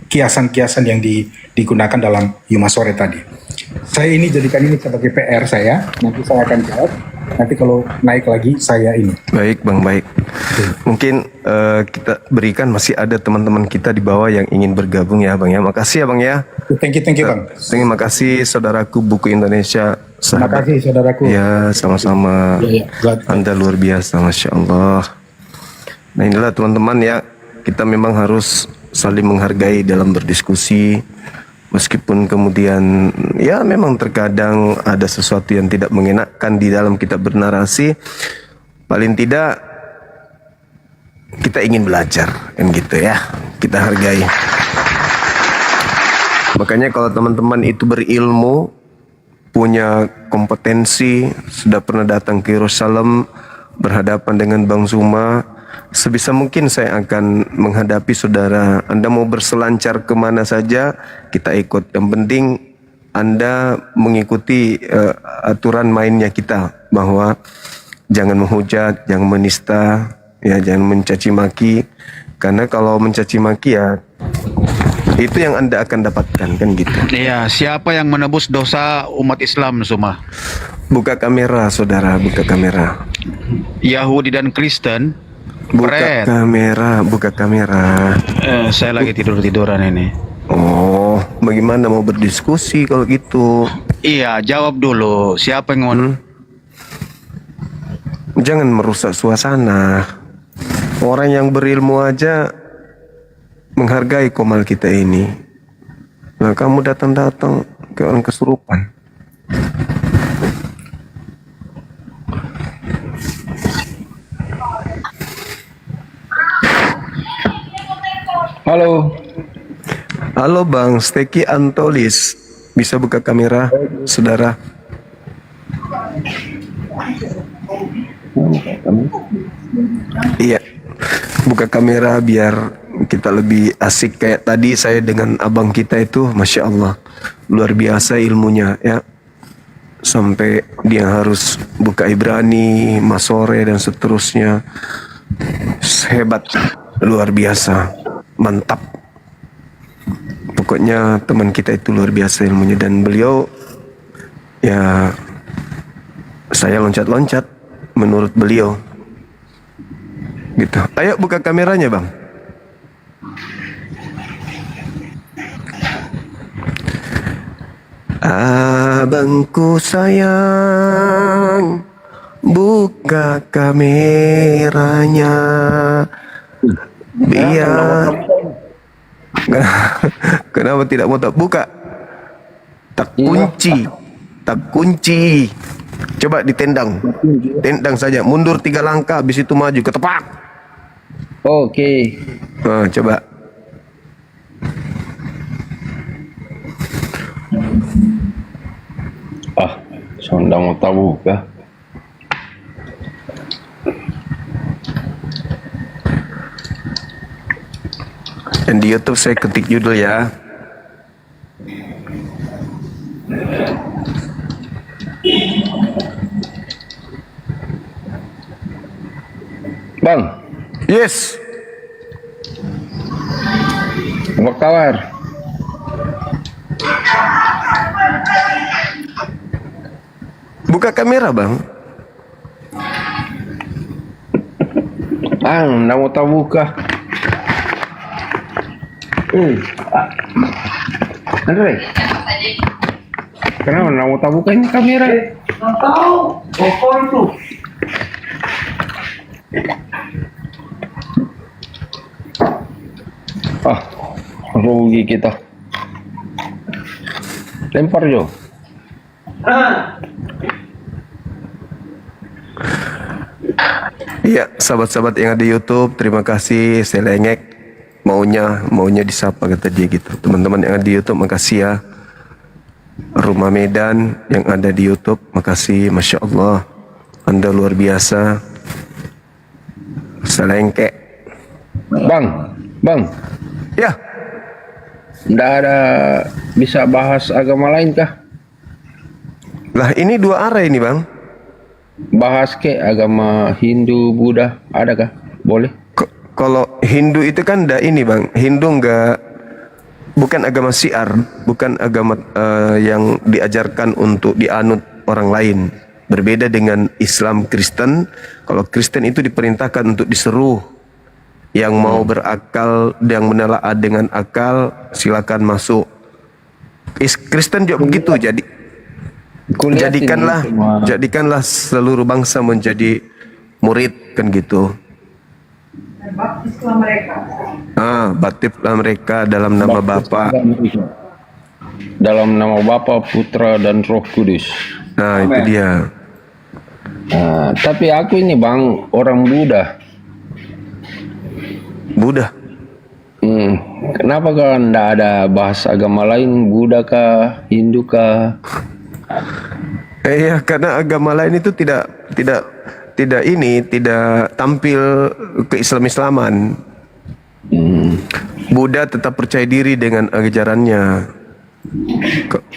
kiasan-kiasan yang digunakan dalam Yuma Sore tadi. Saya ini jadikan ini sebagai PR saya. Nanti saya akan jawab. Nanti kalau naik lagi saya ini. Baik Bang, baik. Mungkin kita berikan masih ada teman-teman kita di bawah yang ingin bergabung ya Bang ya. Makasih ya Bang ya. Thank you Bang. Terima kasih saudaraku Buku Indonesia. Terima kasih saudaraku. Ya sama-sama. Anda luar biasa, Masya Allah. Nah inilah teman-teman ya. Kita memang harus saling menghargai dalam berdiskusi. Meskipun kemudian ya memang terkadang ada sesuatu yang tidak mengenakan di dalam kita bernarasi, paling tidak kita ingin belajar kan gitu ya, kita hargai. Makanya kalau teman-teman itu berilmu, punya kompetensi, sudah pernah datang ke Yerusalem, berhadapan dengan Bang Zuma, sebisa mungkin saya akan menghadapi saudara. Anda mau berselancar kemana saja, kita ikut. Yang penting Anda mengikuti aturan mainnya kita, bahwa jangan menghujat, jangan menista, ya jangan mencaci maki. Karena kalau mencaci maki ya itu yang Anda akan dapatkan kan gitu. Iya, siapa yang menebus dosa umat Islam semua? Buka kamera saudara, buka kamera. Yahudi dan Kristen. Buka kamera, buka kamera. Saya lagi tidur-tiduran ini. Oh, bagaimana mau berdiskusi kalau gitu? Iya, jawab dulu. Siapa yang mau? Jangan merusak suasana. Orang yang berilmu aja menghargai komal kita ini. Nah, kamu datang-datang ke orang kesurupan. Halo. Halo Bang, Steki Antolis. Bisa buka kamera, saudara? Iya, buka kamera biar kita lebih asik. Kayak tadi saya dengan abang kita itu, Masya Allah, luar biasa ilmunya ya. Sampai dia harus buka Ibrani, Masore dan seterusnya. Hebat, luar biasa. Mantap. Pokoknya teman kita itu luar biasa ilmunya, dan beliau ya saya loncat-loncat menurut beliau gitu. Ayo buka kameranya Bang. Abangku sayang, buka kameranya biar. Kenapa tidak mau tak buka? Tak kunci, tak kunci. Coba ditendang, tendang saja. Mundur 3 langkah, habis itu maju, ketepak. Oke. Nah, coba. Sondang mau tahu buka. Dan di YouTube saya ketik judul ya. Bang. Yes. Apa kabar? Buka kamera Bang. Nggak mau tahu buka. Andre, kenapa nggak mau tahu buka ini kamera? Nggak tahu, kok itu? Rugi kita. Lempar Jo. Iya, sahabat-sahabat yang ada di YouTube, terima kasih. Saya lengek. Maunya disapa kata dia gitu. Teman-teman yang ada di YouTube, makasih ya. Rumah Medan yang ada di YouTube. Makasih, Masya Allah. Anda luar biasa. Selengke. Bang. Ya. Nggak ada bisa bahas agama lain kah? Lah ini dua arah ini bang. Bahas ke agama Hindu, Buddha, adakah? Boleh? Kalau Hindu itu kan ini bang. Hindu bukan agama syiar, bukan agama yang diajarkan untuk dianut orang lain. Berbeda dengan Islam Kristen. Kalau Kristen itu diperintahkan untuk diseru. Yang mau berakal, yang menelaah dengan akal, silakan masuk. Kristen juga begitu. Jadi jadikanlah seluruh bangsa menjadi murid kan gitu. Baptislah mereka. Baptislah mereka dalam nama Bapa. Dalam nama Bapa, Putra dan Roh Kudus. Nah, itu dia. Tapi aku ini bang, orang Buddha. Kenapa kan tidak ada bahas agama lain, Buddha kah, Hindu kah? Ya, karena agama lain itu tidak tampil ke Islam-Islaman. Buddha tetap percaya diri dengan ajarannya.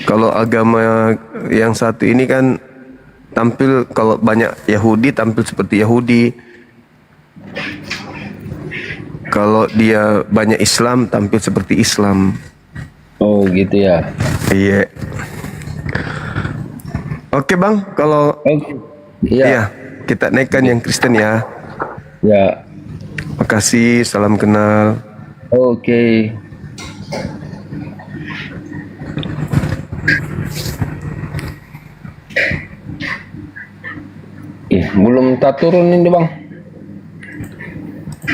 Kalau agama yang satu ini kan tampil, kalau banyak Yahudi tampil seperti Yahudi. Kalau dia banyak Islam tampil seperti Islam. Oh gitu ya. Iya. Oke bang, kalau iya kita naikkan yang Kristen ya. Ya. Makasih, salam kenal. Oke. Belum tak turun ini bang.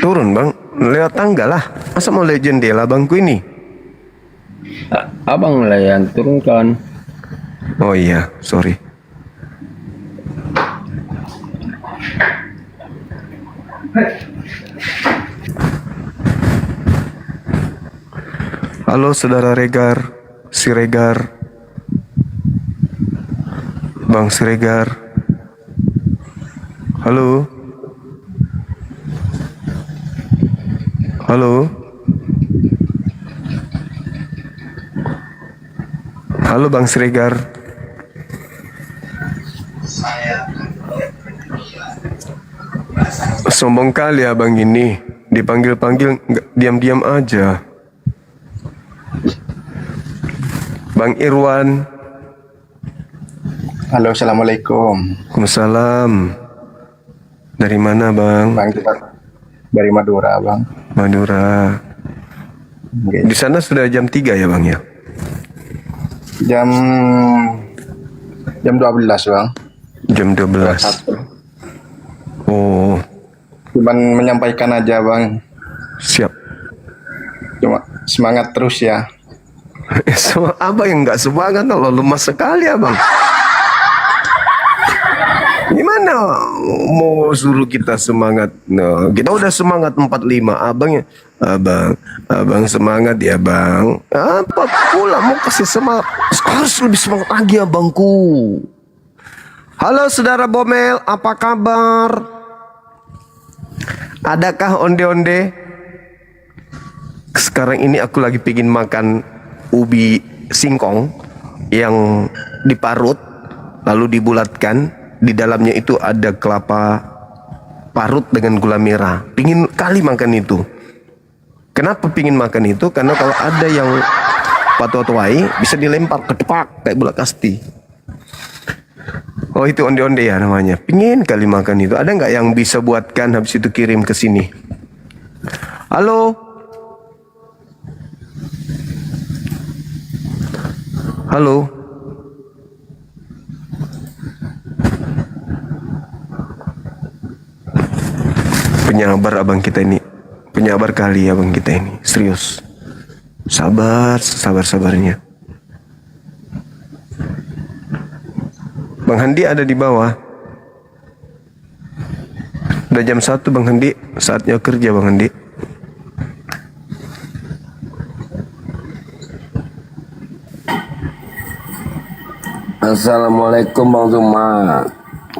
Turun bang, lewat tangga lah. Masa mau lewat jendela bangku ini? Abang lah yang turunkan. Oh iya, sorry. Halo saudara Regar, Siregar, Bang Siregar. Halo. Halo. Halo Bang Siregar. Sombong kali abang ini. Dipanggil-panggil diam-diam aja. Bang Irwan. Halo, assalamualaikum. Waalaikumsalam. Dari mana bang? Dari Madura bang. Madura. Di sana sudah jam 3 ya bang ya? Jam 12 bang. Jam 12. Oh. Cuman menyampaikan aja bang. Siap. Cuma semangat terus ya. Abang yang nggak semangat loh, lemah sekali abang. Gimana mau suruh kita semangat? No, kita udah semangat 45. Abang semangat ya bang. Apa pula mau kasih semangat? Harus lebih semangat lagi abangku. Halo saudara Bomel, apa kabar? Adakah onde-onde? Sekarang ini aku lagi pingin makan ubi singkong yang diparut lalu dibulatkan, di dalamnya itu ada kelapa parut dengan gula merah. Pingin kali makan itu. Kenapa pingin makan itu? Karena kalau ada yang patwa-twai bisa dilempar kedepak kayak bola kasti. Oh itu onde-onde ya namanya. Pingin kali makan itu. Ada nggak yang bisa buatkan habis itu kirim ke sini? Halo. Halo. Penyabar abang kita ini. Penyabar kali abang kita ini. Serius. Sabar, sabar-sabarnya. Bang Handi ada di bawah. Udah jam 1 Bang Handi. Saatnya kerja Bang Handi. Assalamualaikum Bang Zuma.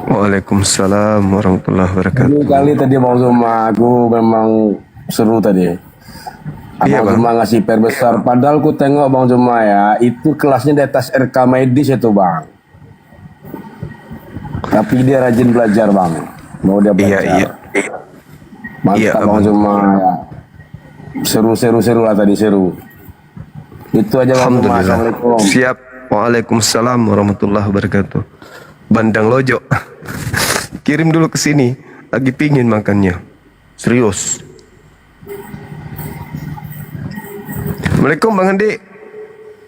Waalaikumsalam warahmatullahi wabarakatuh. Dulu kali tadi Bang Zuma, aku memang seru tadi. Iya, Bang Zuma ngasih PR besar. Padahal ku tengok Bang Zuma ya, itu kelasnya di atas RK medis itu Bang. Tapi dia rajin belajar Bang. Mau dia belajar. Iya. Mantap Iya, Bang Zuma ya. Seru lah tadi, seru. Itu aja Bang Zuma. Alhamdulillah. Assalamualaikum. Siap. Waalaikumsalam warahmatullahi wabarakatuh. Bandang Lojo. Kirim dulu ke sini. Lagi pingin makannya. Serius. Assalamualaikum Bang Andi.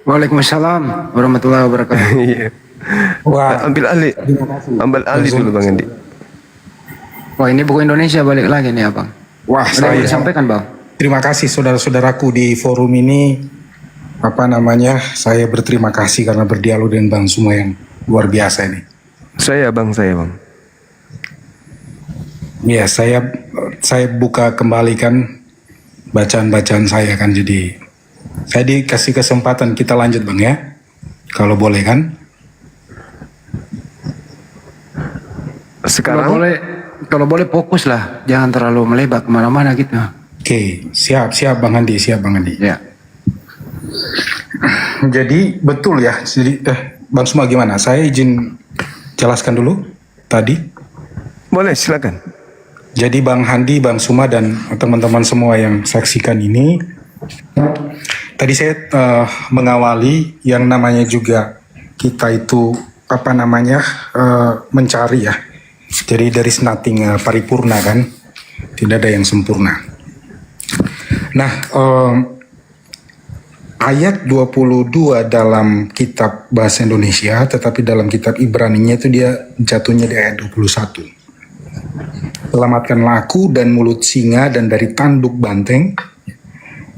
Waalaikumsalam warahmatullahi wabarakatuh. Iya. Wah, Ambil alih dulu Bang Andi. wah ini buku Indonesia balik lagi nih Abang. Wah, Ada yang disampaikan Bang. Terima kasih saudara-saudaraku di forum ini. Saya berterima kasih karena berdialog dengan Bang Zuma yang luar biasa ini. Saya Bang. Ya, saya buka kembali kan bacaan-bacaan saya kan, jadi saya dikasih kesempatan kita lanjut Bang ya. Kalau boleh kan? Sekarang Kalau boleh fokus lah, jangan terlalu melebar kemana-mana gitu. Oke, siap Bang Andi. Ya. Jadi betul ya. Jadi Bang Zuma gimana? Saya izin jelaskan dulu tadi. Boleh, silakan. Jadi Bang Handi, Bang Zuma dan teman-teman semua yang saksikan ini, tadi saya mengawali yang namanya juga kita itu mencari ya. Jadi there is nothing paripurna kan, tidak ada yang sempurna. Nah, ayat 22 dalam kitab bahasa Indonesia, tetapi dalam kitab Ibraninya itu dia jatuhnya di ayat 21. Selamatkanlah aku dan mulut singa dan dari tanduk banteng.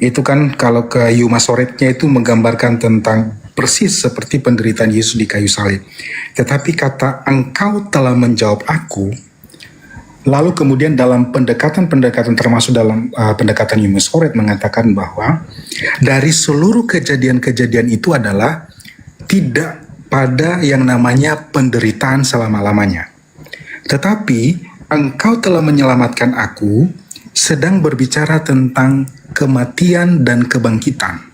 Itu kan kalau ke Yumasoretnya itu menggambarkan tentang persis seperti penderitaan Yesus di kayu salib. Tetapi kata engkau telah menjawab aku, lalu kemudian dalam pendekatan termasuk dalam pendekatan Yumasoret mengatakan bahwa dari seluruh kejadian-kejadian itu adalah tidak pada yang namanya penderitaan selama-lamanya. Tetapi engkau telah menyelamatkan aku sedang berbicara tentang kematian dan kebangkitan.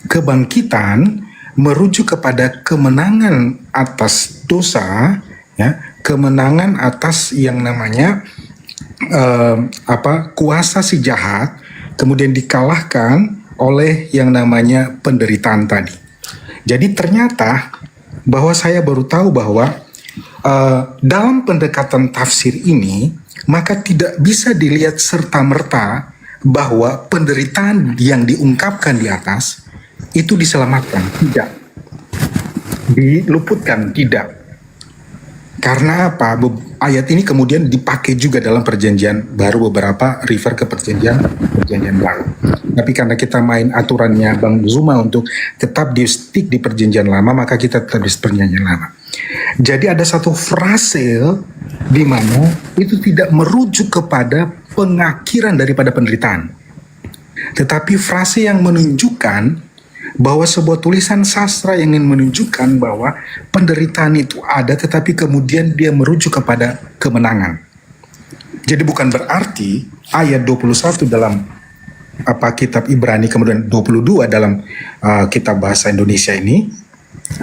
Kebangkitan merujuk kepada kemenangan atas dosa, ya, kemenangan atas yang namanya kuasa si jahat, kemudian dikalahkan oleh yang namanya penderitaan tadi. Jadi ternyata bahwa saya baru tahu bahwa dalam pendekatan tafsir ini maka tidak bisa dilihat serta-merta bahwa penderitaan yang diungkapkan di atas itu diselamatkan, tidak. Diluputkan, tidak. Karena apa? Ayat ini kemudian dipakai juga dalam perjanjian baru, beberapa refer ke perjanjian baru. Tapi karena kita main aturannya Bang Zuma untuk tetap di stick di perjanjian lama, maka kita tetap di perjanjian lama. Jadi ada satu frase di mana itu tidak merujuk kepada pengakhiran daripada penderitaan. Tetapi frase yang menunjukkan bahwa sebuah tulisan sastra yang ingin menunjukkan bahwa penderitaan itu ada, tetapi kemudian dia merujuk kepada kemenangan. Jadi bukan berarti ayat 21 dalam kitab Ibrani, kemudian 22 dalam kitab bahasa Indonesia ini,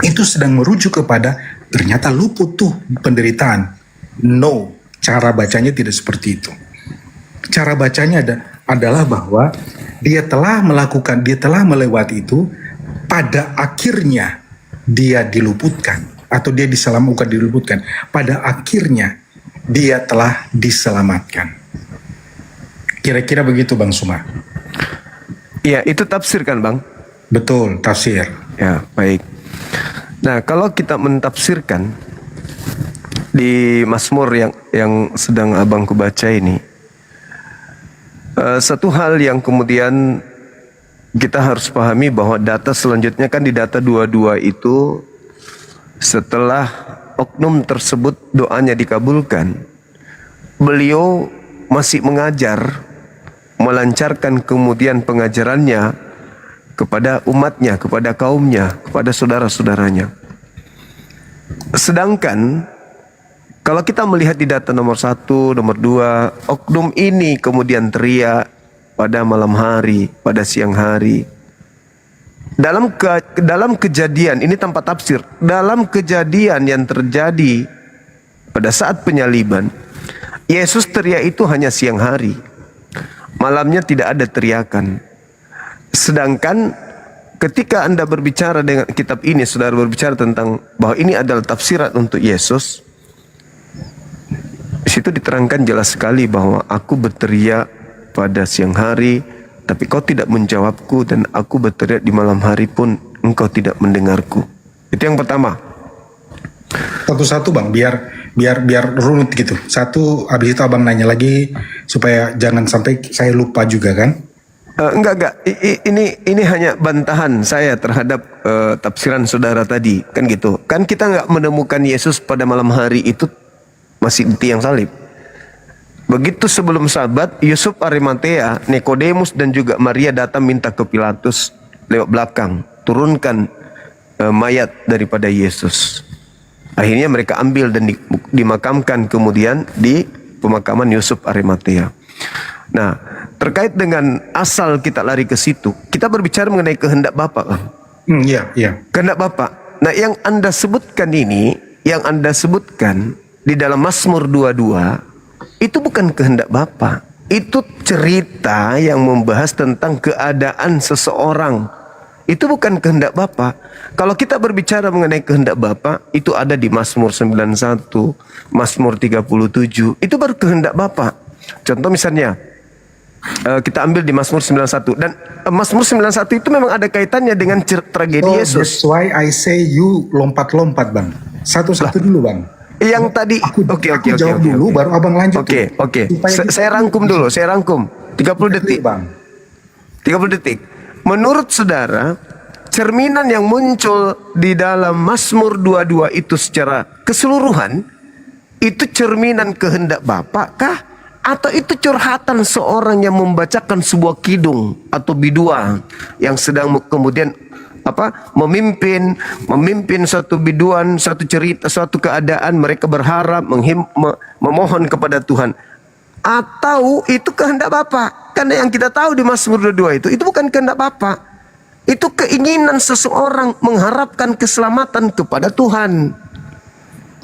itu sedang merujuk kepada ternyata luput tuh penderitaan. No, cara bacanya tidak seperti itu. Cara bacanya adalah bahwa dia telah melewati itu, pada akhirnya dia diluputkan, atau dia diselamatkan, diluputkan. Pada akhirnya dia telah diselamatkan. Kira-kira begitu Bang Zuma. Iya, itu tafsir kan Bang? Betul, tafsir. Ya, baik. Nah, kalau kita mentafsirkan di Mazmur yang sedang abangku baca ini, satu hal yang kemudian kita harus pahami bahwa data selanjutnya kan di data 22 itu, setelah oknum tersebut doanya dikabulkan, beliau masih mengajar, melancarkan kemudian pengajarannya kepada umatnya, kepada kaumnya, kepada saudara-saudaranya. Sedangkan kalau kita melihat di data nomor 1, nomor 2, oknum ini kemudian teriak pada malam hari, pada siang hari. Dalam kejadian, ini tanpa tafsir, dalam kejadian yang terjadi pada saat penyaliban, Yesus teriak itu hanya siang hari. Malamnya tidak ada teriakan. Sedangkan ketika Anda berbicara dengan kitab ini, saudara berbicara tentang bahwa ini adalah tafsiran untuk Yesus, di situ diterangkan jelas sekali bahwa aku berteriak pada siang hari, tapi kau tidak menjawabku, dan aku berteriak di malam hari pun engkau tidak mendengarku. Itu yang pertama. Satu-satu Bang, biar runut gitu. Satu, habis itu Abang nanya lagi supaya jangan sampai saya lupa juga kan? Enggak. Ini hanya bantahan saya terhadap tafsiran saudara tadi, kan gitu. Kan kita enggak menemukan Yesus pada malam hari itu masih di tiang salib. Begitu sebelum Sabat, Yusuf Arimatea, Nikodemus dan juga Maria datang minta ke Pilatus lewat belakang, turunkan mayat daripada Yesus. Akhirnya mereka ambil dan dimakamkan kemudian di pemakaman Yusuf Arimatea. Nah, terkait dengan asal kita lari ke situ, kita berbicara mengenai kehendak Bapa kan? Iya. Kehendak Bapa. Nah, yang Anda sebutkan ini, yang Anda sebutkan di dalam Mazmur 22, itu bukan kehendak Bapa. Itu cerita yang membahas tentang keadaan seseorang. Itu bukan kehendak Bapa. Kalau kita berbicara mengenai kehendak Bapa, itu ada di Mazmur 91, Mazmur 37. Itu baru kehendak Bapa. Contoh misalnya, kita ambil di Mazmur 91. Dan Mazmur 91 itu memang ada kaitannya dengan tragedi Yesus. That's why I say you lompat-lompat Bang. Satu-satu dulu Bang. Yang tadi, oke. Jawab dulu, baru Abang lanjut. Oke. Saya rangkum dulu, 30 detik. Bang. 30 detik. Menurut saudara, cerminan yang muncul di dalam Mazmur 22 itu secara keseluruhan, itu cerminan kehendak Bapa kah? Atau itu curhatan seorang yang membacakan sebuah kidung atau biduan yang sedang kemudian memimpin suatu biduan, suatu cerita, suatu keadaan, mereka berharap memohon kepada Tuhan. Atau itu kehendak Bapa? Karena yang kita tahu di Mazmur 22 itu bukan kehendak Bapa. Itu keinginan seseorang mengharapkan keselamatan kepada Tuhan.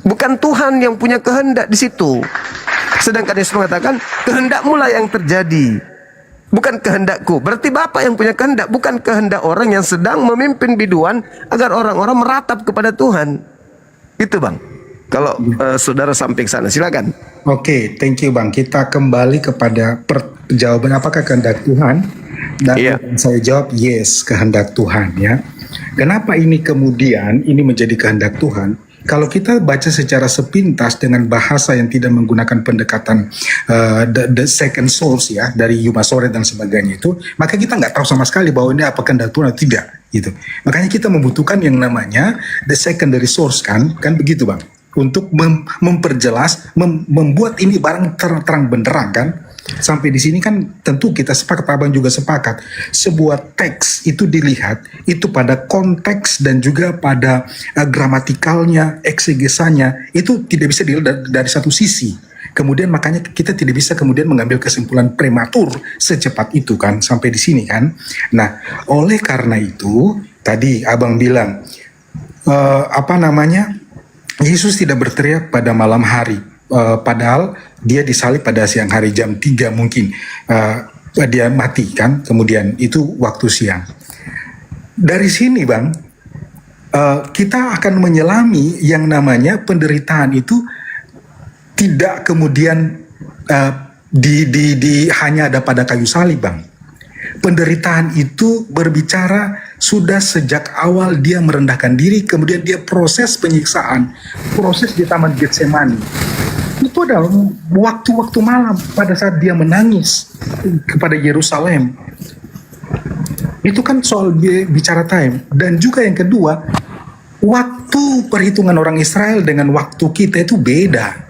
Bukan Tuhan yang punya kehendak di situ. Sedangkan Yesus mengatakan, kehendakmu lah yang terjadi, bukan kehendakku. Berarti Bapa yang punya kehendak, bukan kehendak orang yang sedang memimpin biduan agar orang-orang meratap kepada Tuhan. Itu Bang. Kalau saudara sampai sana, silakan. Oke, thank you Bang. Kita kembali kepada jawaban apakah kehendak Tuhan? Dan saya jawab yes, kehendak Tuhan ya. Kenapa ini kemudian ini menjadi kehendak Tuhan? Kalau kita baca secara sepintas dengan bahasa yang tidak menggunakan pendekatan the second source ya, dari Yuma Sore dan sebagainya itu, maka kita nggak tahu sama sekali bahwa ini apa kehendak Tuhan atau tidak gitu. Makanya kita membutuhkan yang namanya the secondary source kan begitu Bang, untuk memperjelas, membuat ini barang terang benderang kan. Sampai di sini kan tentu kita sepakat, Abang juga sepakat, sebuah teks itu dilihat itu pada konteks dan juga pada gramatikalnya, eksegesanya, itu tidak bisa dilihat dari satu sisi. Kemudian makanya kita tidak bisa kemudian mengambil kesimpulan prematur secepat itu kan, sampai di sini kan. Nah, oleh karena itu tadi Abang bilang Yesus tidak berteriak pada malam hari. Padahal dia disalib pada siang hari jam 3 mungkin dia mati kan, kemudian itu waktu siang. Dari sini Bang, kita akan menyelami yang namanya penderitaan itu tidak kemudian hanya ada pada kayu salib Bang. Penderitaan itu berbicara sudah sejak awal dia merendahkan diri, kemudian dia proses penyiksaan, proses di Taman Getsemani. Itu adalah waktu-waktu malam pada saat dia menangis kepada Yerusalem. Itu kan soal bicara time. Dan juga yang kedua, waktu perhitungan orang Israel dengan waktu kita itu beda.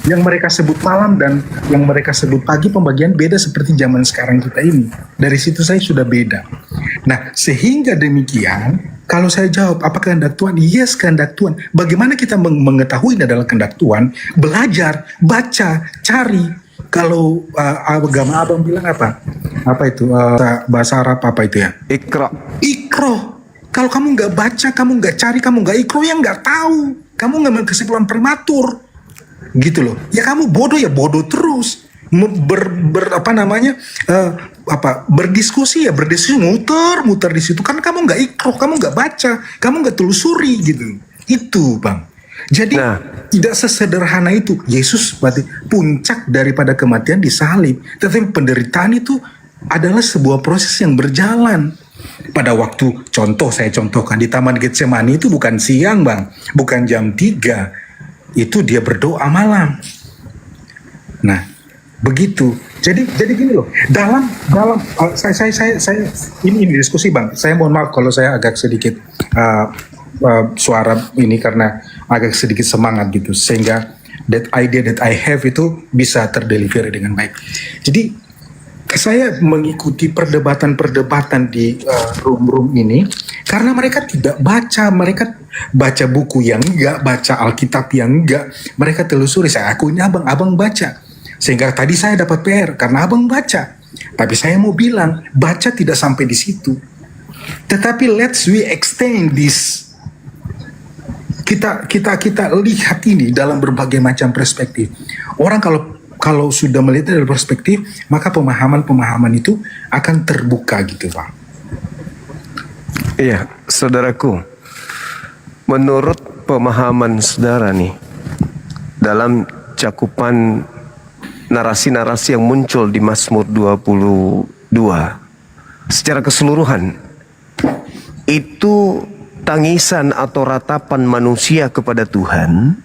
Yang mereka sebut malam dan yang mereka sebut pagi, pembagian beda seperti zaman sekarang kita ini. Dari situ saya sudah beda. Nah, sehingga demikian Kalau saya jawab, apa kehendak Tuhan? Yes, kehendak Tuhan. Bagaimana kita mengetahui ini adalah kehendak Tuhan? Belajar, baca, cari. Kalau agama abang bilang apa? Apa itu? Bahasa Arab apa itu ya? Ikra. Ikro. Kalau kamu nggak baca, kamu nggak cari, kamu nggak ikro, ya nggak tahu. Kamu ngambil kesimpulan prematur. Gitu loh. Ya kamu bodoh, ya bodoh terus. Berdiskusi, muter di situ, kan kamu nggak ikro, kamu nggak baca, kamu nggak telusuri gitu. Itu bang. Jadi tidak sesederhana itu. Yesus berarti puncak daripada kematian disalib, tetapi penderitaan itu adalah sebuah proses yang berjalan. Pada waktu saya contohkan di Taman Getsemani itu bukan siang bang, bukan jam 3, itu dia berdoa malam. Nah, begitu. Jadi gini loh. Dalam saya ini diskusi bang. Saya mohon maaf kalau saya agak sedikit suara ini karena agak sedikit semangat gitu, sehingga that idea that I have itu bisa terdeliver dengan baik. Jadi saya mengikuti perdebatan-perdebatan di room ini karena mereka tidak baca, mereka baca buku yang enggak, baca Alkitab yang enggak, mereka telusuri. Saya akuin abang baca. Sehingga tadi saya dapat PR karena abang baca. Tapi saya mau bilang, baca tidak sampai di situ. Tetapi let's we extend this. Kita lihat ini dalam berbagai macam perspektif. Orang kalau sudah melihat dari perspektif, maka pemahaman itu akan terbuka gitu Pak. Iya, saudaraku. Menurut pemahaman saudara nih, dalam cakupan narasi-narasi yang muncul di Mazmur 22 secara keseluruhan, itu tangisan atau ratapan manusia kepada Tuhan,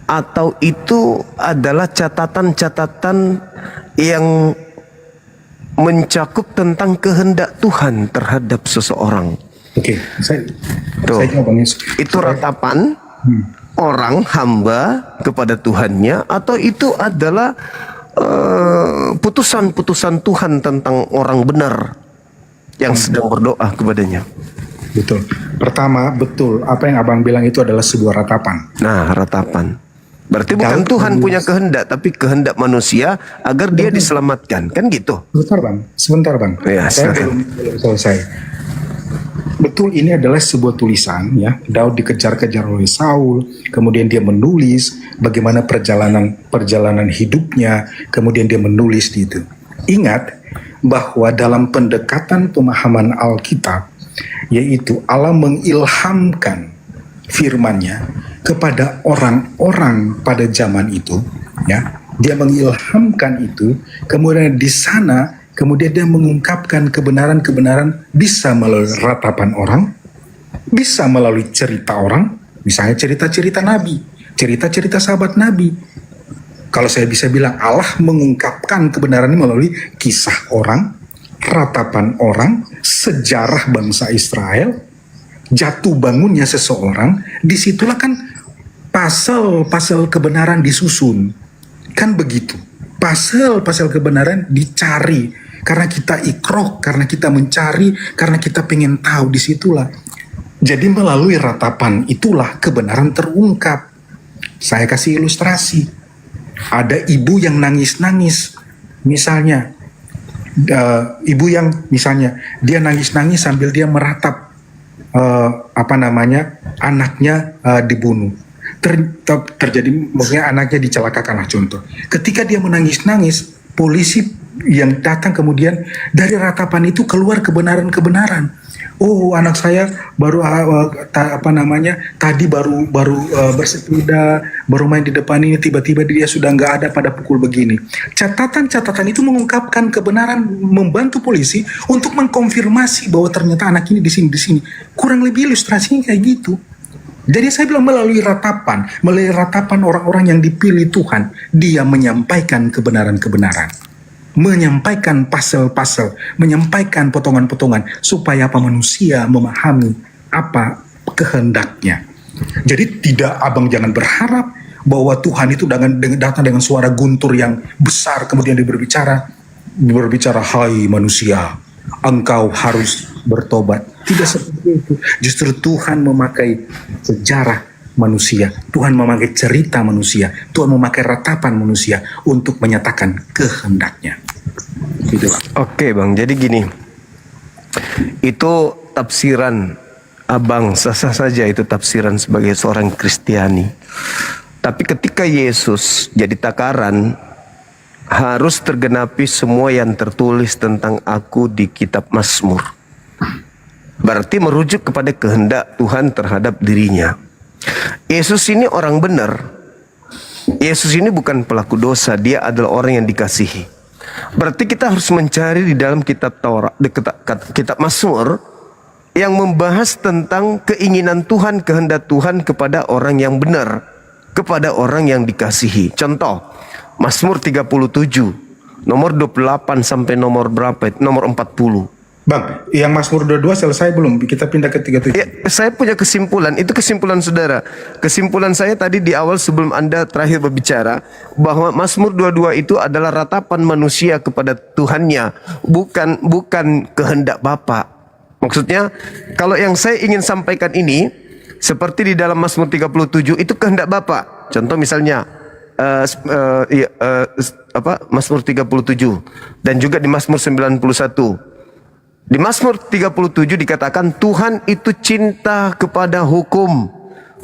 atau itu adalah catatan-catatan yang mencakup tentang kehendak Tuhan terhadap seseorang? Oke, saya jawab itu ratapan orang hamba kepada Tuhannya, atau itu adalah putusan-putusan Tuhan tentang orang benar yang sedang berdoa kepadanya? Betul. Pertama, betul apa yang abang bilang itu adalah sebuah ratapan. Nah, ratapan. Berarti bukan Tuhan punya kehendak, tapi kehendak manusia agar dia diselamatkan, kan gitu? Sebentar bang. Ya, saya belum selesai. Betul, ini adalah sebuah tulisan ya. Daud dikejar-kejar oleh Saul, kemudian dia menulis bagaimana perjalanan hidupnya, kemudian dia menulis di itu. Ingat bahwa dalam pendekatan pemahaman Alkitab, yaitu Allah mengilhamkan firman-Nya kepada orang-orang pada zaman itu, ya. Dia mengilhamkan itu, kemudian di sana kemudian dia mengungkapkan kebenaran-kebenaran, bisa melalui ratapan orang, bisa melalui cerita orang, misalnya cerita-cerita Nabi, cerita-cerita sahabat Nabi. Kalau saya bisa bilang, Allah mengungkapkan kebenaran ini melalui kisah orang, ratapan orang, sejarah bangsa Israel, jatuh bangunnya seseorang. Disitulah kan pasal-pasal kebenaran disusun. Kan begitu. Pasal-pasal kebenaran dicari. Karena kita ikroh, karena kita mencari, karena kita pengen tahu, disitulah. Jadi melalui ratapan itulah kebenaran terungkap. Saya kasih ilustrasi. Ada ibu yang nangis-nangis. Misalnya, ibu yang misalnya dia nangis-nangis sambil dia meratap anaknya dibunuh. Terjadi, maksudnya anaknya dicelakakan lah contoh. Ketika dia menangis-nangis, polisi yang datang kemudian dari ratapan itu keluar kebenaran-kebenaran. Oh, anak saya baru tadi baru bersepeda, baru main di depan ini, tiba-tiba dia sudah nggak ada pada pukul begini. Catatan-catatan itu mengungkapkan kebenaran, membantu polisi untuk mengkonfirmasi bahwa ternyata anak ini di sini. Kurang lebih ilustrasinya kayak gitu. Jadi saya bilang melalui ratapan orang-orang yang dipilih Tuhan, dia menyampaikan kebenaran-kebenaran. Menyampaikan pasal-pasal, menyampaikan potongan-potongan supaya manusia memahami apa kehendaknya. Jadi abang jangan berharap bahwa Tuhan itu datang dengan suara guntur yang besar, kemudian dia berbicara, hai manusia, engkau harus bertobat. Tidak seperti itu. Justru Tuhan memakai sejarah manusia, Tuhan memakai cerita manusia, Tuhan memakai ratapan manusia untuk menyatakan kehendaknya. Gitu, Bang. Oke Bang, jadi gini, itu tafsiran Abang, sah-sah saja itu tafsiran sebagai seorang Kristiani. Tapi ketika Yesus jadi takaran, harus tergenapi semua yang tertulis tentang aku di kitab Mazmur. Berarti merujuk kepada kehendak Tuhan terhadap dirinya. Yesus ini orang benar. Yesus ini bukan pelaku dosa, dia adalah orang yang dikasihi. Berarti kita harus mencari di dalam kitab Taurat, di kitab Mazmur yang membahas tentang keinginan Tuhan, kehendak Tuhan kepada orang yang benar, kepada orang yang dikasihi. Contoh, Mazmur 37, nomor 28 sampai nomor berapa? Nomor 40. Bang, yang Mazmur 22 selesai belum? Kita pindah ke 37. Ya, saya punya kesimpulan, itu kesimpulan saudara. Kesimpulan saya tadi di awal sebelum Anda terakhir berbicara, bahwa Mazmur 22 itu adalah ratapan manusia kepada Tuhannya, bukan kehendak Bapa. Maksudnya, kalau yang saya ingin sampaikan ini, seperti di dalam Mazmur 37 itu kehendak Bapa. Contoh misalnya, Mazmur 37 dan juga di Mazmur 91. Di Mazmur 37 dikatakan Tuhan itu cinta kepada hukum.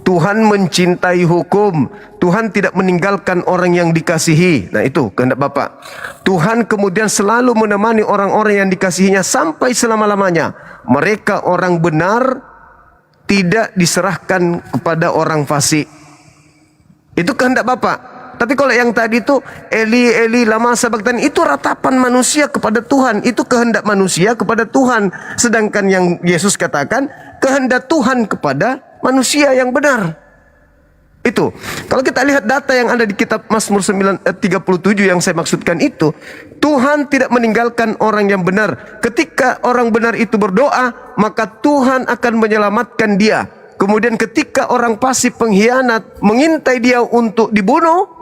Tuhan mencintai hukum. Tuhan tidak meninggalkan orang yang dikasihi. Nah itu kehendak Bapa. Tuhan kemudian selalu menemani orang-orang yang dikasihinya sampai selama-lamanya. Mereka orang benar, tidak diserahkan kepada orang fasik. Itu kehendak Bapa. Tapi kalau yang tadi itu Eli Eli lama sabaktan, itu ratapan manusia kepada Tuhan, itu kehendak manusia kepada Tuhan. Sedangkan yang Yesus katakan kehendak Tuhan kepada manusia yang benar. Itu. Kalau kita lihat data yang ada di kitab Mazmur 37 yang saya maksudkan itu, Tuhan tidak meninggalkan orang yang benar. Ketika orang benar itu berdoa, maka Tuhan akan menyelamatkan dia. Kemudian ketika orang fasik pengkhianat mengintai dia untuk dibunuh,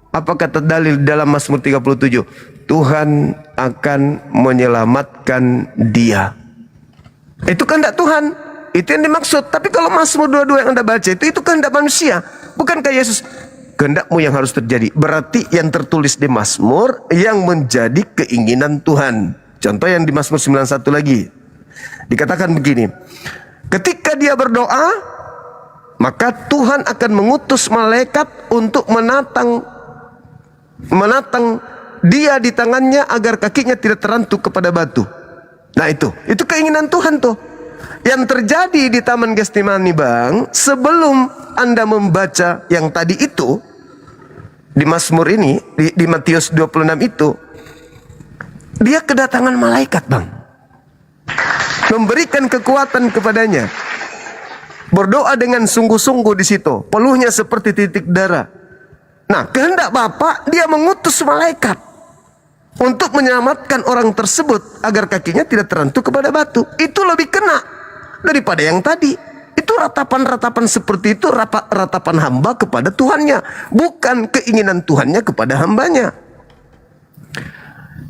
apa kata dalil dalam Mazmur 37? Tuhan akan menyelamatkan dia. Itu kehendak Tuhan. Itu yang dimaksud. Tapi kalau Mazmur 22 yang Anda baca itu kehendak manusia. Bukankah Yesus? Kehendakmu yang harus terjadi. Berarti yang tertulis di Mazmur yang menjadi keinginan Tuhan. Contoh yang di Mazmur 91 lagi. Dikatakan begini. Ketika dia berdoa, maka Tuhan akan mengutus malaikat untuk menatang dia di tangannya agar kakinya tidak terantuk kepada batu. Nah itu keinginan Tuhan tuh. Yang terjadi di Taman Getsemani Bang, sebelum Anda membaca yang tadi itu, di Mazmur ini, di Matius 26 itu, dia kedatangan malaikat Bang. Memberikan kekuatan kepadanya. Berdoa dengan sungguh-sungguh di situ. Peluhnya seperti titik darah. Nah, kehendak Bapa, dia mengutus malaikat untuk menyelamatkan orang tersebut agar kakinya tidak terantuk kepada batu. Itu lebih kena daripada yang tadi. Itu ratapan-ratapan seperti itu, ratapan hamba kepada Tuhannya, bukan keinginan Tuhannya kepada hambanya.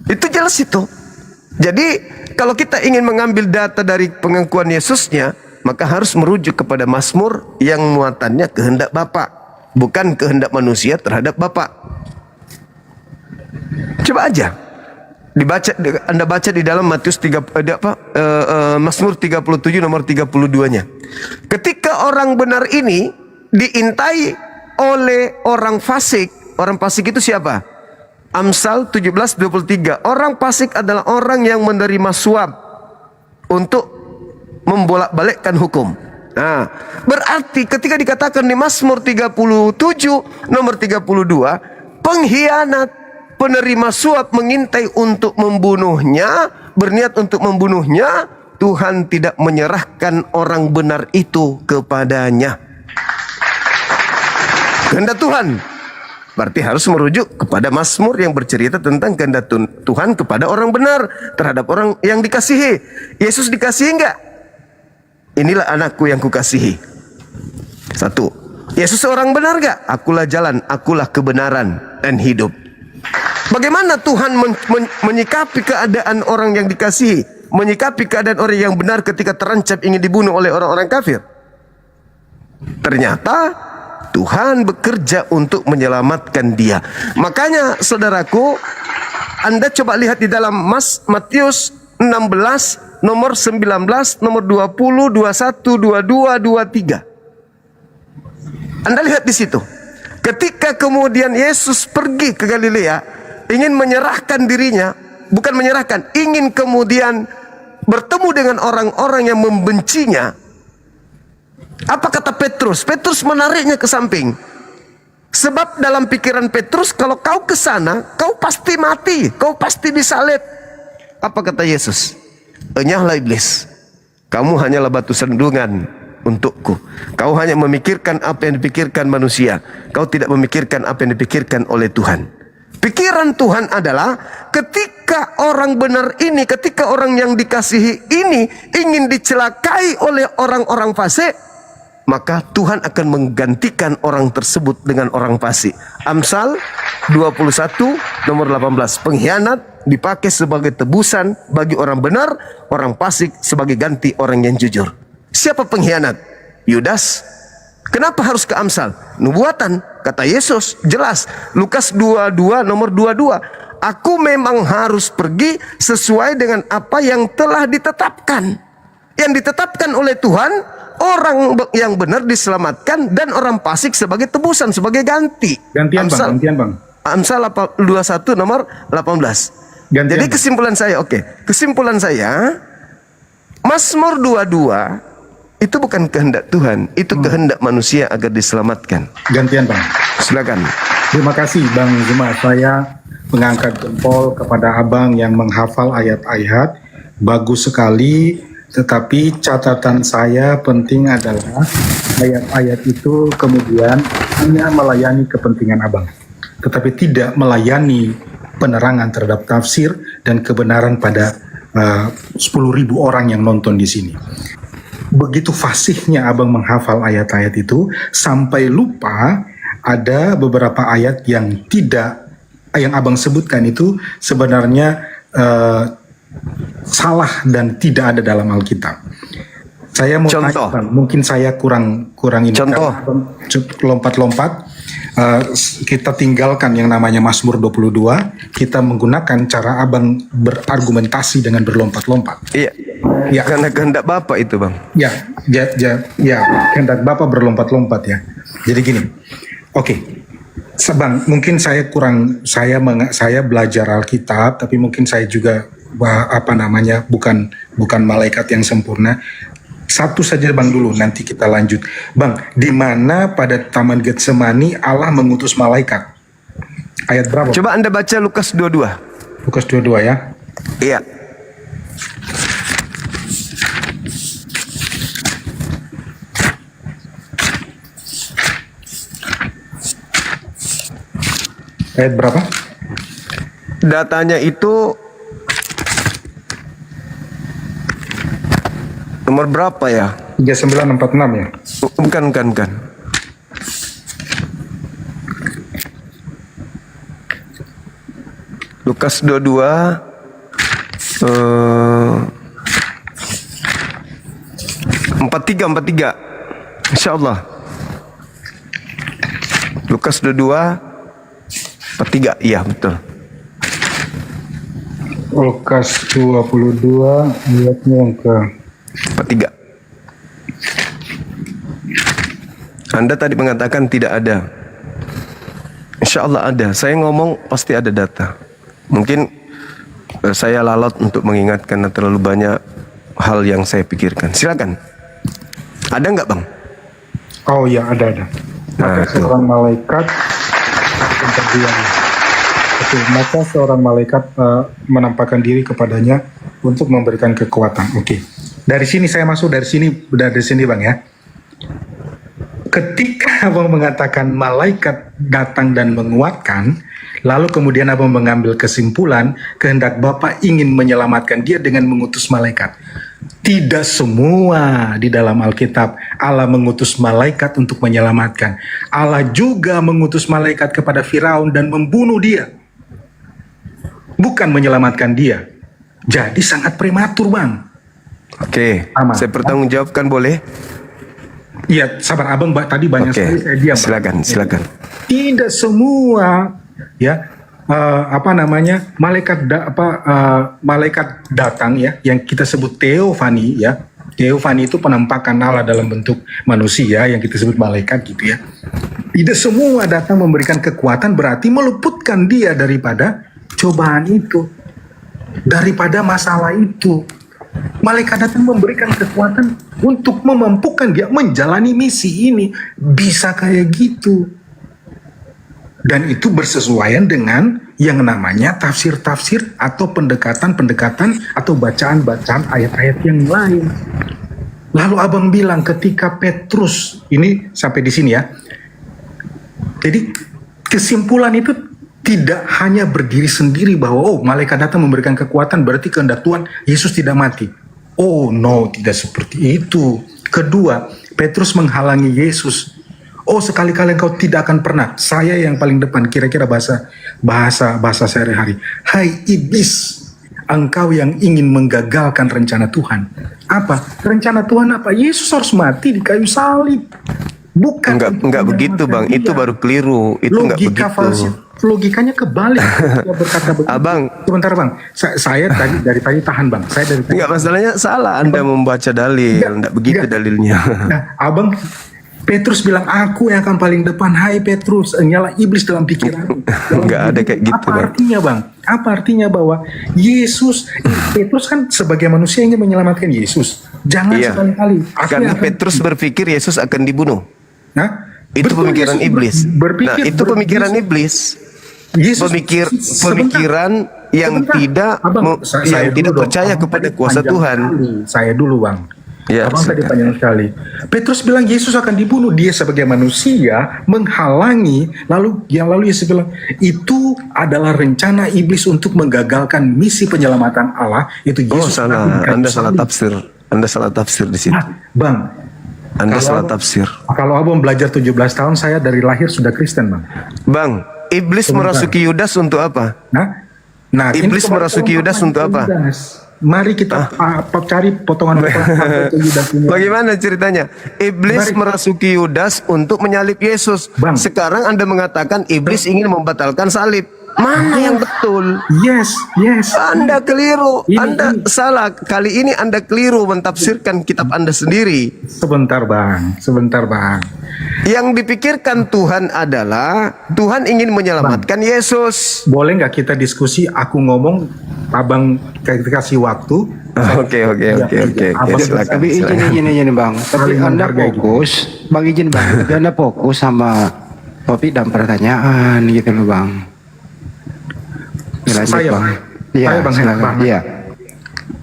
Itu jelas itu. Jadi kalau kita ingin mengambil data dari pengakuan Yesusnya, maka harus merujuk kepada Mazmur yang muatannya kehendak Bapa, bukan kehendak manusia terhadap Bapa. Coba aja dibaca, Anda baca di dalam Mazmur 37 nomor 32-nya. Ketika orang benar ini diintai oleh orang fasik. Orang fasik itu siapa? Amsal 17:23. Orang fasik adalah orang yang menerima suap untuk membolak-balikkan hukum. Nah, berarti ketika dikatakan di Mazmur 37 nomor 32, pengkhianat, penerima suap mengintai untuk membunuhnya, berniat untuk membunuhnya, Tuhan tidak menyerahkan orang benar itu kepadanya. Kehendak Tuhan. Berarti harus merujuk kepada Mazmur yang bercerita tentang kehendak Tuhan kepada orang benar, terhadap orang yang dikasihi. Yesus dikasihi enggak? Inilah anakku yang kukasihi. Satu. Yesus orang benar enggak? Akulah jalan, akulah kebenaran dan hidup. Bagaimana Tuhan menyikapi keadaan orang yang dikasihi? menyikapi keadaan orang yang benar ketika terancam ingin dibunuh oleh orang-orang kafir? Ternyata Tuhan bekerja untuk menyelamatkan dia. Makanya saudaraku, Anda coba lihat di dalam Matius 16, nomor 19, nomor 20, 21, 22, 23. Anda lihat di situ. Ketika kemudian Yesus pergi ke Galilea, ingin menyerahkan dirinya, bukan menyerahkan, ingin kemudian bertemu dengan orang-orang yang membencinya. Apa kata Petrus? Petrus menariknya ke samping. Sebab dalam pikiran Petrus, kalau kau ke sana, kau pasti mati, kau pasti disalib. Apa kata Yesus? Enyahlah iblis, kamu hanyalah batu sandungan untukku. Kau hanya memikirkan apa yang dipikirkan manusia, kau tidak memikirkan apa yang dipikirkan oleh Tuhan. Pikiran Tuhan adalah ketika orang benar ini, ketika orang yang dikasihi ini ingin dicelakai oleh orang-orang fasik, maka Tuhan akan menggantikan orang tersebut dengan orang fasik. Amsal 21 nomor 18. Pengkhianat dipakai sebagai tebusan bagi orang benar, orang fasik sebagai ganti orang yang jujur. Siapa pengkhianat? Yudas. Kenapa harus ke Amsal? Nubuatan, kata Yesus, jelas. Lukas 22 nomor 22. Aku memang harus pergi sesuai dengan apa yang telah ditetapkan. Yang ditetapkan oleh Tuhan, orang yang benar diselamatkan dan orang fasik sebagai tebusan, sebagai ganti. Gantian Amsal, Bang, gantian Bang. Amsal 21 nomor 18. Gantian, jadi kesimpulan saya, kesimpulan saya, Mazmur 22 itu bukan kehendak Tuhan, itu kehendak manusia agar diselamatkan. Gantian Bang. Silakan. Terima kasih Bang Zuma. Saya mengangkat jempol kepada Abang yang menghafal ayat-ayat. Bagus sekali. Tetapi catatan saya penting adalah ayat-ayat itu kemudian hanya melayani kepentingan Abang, tetapi tidak melayani penerangan terhadap tafsir dan kebenaran pada 10.000 orang yang nonton di sini. Begitu fasihnya Abang menghafal ayat-ayat itu sampai lupa ada beberapa ayat yang Abang sebutkan itu sebenarnya salah dan tidak ada dalam Alkitab. Saya mau tanya, Bang, mungkin saya kurang ini. Contoh, lompat-lompat. Kita tinggalkan yang namanya Mazmur 22. Kita menggunakan cara Abang berargumentasi dengan berlompat-lompat. Iya. Ya, karena kehendak Bapak itu, Bang. Ya, kehendak Bapak berlompat-lompat ya. Jadi gini. Oke. Bang, mungkin saya saya belajar Alkitab, tapi mungkin saya juga bukan malaikat yang sempurna. Satu saja Bang dulu, nanti kita lanjut. Bang, di mana pada Taman Getsemani Allah mengutus malaikat? Ayat berapa? Coba Anda baca Lukas 22. Lukas 22 ya? Iya. Ayat berapa? Datanya itu nomor berapa ya? 3946 ya? Bukan. Lukas 22 43. Insyaallah. Lukas 22 43, iya betul. Lukas 22 ayatnya yang ke 43. Anda tadi mengatakan tidak ada. Insya Allah ada. Saya ngomong pasti ada data. Mungkin saya lalot untuk mengingatkan terlalu banyak hal yang saya pikirkan. Silakan. Ada nggak Bang? Oh iya ada. Maka seorang malaikat maka seorang malaikat menampakkan diri kepadanya untuk memberikan kekuatan. Oke. Dari sini saya masuk dari sini Bang ya. Ketika Abang mengatakan malaikat datang dan menguatkan, lalu kemudian Abang mengambil kesimpulan kehendak Bapa ingin menyelamatkan dia dengan mengutus malaikat. Tidak semua di dalam Alkitab Allah mengutus malaikat untuk menyelamatkan. Allah juga mengutus malaikat kepada Firaun dan membunuh dia. Bukan menyelamatkan dia. Jadi sangat prematur, Bang. Oke, saya bertanggungjawabkan boleh? Iya, sabar abang, tadi banyak Oke, sekali saya diam. Bang. silakan. Tidak semua ya malaikat datang ya yang kita sebut teofani ya. Teofani itu penampakan Allah dalam bentuk manusia yang kita sebut malaikat gitu ya. Tidak semua datang memberikan kekuatan berarti meluputkan dia daripada cobaan itu, daripada masalah itu. Malaikat datang memberikan kekuatan untuk memampukan dia menjalani misi ini. Bisa kayak gitu. Dan itu bersesuaian dengan yang namanya tafsir-tafsir atau pendekatan-pendekatan atau bacaan-bacaan ayat-ayat yang lain. Lalu abang bilang ketika Petrus, ini sampai di sini ya. Jadi kesimpulan itu tidak hanya berdiri sendiri bahwa malaikat datang memberikan kekuatan berarti kehendak Tuhan Yesus tidak mati. Oh no, tidak seperti itu. Kedua, Petrus menghalangi Yesus. Oh, sekali-kali engkau tidak akan pernah. Saya yang paling depan, kira-kira bahasa sehari-hari. Hai iblis, engkau yang ingin menggagalkan rencana Tuhan. Apa? Rencana Tuhan apa? Yesus harus mati di kayu salib. Bukan. Enggak begitu, Bang. Itu baru keliru. Itu enggak begitu. Logikanya kebalik. Berkata begitu. Abang, sebentar Bang. Saya dari tadi tahan Bang. Saya dari tadi. Enggak, masalahnya salah Anda membaca dalil. Enggak begitu dalilnya. Nah, Abang Petrus bilang, aku yang akan paling depan. Hai Petrus, nyala iblis dalam pikiran. Enggak ada kayak gitu, Apa artinya Bang? Apa artinya bahwa Yesus, Petrus kan sebagai manusia ingin menyelamatkan Yesus. Jangan sekali-kali. Karena Petrus berpikir Yesus akan dibunuh. Nah, itu pemikiran iblis. Nah, itu pemikiran iblis. Pemikiran yang tidak percaya kepada kuasa Tuhan. Saya dulu Bang. Ya, Abang tadi panjang sekali. Petrus bilang Yesus akan dibunuh. Dia sebagai manusia menghalangi. Lalu Yesus bilang itu adalah rencana iblis untuk menggagalkan misi penyelamatan Allah. Itu Yesus. Salah. Anda salah tafsir. Anda salah tafsir di situ. Bang, Anda salah tafsir. Kalau abang belajar 17 tahun, saya dari lahir sudah Kristen, Bang. Bang, iblis merasuki Yudas untuk apa? Nah, iblis merasuki Yudas untuk apa? Mari kita cari potongan Bagaimana ceritanya? Iblis merasuki Yudas untuk menyalib Yesus. Sekarang Anda mengatakan iblis ingin membatalkan salib. Mana yang betul? Yes. Anda keliru. Anda salah. Kali ini Anda keliru mentafsirkan kitab Anda sendiri. Sebentar bang. Yang dipikirkan Tuhan adalah Tuhan ingin menyelamatkan Yesus. Boleh nggak kita diskusi? Aku ngomong, abang kasih waktu. Oke. Silakan. Tapi izin bang. Tapi Anda fokus, bang izin bang. Anda fokus sama topik dan pertanyaan gitu loh bang.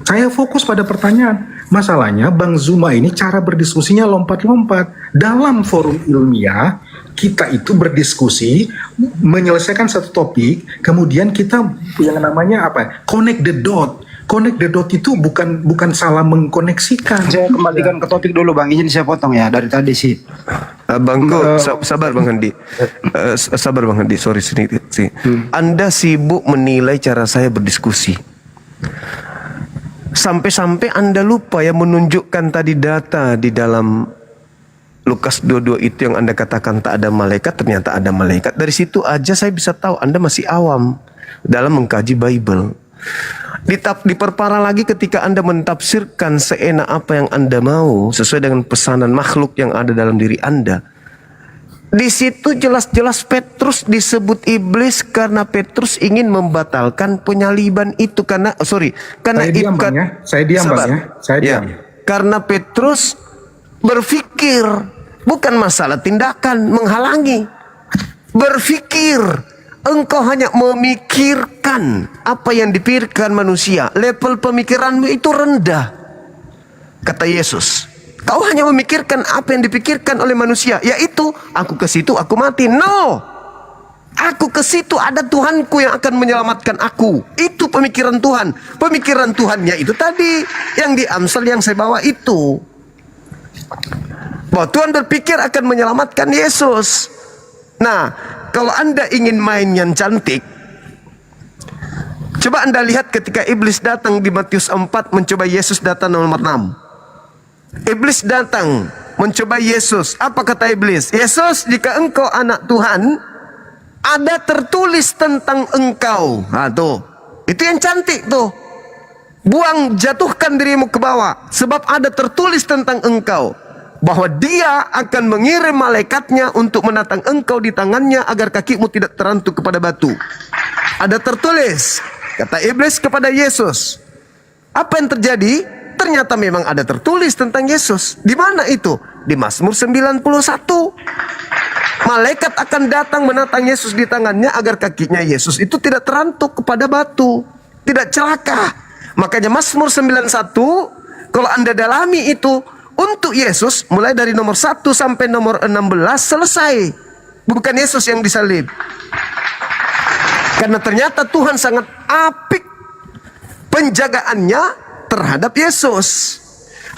Saya fokus pada pertanyaan. Masalahnya Bang Zuma ini cara berdiskusinya lompat-lompat. Dalam forum ilmiah kita itu berdiskusi menyelesaikan satu topik, kemudian kita yang namanya apa? Connect the dot. Connect the dot itu bukan salah mengkoneksikan. Saya kembalikan ke topik dulu bang, izin saya potong ya dari tadi sih. Sabar Bang Handi. Sabar Bang Handi, sorry sedikit sih. Anda sibuk menilai cara saya berdiskusi. Sampai-sampai Anda lupa ya menunjukkan tadi data di dalam Lukas 22 itu yang Anda katakan tak ada malaikat, ternyata ada malaikat. Dari situ aja saya bisa tahu Anda masih awam dalam mengkaji Bible. Diperparah lagi ketika Anda mentafsirkan seenak apa yang Anda mau sesuai dengan pesanan makhluk yang ada dalam diri Anda. Di situ jelas-jelas Petrus disebut iblis karena Petrus ingin membatalkan penyaliban itu karena Saya diam bang ya. Karena Petrus berpikir bukan masalah tindakan menghalangi. Berpikir engkau hanya memikirkan apa yang dipikirkan manusia. Level pemikiranmu itu rendah. Kata Yesus. Kau hanya memikirkan apa yang dipikirkan oleh manusia. Yaitu, aku ke situ, aku mati. No! Aku ke situ, ada Tuhanku yang akan menyelamatkan aku. Itu pemikiran Tuhan. Pemikiran Tuhannya itu tadi. Yang di Amsal yang saya bawa itu. Bahwa Tuhan berpikir akan menyelamatkan Yesus. Nah, kalau Anda ingin main yang cantik, Coba Anda lihat ketika iblis datang di Matius 4 mencoba Yesus, data nomor 6. Iblis datang mencoba Yesus. Apa kata iblis? Yesus, jika engkau anak Tuhan, ada tertulis tentang engkau. Nah tuh, itu yang cantik tuh. Buang, jatuhkan dirimu ke bawah, sebab ada tertulis tentang engkau, bahwa dia akan mengirim malaikatnya untuk menatang engkau di tangannya, agar kakimu tidak terantuk kepada batu. Ada tertulis, kata iblis kepada Yesus. Apa yang terjadi? Ternyata memang ada tertulis tentang Yesus. Di mana itu? Di Mazmur 91. Malaikat akan datang menatang Yesus di tangannya, agar kakinya Yesus itu tidak terantuk kepada batu, tidak celaka. Makanya Mazmur 91, kalau Anda dalami itu, untuk Yesus, mulai dari nomor 1 sampai nomor 16 selesai. Bukan Yesus yang disalib. Karena ternyata Tuhan sangat apik penjagaannya terhadap Yesus.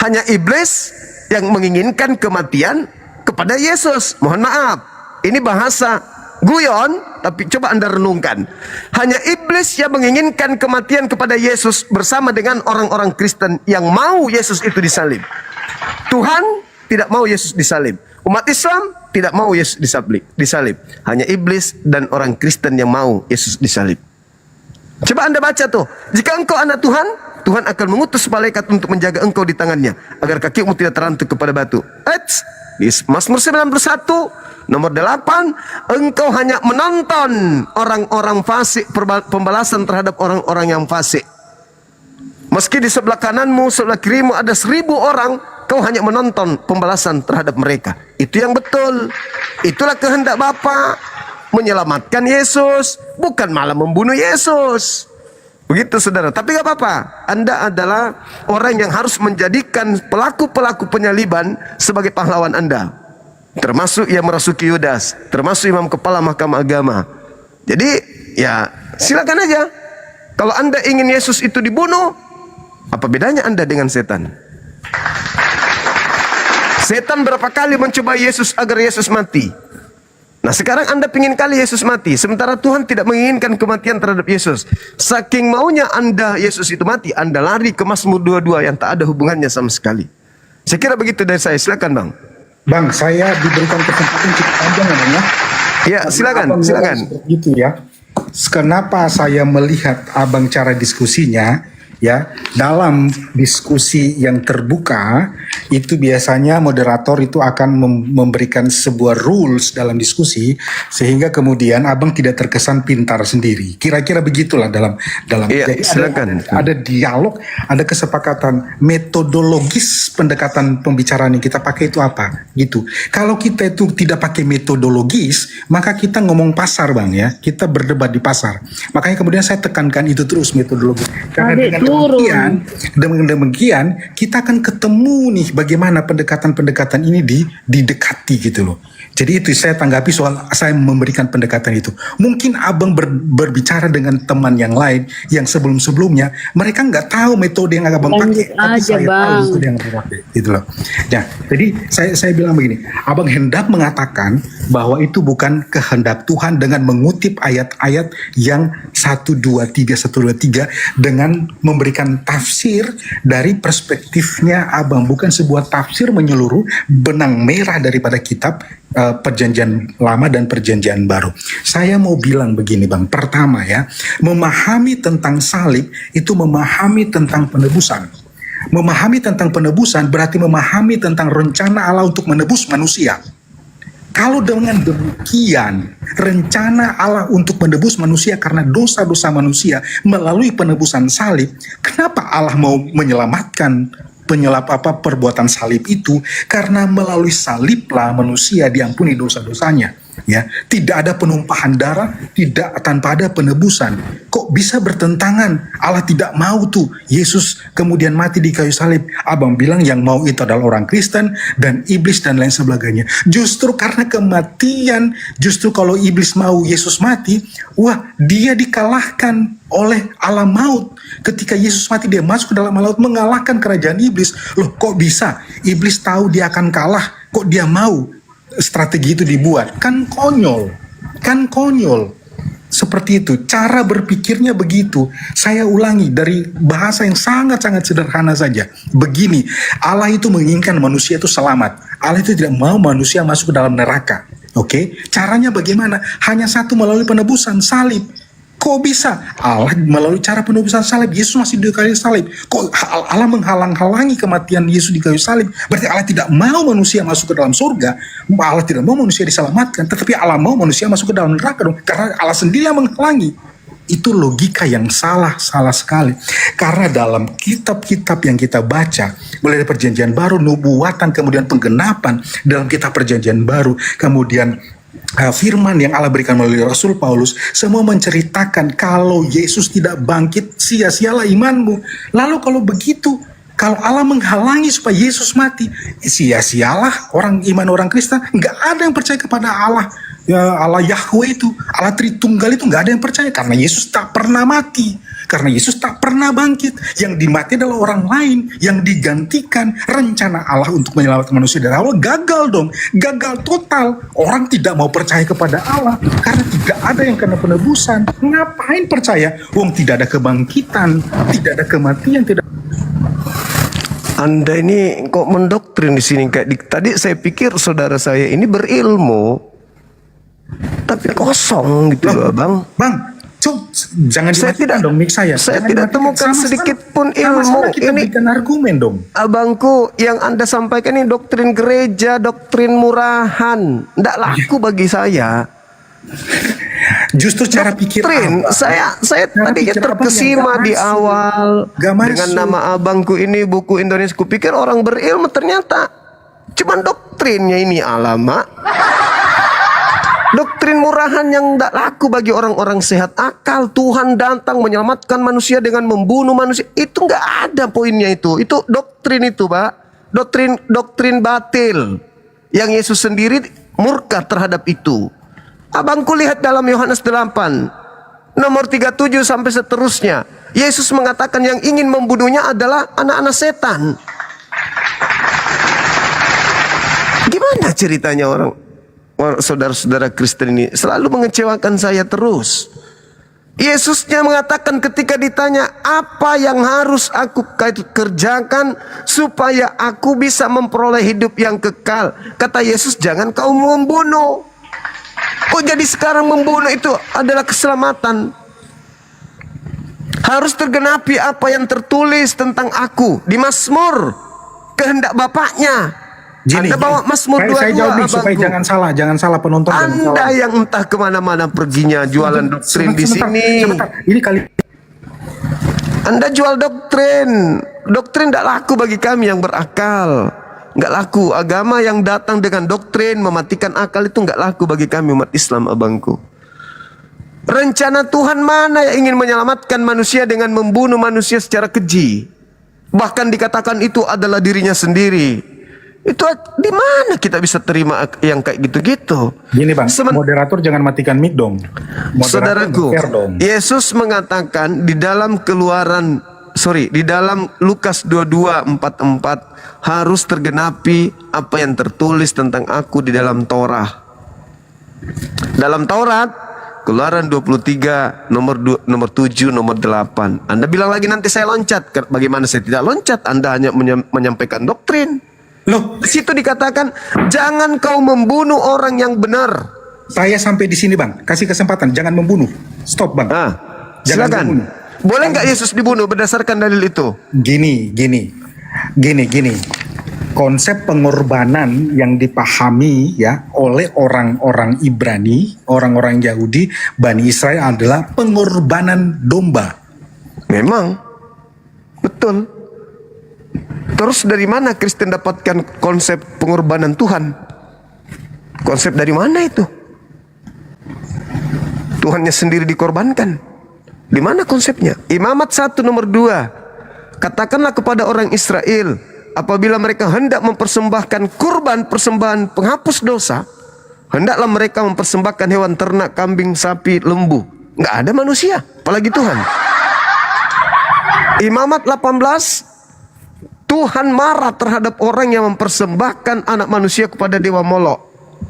Hanya iblis yang menginginkan kematian kepada Yesus. Mohon maaf, ini bahasa guyon, tapi coba Anda renungkan. Hanya iblis yang menginginkan kematian kepada Yesus bersama dengan orang-orang Kristen yang mau Yesus itu disalib. Tuhan tidak mau Yesus disalib. Umat Islam tidak mau Yesus disalib. Hanya iblis dan orang Kristen yang mau Yesus disalib. Coba Anda baca tuh. Jika engkau anak Tuhan, Tuhan akan mengutus malaikat untuk menjaga engkau di tangannya, agar kakimu tidak terantuk kepada batu. Di Mazmur 91 nomor 8, engkau hanya menonton orang-orang fasik, pembalasan terhadap orang-orang yang fasik. Meski di sebelah kananmu, sebelah kirimu ada 1000 orang, kau hanya menonton pembalasan terhadap mereka. Itu yang betul. Itulah kehendak Bapa, menyelamatkan Yesus, bukan malah membunuh Yesus. Begitu saudara. Tapi gak apa-apa, Anda adalah orang yang harus menjadikan pelaku-pelaku penyaliban sebagai pahlawan Anda, termasuk yang merasuki Yudas, termasuk imam kepala mahkamah agama. Jadi ya silakan aja. Kalau Anda ingin Yesus itu dibunuh, apa bedanya Anda dengan setan? Setan berapa kali mencoba Yesus agar Yesus mati. Nah sekarang Anda ingin kali Yesus mati, sementara Tuhan tidak menginginkan kematian terhadap Yesus. Saking maunya Anda Yesus itu mati, Anda lari ke Mazmur 22 yang tak ada hubungannya sama sekali. Saya kira begitu dari saya. Silakan Bang. Bang, saya diberikan kesempatan cukup panjang namanya. Ya, silakan. Gitu ya. Kenapa saya melihat Abang cara diskusinya, ya, dalam diskusi yang terbuka itu biasanya moderator itu akan memberikan sebuah rules dalam diskusi sehingga kemudian Abang tidak terkesan pintar sendiri. Kira-kira begitulah dalam iya, jadi silakan. ada dialog, ada kesepakatan metodologis pendekatan pembicaraan yang kita pakai itu apa gitu. Kalau kita itu tidak pakai metodologis, maka kita ngomong pasar Bang ya. Kita berdebat di pasar. Makanya kemudian saya tekankan itu terus metodologi. Karena dengan demikian kita akan ketemu nih bagaimana pendekatan-pendekatan ini didekati gitu loh. Jadi itu saya tanggapi soal saya memberikan pendekatan itu. Mungkin Abang berbicara dengan teman yang lain yang sebelum-sebelumnya mereka nggak tahu metode yang Abang pakai, tapi saya tahu metode yang Abang pakai, gitu loh. Nah, jadi saya bilang begini, Abang hendak mengatakan bahwa itu bukan kehendak Tuhan dengan mengutip ayat-ayat yang 123 dengan memberikan tafsir dari perspektifnya Abang, bukan sebuah tafsir menyeluruh benang merah daripada kitab Perjanjian Lama dan Perjanjian Baru. Saya mau bilang begini Bang, pertama ya, memahami tentang salib itu memahami tentang penebusan. Memahami tentang penebusan berarti memahami tentang rencana Allah untuk menebus manusia. Kalau dengan demikian, rencana Allah untuk menebus manusia karena dosa-dosa manusia melalui penebusan salib, kenapa Allah mau menyelamatkan perbuatan salib itu? Karena melalui saliblah manusia diampuni dosa-dosanya. Ya, tidak ada penumpahan darah, tidak tanpa ada penebusan. Kok bisa bertentangan? Allah tidak mau tuh Yesus kemudian mati di kayu salib. Abang bilang yang mau itu adalah orang Kristen dan iblis dan lain sebagainya. Justru karena kematian, justru kalau iblis mau Yesus mati, wah dia dikalahkan oleh alam maut. Ketika Yesus mati dia masuk ke dalam alam maut mengalahkan kerajaan iblis. Loh kok bisa? Iblis tahu dia akan kalah, kok dia mau strategi itu dibuat? Kan konyol. seperti itu, cara berpikirnya begitu. Saya ulangi dari bahasa yang sangat-sangat sederhana saja. Begini, Allah itu menginginkan manusia itu selamat. Allah itu tidak mau manusia masuk ke dalam neraka. Oke, caranya bagaimana? Hanya satu, melalui penebusan salib. Kok bisa? Allah melalui cara penebusan salib. Yesus masih di kayu salib. Kok Allah menghalang-halangi kematian Yesus di kayu salib? Berarti Allah tidak mau manusia masuk ke dalam surga. Allah tidak mau manusia diselamatkan. Tetapi Allah mau manusia masuk ke dalam neraka dong. Karena Allah sendiri yang menghalangi. Itu logika yang salah sekali. Karena dalam kitab-kitab yang kita baca, mulai dari perjanjian baru, nubuatan, kemudian penggenapan dalam kitab perjanjian baru, kemudian firman yang Allah berikan melalui Rasul Paulus, semua menceritakan kalau Yesus tidak bangkit, sia-sialah imanmu. Lalu kalau begitu, kalau Allah menghalangi supaya Yesus mati, sia-sialah iman orang Kristen. Nggak ada yang percaya kepada Allah. Ya, Allah Yahweh itu, Allah Tritunggal itu nggak ada yang percaya karena Yesus tak pernah mati, karena Yesus tak pernah bangkit. Yang dimati adalah orang lain yang digantikan. Rencana Allah untuk menyelamatkan manusia dari awal gagal dong, gagal total. Orang tidak mau percaya kepada Allah karena tidak ada yang kena penebusan. Ngapain percaya? Wong tidak ada kebangkitan, tidak ada kematian, tidak. Anda ini kok mendoktrin di sini kayak tadi saya pikir saudara saya ini berilmu. Tapi kosong gitu loh, Bang. Jangan dimatikan dong mic saya. Saya tidak temukan sedikit pun ilmu. Ini argumen dong. Abangku, yang Anda sampaikan ini doktrin gereja, doktrin murahan. Tidak laku bagi saya. Justru cara pikir doktrin, saya tadinya terkesima di awal dengan nama abangku ini buku Indonesia. Kupikir orang berilmu, ternyata cuman doktrinnya ini alamak. Doktrin murahan yang tidak laku bagi orang-orang sehat akal. Tuhan datang menyelamatkan manusia dengan membunuh manusia. Itu nggak ada poinnya itu. Itu doktrin itu, Pak. Doktrin batil. Yang Yesus sendiri murka terhadap itu. Abangku lihat dalam Yohanes 8. Nomor 37 sampai seterusnya. Yesus mengatakan yang ingin membunuhnya adalah anak-anak setan. Gimana ceritanya saudara-saudara Kristen ini selalu mengecewakan saya terus. Yesusnya mengatakan ketika ditanya apa yang harus aku kerjakan supaya aku bisa memperoleh hidup yang kekal. Kata Yesus, jangan kau membunuh. Oh, jadi sekarang membunuh itu adalah keselamatan. Harus tergenapi apa yang tertulis tentang aku di Mazmur, kehendak Bapaknya. Anda bawa Mazmur 22, saya jawab nih, supaya jangan salah penonton. Anda yang entah kemana-mana perginya jualan doktrin di sini. Ini kali Anda jual doktrin. Doktrin tidak laku bagi kami yang berakal. Nggak laku. Agama yang datang dengan doktrin mematikan akal itu nggak laku bagi kami umat Islam, abangku. Rencana Tuhan mana yang ingin menyelamatkan manusia dengan membunuh manusia secara keji? Bahkan dikatakan itu adalah dirinya sendiri. Itu di mana kita bisa terima yang kayak gitu-gitu? Gini Bang, moderator jangan matikan mic dong. Saudaraku, Yesus mengatakan di dalam di dalam Lukas 22:44 harus tergenapi apa yang tertulis tentang aku di dalam Taurat. Dalam Taurat, Keluaran 23 nomor 7 nomor 8. Anda bilang lagi nanti saya loncat. Bagaimana saya tidak loncat? Anda hanya menyampaikan doktrin. Loh, di situ dikatakan jangan kau membunuh orang yang benar. Saya sampai di sini Bang, kasih kesempatan, jangan membunuh. Stop Bang. Silakan. Boleh nggak Yesus dibunuh berdasarkan dalil itu? Gini. Konsep pengorbanan yang dipahami ya oleh orang-orang Ibrani, orang-orang Yahudi, Bani Israel adalah pengorbanan domba. Memang betul. Terus dari mana Kristen dapatkan konsep pengorbanan Tuhan? Konsep dari mana itu? Tuhannya sendiri dikorbankan. Di mana konsepnya? Imamat 1 nomor 2. Katakanlah kepada orang Israel, apabila mereka hendak mempersembahkan kurban persembahan penghapus dosa, hendaklah mereka mempersembahkan hewan ternak, kambing, sapi, lembu. Nggak ada manusia, apalagi Tuhan. Imamat 18, Tuhan marah terhadap orang yang mempersembahkan anak manusia kepada dewa Molok.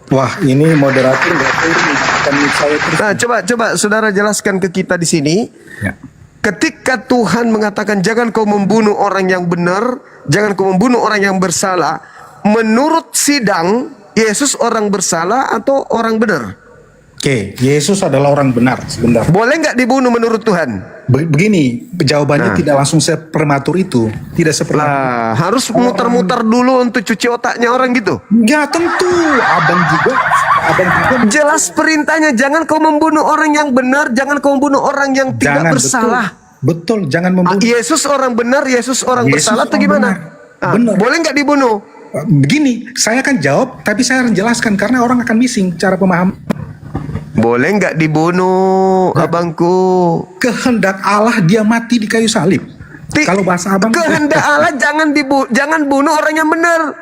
Wah, ini moderator nggak turun. Bukan mic saya terus. Nah, coba saudara jelaskan ke kita di sini. Ya. Ketika Tuhan mengatakan jangan kau membunuh orang yang benar, jangan kau membunuh orang yang bersalah, menurut sidang Yesus orang bersalah atau orang benar? Oke, Yesus adalah orang benar sebentar. Boleh nggak dibunuh menurut Tuhan? Begini, jawabannya tidak langsung seprematur itu, tidak seperti. Harus muter-muter dulu untuk cuci otaknya orang gitu. Ya tentu, abang juga. Jelas perintahnya, jangan kau membunuh orang yang benar, jangan kau membunuh orang yang tidak bersalah. Betul, jangan membunuh. Yesus orang benar, Yesus orang Yesus bersalah atau orang gimana? Benar. Boleh nggak dibunuh? Begini, saya akan jawab, tapi saya harus jelaskan karena orang akan missing cara pemahaman. Boleh nggak dibunuh, abangku? Kehendak Allah dia mati di kayu salib. Kalau bahasa abang, kehendak Allah jangan bunuh orang yang benar.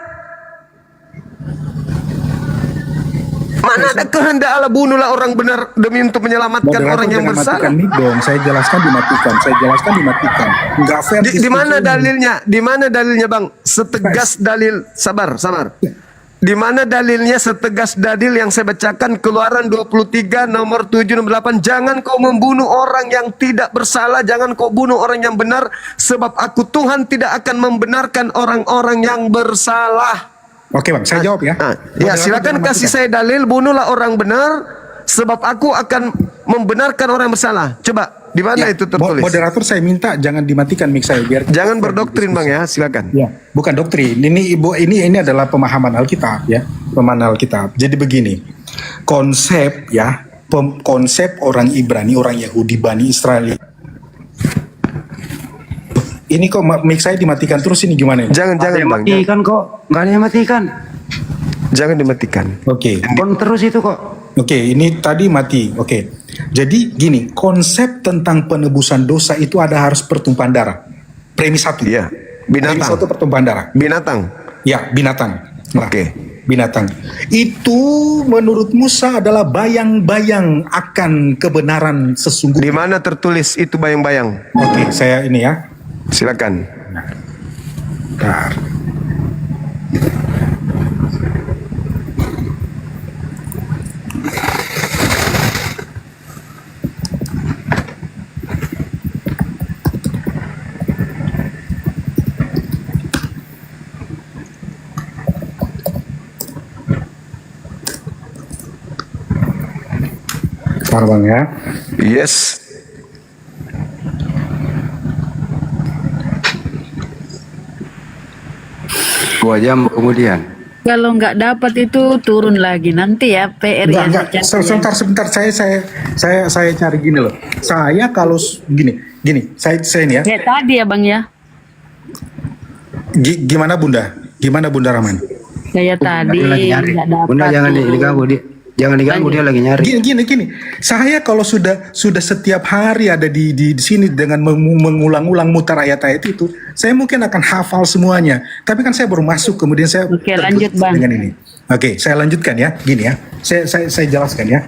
Mana ada kehendak Allah bunuhlah orang benar demi untuk menyelamatkan orang yang bersalah? Matikan mic dong. Saya jelaskan dimatikan. Enggak fair. Di mana dalilnya? Di mana dalilnya, Bang? Setegas dalil. Sabar. Di mana dalilnya setegas dalil yang saya bacakan, Keluaran 23 nomor 7 nomor 8, jangan kau membunuh orang yang tidak bersalah, jangan kau bunuh orang yang benar, sebab aku Tuhan tidak akan membenarkan orang-orang yang bersalah. Oke Bang, saya jawab ya. Ya, silakan kasih saya dalil, bunuhlah orang benar, sebab aku akan membenarkan orang yang bersalah. Coba, di mana itu tertulis? Moderator saya minta jangan dimatikan mic saya biar. Jangan berdoktrin Bang ya, silakan. Ya, bukan doktrin. Ini adalah pemahaman Alkitab ya, pemahaman Alkitab. Jadi begini, konsep ya, konsep orang Ibrani, orang Yahudi, Bani Israel. Ini kok mic saya dimatikan terus, ini gimana? Jangan Bang. Matikan kok, nggak ada yang matikan. Jangan dimatikan. Oke. On terus itu kok. Oke, ini tadi mati. Oke. Jadi gini, konsep tentang penebusan dosa itu harus pertumpahan darah. Premis 1. Iya. Binatang. Premis 1 pertumpahan darah. Binatang. Ya, binatang. Nah, Oke. Binatang. Itu menurut Musa adalah bayang-bayang akan kebenaran sesungguhnya. Di mana tertulis itu bayang-bayang? Oke, saya ini ya. Silakan. Bentar. Bang ya. Yes. Dua jam kemudian. Kalau nggak dapat itu turun lagi nanti ya PR ya. Sebentar saya cari gini loh. Saya kalau gini saya ini ya. Kayak tadi ya Bang ya. Gimana Bunda Rahman? Kayak tadi nggak dapat. Bunda jangan diganggu Jangan diganggu, dia lagi nyari. Gini. Saya kalau sudah setiap hari ada di sini dengan mengulang-ulang mutar ayat-ayat itu, saya mungkin akan hafal semuanya. Tapi kan saya baru masuk, kemudian saya lanjut Bang. Dengan ini. Oke, saya lanjutkan ya. Gini ya. Saya jelaskan ya.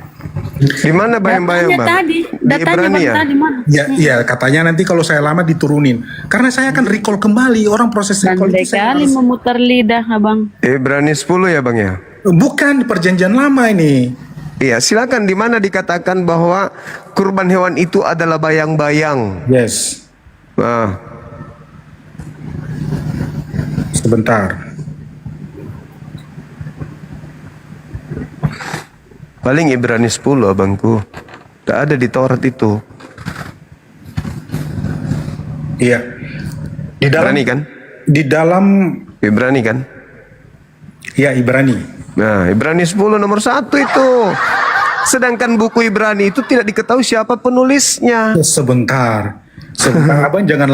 Di mana bayang-bayang Bang? Datanya Bang tadi mana? Ya, katanya nanti kalau saya lama diturunin. Karena saya akan recall kembali orang proses recall itu. Kali memutar lidah Abang. Ibrani 10 ya Bang ya? Bukan perjanjian lama ini. Iya, silakan. Di mana dikatakan bahwa kurban hewan itu adalah bayang-bayang? Yes. Nah. Sebentar. Paling Ibrani 10 abangku. Tak ada di Taurat itu. Iya. Di dalam Ibrani kan? Di dalam Ibrani kan? Ya, Ibrani. Nah, Ibrani 10 nomor 1 itu. Sedangkan buku Ibrani itu tidak diketahui siapa penulisnya. Sebentar, Abang jangan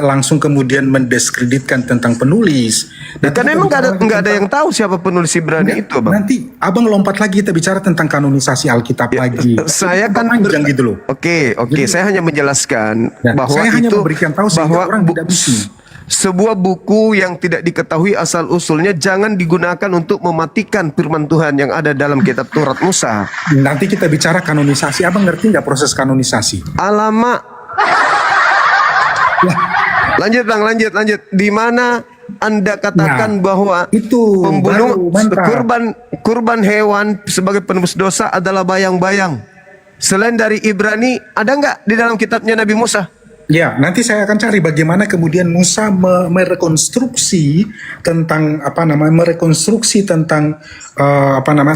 langsung kemudian mendiskreditkan tentang penulis. Karena emang nggak ada yang tahu siapa penulis Ibrani itu, Bang. Nanti Abang lompat lagi, kita bicara tentang kanonisasi Alkitab lagi. Saya kan panjang gitu loh. Oke. Saya hanya menjelaskan bahwa saya hanya itu memberikan tahu sehingga orang tidak bising. Sebuah buku yang tidak diketahui asal-usulnya jangan digunakan untuk mematikan firman Tuhan yang ada dalam kitab Taurat Musa. Nanti kita bicara kanonisasi. Abang ngerti nggak proses kanonisasi? Alamak. Lanjut Bang, lanjut. Di mana Anda katakan bahwa itu pembunuh kurban hewan sebagai penebus dosa adalah bayang-bayang. Selain dari Ibrani, ada nggak di dalam kitabnya Nabi Musa? Ya, nanti saya akan cari bagaimana kemudian Musa merekonstruksi tentang merekonstruksi tentang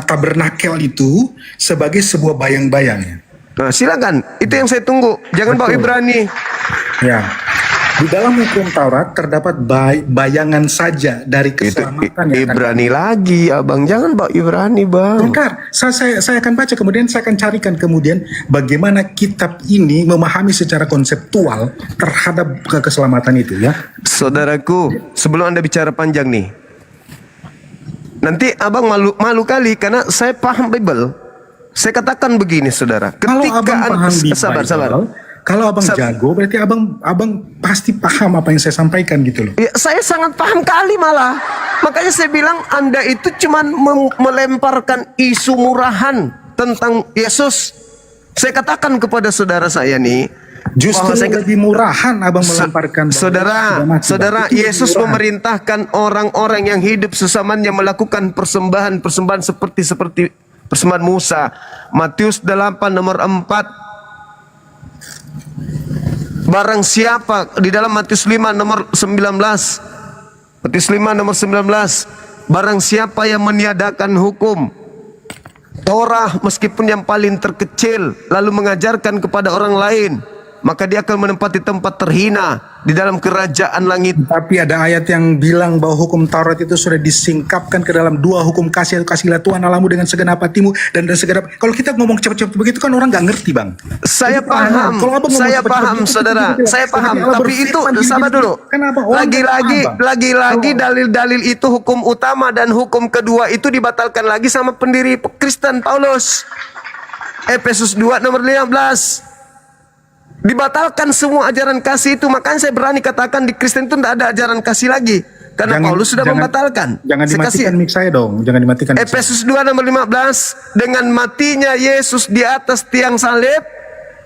tabernakel itu sebagai sebuah bayang-bayang. Nah, silakan. Itu yang saya tunggu. Jangan bawa Ibrani. Ya. Di dalam hukum Taurat terdapat bayangan saja dari keselamatan yang Ibrani lagi, abang. Jangan bawa Ibrani, bang. Bentar, saya akan baca, kemudian saya akan carikan kemudian bagaimana kitab ini memahami secara konseptual terhadap keselamatan itu ya. Saudaraku, sebelum Anda bicara panjang nih, nanti abang malu kali karena saya paham Bible. Saya katakan begini, saudara. Kalau abang paham di sabar. Kalau abang jago, berarti abang pasti paham apa yang saya sampaikan gitu loh. Ya, saya sangat paham kali malah. Makanya saya bilang Anda itu cuman melemparkan isu murahan tentang Yesus. Saya katakan kepada saudara saya nih, justru lebih murahan abang melemparkan. Saudara, Yesus memerintahkan orang-orang yang hidup sesamanya melakukan persembahan seperti persembahan Musa. Matius 8 nomor 4. Barang siapa di dalam Matius 5 nomor 19. Matius 5 nomor 19. Barang siapa yang meniadakan hukum Torah meskipun yang paling terkecil lalu mengajarkan kepada orang lain, maka dia akan menempati tempat terhina di dalam kerajaan langit. Tapi ada ayat yang bilang bahwa hukum Taurat itu sudah disingkapkan ke dalam 2 hukum kasih. Kasihilah Tuhan Allahmu dengan segenap hatimu dan segenap. Kalau kita ngomong cepat-cepat begitu kan orang nggak ngerti, bang. Saya paham, saudara. Saya paham. Tapi itu sabar dulu. Lagi-lagi dalil-dalil itu hukum utama dan hukum kedua itu dibatalkan lagi sama pendiri Kristen Paulus. Efesus 2 nomor 15. Dibatalkan semua ajaran kasih itu. Makanya saya berani katakan di Kristen itu tidak ada ajaran kasih lagi. Karena Paulus sudah membatalkan. Jangan dimatikan mic saya dong. Jangan dimatikan. Efesus 2 nomor 15. Dengan matinya Yesus di atas tiang salib,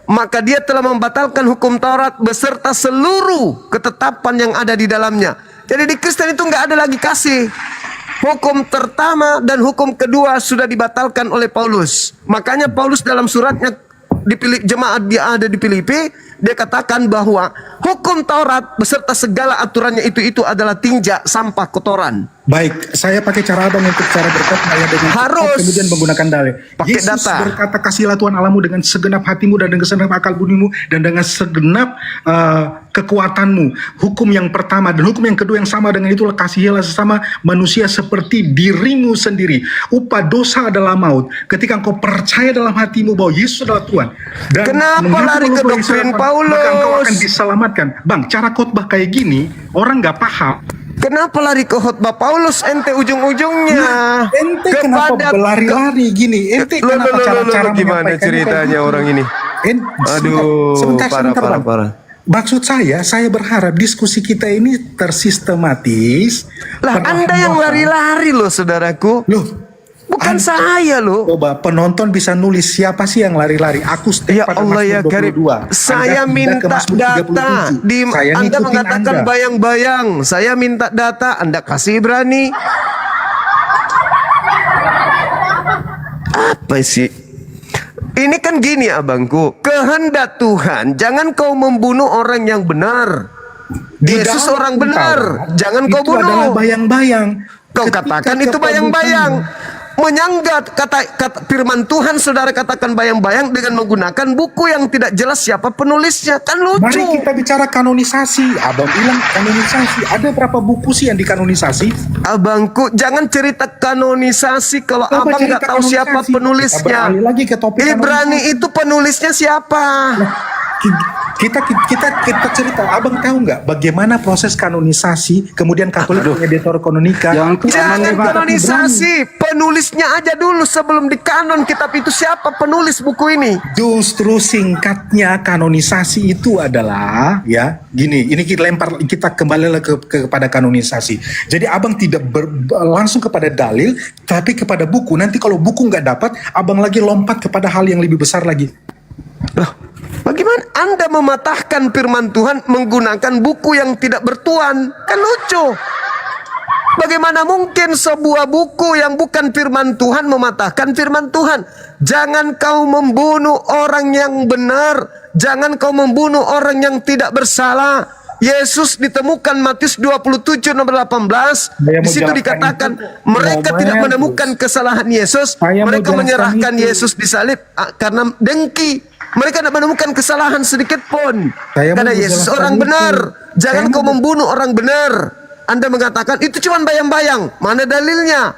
maka dia telah membatalkan hukum Taurat beserta seluruh ketetapan yang ada di dalamnya. Jadi di Kristen itu nggak ada lagi kasih. Hukum pertama dan hukum kedua sudah dibatalkan oleh Paulus. Makanya Paulus dalam suratnya jemaat dia ada di Filipi, dia katakan bahwa hukum Taurat beserta segala aturannya itu adalah tinja, sampah, kotoran. Baik, saya pakai cara abang untuk cara berkata dengan harus kemudian menggunakan dalil. Pakai Yesus data. berkata, kasihilah Tuhan Allahmu dengan segenap hatimu dan dengan segenap akal budimu dan dengan segenap kekuatanmu. Hukum yang pertama dan hukum yang kedua yang sama dengan itulah, kasihilah sesama manusia seperti dirimu sendiri. Upah dosa adalah maut. Ketika engkau percaya dalam hatimu bahwa Yesus adalah Tuhan dan kenapa lari ke doktrin Paulus? Maka engkau akan diselamatkan. Bang, cara khotbah kayak gini orang nggak paham. Kenapa lari ke khotbah Paulus? Ente ujung-ujungnya ente kenapa berlari-lari gini? Ente kenapa cara-cara gimana ceritanya orang ini? Aduh, sebentar, parah. Maksud saya berharap diskusi kita ini tersistematis. Lah, Anda yang lari-lari loh, saudaraku. Loh, bukan saya loh. Coba penonton bisa nulis siapa sih yang lari-lari. Aku stay pada Mazmur 22. Saya minta data. Anda mengatakan bayang-bayang. Saya minta data. Anda kasih Ibrani. Apa sih? Ini kan gini abangku. Kehendak Tuhan, jangan kau membunuh orang yang benar. Yesus orang benar. Jangan kau bunuh. Itu adalah bayang-bayang. Kau katakan itu bayang-bayang. Menyanggat kata firman Tuhan, saudara katakan bayang-bayang dengan menggunakan buku yang tidak jelas siapa penulisnya. Kan lucu. Mari kita bicara kanonisasi. Abang bilang kanonisasi. Ada berapa buku sih yang dikanonisasi? Abangku, jangan cerita kanonisasi kalau abang nggak tahu siapa penulisnya. Lagi ke topik Ibrani itu penulisnya siapa? Kita cerita, abang tahu nggak bagaimana proses kanonisasi, kemudian Katolik punya Deuterokanonika. Jangan kanonisasi, penulisnya aja dulu sebelum dikanon kitab itu siapa penulis buku ini. Justru singkatnya kanonisasi itu adalah ya gini, ini kita kembali kepada kanonisasi. Jadi abang tidak langsung kepada dalil, tapi kepada buku. Nanti kalau buku nggak dapat, abang lagi lompat kepada hal yang lebih besar lagi. Bagaimana Anda mematahkan firman Tuhan menggunakan buku yang tidak bertuan? Kan lucu. Bagaimana mungkin sebuah buku yang bukan firman Tuhan mematahkan firman Tuhan? Jangan kau membunuh orang yang benar, jangan kau membunuh orang yang tidak bersalah. Yesus ditemukan Matius 27 nomor 18. Di situ dikatakan mereka tidak menemukan kesalahan Yesus, mereka menyerahkan Yesus disalib karena dengki. Mereka tidak menemukan kesalahan sedikit pun. Karena Yesus orang benar. Jangan kau membunuh orang benar. Anda mengatakan itu cuma bayang-bayang. Mana dalilnya?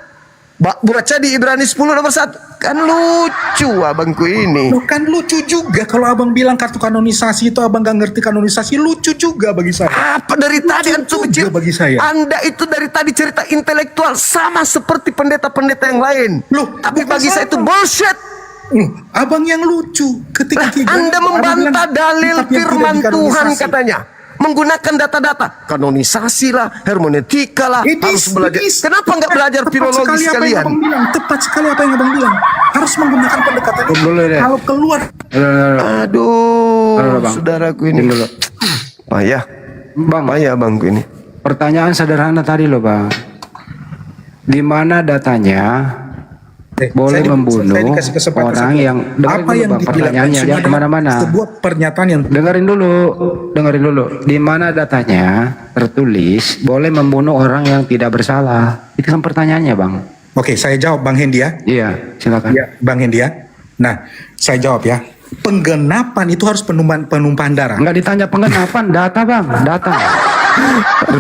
Baca di Ibrani 10 nomor 1. Kan lucu abangku ini. Loh, kan lucu juga kalau abang bilang kartu kanonisasi itu abang gak ngerti kanonisasi, lucu juga bagi saya. Apa dari tadi antum bagi saya. Anda itu dari tadi cerita intelektual sama seperti pendeta-pendeta yang lain. Loh, tapi bagi saya itu bullshit. Loh, abang yang lucu ketika Anda membantah dalil firman Tuhan katanya. Menggunakan data-data kanonisasi lah, hermeneutika lah, harus belajar. Kenapa nggak belajar filologi sekalian? Tepat sekali apa yang abang bilang. Harus menggunakan pendekatan kalau keluar. Aduh, saudaraku ini payah, payah bangku ini. Pertanyaan sederhana tadi loh bang, di mana datanya boleh membunuh orang yang apa yang pertanyaannya jangan kemana-mana. Sebuah pernyataan yang dengerin dulu. Di mana datanya tertulis boleh membunuh orang yang tidak bersalah? Itu kan pertanyaannya bang. Oke, saya jawab bang Hendy ya. Iya, silakan. Ya, bang Hendy ya. Nah, saya jawab ya. Penggenapan itu harus penumpahan darah. Enggak ditanya penggenapan, data bang, data.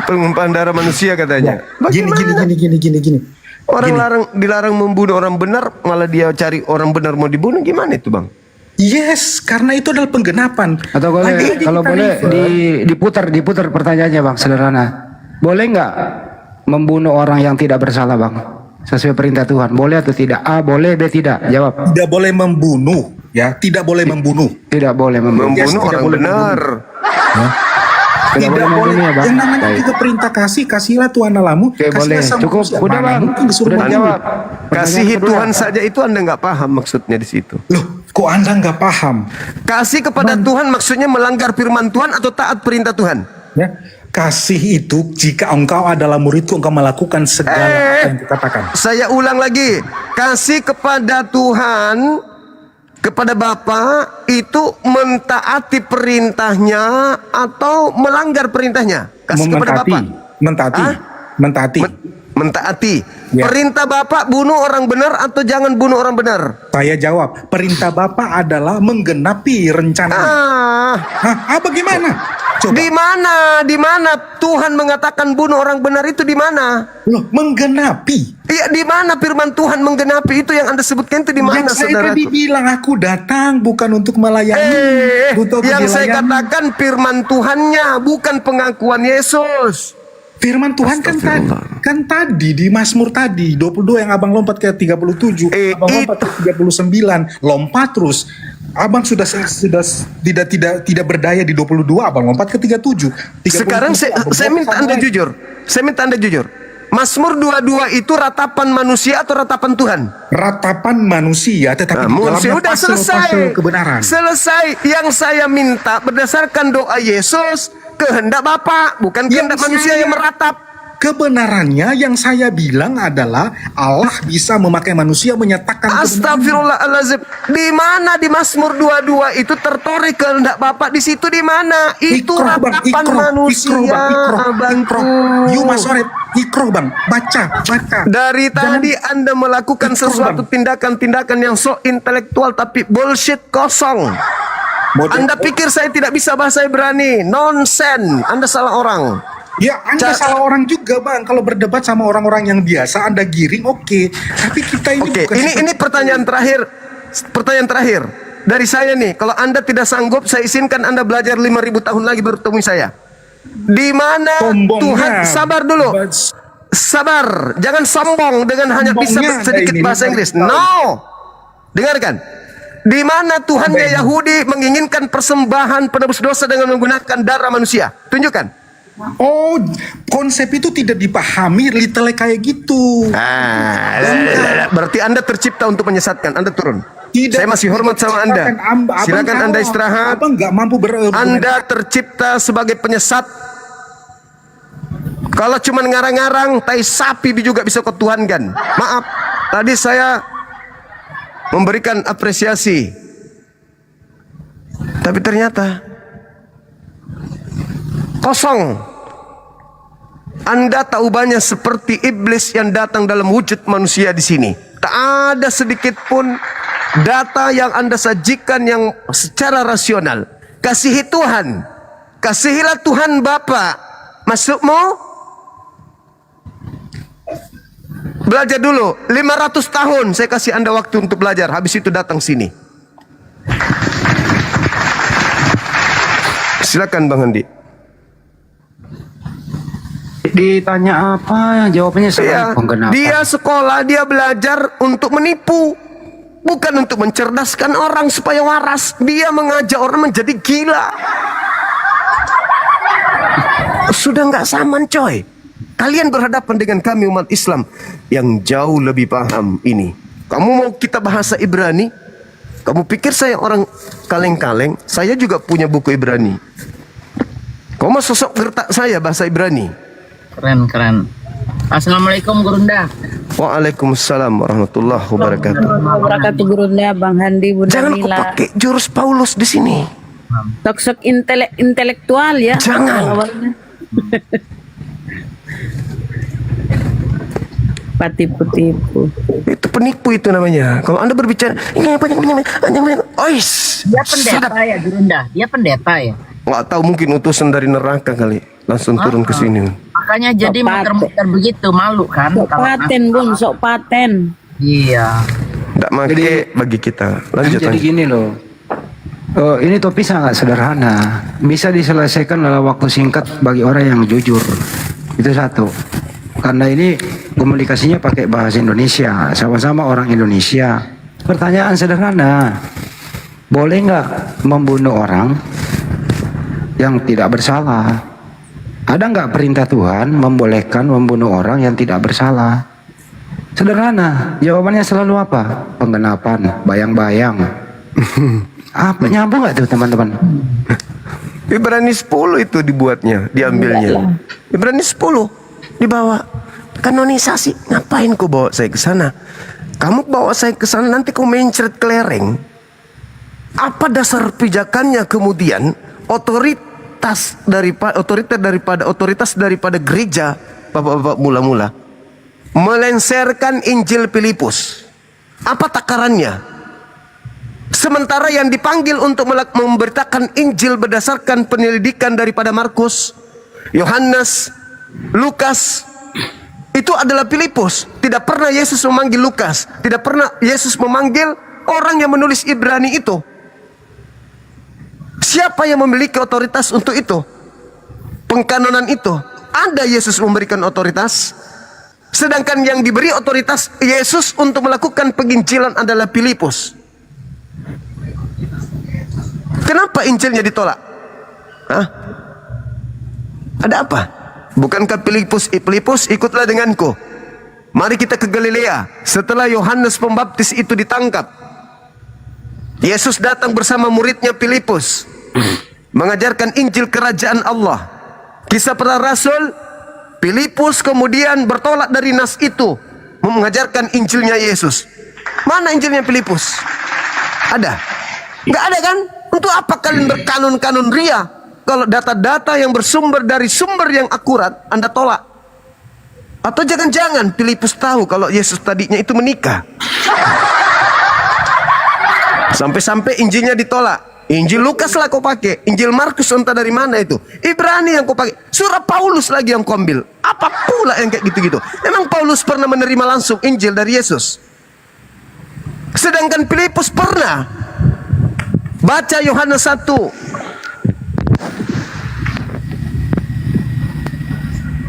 Penumpahan darah manusia katanya. Gini. Orang dilarang membunuh orang benar, malah dia cari orang benar mau dibunuh, gimana itu bang? Yes, karena itu adalah penggenapan. Atau kalau boleh diputar pertanyaannya bang, sederhana. Boleh nggak membunuh orang yang tidak bersalah bang? Sesuai perintah Tuhan, boleh atau tidak? A boleh, B tidak. Jawab. Tidak boleh membunuh, ya. Tidak boleh membunuh. Tidak boleh membunuh. Membunuh orang benar. Tidak boleh. Yang namanya juga perintah kasihlah Tuhan Allahmu. Boleh. Cukup. Udah bang. Udah jawab. Kasihi Tuhan saja itu Anda nggak paham maksudnya di situ. Loh, kok Anda nggak paham? Kasih kepada Tuhan maksudnya melanggar firman Tuhan atau taat perintah Tuhan? Ya. Kasih itu jika engkau adalah muridku, engkau melakukan segala apa yang dikatakan. Saya ulang lagi. Kasih kepada Tuhan, kepada Bapa itu mentaati perintahnya atau melanggar perintahnya? Kasih kepada Bapa. Mentaati. Ya. Perintah Bapak bunuh orang benar atau jangan bunuh orang benar? Saya jawab, perintah Bapak adalah menggenapi rencana. Bagaimana? Coba. Di mana Tuhan mengatakan bunuh orang benar itu di mana? Loh, menggenapi. Iya, di mana firman Tuhan menggenapi itu yang Anda sebutkan itu di mana, saudara? Saya tadi bilang aku datang bukan untuk melayani. Yang saya katakan firman Tuhannya, bukan pengakuan Yesus. Firman Tuhan kan tadi di Mazmur tadi 22 yang abang lompat ke 37, abang lompat ke 39, lompat terus. Abang sudah tidak berdaya di 22, abang lompat ke 37. Sekarang saya minta Anda jujur. Mazmur 22 itu ratapan manusia atau ratapan Tuhan? Ratapan manusia, tetapi manusia udah selesai. Kebenaran. Selesai. Yang saya minta berdasarkan doa Yesus, kehendak Bapa, bukan kehendak manusia yang meratap. Kebenarannya yang saya bilang adalah Allah bisa memakai manusia menyatakan. Astagfirullahaladzim. Di mana di Mazmur 22 itu tertoreh kehendak Bapa? Di situ di mana? Itu ratapan manusia. You must read. Ikro bang, baca. Dari tadi Anda melakukan sesuatu tindakan-tindakan yang so intelektual tapi bullshit kosong. Anda pikir saya tidak bisa bahasa Ibrani? Nonsen. Anda salah orang. Ya, Anda salah orang juga bang. Kalau berdebat sama orang-orang yang biasa, Anda giring, oke. Tapi kita ini bukan ini pertanyaan terakhir. Pertanyaan terakhir dari saya nih. Kalau Anda tidak sanggup, saya izinkan Anda belajar 5.000 tahun lagi baru temui saya. Di mana Tuhan? Sabar dulu. Sabar. Jangan sombong dengan hanya bisa sedikit bahasa Inggris. No. Dengarkan. Di mana Tuhannya Yahudi menginginkan persembahan penebus dosa dengan menggunakan darah manusia? Tunjukkan. Oh, konsep itu tidak dipahami literally kayak gitu. Berarti Anda tercipta untuk menyesatkan. Anda turun. Saya masih hormat sama Anda. Silakan Anda istirahat. Abang nggak mampu Anda tercipta sebagai penyesat. Kalau cuma ngarang-ngarang, tai sapi juga bisa kau tuhankan. Maaf, tadi saya memberikan apresiasi, tapi ternyata kosong. Anda tak ubahnya seperti iblis yang datang dalam wujud manusia di sini. Tak ada sedikit pun data yang Anda sajikan yang secara rasional. Kasihi Tuhan, kasihilah Tuhan Bapa. Masukmu? Belajar dulu 500 tahun saya kasih Anda waktu untuk belajar. Habis itu datang sini. Silakan Bang Andi. Ditanya apa, jawabannya Iya, penggenapan. dia sekolah, dia belajar untuk menipu, bukan untuk mencerdaskan orang supaya waras. Dia mengajak orang menjadi gila. Sudah nggak zaman, coy. Kalian berhadapan dengan kami umat Islam yang jauh lebih paham ini. Kamu mau kita bahasa Ibrani? Kamu pikir saya orang kaleng-kaleng? Saya juga punya buku Ibrani. Kamu mau sosok gertak saya bahasa Ibrani? Keren. Assalamualaikum Gurunda. Waalaikumsalam warahmatullahi wabarakatuh. Wabarakatuh Gurunda, Bang Handi, Bunda Jangan kau Mila. pakai jurus Paulus di sini. Sok-sok intelektual ya. Jangan. Tipu-tipu. Itu penipu itu namanya. Kalau Anda berbicara, ois. Dia pendeta ya Gurunda. Dia pendeta ya. Nggak tahu, mungkin utusan dari neraka kali. Langsung turun ke sini. Makanya jadi muter-muter begitu, malu kan? Sok paten Bun, sok paten. Iya. Nggak make bagi kita. Lanjut. Jadi gini loh. Ini topik sangat sederhana. Bisa diselesaikan dalam waktu singkat bagi orang yang jujur. Itu satu. Karena ini komunikasinya pakai bahasa Indonesia. Sama-sama orang Indonesia. Pertanyaan sederhana. Boleh nggak membunuh orang yang tidak bersalah? Ada nggak perintah Tuhan membolehkan membunuh orang yang tidak bersalah? Sederhana. Jawabannya selalu apa? Penggenapan, bayang-bayang. Apa nyambung nggak tuh teman-teman? Ibrani 10 itu dibuatnya, diambilnya. Ibrani 10 dibawa. Kanonisasi. Ngapain kau bawa saya ke sana? Kamu bawa saya ke sana nanti kau mencret kelereng. Apa dasar pijakannya kemudian otoritas daripada gereja, bapak-bapak mula-mula melenserkan Injil Filipus? Apa takarannya? Sementara yang dipanggil untuk memberitakan Injil berdasarkan penyelidikan daripada Markus, Yohanes, Lukas, itu adalah Filipus. Tidak pernah Yesus memanggil Lukas. Tidak pernah Yesus memanggil orang yang menulis Ibrani itu. Siapa yang memiliki otoritas untuk itu? Pengkanonan itu. Ada Yesus memberikan otoritas. Sedangkan yang diberi otoritas Yesus untuk melakukan penginjilan adalah Filipus. Kenapa Injilnya ditolak? Hah? Ada apa? Bukankah Filipus ikutlah denganku. Mari kita ke Galilea. Setelah Yohanes Pembaptis itu ditangkap, Yesus datang bersama muridnya Filipus, mengajarkan Injil Kerajaan Allah. Kisah para Rasul, Filipus kemudian bertolak dari nas itu, mengajarkan Injilnya Yesus. Mana Injilnya Filipus? Ada? Nggak ada kan? Untuk apa kalian berkanun-kanun ria? Kalau data-data yang bersumber dari sumber yang akurat Anda tolak. Atau jangan-jangan Filipus tahu kalau Yesus tadinya itu menikah. Sampai-sampai Injilnya ditolak. Injil Lukas lah kau pakai, Injil Markus entah dari mana itu, Ibrani yang kau pakai, surah Paulus lagi yang kau ambil. Apa pula yang kayak gitu-gitu? Emang Paulus pernah menerima langsung Injil dari Yesus? Sedangkan Filipus pernah baca Yohanes 1.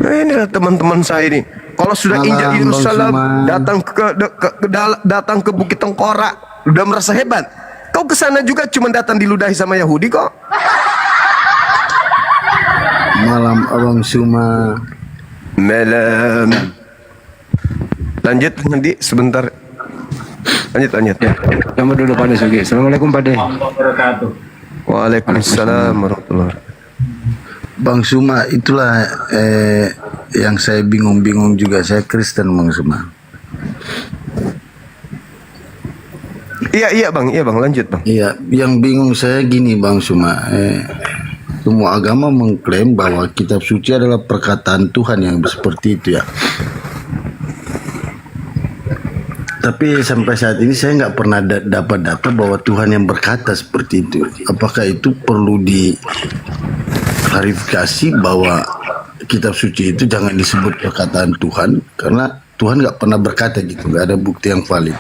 Nah, inilah teman-teman saya ini. Kalau sudah injak Yerusalem, datang ke Bukit Tengkorak, udah merasa hebat. Kau ke sana juga cuma datang diludahi sama Yahudi kok. Malam Abang Suma. Malam. Lanjut nanti sebentar. Lanjut. Nama dulu Pak De Sugi. Assalamualaikum Pak De. Waalaikumsalam warahmatullahi wabarakatuh. Bang Suma, itulah yang saya bingung-bingung juga, saya Kristen Bang Suma. Iya bang, lanjut bang. Iya, yang bingung saya gini Bang Suma, semua agama mengklaim bahwa kitab suci adalah perkataan Tuhan yang seperti itu ya. Tapi sampai saat ini saya nggak pernah dapat data bahwa Tuhan yang berkata seperti itu. Apakah itu perlu diklarifikasi bahwa kitab suci itu jangan disebut perkataan Tuhan, karena Tuhan nggak pernah berkata gitu, nggak ada bukti yang valid.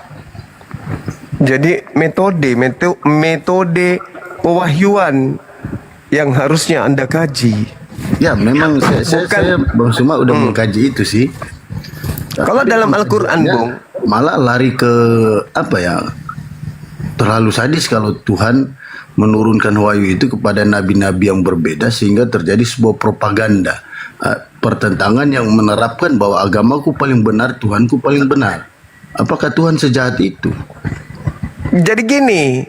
Jadi metode pewahyuan yang harusnya Anda kaji. Ya memang saya Bang Suma udah mengkaji itu sih. Kalau dalam Al-Quran Bung, malah lari ke apa ya, terlalu sadis kalau Tuhan menurunkan wahyu itu kepada nabi-nabi yang berbeda sehingga terjadi sebuah propaganda, pertentangan yang menerapkan bahwa agamaku paling benar, Tuhanku paling benar. Apakah Tuhan sejahat itu? jadi gini,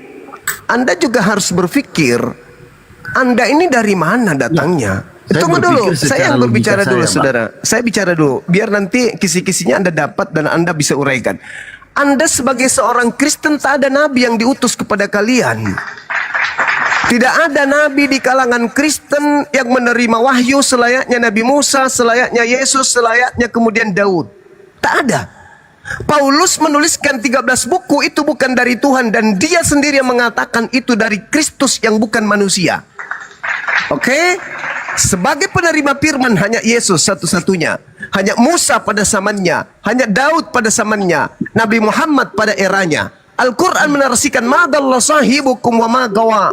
Anda juga harus berpikir, Anda ini dari mana datangnya? Tunggu dulu, saya yang berbicara dulu saudara. Saya bicara dulu, biar nanti kisi-kisinya Anda dapat dan Anda bisa uraikan. Anda sebagai seorang Kristen tak ada nabi yang diutus kepada kalian. Tidak ada nabi di kalangan Kristen yang menerima wahyu selayaknya Nabi Musa, selayaknya Yesus, selayaknya kemudian Daud. Tak ada. Paulus menuliskan 13 buku itu bukan dari Tuhan dan dia sendiri yang mengatakan itu dari Kristus yang bukan manusia. Oke? Sebagai penerima firman hanya Yesus satu-satunya, hanya Musa pada zamannya, hanya Daud pada zamannya, Nabi Muhammad pada eranya. Al-Quran menarasikan madallah sahibukum wa ma gawa.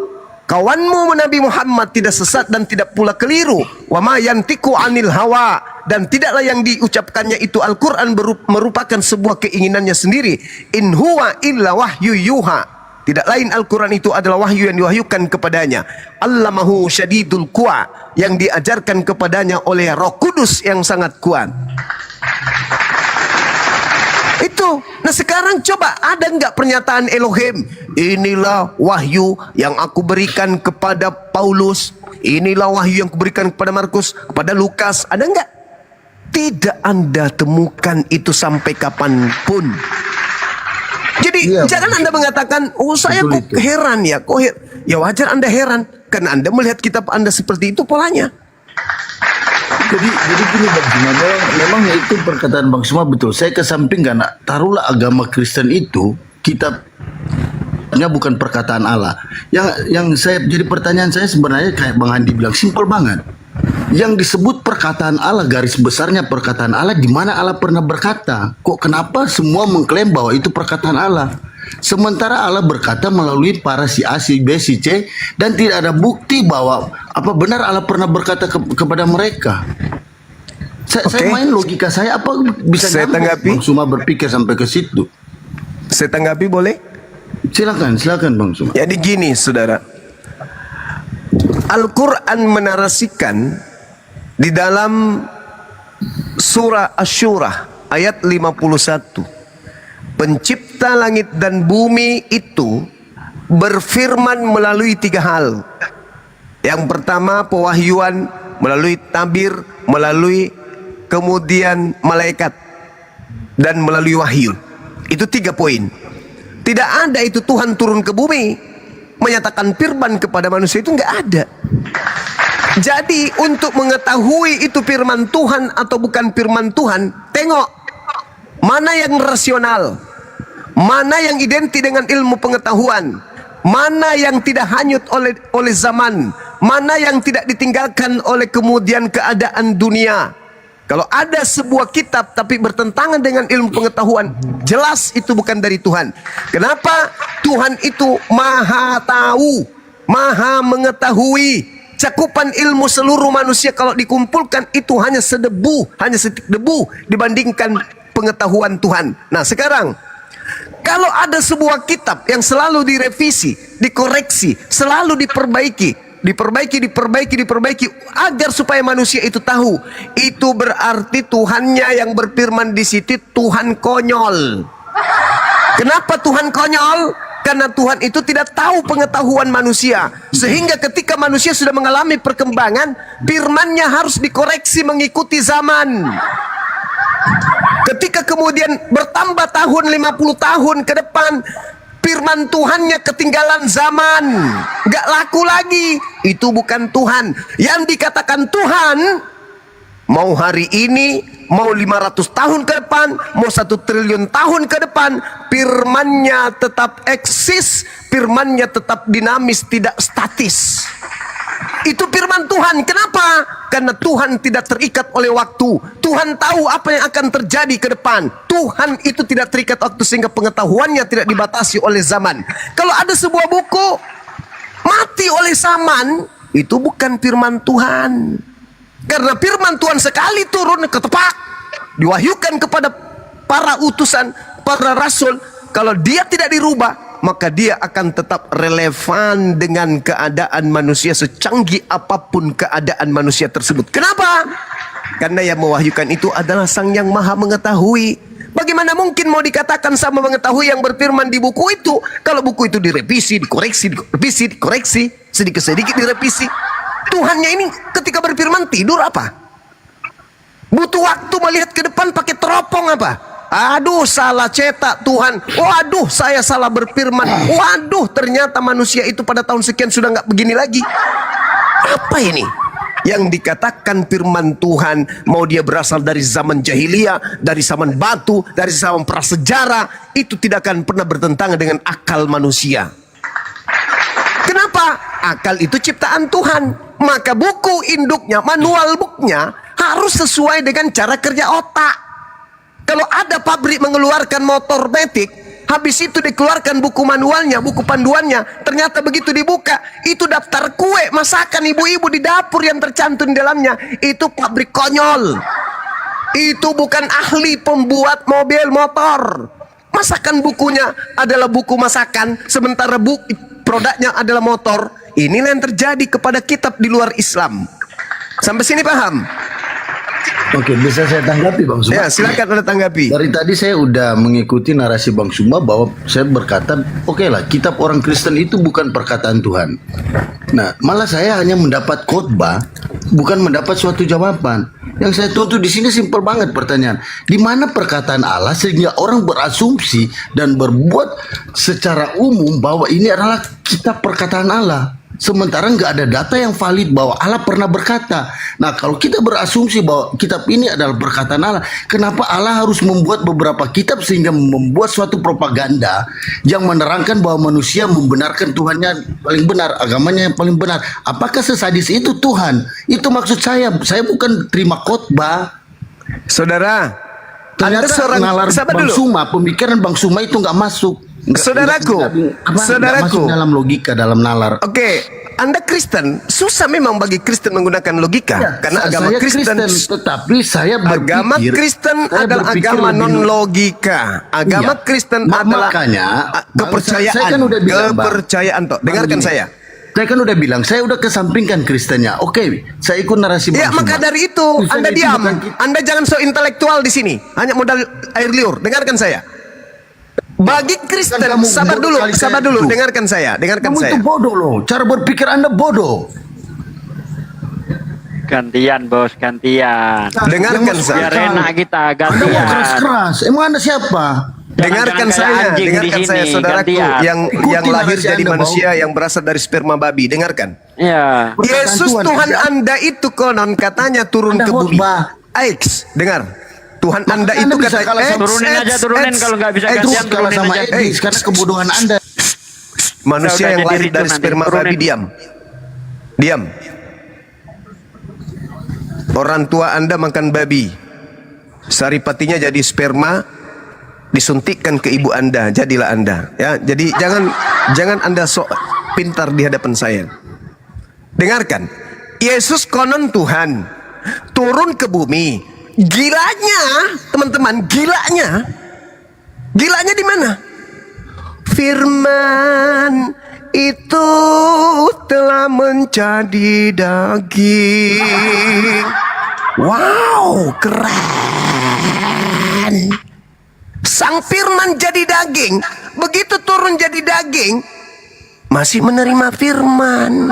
Kawanmu Nabi Muhammad tidak sesat dan tidak pula keliru. Wa ma yantiku anil hawa, dan tidaklah yang diucapkannya itu Al-Quran merupakan sebuah keinginannya sendiri. In huwa illa wahyu yuha. Tidak lain Al-Quran itu adalah wahyu yang diwahyukan kepadanya. Allamahu syadidul quwa, yang diajarkan kepadanya oleh Roh Kudus yang sangat kuat. Itu. Nah sekarang coba ada nggak pernyataan Elohim? Inilah wahyu yang aku berikan kepada Paulus. Inilah wahyu yang aku berikan kepada Markus, kepada Lukas. Ada nggak? Tidak Anda temukan itu sampai kapanpun. Jadi jangan Anda mengatakan, oh saya kok heran ya. Ya wajar Anda heran, karena Anda melihat kitab Anda seperti itu polanya. Jadi gini Bang Suma, memang itu perkataan Bang Suma betul. Saya kesampingkan, taruhlah agama Kristen itu kitabnya bukan perkataan Allah. Yang saya jadi pertanyaan saya sebenarnya kayak Bang Andi bilang, simpel banget. Yang disebut perkataan Allah, garis besarnya perkataan Allah, di mana Allah pernah berkata? Kok kenapa semua mengklaim bahwa itu perkataan Allah? Sementara Allah berkata melalui para si A, si B, si C, dan tidak ada bukti bahwa apa benar Allah pernah berkata kepada mereka. Saya main logika saya, apa bisa saya tanggapi? Bang Suma berpikir sampai ke situ. Saya tanggapi boleh? Silakan Bang Suma. Jadi gini saudara, Al-Quran menarasikan di dalam surah Asy-Syura ayat 51. Pencipta langit dan bumi itu berfirman melalui 3 hal. Yang pertama pewahyuan melalui tabir, melalui kemudian malaikat, dan melalui wahyu. Itu 3 poin. Tidak ada itu Tuhan turun ke bumi menyatakan firman kepada manusia, itu nggak ada. Jadi untuk mengetahui itu firman Tuhan atau bukan firman Tuhan, tengok mana yang rasional, mana yang identik dengan ilmu pengetahuan, mana yang tidak hanyut oleh zaman, mana yang tidak ditinggalkan oleh kemudian keadaan dunia. Kalau ada sebuah kitab tapi bertentangan dengan ilmu pengetahuan, jelas itu bukan dari Tuhan. Kenapa? Tuhan itu maha tahu, maha mengetahui. Cakupan ilmu seluruh manusia kalau dikumpulkan itu hanya sedebu, hanya setik debu dibandingkan pengetahuan Tuhan. Nah sekarang, kalau ada sebuah kitab yang selalu direvisi, dikoreksi, selalu diperbaiki agar supaya manusia itu tahu, itu berarti Tuhannya yang berfirman di situ Tuhan konyol. Kenapa Tuhan konyol? Karena Tuhan itu tidak tahu pengetahuan manusia. Sehingga ketika manusia sudah mengalami perkembangan, firman-Nya harus dikoreksi mengikuti zaman. Ketika kemudian bertambah tahun 50 tahun ke depan, firman Tuhannya ketinggalan zaman, gak laku lagi. Itu bukan Tuhan. Yang dikatakan Tuhan, mau hari ini, mau 500 tahun ke depan, mau 1 triliun tahun ke depan, firman-Nya tetap eksis, firman-Nya tetap dinamis, tidak statis. Itu firman Tuhan. Kenapa? Karena Tuhan tidak terikat oleh waktu. Tuhan tahu apa yang akan terjadi ke depan. Tuhan itu tidak terikat waktu sehingga pengetahuannya tidak dibatasi oleh zaman. Kalau ada sebuah buku mati oleh zaman, itu bukan firman Tuhan. Karena firman Tuhan sekali turun ketepak, diwahyukan kepada para utusan, para rasul, kalau dia tidak dirubah, maka dia akan tetap relevan dengan keadaan manusia secanggih apapun keadaan manusia tersebut. Kenapa? Karena yang mewahyukan itu adalah Sang Yang Maha Mengetahui. Bagaimana mungkin mau dikatakan sama mengetahui yang berfirman di buku itu, kalau buku itu direvisi, dikoreksi, direvisi, dikoreksi, sedikit-sedikit direvisi. Tuhannya ini ketika berfirman tidur apa? Butuh waktu melihat ke depan pakai teropong apa? Aduh, salah cetak Tuhan. Waduh, saya salah berfirman. Waduh, ternyata manusia itu pada tahun sekian sudah nggak begini lagi. Apa ini? Yang dikatakan firman Tuhan, mau dia berasal dari zaman jahiliyah, dari zaman batu, dari zaman prasejarah, itu tidak akan pernah bertentangan dengan akal manusia. Kenapa? Akal itu ciptaan Tuhan. Maka buku induknya, manual booknya harus sesuai dengan cara kerja otak. Kalau ada pabrik mengeluarkan motor metik, habis itu dikeluarkan buku manualnya, buku panduannya, ternyata begitu dibuka, itu daftar kue, masakan ibu-ibu di dapur yang tercantum di dalamnya. Itu pabrik konyol. Itu bukan ahli pembuat mobil motor. Masakan bukunya adalah buku masakan, sementara produknya adalah motor. Inilah yang terjadi kepada kitab di luar Islam. Sampai sini paham? Oke, bisa saya tanggapi Bang Suma? Ya, silakan Anda tanggapi. Dari tadi saya udah mengikuti narasi Bang Suma bahwa saya berkata, oke lah, kitab orang Kristen itu bukan perkataan Tuhan. Nah, malah saya hanya mendapat khotbah, bukan mendapat suatu jawaban. Yang saya tuntut di sini simpel banget pertanyaan. Di mana perkataan Allah sehingga orang berasumsi dan berbuat secara umum bahwa ini adalah kitab perkataan Allah. Sementara nggak ada data yang valid bahwa Allah pernah berkata. Nah, kalau kita berasumsi bahwa kitab ini adalah perkataan Allah, kenapa Allah harus membuat beberapa kitab sehingga membuat suatu propaganda yang menerangkan bahwa manusia membenarkan Tuhannya paling benar, agamanya yang paling benar? Apakah sesadis itu Tuhan? Itu maksud saya. Saya bukan terima khotbah. Saudara, ternyata nalar Bang Suma, pemikiran Bang Suma itu nggak masuk. Saudaraku, nggak masuk dalam logika, dalam nalar. Oke, Anda Kristen, susah memang bagi Kristen menggunakan logika, Ya, karena agama saya Kristen, tetapi saya berpikir, agama Kristen saya adalah berpikir agama lebih- non logika. Agama Iya. Kristen adalah Makanya, kepercayaan. saya kan udah bilang, Bang. Kepercayaan toh. Dengarkan Bang, saya. Saya kan udah bilang, saya udah kesampingkan Kristennya. Oke, saya ikut narasi Bang Ya, Suma. maka dari itu Kristen Anda itu diam. bukan Anda jangan so intelektual di sini. Hanya modal air liur. Dengarkan saya. Bagi Kristen, kamu sabar bodoh dulu, kali sabar saya dulu. itu. Dengarkan saya, dengarkan Kamu saya. itu bodoh loh. Cara berpikir Anda bodoh. Gantian bos, gantian. Dengarkan saya. Biar enak kita, Anda mau gantian. keras-keras. Emang Anda siapa? Dengarkan kayak saya, anjing di dengarkan sini, saya, saudaraku gantian. yang Ikuti lahir narasi jadi Anda, manusia yang berasal dari sperma babi. Dengarkan. Iya. Yesus Tuhan, Tuhan Anda- Anda itu konon katanya turun Anda ke bumi. khotbah. X, dengar. Tuhan Anda Makanya itu Anda bisa kata kalah sama- Turunin aja, turunin. Kalau nggak bisa gantian, Kalah turunin sama aja. Edis karena kebodohan Anda. manusia Udah yang jadi lahir ricu dari nanti, sperma turunin. babi, diam. Diam. Orang tua Anda makan babi. Saripatinya jadi sperma, disuntikkan ke ibu Anda, jadilah Anda. Ya, jadi jangan Anda sok pintar di hadapan saya. Dengarkan. Yesus konon Tuhan turun ke bumi. Gilanya, teman-teman, gilanya di mana? Firman itu telah menjadi daging. Wow, keren. Sang firman jadi daging. Begitu turun turun jadi daging, masih menerima firman.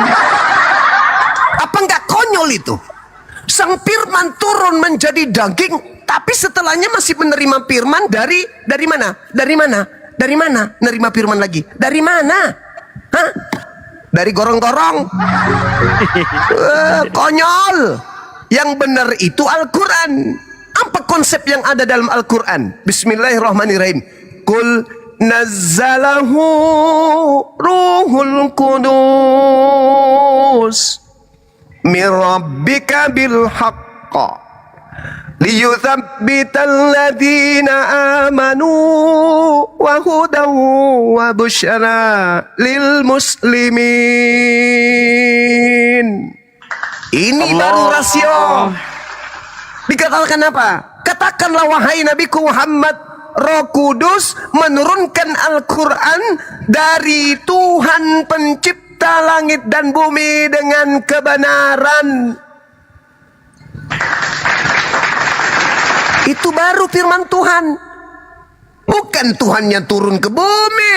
Apa enggak konyol itu? Sang firman turun menjadi daging, tapi setelahnya masih menerima firman dari mana? Dari mana? Dari mana? Nerima firman lagi. Dari mana? Hah? Dari gorong-gorong. Konyol. Yang benar itu Al-Quran. Apa konsep yang ada dalam Al-Quran? Bismillahirrahmanirrahim. Qul nazzalahu ruhul qudus min rabbika bil haqqa liyuthabbital ladzina amanu wa hudaw wa busyara lil muslimin. Ini baru rasio. Dikatakan apa? Katakanlah wahai Nabiku Muhammad, Roh Kudus menurunkan Al-Quran dari Tuhan pencipta langit dan bumi dengan kebenaran. Itu baru firman Tuhan. Bukan Tuhannya turun ke bumi,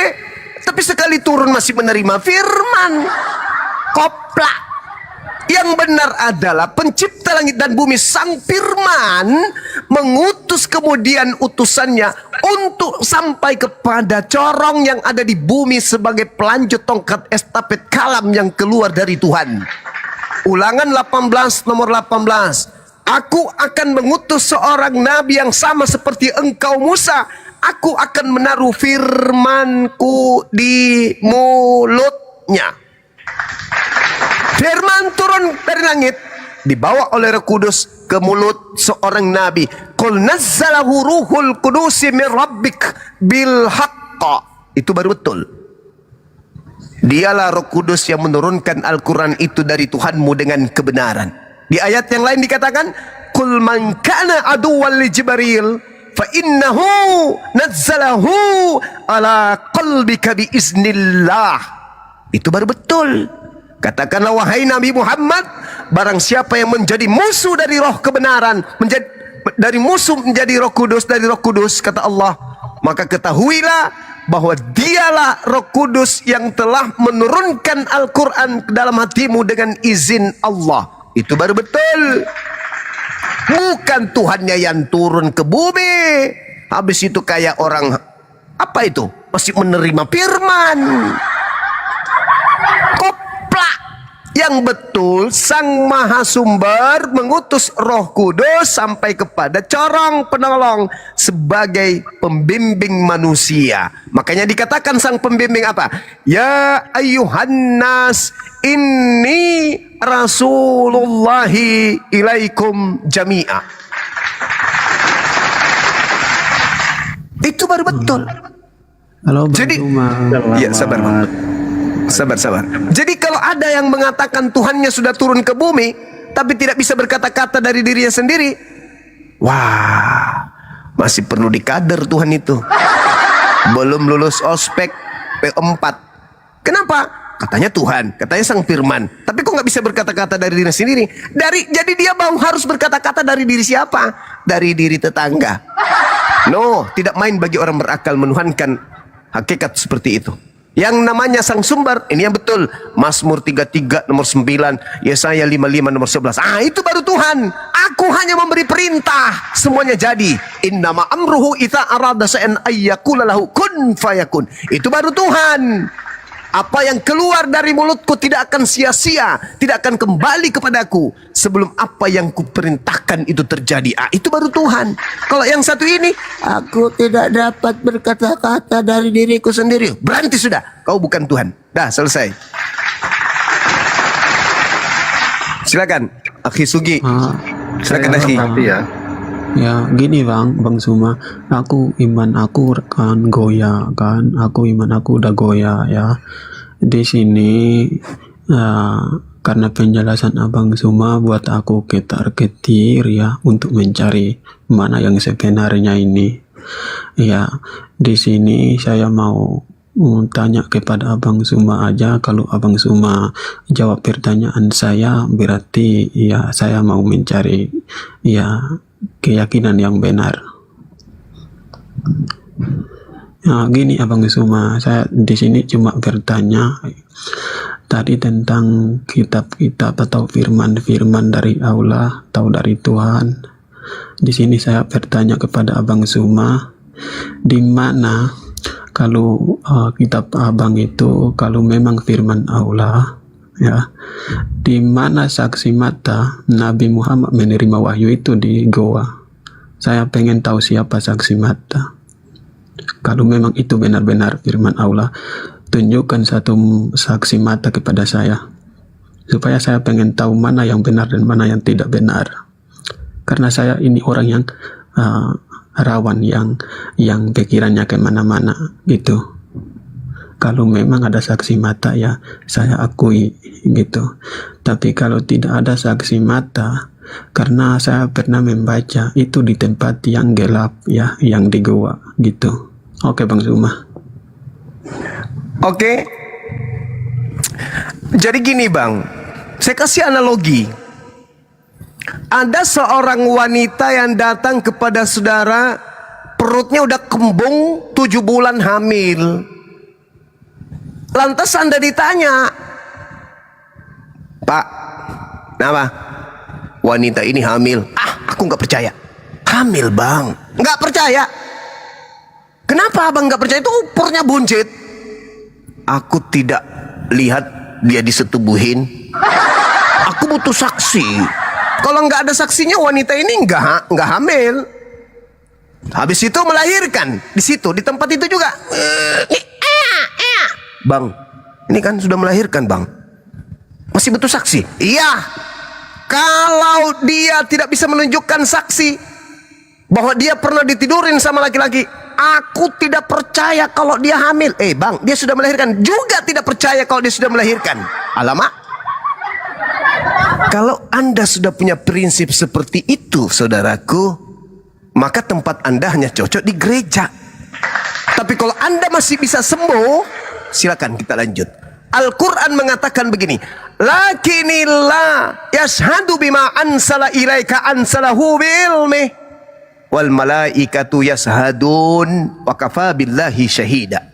tapi sekali turun masih menerima firman. Koplak. Yang benar adalah pencipta langit dan bumi, sang firman, mengutus kemudian utusannya untuk sampai kepada corong yang ada di bumi sebagai pelanjut tongkat estafet kalam yang keluar dari Tuhan. Ulangan 18 nomor 18. Aku akan mengutus seorang nabi yang sama seperti engkau Musa. Aku akan menaruh firmanku di mulutnya. Firman turun dari langit, dibawa oleh Roh Kudus ke mulut seorang nabi. Qul nazzalahu ruhul qudusi min rabbik bil haqqa. Itu baru betul. Dialah Roh Kudus yang menurunkan Al-Quran itu dari Tuhanmu dengan kebenaran. Di ayat yang lain dikatakan, Qul man kana aduwwan li Jibril fa innahu nazzalahu ala qalbika bi iznillah. Itu baru betul. Katakanlah wahai Nabi Muhammad, barang siapa yang menjadi musuh dari roh kebenaran, dari musuh menjadi Roh Kudus, dari Roh Kudus, kata Allah, maka ketahuilah bahwa dialah Roh Kudus yang telah menurunkan Al-Quran ke dalam hatimu dengan izin Allah. Itu baru betul. Bukan Tuhannya yang turun ke bumi, habis itu kayak orang apa itu, masih menerima firman. Yang betul, Sang Maha Sumber mengutus Roh Kudus sampai kepada corong penolong sebagai pembimbing manusia. Makanya dikatakan sang pembimbing apa? Ya ayyuhan nas inni rasulullahi ilaikum jami'a. Itu baru betul. Halo, jadi, ya sabar Bang. Sabar. Jadi kalau ada yang mengatakan Tuhannya sudah turun ke bumi, tapi tidak bisa berkata-kata dari dirinya sendiri, wah, masih perlu dikader Tuhan itu. Belum lulus ospek P4. Kenapa? Katanya Tuhan, katanya sang firman. Tapi kok nggak bisa berkata-kata dari dirinya sendiri? Jadi dia harus berkata-kata dari diri siapa? Dari diri tetangga. No, tidak main bagi orang berakal menuhankan hakikat seperti itu. Yang namanya sang sumber, ini yang betul. Mazmur 33 nomor 9, Yesaya 55 nomor 11. Itu baru Tuhan. Aku hanya memberi perintah, semuanya jadi. Innama amruhu idza arada shay'an ayyakula lahu kun fayakun. Itu baru Tuhan. Apa yang keluar dari mulutku tidak akan sia-sia, tidak akan kembali kepadaku sebelum apa yang kuperintahkan itu terjadi. Itu baru Tuhan. Kalau yang satu ini, aku tidak dapat berkata-kata dari diriku sendiri. Berhenti sudah, kau bukan Tuhan. Dah, selesai. Silakan, Akhi Sugi. Silakan Akhi. Ya gini Bang Suma, iman aku kan goyah kan, iman aku udah goyah ya. Di sini karena penjelasan Abang Suma buat aku ketar-ketir ya untuk mencari mana yang sebenarnya ini. Ya di sini saya mau tanya kepada Abang Suma aja. Kalau Abang Suma jawab pertanyaan saya, berarti ya saya mau mencari ya keyakinan yang benar. Ya, gini Abang Suma, saya di sini cuma bertanya tadi tentang kitab-kitab atau firman-firman dari Allah atau dari Tuhan. Di sini saya bertanya kepada Abang Suma, di mana kalau kitab Abang itu kalau memang firman Allah, ya, di mana saksi mata Nabi Muhammad menerima wahyu itu di goa? Saya pengen tahu siapa saksi mata. Kalau memang itu benar-benar firman Allah, tunjukkan satu saksi mata kepada saya, supaya saya pengen tahu mana yang benar dan mana yang tidak benar. Karena saya ini orang yang rawan, yang pikirannya kemana-mana gitu. Kalau memang ada saksi mata ya saya akui gitu. Tapi kalau tidak ada saksi mata, karena saya pernah membaca itu di tempat yang gelap ya, yang di goa gitu. Oke Bang Suma. Oke. Jadi gini Bang, saya kasih analogi. Ada seorang wanita yang datang kepada saudara, perutnya udah kembung 7 bulan hamil. Lantas Anda ditanya, Pak, kenapa? Wanita ini hamil. Aku nggak percaya. Hamil Bang? Nggak percaya. Kenapa Abang nggak percaya? Itu ukurnya buncit. Aku tidak lihat dia disetubuhin. Aku butuh saksi. Kalau nggak ada saksinya wanita ini nggak hamil. Habis itu melahirkan di situ, di tempat itu juga. Bang, ini kan sudah melahirkan Bang. Masih butuh saksi? Iya. Kalau dia tidak bisa menunjukkan saksi bahwa dia pernah ditidurin sama laki-laki, aku tidak percaya kalau dia hamil. Bang, dia sudah melahirkan. Juga tidak percaya kalau dia sudah melahirkan. Alamak. Kalau Anda sudah punya prinsip seperti itu, saudaraku, maka tempat Anda hanya cocok di gereja. Tapi kalau Anda masih bisa sembuh, silakan kita lanjut. Al-Quran mengatakan begini, lakinillah yashhadu bima ansala ilaika ansalahu bi'ilmih wal malaikatu yashhadun wa kafa billahi syahida.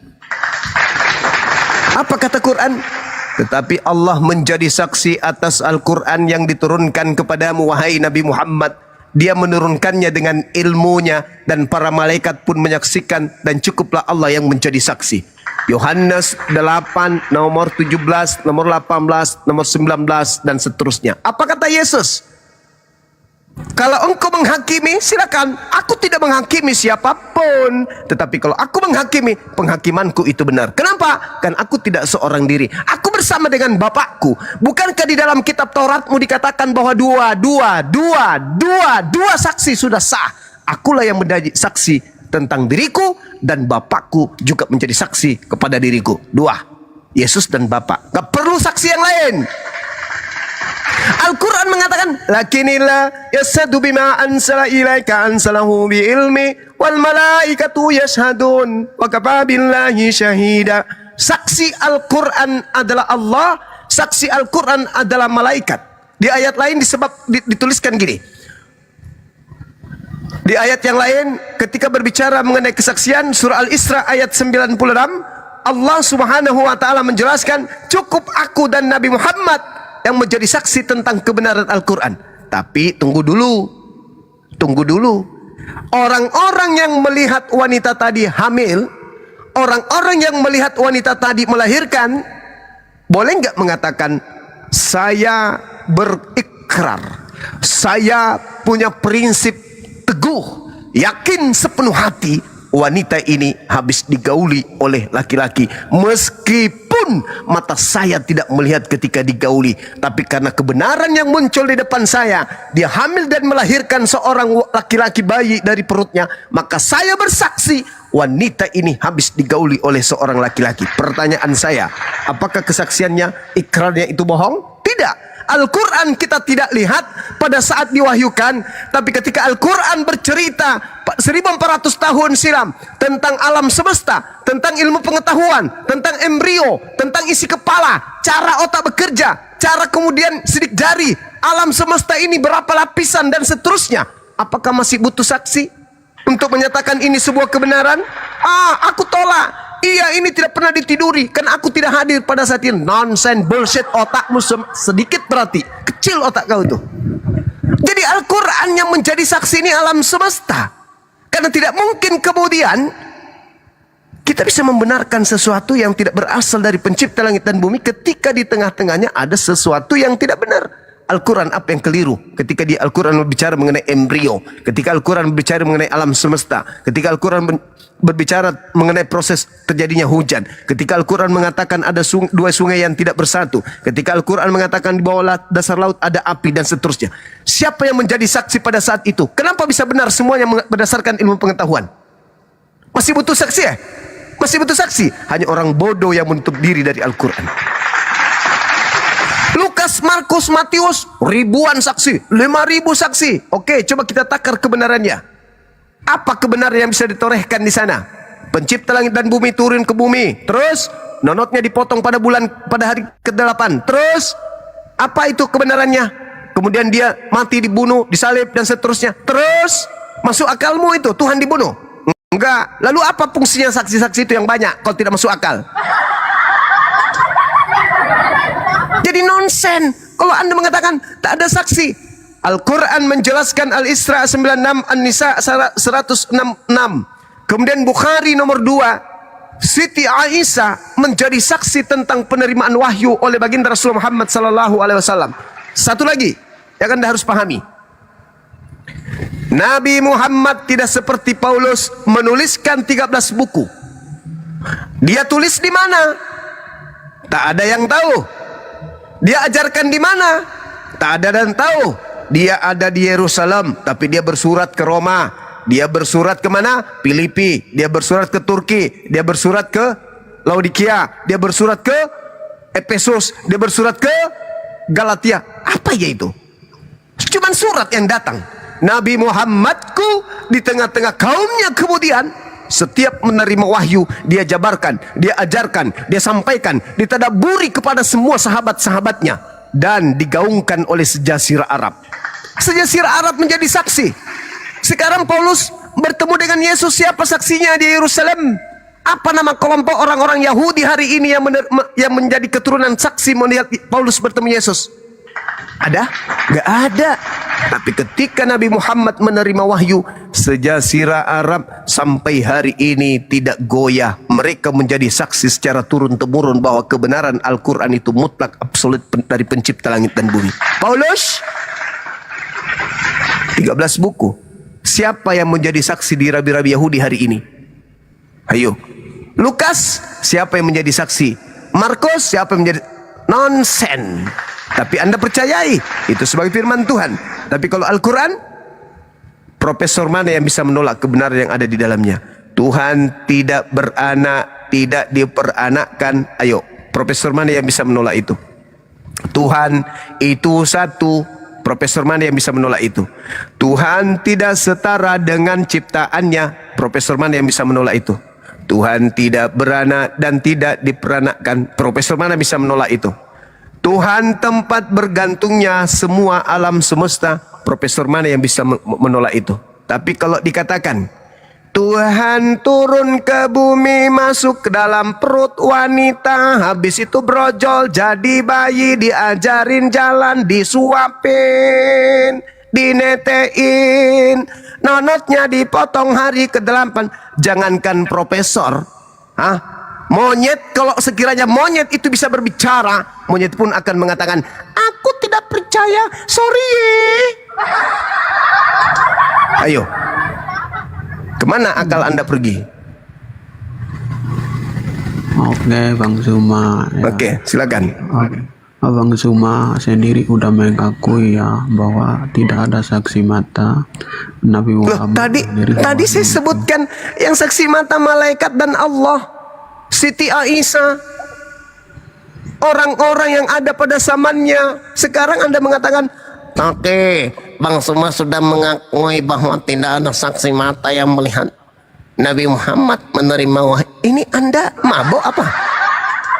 Apa kata Quran? Tetapi Allah menjadi saksi atas Al-Quran yang diturunkan kepadamu wahai Nabi Muhammad. Dia menurunkannya dengan ilmunya dan para malaikat pun menyaksikan, dan cukuplah Allah yang menjadi saksi. Yohanes 8, nomor 17, nomor 18, nomor 19 dan seterusnya. Apa kata Yesus? Kalau engkau menghakimi, silakan. Aku tidak menghakimi siapapun. Tetapi kalau aku menghakimi, penghakimanku itu benar. Kenapa? Kan aku tidak seorang diri. Aku bersama dengan Bapakku. Bukankah di dalam kitab Tauratmu dikatakan bahwa dua saksi sudah sah. Akulah yang menjadi saksi tentang diriku, dan Bapakku juga menjadi saksi kepada diriku. 2. Yesus dan Bapak. Gak perlu saksi yang lain. Al-Quran mengatakan, lakinillah yashhadu bima ansala ilaika ansalahu bi'ilmi wal malaikatu yashhadun wa kafa billahi syahida. Saksi Al-Quran adalah Allah, saksi Al-Quran adalah malaikat. Di ayat lain dituliskan gini. Di ayat yang lain ketika berbicara mengenai kesaksian, surah Al-Isra ayat 96, Allah Subhanahu wa taala menjelaskan, cukup aku dan Nabi Muhammad yang menjadi saksi tentang kebenaran Al-Quran. Tapi tunggu dulu. Orang-orang yang melihat wanita tadi hamil, orang-orang yang melihat wanita tadi melahirkan, boleh nggak mengatakan, saya berikrar, saya punya prinsip teguh, yakin sepenuh hati, wanita ini habis digauli oleh laki-laki, meskipun mata saya tidak melihat ketika digauli, tapi karena kebenaran yang muncul di depan saya, dia hamil dan melahirkan seorang laki-laki bayi dari perutnya, maka saya bersaksi wanita ini habis digauli oleh seorang laki-laki. Pertanyaan saya, apakah kesaksiannya, ikrarnya itu bohong? Tidak. Al-Quran kita tidak lihat pada saat diwahyukan, tapi ketika Al-Quran bercerita 1400 tahun silam tentang alam semesta, tentang ilmu pengetahuan, tentang embrio, tentang isi kepala, cara otak bekerja, cara kemudian sidik jari, alam semesta ini berapa lapisan dan seterusnya, apakah masih butuh saksi untuk menyatakan ini sebuah kebenaran? Aku tolak. Iya, ini tidak pernah ditiduri, kan aku tidak hadir pada saat ini. Nonsense, bullshit, otakmu sedikit berarti. Kecil otak kau itu. Jadi Al-Quran yang menjadi saksi ini alam semesta. Karena tidak mungkin kemudian kita bisa membenarkan sesuatu yang tidak berasal dari pencipta langit dan bumi ketika di tengah-tengahnya ada sesuatu yang tidak benar. Al-Quran apa yang keliru? Ketika di Al-Quran berbicara mengenai embrio, ketika Al-Quran berbicara mengenai alam semesta, ketika Al-Quran berbicara mengenai proses terjadinya hujan, ketika Al-Quran mengatakan ada dua sungai yang tidak bersatu, ketika Al-Quran mengatakan di bawah dasar laut ada api dan seterusnya. Siapa yang menjadi saksi pada saat itu? Kenapa bisa benar semuanya berdasarkan ilmu pengetahuan? Masih butuh saksi ya? Masih butuh saksi? Hanya orang bodoh yang menutup diri dari Al-Quran. Lukas, Markus, Matius, ribuan saksi, 5.000 saksi. Oke, coba kita takar kebenarannya. Apa kebenaran yang bisa ditorehkan di sana? Pencipta langit dan bumi turun ke bumi. Terus nonotnya dipotong pada hari ke-8. Terus apa itu kebenarannya? Kemudian dia mati, dibunuh, disalib dan seterusnya. Terus masuk akalmu itu Tuhan dibunuh? Enggak. Lalu apa fungsinya saksi-saksi itu yang banyak kalau tidak masuk akal? Jadi nonsen kalau Anda mengatakan tak ada saksi. Al-Quran menjelaskan Al-Isra 96, An-Nisa 166. Kemudian Bukhari nomor 2, Siti Aisyah menjadi saksi tentang penerimaan wahyu oleh baginda Rasulullah Muhammad SAW. Satu lagi yang Anda harus pahami. Nabi Muhammad tidak seperti Paulus menuliskan 13 buku. Dia tulis di mana? Tak ada yang tahu. Dia ajarkan di mana? Tak ada dan tahu. Dia ada di Yerusalem, tapi dia bersurat ke Roma. Dia bersurat ke mana? Filipi. Dia bersurat ke Turki. Dia bersurat ke Laodikia. Dia bersurat ke Efesus. Dia bersurat ke Galatia. Apa ya itu? Cuman surat yang datang. Nabi Muhammadku di tengah-tengah kaumnya kemudian setiap menerima wahyu, dia jabarkan, dia ajarkan, dia sampaikan, ditadaburi kepada semua sahabat-sahabatnya dan digaungkan oleh sejazirah Arab. Sejazirah Arab menjadi saksi. Sekarang Paulus bertemu dengan Yesus, siapa saksinya di Yerusalem? Apa nama kelompok orang-orang Yahudi hari ini yang menjadi keturunan saksi melihat Paulus bertemu Yesus? Ada? Gak ada. Tapi ketika Nabi Muhammad menerima wahyu, sejazirah Arab sampai hari ini tidak goyah. Mereka menjadi saksi secara turun-temurun bahwa kebenaran Al-Quran itu mutlak absolut dari pencipta langit dan bumi. Paulus 13 buku. Siapa yang menjadi saksi di rabi-rabi Yahudi hari ini? Ayo. Lukas, siapa yang menjadi saksi? Markus, siapa yang menjadi... Nonsen. Tapi Anda percayai itu sebagai firman Tuhan. Tapi kalau Al-Quran, profesor mana yang bisa menolak kebenaran yang ada di dalamnya? Tuhan tidak beranak, tidak diperanakkan. Ayo, profesor mana yang bisa menolak itu? Tuhan itu satu. Profesor mana yang bisa menolak itu? Tuhan tidak setara dengan ciptaannya. Profesor mana yang bisa menolak itu? Tuhan tidak beranak dan tidak diperanakkan. Profesor mana bisa menolak itu? Tuhan tempat bergantungnya semua alam semesta. Profesor mana yang bisa menolak itu? Tapi kalau dikatakan Tuhan turun ke bumi, masuk ke dalam perut wanita, habis itu brojol jadi bayi, diajarin jalan, disuapin, dinetein, nonotnya dipotong hari ke-8. Jangankan profesor, monyet, kalau sekiranya monyet itu bisa berbicara, monyet pun akan mengatakan, aku tidak percaya, sorry. Ayo, kemana akal Anda pergi? Oke, Bang Zuma. Ya. Oke, silakan. Abang Zuma sendiri udah mengakui ya bahwa tidak ada saksi mata Nabi Muhammad. Tadi saya sebutkan yang saksi mata malaikat dan Allah, Siti Aisyah, orang-orang yang ada pada zamannya. Sekarang Anda mengatakan, oke, Bang Zuma sudah mengakui bahwa tidak ada saksi mata yang melihat Nabi Muhammad menerima wahyu. Ini Anda mabok apa?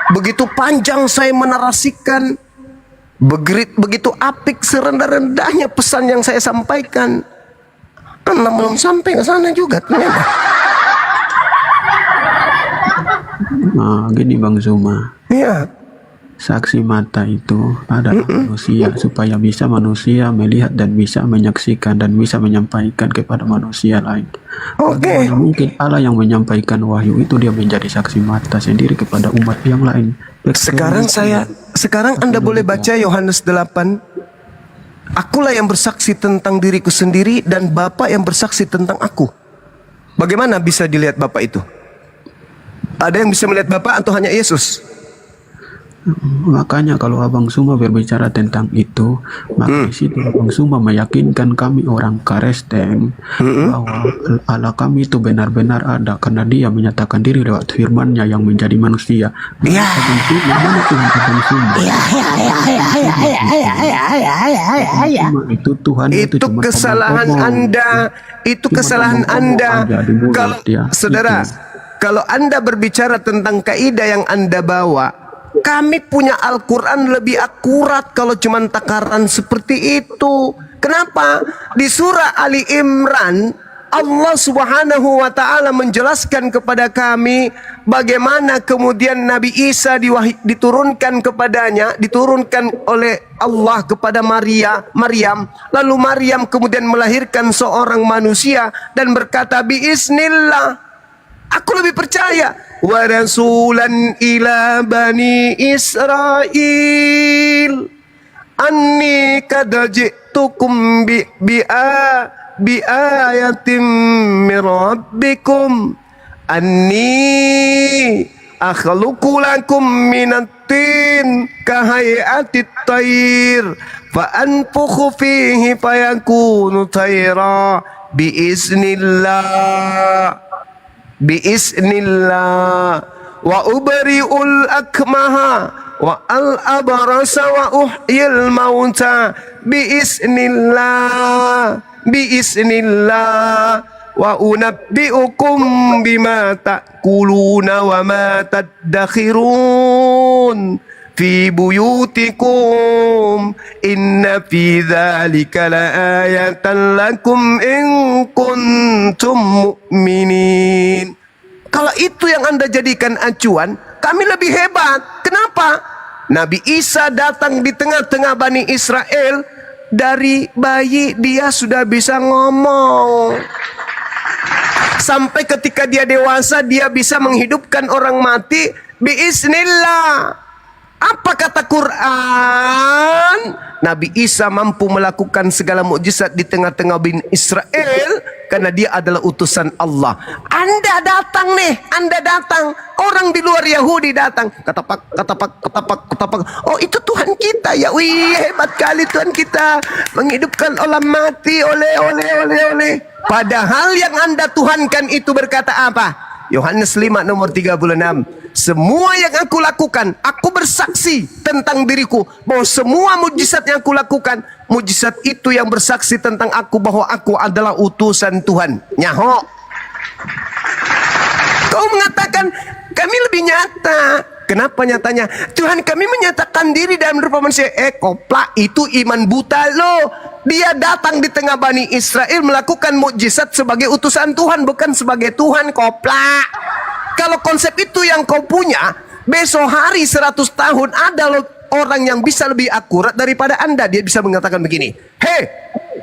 Begitu panjang saya menarasikan, begitu apik serendah-rendahnya pesan yang saya sampaikan, Anda belum sampai ke sana juga ternyata. Gini Bang Zuma. Iya. Saksi mata itu adalah manusia, supaya bisa manusia melihat dan bisa menyaksikan dan bisa menyampaikan kepada manusia lain. Oke. Bagaimana mungkin Allah yang menyampaikan wahyu itu dia menjadi saksi mata sendiri kepada umat yang lain. Sekarang Anda boleh baca Yohanes 8. Akulah yang bersaksi tentang diriku sendiri dan Bapa yang bersaksi tentang aku. Bagaimana bisa dilihat Bapa itu? Ada yang bisa melihat Bapa atau hanya Yesus? Makanya kalau Abang Suma berbicara tentang itu, maka di situ Abang Suma meyakinkan kami orang Kristen bahwa Allah kami itu benar-benar ada, karena Dia menyatakan diri lewat firman-Nya yang menjadi manusia. Abang Suma, mana Tuhan Abang Suma? Itu Tuhan itu cuma kesalahan Anda. Itu kesalahan Anda. Kalau saudara, kalau Anda berbicara tentang kaidah yang Anda bawa, kami punya Al-Quran lebih akurat kalau cuma takaran seperti itu. Kenapa? Di surah Ali Imran, Allah Subhanahu wa Ta'ala menjelaskan kepada kami bagaimana kemudian Nabi Isa diturunkan kepadanya, diturunkan oleh Allah kepada Maryam. Lalu Maryam kemudian melahirkan seorang manusia dan berkata, "Biiznillah." Aku lebih percaya wa rasulan ila bani Israel anni kad ji'tukum bi ayatin min rabbikum anni akhluqu lakum minat tin kahayatit tayr fa anfukhu fihi fayakunu tayra biiznillah wa ubri'ul akmaha wa al-abrasa wa uhyil mauta biiznillah wa unabbi'ukum bima ta'kuluna wa ma tadakhirun fi buyutikum inna fi dzalika laayatan lakum in kuntum mu'minin. Kalau itu yang Anda jadikan acuan, kami lebih hebat. Kenapa? Nabi Isa datang di tengah-tengah Bani Israel, dari bayi dia sudah bisa ngomong. Sampai ketika dia dewasa, dia bisa menghidupkan orang mati biiznillah. Apa kata Quran? Nabi Isa mampu melakukan segala mukjizat di tengah-tengah Bani Israel karena dia adalah utusan Allah. Anda datang nih, Anda datang. Orang di luar Yahudi datang. Katapak. Oh, itu Tuhan kita ya. Wih, hebat kali Tuhan kita menghidupkan orang mati. Oleh. Padahal yang Anda tuhankan itu berkata apa? Yohanes 5 nomor 36. Semua yang aku lakukan, aku bersaksi tentang diriku bahwa semua mujizat yang aku lakukan, mujizat itu yang bersaksi tentang aku bahwa aku adalah utusan Tuhan. Nyaho. Kau mengatakan kami lebih nyata. Kenapa nyatanya? Tuhan kami menyatakan diri dalam rupa manusia. Koplak, itu iman buta lo. Dia datang di tengah Bani Israel melakukan mukjizat sebagai utusan Tuhan, bukan sebagai Tuhan. Koplak. Kalau konsep itu yang kau punya, besok hari 100 tahun ada loh orang yang bisa lebih akurat daripada Anda. Dia bisa mengatakan begini, "Hei,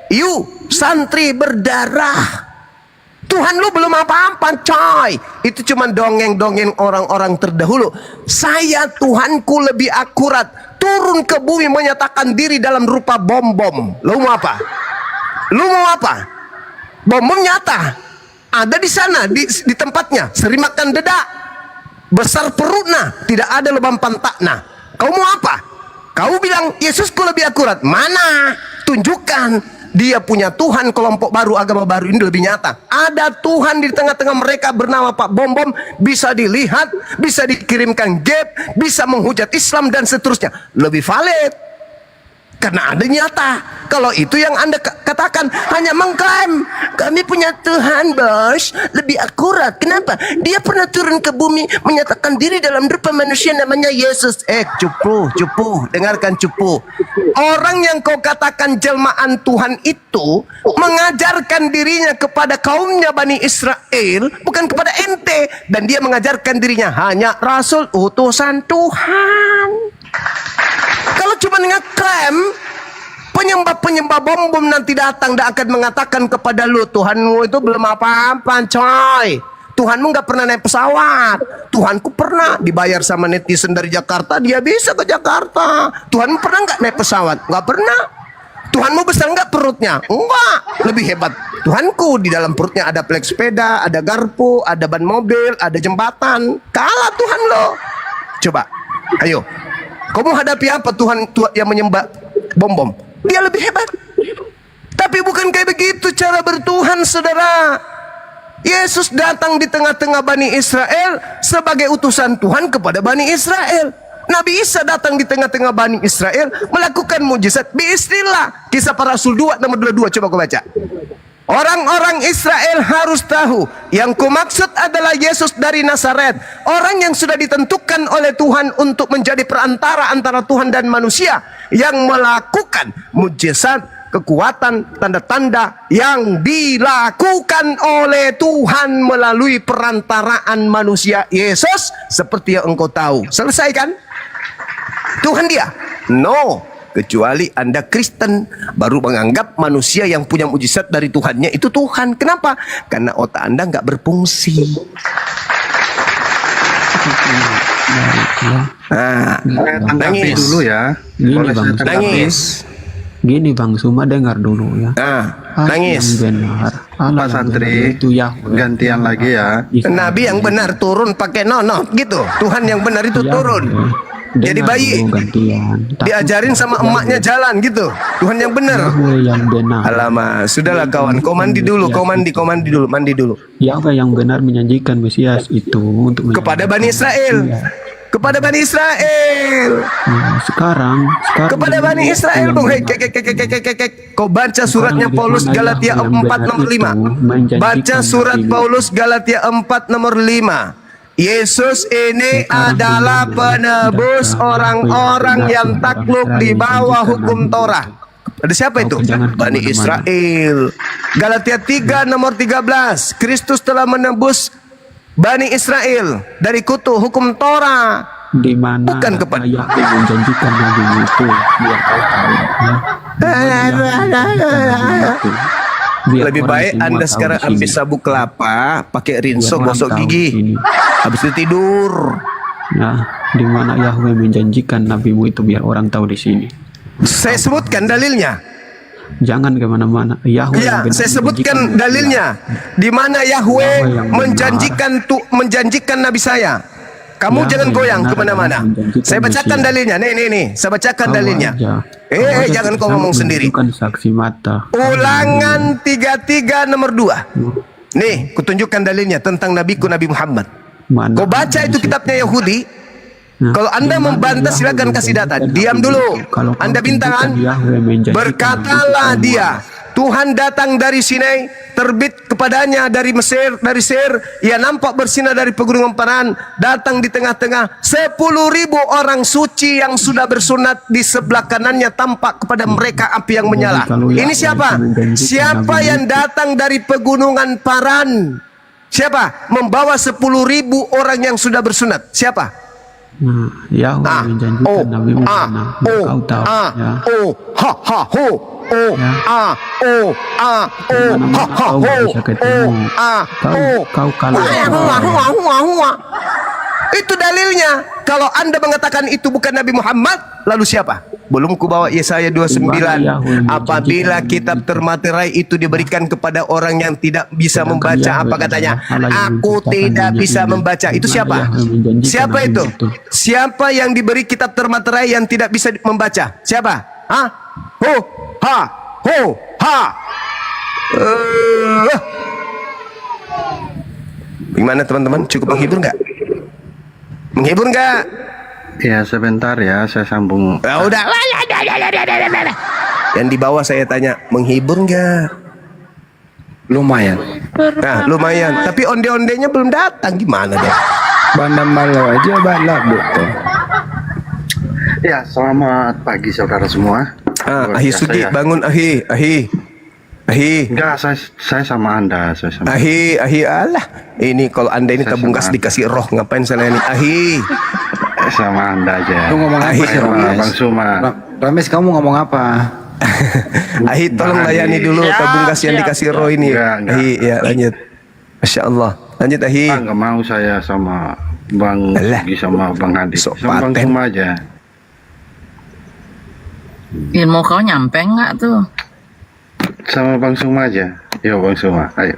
you santri berdarah, Tuhan lu belum apa-apa coy. Itu cuma dongeng-dongeng orang-orang terdahulu. Saya Tuhanku lebih akurat, turun ke bumi menyatakan diri dalam rupa bom-bom. Lu mau apa? Bom-bom nyata ada di sana, di tempatnya, sering makan dedak, besar perutnya, tidak ada lubang pantatnya. Kau mau apa? Kau bilang Yesusku lebih akurat. Mana? Tunjukkan. Dia punya Tuhan, kelompok baru, agama baru ini lebih nyata. Ada Tuhan di tengah-tengah mereka bernama Pak Bom-Bom, bisa dilihat, bisa dikirimkan gap, bisa menghujat Islam dan seterusnya. Lebih valid. Karena Anda nyata. Kalau itu yang Anda katakan hanya mengklaim kami punya Tuhan, bos, lebih akurat. Kenapa? Dia pernah turun ke bumi menyatakan diri dalam rupa manusia namanya Yesus. Cupu, dengarkan cupu. Orang yang kau katakan jelmaan Tuhan itu mengajarkan dirinya kepada kaumnya Bani Israel, bukan kepada ente. Dan dia mengajarkan dirinya hanya Rasul utusan Tuhan. Kalau cuma ngeklaim, penyembah bom nanti datang dan akan mengatakan kepada lu, Tuhanmu itu belum apa-apa, coy. Tuhanmu gak pernah naik pesawat. Tuhanku pernah dibayar sama netizen dari Jakarta, dia bisa ke Jakarta. Tuhanmu pernah gak naik pesawat? Gak pernah. Tuhanmu besar gak perutnya? Enggak. Lebih hebat Tuhanku, di dalam perutnya ada plek sepeda, ada garpu, ada ban mobil, ada jembatan. Kalah Tuhan lo. Coba, ayo. Kamu hadapi apa Tuhan yang menyembah bom? Dia lebih hebat. Tapi bukan kayak begitu cara bertuhan, saudara. Yesus datang di tengah-tengah Bani Israel sebagai utusan Tuhan kepada Bani Israel. Nabi Isa datang di tengah-tengah Bani Israel melakukan mujizat biiznillah. Kisah Para Rasul 2 nomor 22, coba kau baca. Orang-orang Israel harus tahu yang kumaksud adalah Yesus dari Nazaret, orang yang sudah ditentukan oleh Tuhan untuk menjadi perantara antara Tuhan dan manusia, yang melakukan mujizat, kekuatan, tanda-tanda yang dilakukan oleh Tuhan melalui perantaraan manusia Yesus, seperti yang engkau tahu. Selesai kan? Tuhan dia? No. Kecuali Anda Kristen baru menganggap manusia yang punya mujizat dari Tuhannya itu Tuhan. Kenapa? Karena otak Anda nggak berfungsi. Tanggapi dulu ya. Gini Bang, nangis. Gini Bang Suma, dengar dulu ya. Nangis. Yang benar. Pak Santri, itu Yahweh. gantian lagi ya. Nabi yang benar turun pakai nonot gitu. Tuhan yang benar itu turun. Jadi bayi diajarin sama emaknya jalan gitu. Tuhan yang benar. Alamak, sudahlah kawan, kau mandi dulu, mandi dulu. Yahweh yang benar menjanjikan Mesias itu untuk kepada Bani Israel. Kepada Bani Israel. Sekarang kepada Bani Israel, Bung. Kau baca suratnya Paulus Galatia 4 nomor 5. Baca surat Paulus Galatia 4 nomor 5. Yesus ini adalah penebus orang-orang yang takluk di bawah hukum Torah. Ada siapa itu? Bani Israel. Galatia 3 nomor 13. Kristus telah menebus Bani Israel dari kutu hukum Torah. Di mana bukan kepada Yahweh menjanjikan Nabi itu biar kau tahu ya. Lebih baik Anda sekarang ambil sabuk kelapa, pakai rinso, gosok gigi, habis itu tidur. Nah, di mana Yahweh menjanjikan nabimu itu biar orang tahu di sini. Saya sebutkan dalilnya. Jangan kemana-mana. Yahweh. Ya, saya sebutkan dalilnya. Di mana Yahweh menjanjikan Nabi saya. Kamu jangan goyang kemana-mana. Saya bacakan dalilnya. Nih. Saya bacakan dalilnya. Jangan kau ngomong sendiri. Saksi mata. Ulangan 33 nomor 2. Nih, kutunjukkan dalilnya tentang nabiku Nabi Muhammad. Kau baca itu kitabnya Yahudi. Kalau Anda membantah silakan kasih data. Diam dulu. Anda bintangan. Berkatalah dia, Tuhan datang dari Sinai, terbit kepadanya dari Mesir, dari Seir, ia nampak bersinar dari pegunungan Paran, datang di tengah-tengah 10.000 orang suci yang sudah bersunat, di sebelah kanannya tampak kepada mereka api yang menyala. Ini siapa? Siapa yang datang dari pegunungan Paran? Siapa? Membawa 10.000 orang yang sudah bersunat. Siapa? Yahweh menjanjikan Nabi Muhammad. Kau tahu Kau kalah. Itu dalilnya. Kalau Anda mengatakan itu bukan Nabi Muhammad, lalu siapa? Belum ku bawa Yesaya 29. Apabila kitab termaterai itu diberikan kepada orang yang tidak bisa membaca, apa katanya? Aku tidak bisa membaca. Itu siapa? Siapa itu? Siapa yang diberi kitab termaterai yang tidak bisa membaca? Siapa? Gimana teman-teman? Cukup menghibur nggak? Menghibur nggak? Ya sebentar ya, saya sambung. Udah. Yang di bawah saya tanya, menghibur nggak? Lumayan. Nah, lumayan. Tapi onde-ondenya belum datang, gimana deh? Bandam malau aja balak betul. Ya, selamat pagi saudara semua. Ahi Sugi, bangun Ahi. Enggak, saya sama Anda. Ahi, alah. Ini kalau Anda ini tabung gas dikasih roh, ngapain saya ini? Ahi. Sama Anda aja. Lu ngomong apa sih, Rames? Bang Suma. Rames, kamu ngomong apa? Ahi, tolong layani dulu tabung gas yang dikasih roh ini. Ahi, ya lanjut. Masya Allah. Lanjut Ahi. Enggak mau saya sama Bang Sugi sama Bang Hadi. Sama Bang Suma aja. Ilmu kau nyampe nggak tuh? Sama Bang Suma aja. Yo Bang Suma, ayo.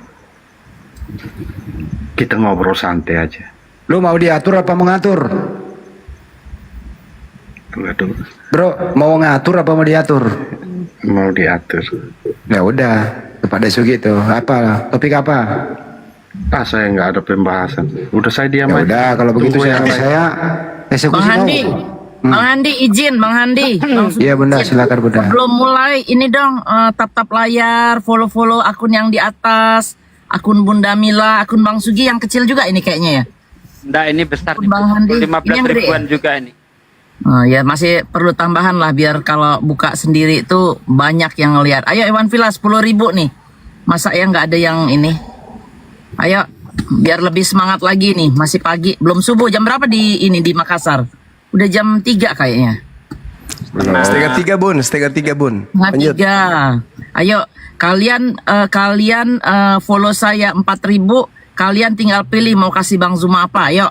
Kita ngobrol santai aja. Lu mau diatur apa mengatur? Waduh. Bro, mau ngatur apa mau diatur? Mau diatur. Ya udah, kepada Sugi tuh. Apa? Topik apa? Saya nggak ada pembahasan. Udah saya diam Ya aja. udah, kalau begitu saya eksekusi. Bang Handi, Bang Handi izin, Bang Handi. Iya Bunda, silakan Bunda. Belum mulai, ini dong tap-tap layar, follow akun yang di atas, akun Bunda Mila, akun Bang Sugi yang kecil juga ini kayaknya ya. Nggak, ini besar nih. Bang Handi, 15 ini yang gede ribuan ya? juga ini. Ya masih perlu tambahan lah biar kalau buka sendiri itu banyak yang ngelihat. Ayo Iwan Villa 10.000 nih. Masa ya nggak ada yang ini? Ayo biar lebih semangat lagi nih. Masih pagi, belum subuh. Jam berapa di Makassar? Udah jam 3 kayaknya. Setengah tiga bun. Lanjut. 3. Ayo kalian follow saya 4.000. Kalian tinggal pilih mau kasih Bang Zuma apa. Ayo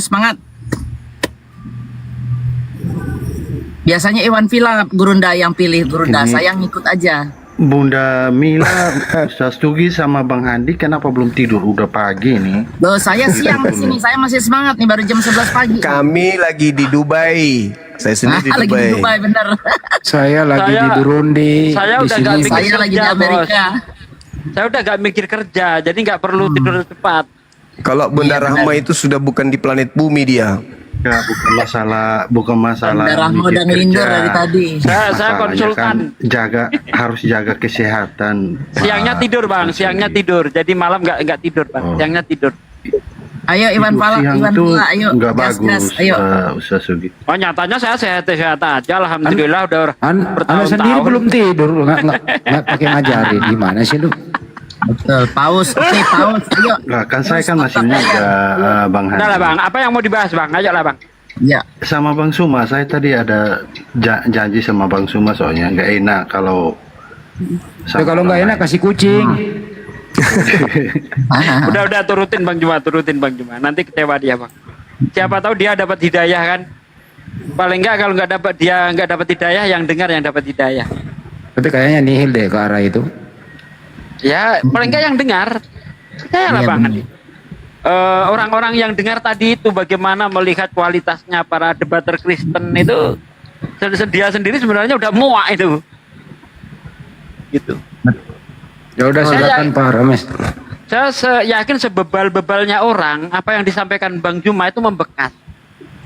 semangat. Biasanya Iwan Villa Gurunda yang pilih Gurunda. Saya ngikut aja. Bunda Mila, Ustaz Sugi sama Bang Handi kenapa belum tidur? Udah pagi nih. Loh, saya siang di sini. Saya masih semangat nih, baru jam 11 pagi. Kami lagi di Dubai. Saya sendiri di Lagi Dubai. di Dubai, bener. Saya lagi di Burundi. Saya di udah sini. nggak mikir Saya lagi di kerja, Amerika. Bos. Saya udah gak mikir kerja, jadi nggak perlu tidur cepat. Kalau Bunda Rahma itu sudah bukan di planet bumi dia. Ya, bukan masalah. Bunda Rahma udah ngelindur dari tadi. Saya Masalahnya konsultan. kan harus jaga kesehatan. Siangnya tidur Bang, siangnya tidur. Jadi malam nggak tidur Bang, siangnya tidur. Ayo Iwan Fala, ayo. Nggak Gas, bagus, ayo. Ustaz Sugi. Oh nyatanya saya sehat-sehat aja, alhamdulillah udah Anda sendiri belum tidur, nggak pakai ngajarin. Gimana sih lu? Betul, paus. Oke, paus. Ayo. Nah, kan saya kan masih muda, Bang Handi. Udah lah Bang, apa yang mau dibahas Bang? Ayo lah Bang. Ya. Sama Bang Suma, saya tadi ada janji sama Bang Suma soalnya nggak enak kalau. Kalau nggak enak kasih kucing. Udah turutin Bang Juma. Nanti kecewa dia Bang. Siapa tahu dia dapat hidayah kan? Paling enggak kalau nggak dapat hidayah, yang dengar yang dapat hidayah. Tapi kayaknya nihil deh ke arah itu. Ya paling enggak yang dengar. Saya lah Bang Andi. Orang-orang yang dengar tadi itu bagaimana melihat kualitasnya para debater Kristen itu, dia sendiri sebenarnya udah muak itu. Gitu. Ya udah silakan Pak Rames. Saya yakin sebebal-bebalnya orang, apa yang disampaikan Bang Juma itu membekas.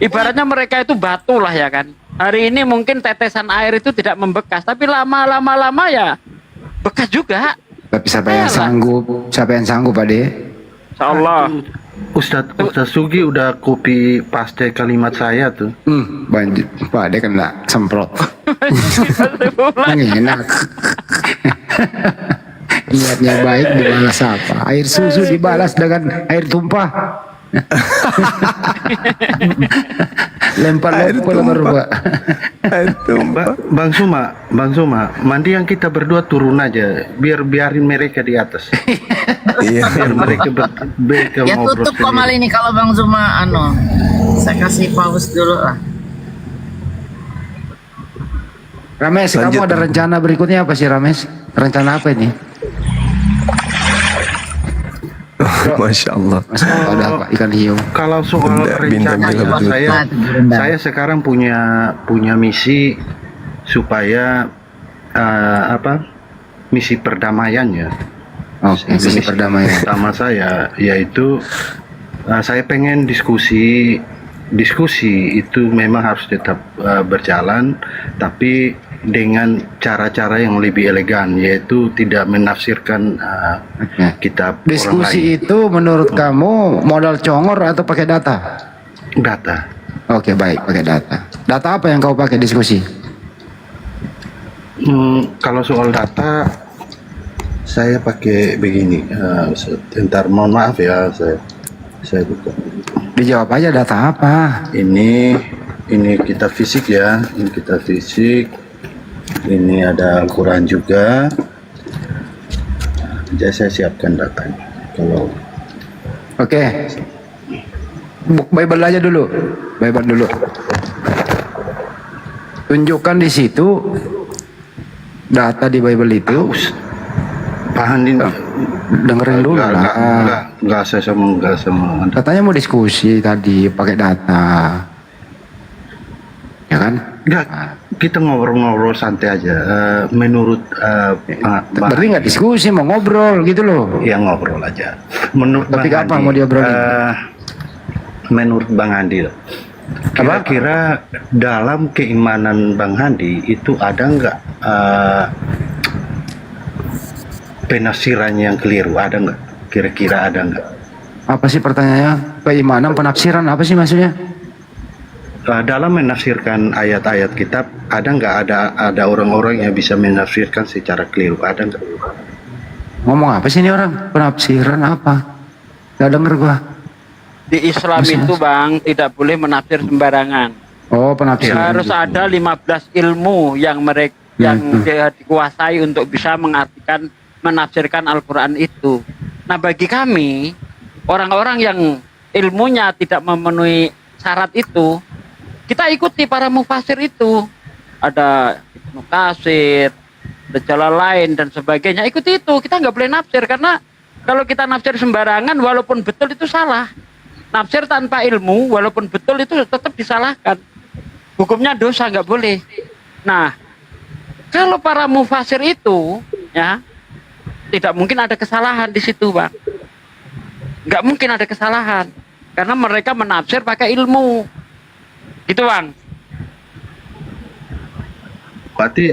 Ibaratnya mereka itu batu lah ya kan. Hari ini mungkin tetesan air itu tidak membekas, tapi lama-lama ya bekas juga. Tapi siapa yang sanggup Pak De? Insyaallah. Ustaz Sugi udah copy paste kalimat saya tuh. Banjir Pak De kena semprot. Enak. Niatnya baik dibalas apa? Air susu dibalas dengan air tumpah. Lempar Pak. Bang Suma, mandi yang kita berdua turun aja, biarin mereka di atas. Iya, biar mereka Ya ngobrol tutup sendiri. komal ini kalau Bang Zuma saya kasih pause dulu lah. Rames, kamu ada rencana berikutnya apa sih Rames? Rencana apa ini? Masya Allah. Ada apa? Ikan hiu. Kalau soal rencana saya sekarang punya misi supaya misi perdamaian ya. Misi perdamaian. Pertama saya yaitu saya pengen diskusi diskusi itu memang harus tetap berjalan, tapi dengan cara-cara yang lebih elegan, yaitu tidak menafsirkan kitab orang lain. Diskusi itu menurut kamu modal congor atau pakai data? Data. Oke, baik, pakai data. Data apa yang kau pakai diskusi? Kalau soal data, saya pakai begini. Sebentar, mohon maaf ya, saya buka. Dijawab aja, data apa? Ini kitab fisik ya, ini kitab fisik. Ini ada Al-Quran juga. Jadi saya siapkan datanya. Kalau Oke. Bible aja dulu. Bible dulu. Tunjukkan di situ data di Bible itu. Paham ini. Dengerin dulu lah. Enggak saya sama. Katanya mau diskusi tadi pakai data. Ya kan? Enggak, kita ngobrol-ngobrol santai aja. Menurut berarti nggak diskusi, mau ngobrol gitu loh. Ya ngobrol aja. Menurut Topik Bang apa Andi, mau diobrolin? Menurut Bang Andi, kira-kira dalam keimanan Bang Andi itu ada nggak penafsiran yang keliru? Ada nggak? Kira-kira ada nggak? Apa sih pertanyaannya? Keimanan, penafsiran apa sih maksudnya? Dalam menafsirkan ayat-ayat kitab, ada nggak ada orang-orang yang bisa menafsirkan secara keliru? Ada nggak? Ngomong apa sih ini orang? Penafsiran apa? Gak denger gua. Di Islam itu Bang tidak boleh menafsir sembarangan. Oh, penafsiran. Harus ada 15 ilmu yang mereka yang dikuasai untuk bisa menafsirkan Al-Quran itu. Nah, bagi kami orang-orang yang ilmunya tidak memenuhi syarat itu, kita ikuti para mufasir itu. Ada Ibnu Katsir, ada jalan lain dan sebagainya. Ikuti itu. Kita nggak boleh nafsir karena kalau kita nafsir sembarangan walaupun betul itu salah. Nafsir tanpa ilmu walaupun betul itu tetap disalahkan. Hukumnya dosa, nggak boleh. Nah, kalau para mufasir itu ya tidak mungkin ada kesalahan di situ, Bang. Nggak mungkin ada kesalahan karena mereka menafsir pakai ilmu. Gitu, Bang. Berarti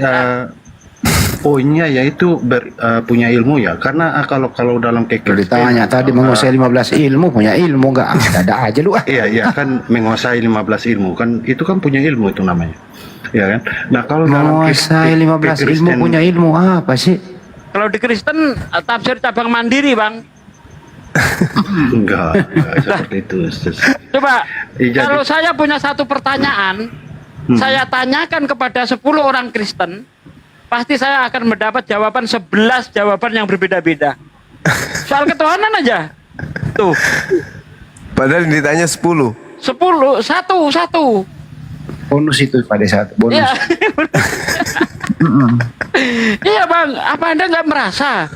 poinnya yaitu punya ilmu ya, karena kalau dalam ditanya tadi menguasai 15 ilmu, punya ilmu nggak? Ada aja lu. Iya kan menguasai 15 ilmu kan itu kan punya ilmu itu namanya, ya kan. Nah kalau menguasai 15 ilmu punya ilmu apa sih? Kalau di Kristen tafsir cabang mandiri, Bang. enggak seperti itu. Coba kalau saya punya satu pertanyaan, saya tanyakan kepada 10 orang Kristen, pasti saya akan mendapat jawaban 11 jawaban yang berbeda-beda. Soal ketuhanan aja. Tuh. Padahal yang ditanya 10. 10, satu. Bonus itu pada satu. Bonus. Iya. Iya, Bang. Apa Anda nggak merasa?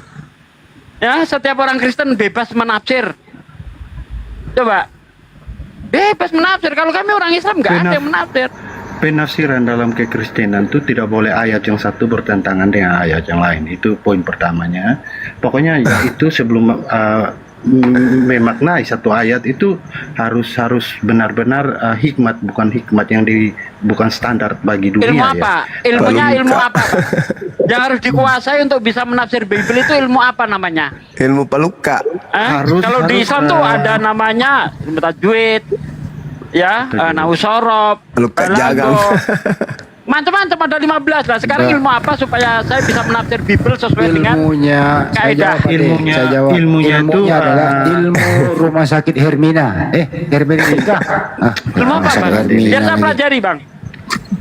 Ya, setiap orang Kristen bebas menafsir. Coba. Bebas menafsir. Kalau kami orang Islam nggak ada yang menafsir. Penafsiran dalam kekristenan itu tidak boleh ayat yang satu bertentangan dengan ayat yang lain. Itu poin pertamanya. Pokoknya ya itu sebelum memaknai satu ayat itu harus benar-benar hikmat, bukan hikmat yang bukan standar bagi dunia. Ilmu apa? Ya. Ilmunya ilmu apa? Yang harus dikuasai untuk bisa menafsir Bible itu ilmu apa namanya? Ilmu paluka. Kalau di Islam tuh ada namanya ilmu tajwid, ya, nausorob, jagang. macam-macam ada 15 lah. Sekarang ilmu apa supaya saya bisa menafsir Bible sesuai dengan kaidah? Ilmunya itu adalah ilmu rumah sakit Hermina. Hermina. Ilmu apa, Bang? Biar saya pelajari, Bang.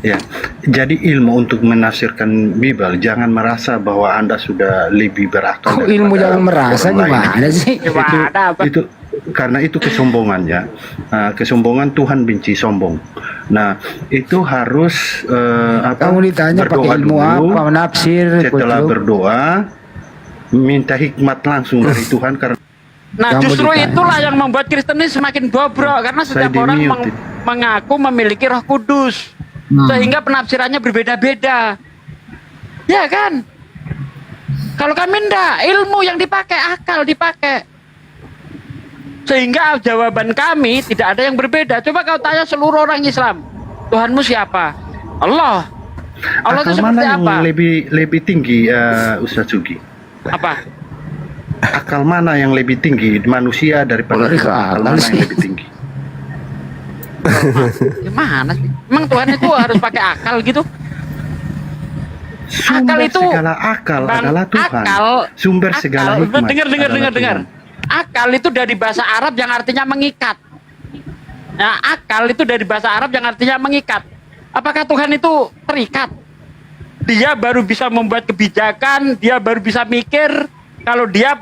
Ya, jadi ilmu untuk menafsirkan Bible, jangan merasa bahwa Anda sudah lebih berakal. Kok ilmu jangan merasa gimana sih? Itu karena itu kesombongan ya. Kesombongan Tuhan benci sombong. Nah, itu harus kamu ditanya pakai ilmu dulu, apa, menafsir. Setelah berdoa, minta hikmat langsung dari Tuhan karena Nah, justru itulah yang membuat Kristen ini semakin bobrok karena setiap orang mengaku memiliki Roh Kudus. Sehingga penafsirannya berbeda-beda. Ya kan? Kalau kami enggak, ilmu yang dipakai, akal dipakai. Sehingga jawaban kami tidak ada yang berbeda. Coba kau tanya seluruh orang Islam, Tuhanmu siapa? Allah. Allah itu Akal seperti mana yang apa? lebih tinggi, Ustaz Sugi? Apa? Akal mana yang lebih tinggi manusia daripada Tuhan? Akal mana yang lebih tinggi? Gimana sih? Emang Tuhan itu harus pakai akal gitu? Sumber segala akal adalah Tuhan. Sumber segala hikmat. Dengar. Akal itu dari bahasa Arab yang artinya mengikat. Nah, akal itu dari bahasa Arab yang artinya mengikat. Apakah Tuhan itu terikat? Dia baru bisa membuat kebijakan, dia baru bisa mikir kalau dia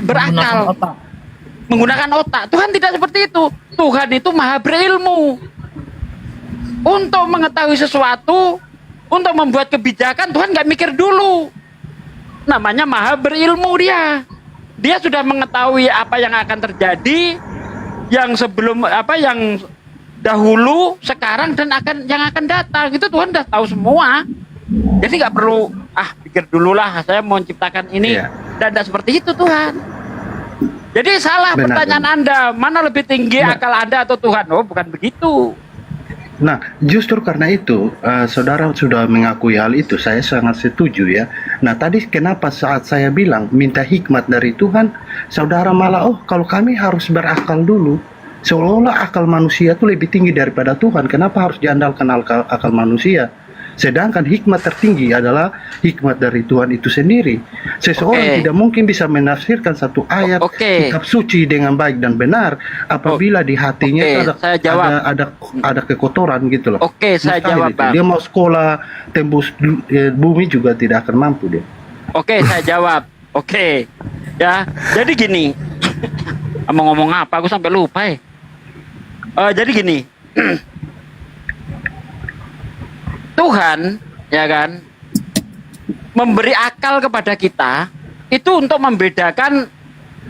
berakal. Menggunakan otak. Tuhan tidak seperti itu. Tuhan itu maha berilmu. Untuk mengetahui sesuatu, untuk membuat kebijakan, Tuhan nggak mikir dulu. Namanya maha berilmu dia. Dia sudah mengetahui apa yang akan terjadi, yang sebelum yang dahulu, sekarang, dan yang akan datang. Itu Tuhan udah tahu semua. Jadi nggak perlu pikir dulu lah, saya mau menciptakan ini. Dan tidak seperti itu Tuhan. Jadi salah pertanyaan Anda, mana lebih tinggi akal Anda atau Tuhan? Oh, bukan begitu. Nah, justru karena itu, saudara sudah mengakui hal itu, saya sangat setuju ya. Nah, tadi kenapa saat saya bilang minta hikmat dari Tuhan, saudara malah, kalau kami harus berakal dulu. Seolah-olah akal manusia itu lebih tinggi daripada Tuhan. Kenapa harus diandalkan akal manusia? Sedangkan hikmat tertinggi adalah hikmat dari Tuhan itu sendiri. Seseorang tidak mungkin bisa menafsirkan satu ayat kitab suci dengan baik dan benar apabila di hatinya itu ada kekotoran gitu loh. Saya jawab, Bang. Dia mau sekolah tembus bumi juga tidak akan mampu dia. Saya jawab. Ya, jadi gini. Mau ngomong apa? Aku sampai lupa ya. Jadi gini. Tuhan, ya kan, memberi akal kepada kita itu untuk membedakan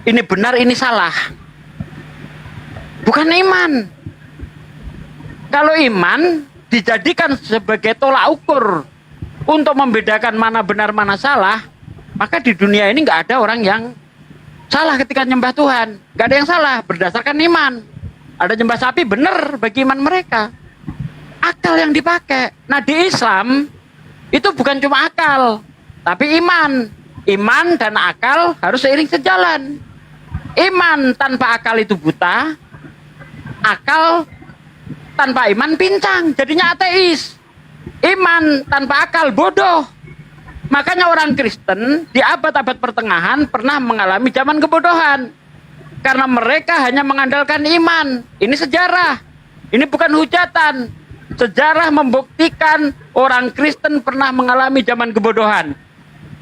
ini benar, ini salah. Bukan iman. Kalau iman dijadikan sebagai tolak ukur untuk membedakan mana benar, mana salah, maka di dunia ini nggak ada orang yang salah ketika nyembah Tuhan. Nggak ada yang salah berdasarkan iman. Ada nyembah sapi benar bagi iman mereka. Akal yang dipakai. Nah, di Islam itu bukan cuma akal, tapi iman. Iman dan akal harus seiring sejalan. Iman tanpa akal itu buta. Akal tanpa iman pincang, jadinya ateis. Iman tanpa akal bodoh. Makanya orang Kristen di abad-abad pertengahan pernah mengalami zaman kebodohan. Karena mereka hanya mengandalkan iman. Ini sejarah. Ini bukan hujatan. Sejarah membuktikan orang Kristen pernah mengalami zaman kebodohan.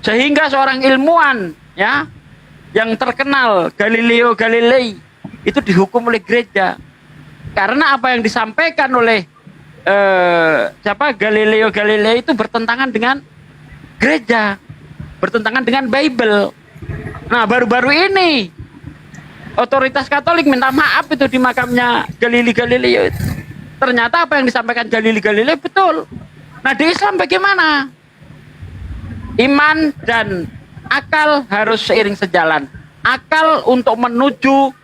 Sehingga seorang ilmuwan ya yang terkenal, Galileo Galilei, itu dihukum oleh gereja. Karena apa yang disampaikan oleh Galileo Galilei itu bertentangan dengan gereja, bertentangan dengan Bible. Nah, baru-baru ini otoritas Katolik minta maaf itu di makamnya Galileo itu. Ternyata apa yang disampaikan Galileo betul. Nah, di Islam bagaimana? Iman dan akal harus seiring sejalan. Akal untuk menuju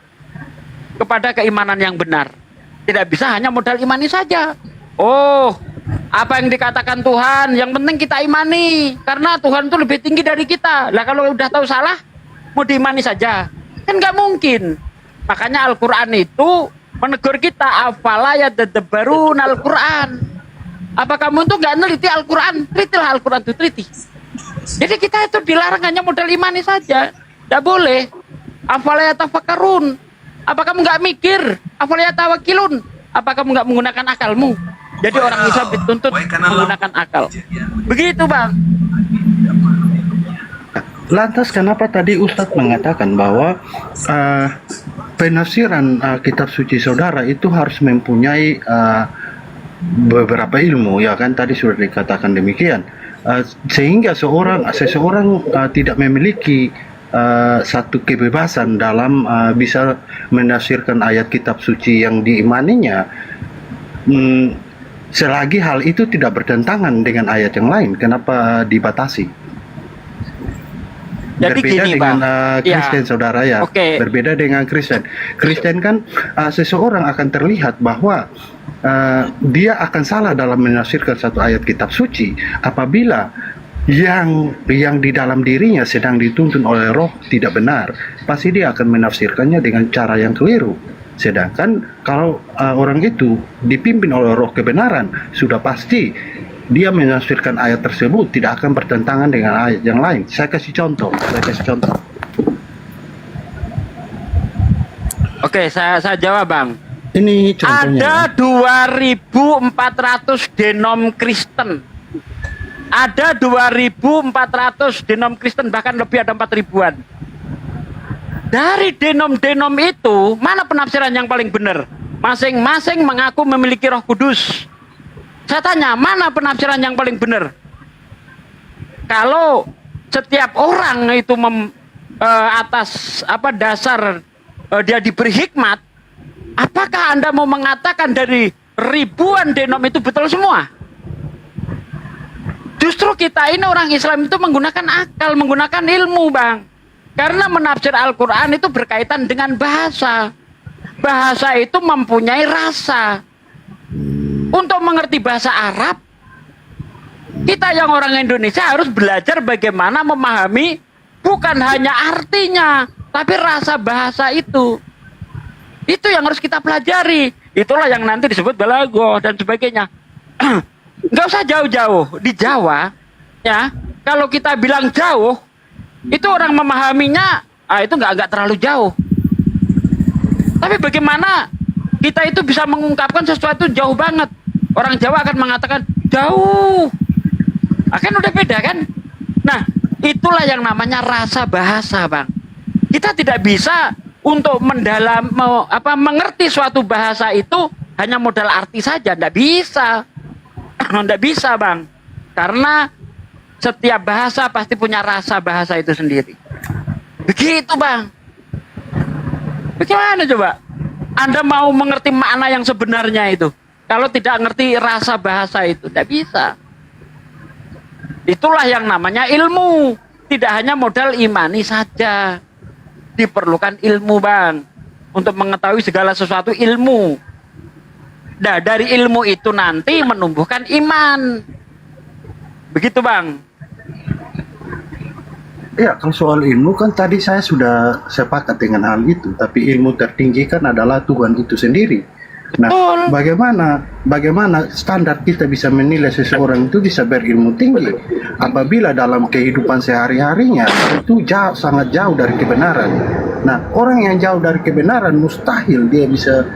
kepada keimanan yang benar. Tidak bisa hanya modal imani saja. Apa yang dikatakan Tuhan, yang penting kita imani. Karena Tuhan itu lebih tinggi dari kita. Lah kalau udah tahu salah, mau diimani saja. Kan nggak mungkin. Makanya Al-Quran itu menegur kita, afala yatadabbarun Al-Quran. Apa kamu itu nggak neliti Al-Quran? Telitilah Al-Quran itu, teliti. Jadi kita itu dilarang hanya modal imani saja. Tidak boleh. Afala yatafakkarun. Apa kamu nggak mikir? Afala yatawakilun. Apa kamu nggak menggunakan akalmu? Jadi orang Islam dituntut menggunakan akal. Begitu, Bang. Lantas kenapa tadi Ustadz mengatakan bahwa penafsiran kitab suci saudara itu harus mempunyai beberapa ilmu, ya kan, tadi sudah dikatakan demikian, sehingga seseorang tidak memiliki satu kebebasan dalam bisa menafsirkan ayat kitab suci yang diimaninya, selagi hal itu tidak bertentangan dengan ayat yang lain. Kenapa dibatasi? Jadi berbeda gini, dengan Bang. Kristen, Ya. saudara ya. Oke. Berbeda dengan Kristen. Kristen kan seseorang akan terlihat bahwa dia akan salah dalam menafsirkan satu ayat kitab suci apabila yang di dalam dirinya sedang dituntun oleh roh tidak benar, pasti dia akan menafsirkannya dengan cara yang keliru. Sedangkan kalau orang itu dipimpin oleh roh kebenaran, sudah pasti dia menafsirkan ayat tersebut tidak akan bertentangan dengan ayat yang lain. Saya kasih contoh. Oke, saya jawab, Bang. Ini contohnya. Ada 2.400 denom Kristen. Ada 2.400 denom Kristen, bahkan lebih ada 4.000-an. Dari denom-denom itu, mana penafsiran yang paling benar? Masing-masing mengaku memiliki Roh Kudus. Saya tanya, mana penafsiran yang paling benar? Kalau setiap orang itu atas dasar dia diberi hikmat, apakah Anda mau mengatakan dari ribuan denom itu betul semua? Justru kita ini orang Islam itu menggunakan akal, menggunakan ilmu, Bang. Karena menafsir Al-Quran itu berkaitan dengan bahasa. Bahasa itu mempunyai rasa. Untuk mengerti bahasa Arab, kita yang orang Indonesia harus belajar bagaimana memahami bukan hanya artinya, tapi rasa bahasa itu. Itu yang harus kita pelajari. Itulah yang nanti disebut balaghah dan sebagainya. Nggak usah jauh-jauh. Di Jawa, ya, kalau kita bilang jauh, itu orang memahaminya, itu nggak terlalu jauh. Tapi bagaimana kita itu bisa mengungkapkan sesuatu jauh banget? Orang Jawa akan mengatakan jauh. Kan udah beda kan? Nah, itulah yang namanya rasa bahasa, Bang. Kita tidak bisa untuk mengerti suatu bahasa itu hanya modal arti saja, tidak bisa. Tidak bisa, Bang. Karena setiap bahasa pasti punya rasa bahasa itu sendiri. Begitu, Bang. Bagaimana coba? Anda mau mengerti makna yang sebenarnya itu, kalau tidak ngerti rasa bahasa itu, tidak bisa. Itulah yang namanya ilmu. Tidak hanya modal imani saja. Diperlukan ilmu, Bang. Untuk mengetahui segala sesuatu ilmu. Nah, dari ilmu itu nanti menumbuhkan iman. Begitu, Bang. Ya, kalau soal ilmu kan tadi saya sudah sepakat dengan hal itu. Tapi ilmu tertinggi kan adalah Tuhan itu sendiri. Nah, bagaimana standar kita bisa menilai seseorang itu bisa berilmu tinggi apabila dalam kehidupan sehari-harinya itu sangat jauh dari kebenaran. Nah, orang yang jauh dari kebenaran mustahil dia bisa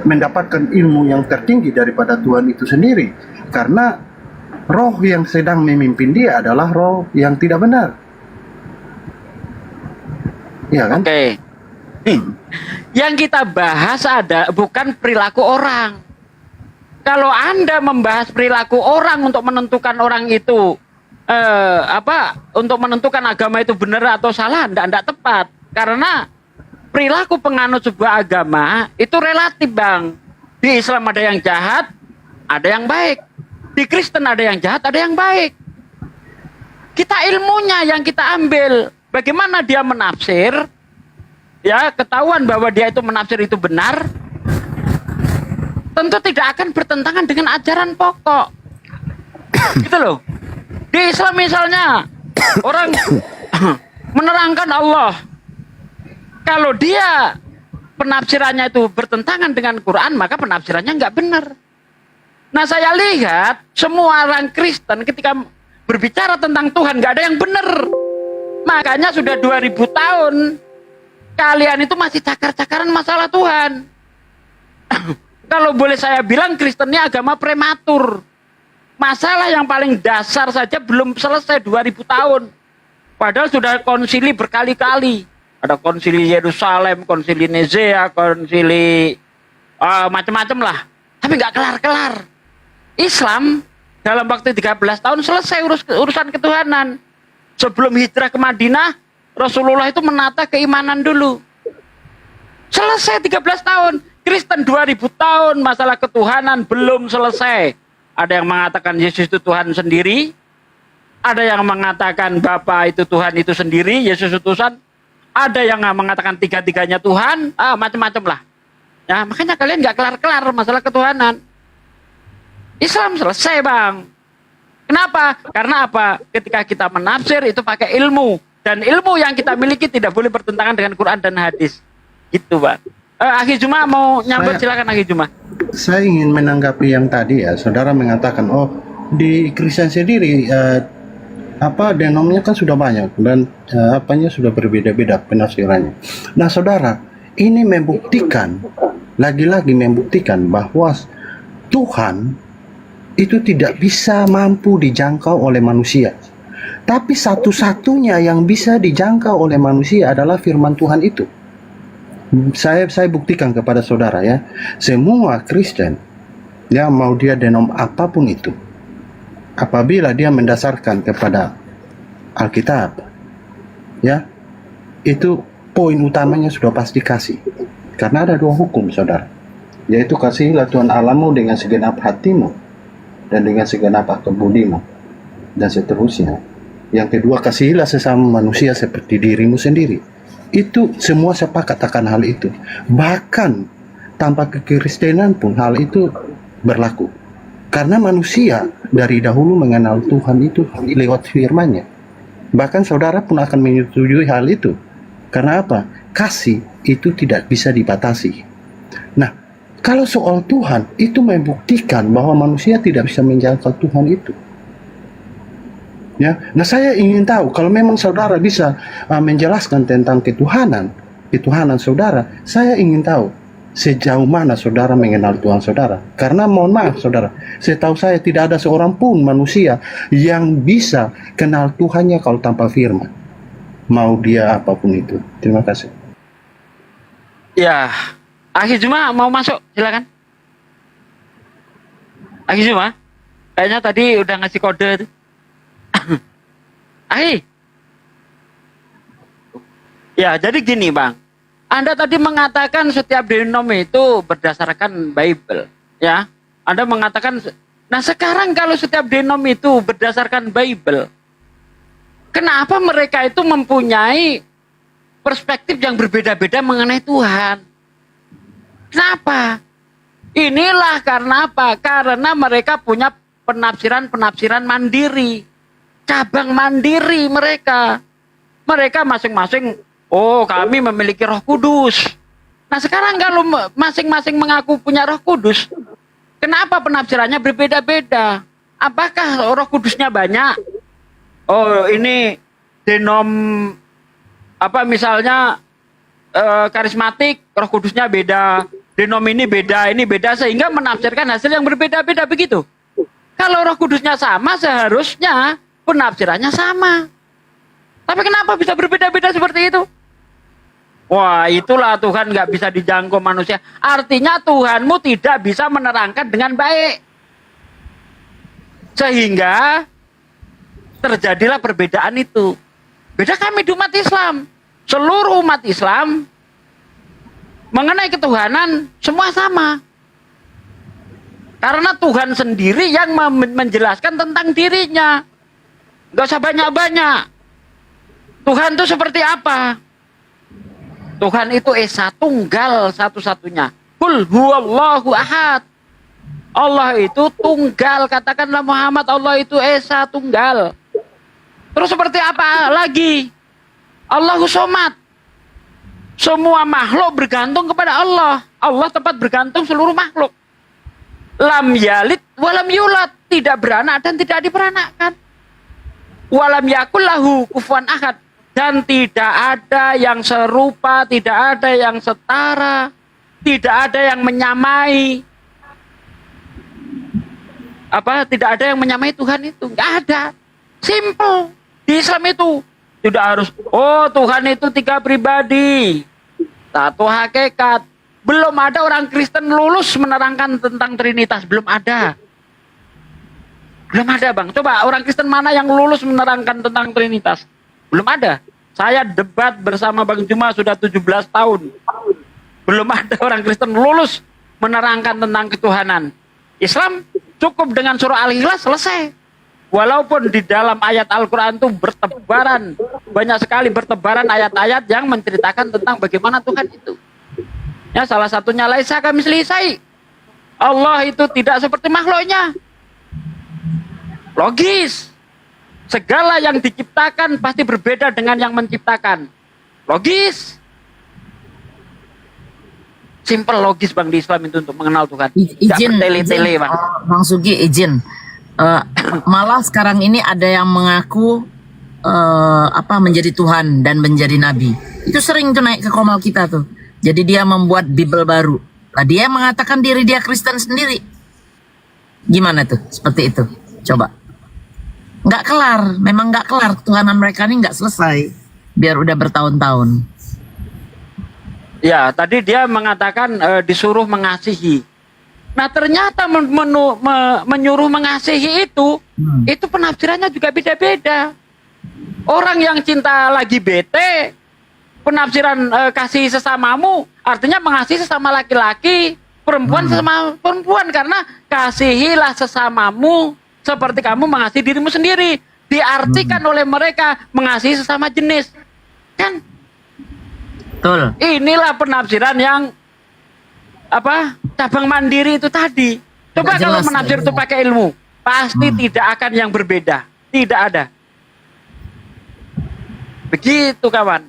mendapatkan ilmu yang tertinggi daripada Tuhan itu sendiri, karena roh yang sedang memimpin dia adalah roh yang tidak benar. Ya kan? Oke. Yang kita bahas bukan perilaku orang. Kalau Anda membahas perilaku orang untuk menentukan orang itu untuk menentukan agama itu benar atau salah, tidak tepat. Karena perilaku penganut sebuah agama itu relatif, Bang. Di Islam ada yang jahat, ada yang baik. Di Kristen ada yang jahat, ada yang baik. Kita ilmunya yang kita ambil. Bagaimana dia menafsir? Ya, ketahuan bahwa dia itu menafsir itu benar, tentu tidak akan bertentangan dengan ajaran pokok. Gitu loh. Di Islam misalnya, orang menerangkan Allah. Kalau dia penafsirannya itu bertentangan dengan Quran, maka penafsirannya nggak benar. Nah, saya lihat semua orang Kristen ketika berbicara tentang Tuhan nggak ada yang benar. Makanya sudah 2000 tahun kalian itu masih cakar-cakaran masalah Tuhan. Kalau boleh saya bilang, Kristen ini agama prematur. Masalah yang paling dasar saja belum selesai 2000 tahun. Padahal sudah konsili berkali-kali. Ada konsili Yerusalem, konsili Nicea, konsili macam-macam lah. Tapi nggak kelar-kelar. Islam dalam waktu 13 tahun selesai urusan ketuhanan. Sebelum hijrah ke Madinah, Rasulullah itu menata keimanan dulu. Selesai 13 tahun. Kristen 2000 tahun masalah ketuhanan belum selesai. Ada yang mengatakan Yesus itu Tuhan sendiri. Ada yang mengatakan Bapa itu Tuhan itu sendiri, Yesus utusan. Ada yang mengatakan tiga-tiganya Tuhan, macam-macam lah. Ya, makanya kalian nggak kelar-kelar masalah ketuhanan. Islam selesai, Bang. Kenapa? Karena apa? Ketika kita menafsir itu pakai ilmu. Dan ilmu yang kita miliki tidak boleh bertentangan dengan Quran dan hadis. Gitu, Bang. Akhi Juma mau nyambut, silakan Akhi Juma. Saya ingin menanggapi yang tadi ya, saudara mengatakan, oh di Kristen sendiri denomnya kan sudah banyak dan apanya sudah berbeda-beda penafsirannya. Nah, saudara, ini membuktikan, lagi-lagi membuktikan bahwa Tuhan itu tidak bisa mampu dijangkau oleh manusia. Tapi satu-satunya yang bisa dijangkau oleh manusia adalah firman Tuhan itu. Saya buktikan kepada saudara ya, semua Kristen ya, mau dia denom apapun itu, apabila dia mendasarkan kepada Alkitab ya, itu poin utamanya sudah pasti kasih. Karena ada dua hukum, saudara, yaitu kasihilah Tuhan Allahmu dengan segenap hatimu dan dengan segenap akal budimu, dan seterusnya. Yang kedua, kasihilah sesama manusia seperti dirimu sendiri. Itu semua sepakat akan hal itu. Bahkan tanpa kekristenan pun hal itu berlaku. Karena manusia dari dahulu mengenal Tuhan itu lewat firman-Nya. Bahkan saudara pun akan menyetujui hal itu. Karena apa? Kasih itu tidak bisa dibatasi. Nah, kalau soal Tuhan, itu membuktikan bahwa manusia tidak bisa menjangkau Tuhan itu. Ya, nah saya ingin tahu kalau memang saudara bisa menjelaskan tentang ketuhanan saudara, saya ingin tahu sejauh mana saudara mengenal Tuhan saudara. Karena mohon maaf saudara, setahu saya tidak ada seorang pun manusia yang bisa kenal Tuhannya kalau tanpa firman. Mau dia apapun itu. Terima kasih. Ya, Akhi Juma mau masuk, silakan. Akhi Juma, kayaknya tadi udah ngasih kode itu. Akhi. Ya, jadi gini, Bang. Anda tadi mengatakan setiap denom itu berdasarkan Bible, ya. Anda mengatakan, nah sekarang kalau setiap denom itu berdasarkan Bible, kenapa mereka itu mempunyai perspektif yang berbeda-beda mengenai Tuhan? Kenapa? Inilah karena apa? Karena mereka punya penafsiran-penafsiran mandiri, cabang mandiri mereka. Mereka masing-masing, oh kami memiliki Roh Kudus. Nah sekarang kalau masing-masing mengaku punya Roh Kudus, kenapa penafsirannya berbeda-beda? Apakah Roh Kudusnya banyak? Oh ini denom misalnya karismatik, Roh Kudusnya beda, denom ini beda, sehingga menafsirkan hasil yang berbeda-beda begitu. Kalau Roh Kudusnya sama, seharusnya penafsirannya sama. Tapi kenapa bisa berbeda-beda seperti itu? Wah, itulah Tuhan nggak bisa dijangkau manusia. Artinya Tuhanmu tidak bisa menerangkan dengan baik. Sehingga terjadilah perbedaan itu. Beda kami di umat Islam. Seluruh umat Islam mengenai ketuhanan semua sama. Karena Tuhan sendiri yang menjelaskan tentang dirinya. Gak usah banyak-banyak. Tuhan itu seperti apa? Tuhan itu Esa, tunggal satu-satunya. Qul huwallahu ahad. Allah itu tunggal. Katakanlah Muhammad, Allah itu Esa, tunggal. Terus seperti apa lagi? Allahu somad. Semua makhluk bergantung kepada Allah. Allah tempat bergantung seluruh makhluk. Lam yalid walam yulad. Tidak beranak dan tidak diperanakkan. Walam yakul lahu kufuwan ahad. Dan tidak ada yang serupa, tidak ada yang setara, tidak ada yang menyamai. Tidak ada yang menyamai Tuhan itu. Nggak ada. Simple. Di Islam itu tidak harus, oh Tuhan itu 3 pribadi, 1 hakikat. Belum ada orang Kristen lulus menerangkan tentang Trinitas. Belum ada. Belum ada, Bang. Coba orang Kristen mana yang lulus menerangkan tentang Trinitas? Belum ada. Saya debat bersama Bang Juma sudah 17 tahun. Belum ada orang Kristen lulus menerangkan tentang ketuhanan. Islam cukup dengan surah Al-Ikhlas selesai. Walaupun di dalam ayat Al-Quran itu bertebaran, banyak sekali bertebaran ayat-ayat yang menceritakan tentang bagaimana Tuhan itu. Ya, salah satunya laisa kamitslihi syai'. Allah itu tidak seperti makhluknya. Logis. Segala yang diciptakan pasti berbeda dengan yang menciptakan. Logis. Simple logis Bang di Islam itu untuk mengenal Tuhan. Izin, bertele-tele Bang. Bang Sugi izin. Malah sekarang ini ada yang mengaku menjadi Tuhan dan menjadi Nabi. Itu sering tuh naik ke komal kita tuh. Jadi dia membuat Bible baru. Nah, dia mengatakan diri dia Kristen sendiri. Gimana tuh? Seperti itu. Coba. Nggak kelar. Memang nggak kelar. Ketuhanan mereka ini nggak selesai. Biar udah bertahun-tahun. Ya, tadi dia mengatakan disuruh mengasihi. Nah, ternyata menyuruh mengasihi itu penafsirannya juga beda-beda. Orang yang cinta lagi bete, penafsiran kasih sesamamu artinya mengasihi sesama laki-laki, perempuan sesama perempuan, karena kasihilah sesamamu seperti kamu mengasihi dirimu sendiri. Diartikan oleh mereka mengasihi sesama jenis. Kan? Betul. Inilah penafsiran yang cabang mandiri itu tadi. Coba kalau menafsir itu pakai ilmu, pasti tidak akan yang berbeda. Tidak ada. Begitu kawan.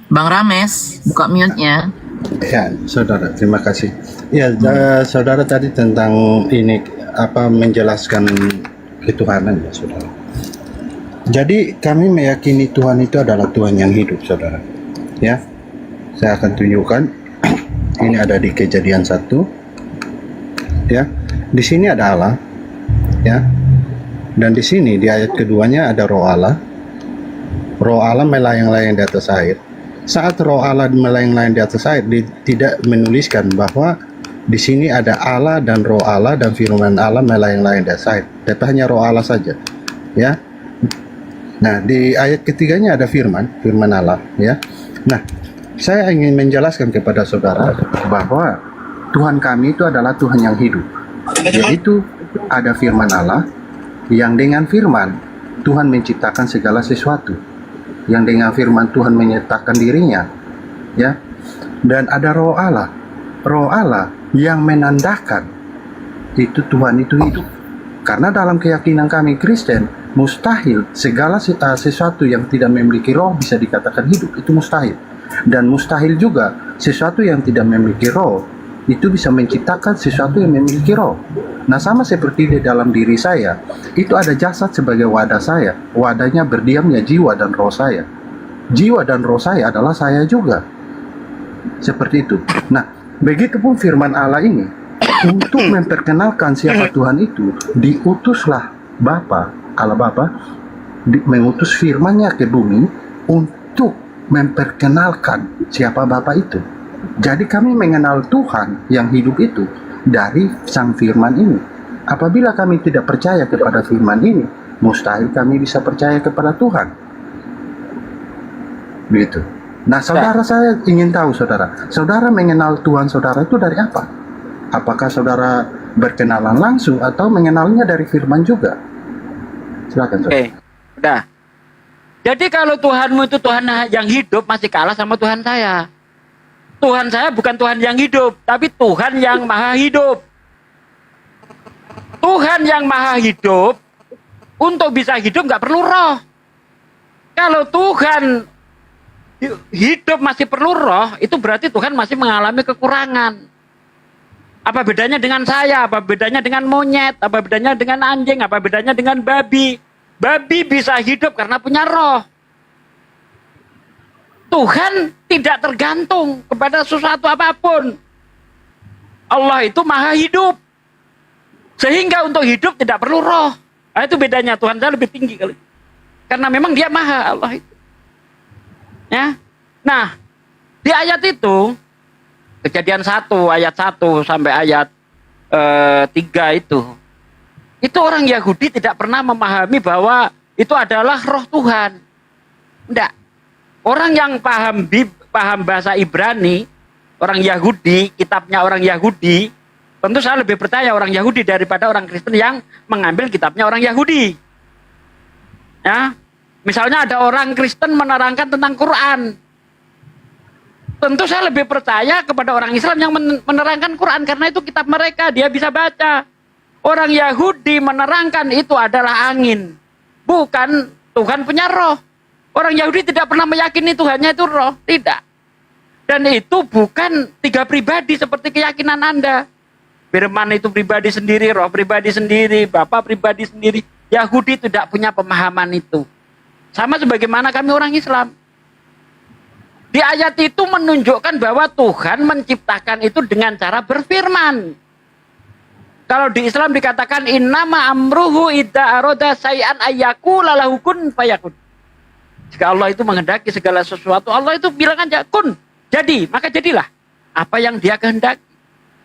Bang Rames, buka mute-nya. Ya, saudara, terima kasih. Ya, saudara tadi tentang ini menjelaskan ketuhanan ya, saudara. Jadi kami meyakini Tuhan itu adalah Tuhan yang hidup, saudara. Ya, saya akan tunjukkan. Ini ada di Kejadian 1. Ya, di sini ada Allah. Ya, dan di sini di ayat keduanya ada Roh Allah. Roh Allah melayang-layang di atas air. Saat Roh Allah melayang-layang di atas air, tidak menuliskan bahwa di sini ada Allah dan Roh Allah dan Firman Allah melayang-layang di atas air. Tapi hanya Roh Allah saja. Ya. Nah, di ayat ketiganya ada firman Allah, ya. Nah, saya ingin menjelaskan kepada saudara bahwa Tuhan kami itu adalah Tuhan yang hidup. Yaitu ada firman Allah yang dengan firman Tuhan menciptakan segala sesuatu. Yang dengan firman Tuhan menyatakan dirinya, ya. Dan ada Roh Allah. Roh Allah yang menandakan itu Tuhan itu hidup. Karena dalam keyakinan kami Kristen, mustahil segala sesuatu yang tidak memiliki roh bisa dikatakan hidup, itu mustahil. Dan mustahil juga sesuatu yang tidak memiliki roh itu bisa menciptakan sesuatu yang memiliki roh. Nah, sama seperti di dalam diri saya, itu ada jasad sebagai wadah saya. Wadahnya berdiamnya jiwa dan roh saya. Jiwa dan roh saya adalah saya juga. Seperti itu. Nah, begitupun firman Allah ini, untuk memperkenalkan siapa Tuhan itu, diutuslah Allah Bapa, mengutus firman-Nya ke bumi untuk memperkenalkan siapa Bapa itu. Jadi kami mengenal Tuhan yang hidup itu dari sang firman ini. Apabila kami tidak percaya kepada firman ini, mustahil kami bisa percaya kepada Tuhan. Begitu. Nah, saudara, saya ingin tahu saudara mengenal Tuhan saudara itu dari apa? Apakah saudara berkenalan langsung atau mengenalnya dari firman juga? Silakan, saudara. Oke, udah. Jadi kalau Tuhanmu itu Tuhan yang hidup, masih kalah sama Tuhan saya. Tuhan saya bukan Tuhan yang hidup, tapi Tuhan yang maha hidup. Tuhan yang maha hidup, untuk bisa hidup nggak perlu roh. Kalau Tuhan hidup masih perlu roh, itu berarti Tuhan masih mengalami kekurangan. Apa bedanya dengan saya? Apa bedanya dengan monyet? Apa bedanya dengan anjing? Apa bedanya dengan babi? Babi bisa hidup karena punya roh. Tuhan tidak tergantung kepada sesuatu apapun. Allah itu maha hidup. Sehingga untuk hidup tidak perlu roh. Nah, itu bedanya. Tuhan saya lebih tinggi kali. Karena memang dia maha Allah itu. Ya. Nah, di ayat itu, Kejadian 1 ayat 1 sampai ayat 3 itu orang Yahudi tidak pernah memahami bahwa itu adalah roh Tuhan. Enggak. Orang yang paham bahasa Ibrani, orang Yahudi, kitabnya orang Yahudi, Tentu saya lebih percaya orang Yahudi daripada orang Kristen yang mengambil kitabnya orang Yahudi. Ya, misalnya ada orang Kristen menerangkan tentang Quran. Tentu saya lebih percaya kepada orang Islam yang menerangkan Quran karena itu kitab mereka, dia bisa baca. Orang Yahudi menerangkan itu adalah angin, bukan Tuhan punya roh. Orang Yahudi tidak pernah meyakini Tuhannya itu roh, tidak. Dan itu bukan 3 pribadi seperti keyakinan Anda. Firman itu pribadi sendiri, roh pribadi sendiri, Bapa pribadi sendiri. Yahudi tidak punya pemahaman itu. Sama sebagaimana kami orang Islam. Di ayat itu menunjukkan bahwa Tuhan menciptakan itu dengan cara berfirman. Kalau di Islam dikatakan innama amruhu idza arada syai'an ayyakula lahu kun fayakun. Jika Allah itu menghendaki segala sesuatu, Allah itu bilang aja kun, jadi, maka jadilah apa yang dia kehendaki.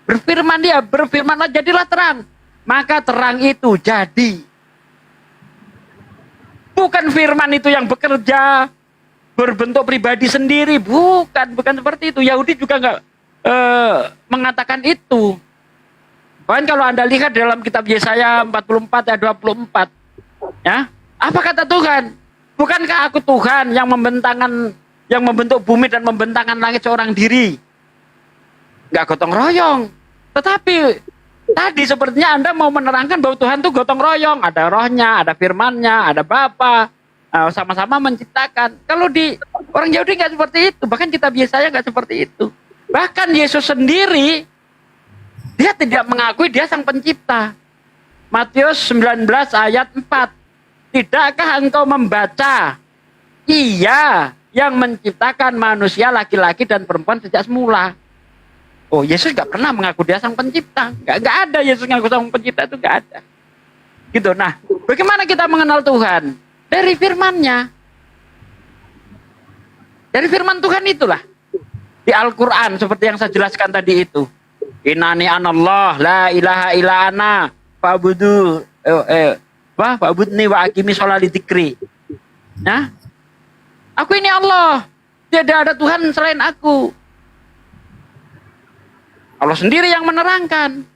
Berfirman dia, berfirmanlah jadilah terang. Maka terang itu jadi. Bukan firman itu yang bekerja berbentuk pribadi sendiri, bukan seperti itu. Yahudi juga nggak mengatakan itu. Bahkan kalau Anda lihat dalam kitab Yesaya 44 ayat 24, ya, apa kata Tuhan? Bukankah aku Tuhan yang membentuk bumi dan membentangkan langit seorang diri? Nggak gotong royong. Tetapi tadi sepertinya Anda mau menerangkan bahwa Tuhan itu gotong royong. Ada rohnya, ada firmannya, ada Bapa, sama-sama menciptakan. Kalau di orang Yahudi nggak seperti itu. Bahkan kitab Yesaya nggak seperti itu. Bahkan Yesus sendiri, dia tidak mengakui dia sang pencipta. Matius 19 ayat 4. Tidakkah engkau membaca? Ia yang menciptakan manusia laki-laki dan perempuan sejak semula. Oh, Yesus nggak pernah mengaku dia sang pencipta. Nggak ada Yesus mengaku sang pencipta, itu nggak ada. Gitu. Nah, bagaimana kita mengenal Tuhan? Dari firman-Nya. Dari firman Tuhan itulah. Di Al-Quran seperti yang saya jelaskan tadi itu. Innani anallah la ilaha illa ana fa'budu fa'budni wa aqimi sholati dzikri. Nah, aku ini Allah. Tidak ada Tuhan selain aku. Allah sendiri yang menerangkan.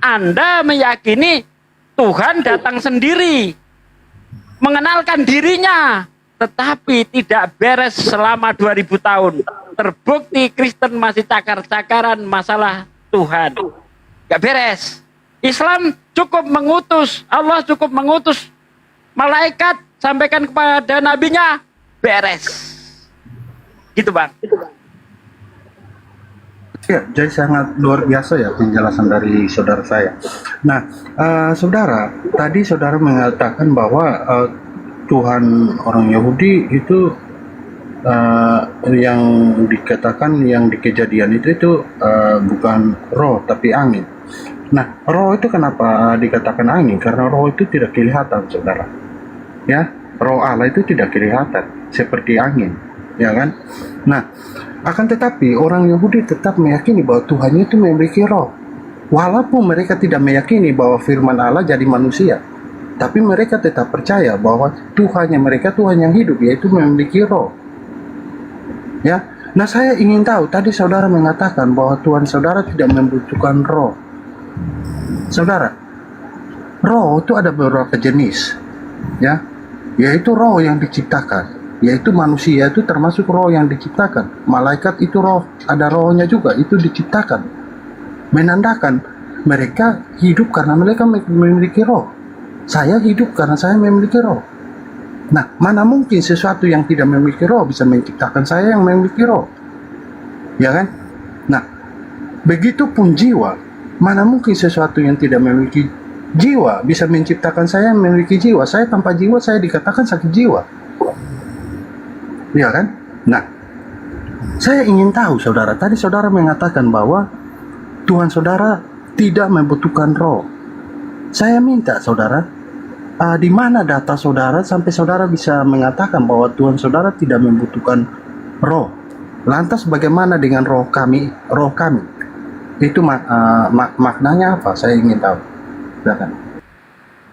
Anda meyakini Tuhan datang sendiri, mengenalkan dirinya, tetapi tidak beres selama 2000 tahun. Terbukti Kristen masih cakar-cakaran masalah Tuhan. Gak beres. Islam cukup mengutus, Allah cukup mengutus malaikat, sampaikan kepada nabinya, beres. Gitu Bang. Ya, jadi sangat luar biasa ya penjelasan dari saudara saya. Nah, saudara, tadi saudara mengatakan bahwa Tuhan orang Yahudi itu yang dikatakan yang di Kejadian itu bukan roh tapi angin. Nah, roh itu kenapa dikatakan angin? Karena roh itu tidak kelihatan, saudara. Ya, roh Allah itu tidak kelihatan seperti angin, ya kan? Nah, akan tetapi orang Yahudi tetap meyakini bahwa Tuhannya itu memiliki roh. Walaupun mereka tidak meyakini bahwa firman Allah jadi manusia, tapi mereka tetap percaya bahwa Tuhannya mereka Tuhan yang hidup, yaitu memiliki roh. Ya, nah saya ingin tahu, tadi saudara mengatakan bahwa Tuhan saudara tidak membutuhkan roh. Saudara, roh itu ada beberapa jenis, ya, yaitu roh yang diciptakan. Yaitu manusia itu termasuk roh yang diciptakan. Malaikat itu roh, ada rohnya juga, itu diciptakan. Menandakan mereka hidup karena mereka memiliki roh. Saya hidup karena saya memiliki roh. Nah, mana mungkin sesuatu yang tidak memiliki roh bisa menciptakan saya yang memiliki roh? Ya kan? Nah, begitupun jiwa. Mana mungkin sesuatu yang tidak memiliki jiwa bisa menciptakan saya yang memiliki jiwa? Saya tanpa jiwa, saya dikatakan sakit jiwa. Ya kan? Nah, saya ingin tahu saudara, tadi saudara mengatakan bahwa Tuhan saudara tidak membutuhkan roh. Saya minta saudara, di mana data saudara sampai saudara bisa mengatakan bahwa Tuhan saudara tidak membutuhkan roh? Lantas bagaimana dengan roh kami? Roh kami itu maknanya apa? Saya ingin tahu. Silakan.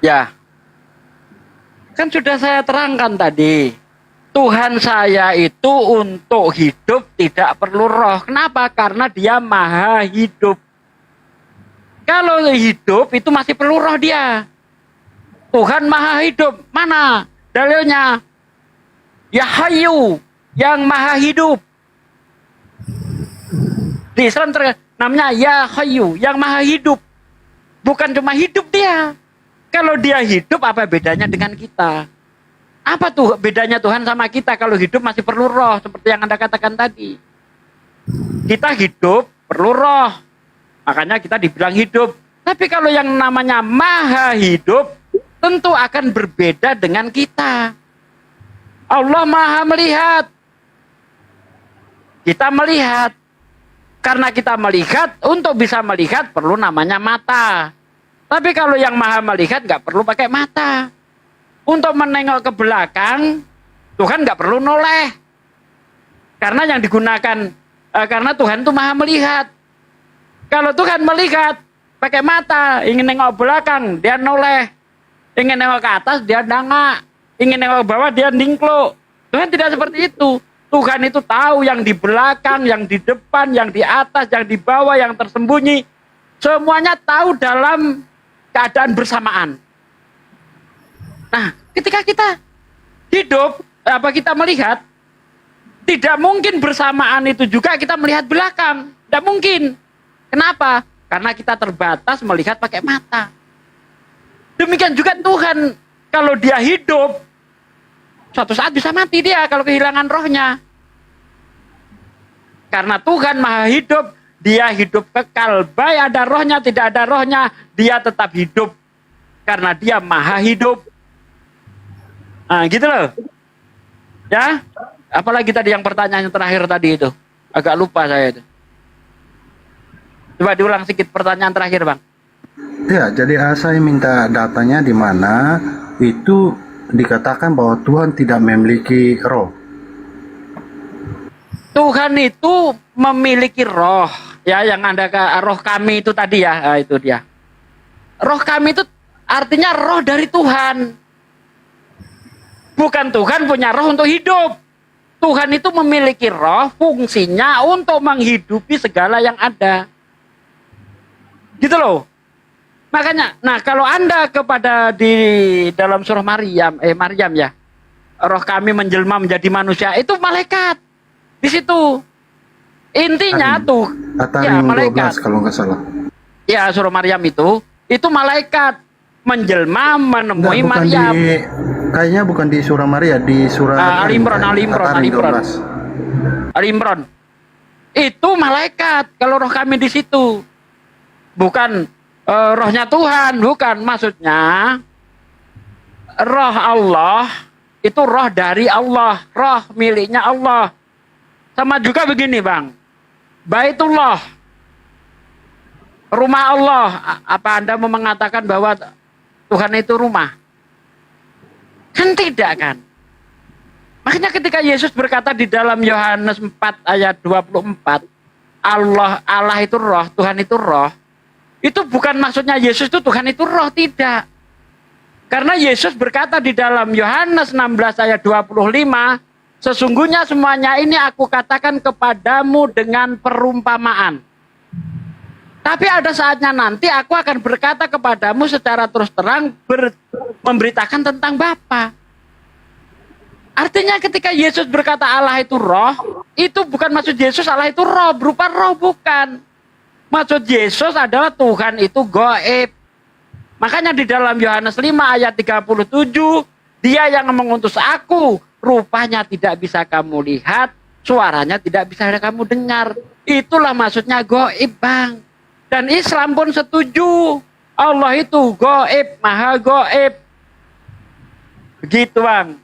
Ya, kan sudah saya terangkan tadi. Tuhan saya itu untuk hidup tidak perlu roh. Kenapa? Karena dia maha hidup. Kalau hidup itu masih perlu roh dia. Tuhan maha hidup. Mana dalilnya? Ya Hayyu, yang maha hidup. Di Islam namanya Ya Hayyu, yang maha hidup. Bukan cuma hidup dia. Kalau dia hidup, apa bedanya dengan kita? Apa tuh bedanya Tuhan sama kita? Kalau hidup masih perlu roh, seperti yang Anda katakan tadi. Kita hidup, perlu roh. Makanya kita dibilang hidup. Tapi kalau yang namanya maha hidup, tentu akan berbeda dengan kita. Allah maha melihat. Kita melihat. Karena kita melihat, untuk bisa melihat perlu namanya mata. Tapi kalau yang maha melihat nggak perlu pakai mata. Untuk menengok ke belakang, Tuhan nggak perlu noleh. Karena yang digunakan, karena Tuhan itu maha melihat. Kalau Tuhan melihat, pakai mata, ingin nengok belakang, dia noleh. Ingin nengok ke atas, dia dangak. Ingin nengok ke bawah, dia ningkluk. Tuhan tidak seperti itu. Tuhan itu tahu yang di belakang, yang di depan, yang di atas, yang di bawah, yang tersembunyi. Semuanya tahu dalam keadaan bersamaan. Nah, ketika kita hidup, kita melihat, tidak mungkin bersamaan itu juga kita melihat belakang. Tidak mungkin. Kenapa? Karena kita terbatas melihat pakai mata. Demikian juga Tuhan, kalau dia hidup, suatu saat bisa mati dia kalau kehilangan rohnya. Karena Tuhan maha hidup, dia hidup kekal. Baik ada rohnya, tidak ada rohnya, dia tetap hidup. Karena dia maha hidup. Nah, gitu loh. Ya, apalagi tadi yang pertanyaan yang terakhir tadi itu. Agak lupa saya itu. Coba diulang sedikit pertanyaan terakhir, Bang. Ya, jadi saya minta datanya di mana itu dikatakan bahwa Tuhan tidak memiliki roh. Tuhan itu memiliki roh. Ya, yang Anda roh kami itu tadi ya, nah, itu dia. Roh kami itu artinya roh dari Tuhan. Bukan Tuhan punya roh untuk hidup. Tuhan itu memiliki roh, fungsinya untuk menghidupi segala yang ada. Gitu loh. Makanya, nah kalau Anda kepada di dalam surah Maryam ya, roh kami menjelma menjadi manusia, itu malaikat. Di situ. Intinya tuh, ya malaikat. 12 kalau nggak salah. Ya, surah Maryam itu malaikat menjelma menemui Maryam. Kayaknya bukan di surah Maria, di surah Ali Imran. Itu malaikat kalau roh kami di situ. Bukan rohnya Tuhan, bukan. Maksudnya roh Allah itu roh dari Allah, roh miliknya Allah. Sama juga begini, Bang. Baitullah, rumah Allah. Apa Anda mau mengatakan bahwa Tuhan itu rumah? Kan tidak kan? Makanya ketika Yesus berkata di dalam Yohanes 4 ayat 24, Allah itu roh, Tuhan itu roh. Itu bukan maksudnya Yesus itu Tuhan itu roh, tidak. Karena Yesus berkata di dalam Yohanes 16 ayat 25, sesungguhnya semuanya ini aku katakan kepadamu dengan perumpamaan. Tapi ada saatnya nanti aku akan berkata kepadamu secara terus terang, memberitakan tentang Bapa. Artinya ketika Yesus berkata Allah itu roh, itu bukan maksud Yesus Allah itu roh, berupa roh, bukan. Maksud Yesus adalah Tuhan itu gaib. Makanya di dalam Yohanes 5 ayat 37, dia yang mengutus aku, rupanya tidak bisa kamu lihat, suaranya tidak bisa kamu dengar. Itulah maksudnya gaib, Bang. Dan Islam pun setuju. Allah itu gaib, maha gaib. Begitu, Bang.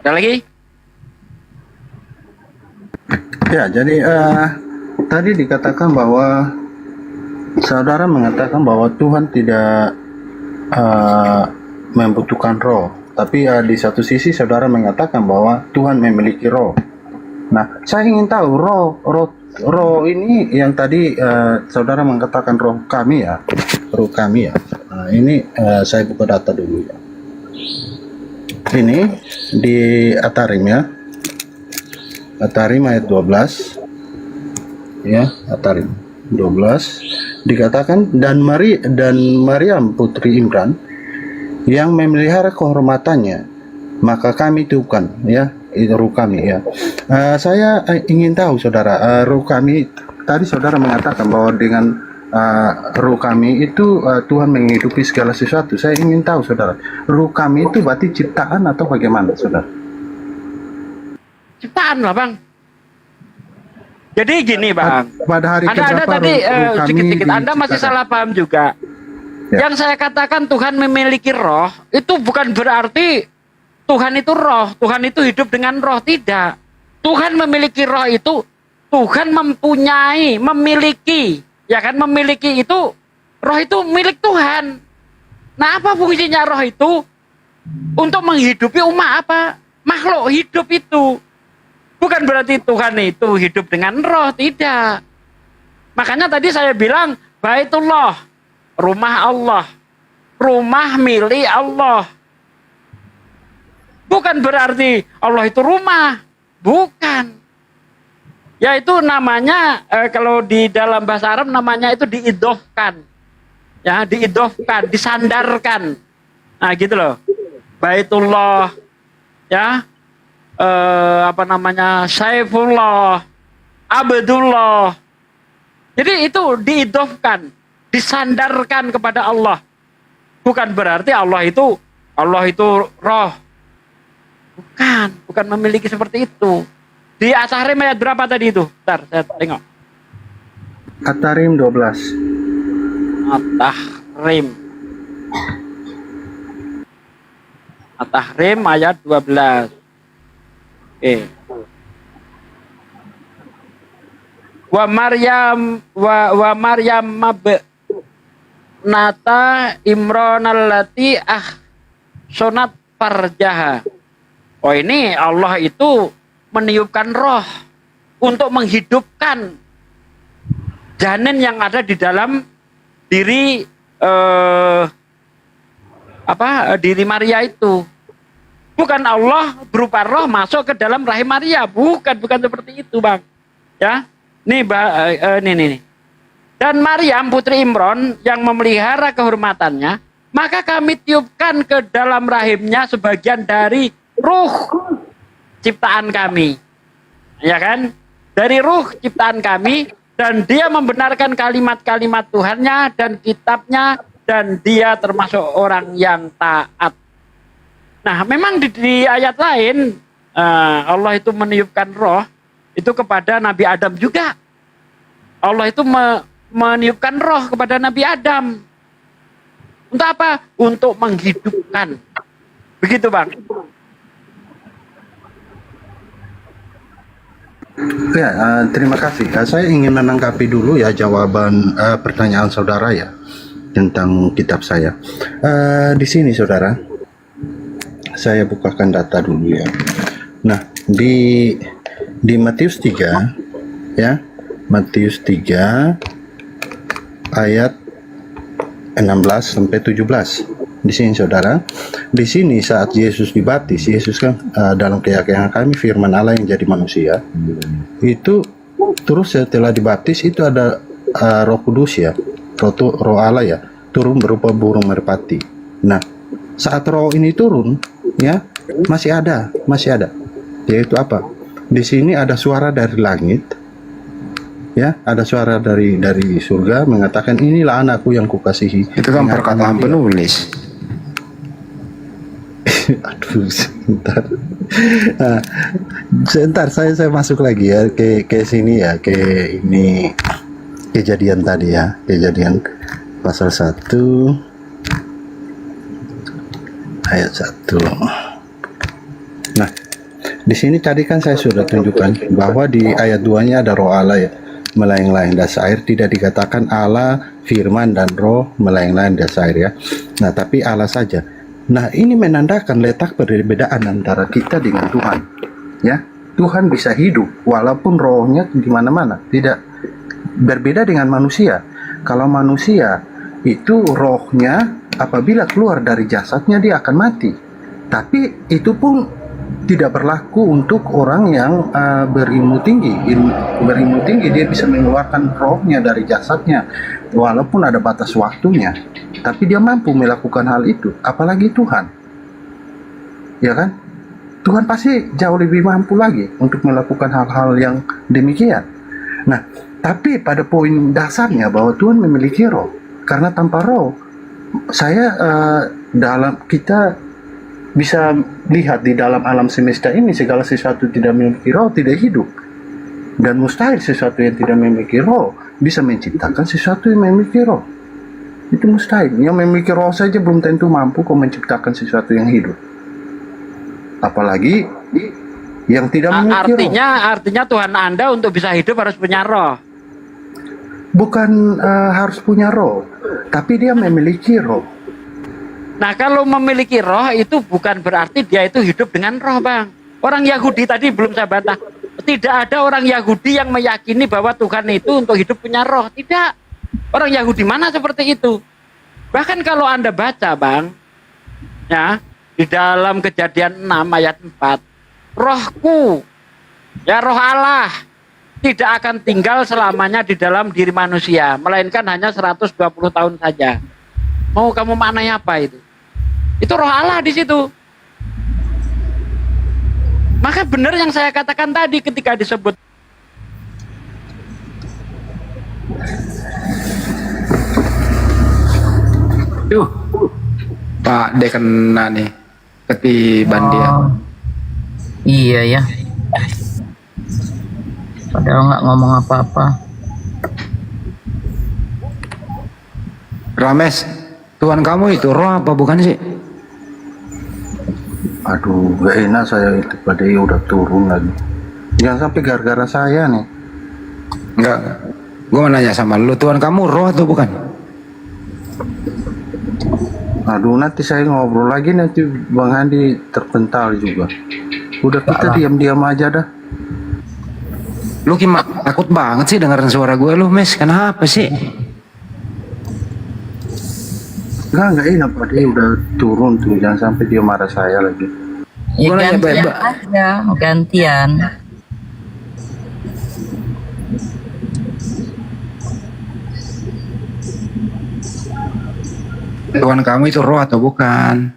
Ada lagi? Ya, jadi tadi dikatakan bahwa saudara mengatakan bahwa Tuhan tidak membutuhkan roh, tapi di satu sisi saudara mengatakan bahwa Tuhan memiliki roh. Nah, saya ingin tahu roh ini yang tadi saudara mengatakan roh kami ya. Nah, ini saya buka data dulu ya. Ini di Atarim ya. At-Tahrim ayat 12. Ya, At-Tahrim 12 dikatakan dan Maryam putri Imran yang memelihara kehormatannya, maka kami tiupkan, ya, itu ruh kami, ya. Saya ingin tahu saudara, ruh kami tadi saudara mengatakan bahwa dengan ruh kami itu Tuhan menghidupi segala sesuatu. Saya ingin tahu saudara, ruh kami itu berarti ciptaan atau bagaimana saudara? Ciptaan lah bang. Jadi gini bang, pada hari Anda keberapa tadi ruh kami sedikit-sedikit Anda masih diciptakan? salah paham juga. Ya. Yang saya katakan Tuhan memiliki roh itu bukan berarti Tuhan itu roh, Tuhan itu hidup dengan roh, tidak. Tuhan memiliki roh itu Tuhan memiliki, ya kan, memiliki itu, roh itu milik Tuhan. Nah, apa fungsinya roh itu? Untuk menghidupi umat apa? Makhluk hidup itu. Bukan berarti Tuhan itu hidup dengan roh, tidak. Makanya tadi saya bilang, Baitullah, rumah Allah, rumah milik Allah. Bukan berarti Allah itu rumah, bukan. Yaitu namanya, kalau di dalam bahasa Arab namanya itu diidofkan. Ya, diidofkan, disandarkan. Nah, gitu loh. Baitullah, ya, Saifullah, Abdullah. Jadi itu diidofkan, disandarkan kepada Allah. Bukan berarti Allah itu roh. Bukan memiliki seperti itu. Di At-Tahrim ayat berapa tadi itu? Bentar, saya tengok. At-Tahrim 12. At-Tahrim ayat 12. Oke. Wa Maryam mabnata Imran allati sonat farjaha. Oh, ini Allah itu meniupkan roh untuk menghidupkan janin yang ada di dalam diri diri Maria itu. Bukan Allah berupa roh masuk ke dalam rahim Maria, bukan seperti itu, Bang. Ya. Nih, nih. Dan Maryam putri Imran yang memelihara kehormatannya, maka kami tiupkan ke dalam rahimnya sebagian dari ruh ciptaan kami. Ya kan? Dari ruh ciptaan kami, dan dia membenarkan kalimat-kalimat Tuhannya dan kitabnya, dan dia termasuk orang yang taat. Nah, memang di ayat lain Allah itu meniupkan roh itu kepada Nabi Adam juga. Allah itu meniupkan roh kepada Nabi Adam. Untuk apa? Untuk menghidupkan. Begitu, Bang. Ya, terima kasih. Saya ingin menanggapi dulu ya jawaban pertanyaan saudara ya tentang kitab saya. Di sini saudara, saya bukakan data dulu ya. Nah, di Matius 3 ya, Matius 3 ayat 16 sampai 17. Di sini saudara, di sini saat Yesus dibaptis, Yesus kan dalam keyakinan kami firman Allah yang jadi manusia. Itu terus setelah dibaptis itu ada Roh Kudus ya, roh Allah ya, turun berupa burung merpati. Nah, saat roh ini turun ya, masih ada. Yaitu apa? Di sini ada suara dari langit. Ya, ada suara dari surga mengatakan inilah anakku yang kukasihi. Itu kan perkataan penulis. Aduh, sebentar saya masuk lagi ya ke sini ya, ke ini kejadian tadi ya, kejadian pasal 1 ayat 1. Nah, di sini tadi kan saya sudah tunjukkan bahwa di ayat 2-nya ada roh Allah ya, melayang-layang di atas air. Tidak dikatakan Allah, firman dan roh melayang-layang di atas air ya. Nah, tapi Allah saja. Nah, ini menandakan letak perbedaan antara kita dengan Tuhan. Ya, Tuhan bisa hidup walaupun rohnya di mana-mana. Tidak berbeda dengan manusia. Kalau manusia itu rohnya apabila keluar dari jasadnya dia akan mati. Tapi itu pun tidak berlaku untuk orang yang berilmu tinggi. Berilmu tinggi dia bisa mengeluarkan rohnya dari jasadnya walaupun ada batas waktunya, tapi dia mampu melakukan hal itu. Apalagi Tuhan, ya kan? Tuhan pasti jauh lebih mampu lagi untuk melakukan hal-hal yang demikian. Nah, tapi pada poin dasarnya bahwa Tuhan memiliki roh, karena tanpa roh kita bisa lihat di dalam alam semesta ini segala sesuatu tidak memiliki roh tidak hidup, dan mustahil sesuatu yang tidak memiliki roh bisa menciptakan sesuatu yang memiliki roh. Itu mustahil. Yang memiliki roh saja belum tentu mampu kok menciptakan sesuatu yang hidup, apalagi yang tidak memiliki roh. Artinya Tuhan Anda untuk bisa hidup harus punya roh. Bukan harus punya roh, tapi dia memiliki roh. Nah, kalau memiliki roh itu bukan berarti dia itu hidup dengan roh, Bang. Orang Yahudi tadi belum saya bantah. Tidak ada orang Yahudi yang meyakini bahwa Tuhan itu untuk hidup punya roh. Tidak. Orang Yahudi mana seperti itu? Bahkan kalau Anda baca, Bang, ya, di dalam Kejadian 6 ayat 4, rohku, ya roh Allah, tidak akan tinggal selamanya di dalam diri manusia, melainkan hanya 120 tahun saja. Mau kamu maknanya apa itu? Itu roh Allah di situ. Maka benar yang saya katakan tadi ketika disebut Pak D kena nih ketiban dia. Iya ya. Padahal nggak ngomong apa-apa. Rames, Tuhan kamu itu roh apa bukan sih? Aduh, gak enak saya itu pada udah turun lagi. Jangan sampai gara-gara saya nih. Enggak. Gue mau nanya sama lu, Tuhan kamu roh atau bukan? Aduh, nanti saya ngobrol lagi, nanti Bang Andi terpental juga. Udah kita diam-diam aja dah. Lu takut banget sih dengerin suara gue lu, Mes. Kenapa sih? Enggak enak Pak, dia udah turun tuh, jangan sampai dia marah saya lagi. Ya gantian aja, gantian. Tuhan kamu itu roh atau bukan?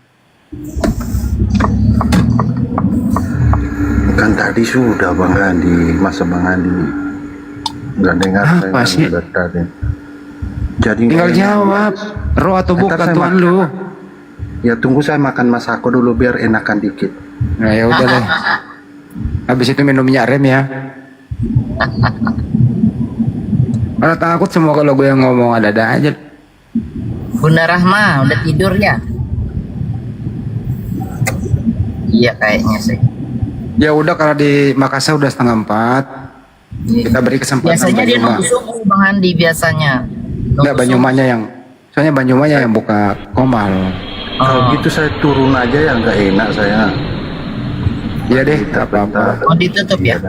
Kan tadi sudah Bang Andi, masa Bang Andi nggak dengar apa sih? Tadi. Jadi tinggal jawab, roh atau bukan Tuhan lu? Ya tunggu saya makan masako dulu biar enakan dikit. Nah ya udah deh. Habis itu minum minyak rem ya. Mana takut semua kalau gue yang ngomong ada aja. Bunda Rahma udah tidur ya? Iya kayaknya sih. Ya udah kalau di Makassar udah 3:30. Kita beri kesempatan. Biasanya dia nunggu subuh Bang Andi biasanya. Enggak, Banyumannya yang soalnya Banyumannya yang buka komal. Kalau gitu saya turun aja ya, nggak enak saya. Iya deh, tak apa-apa. Oh ditutup ya?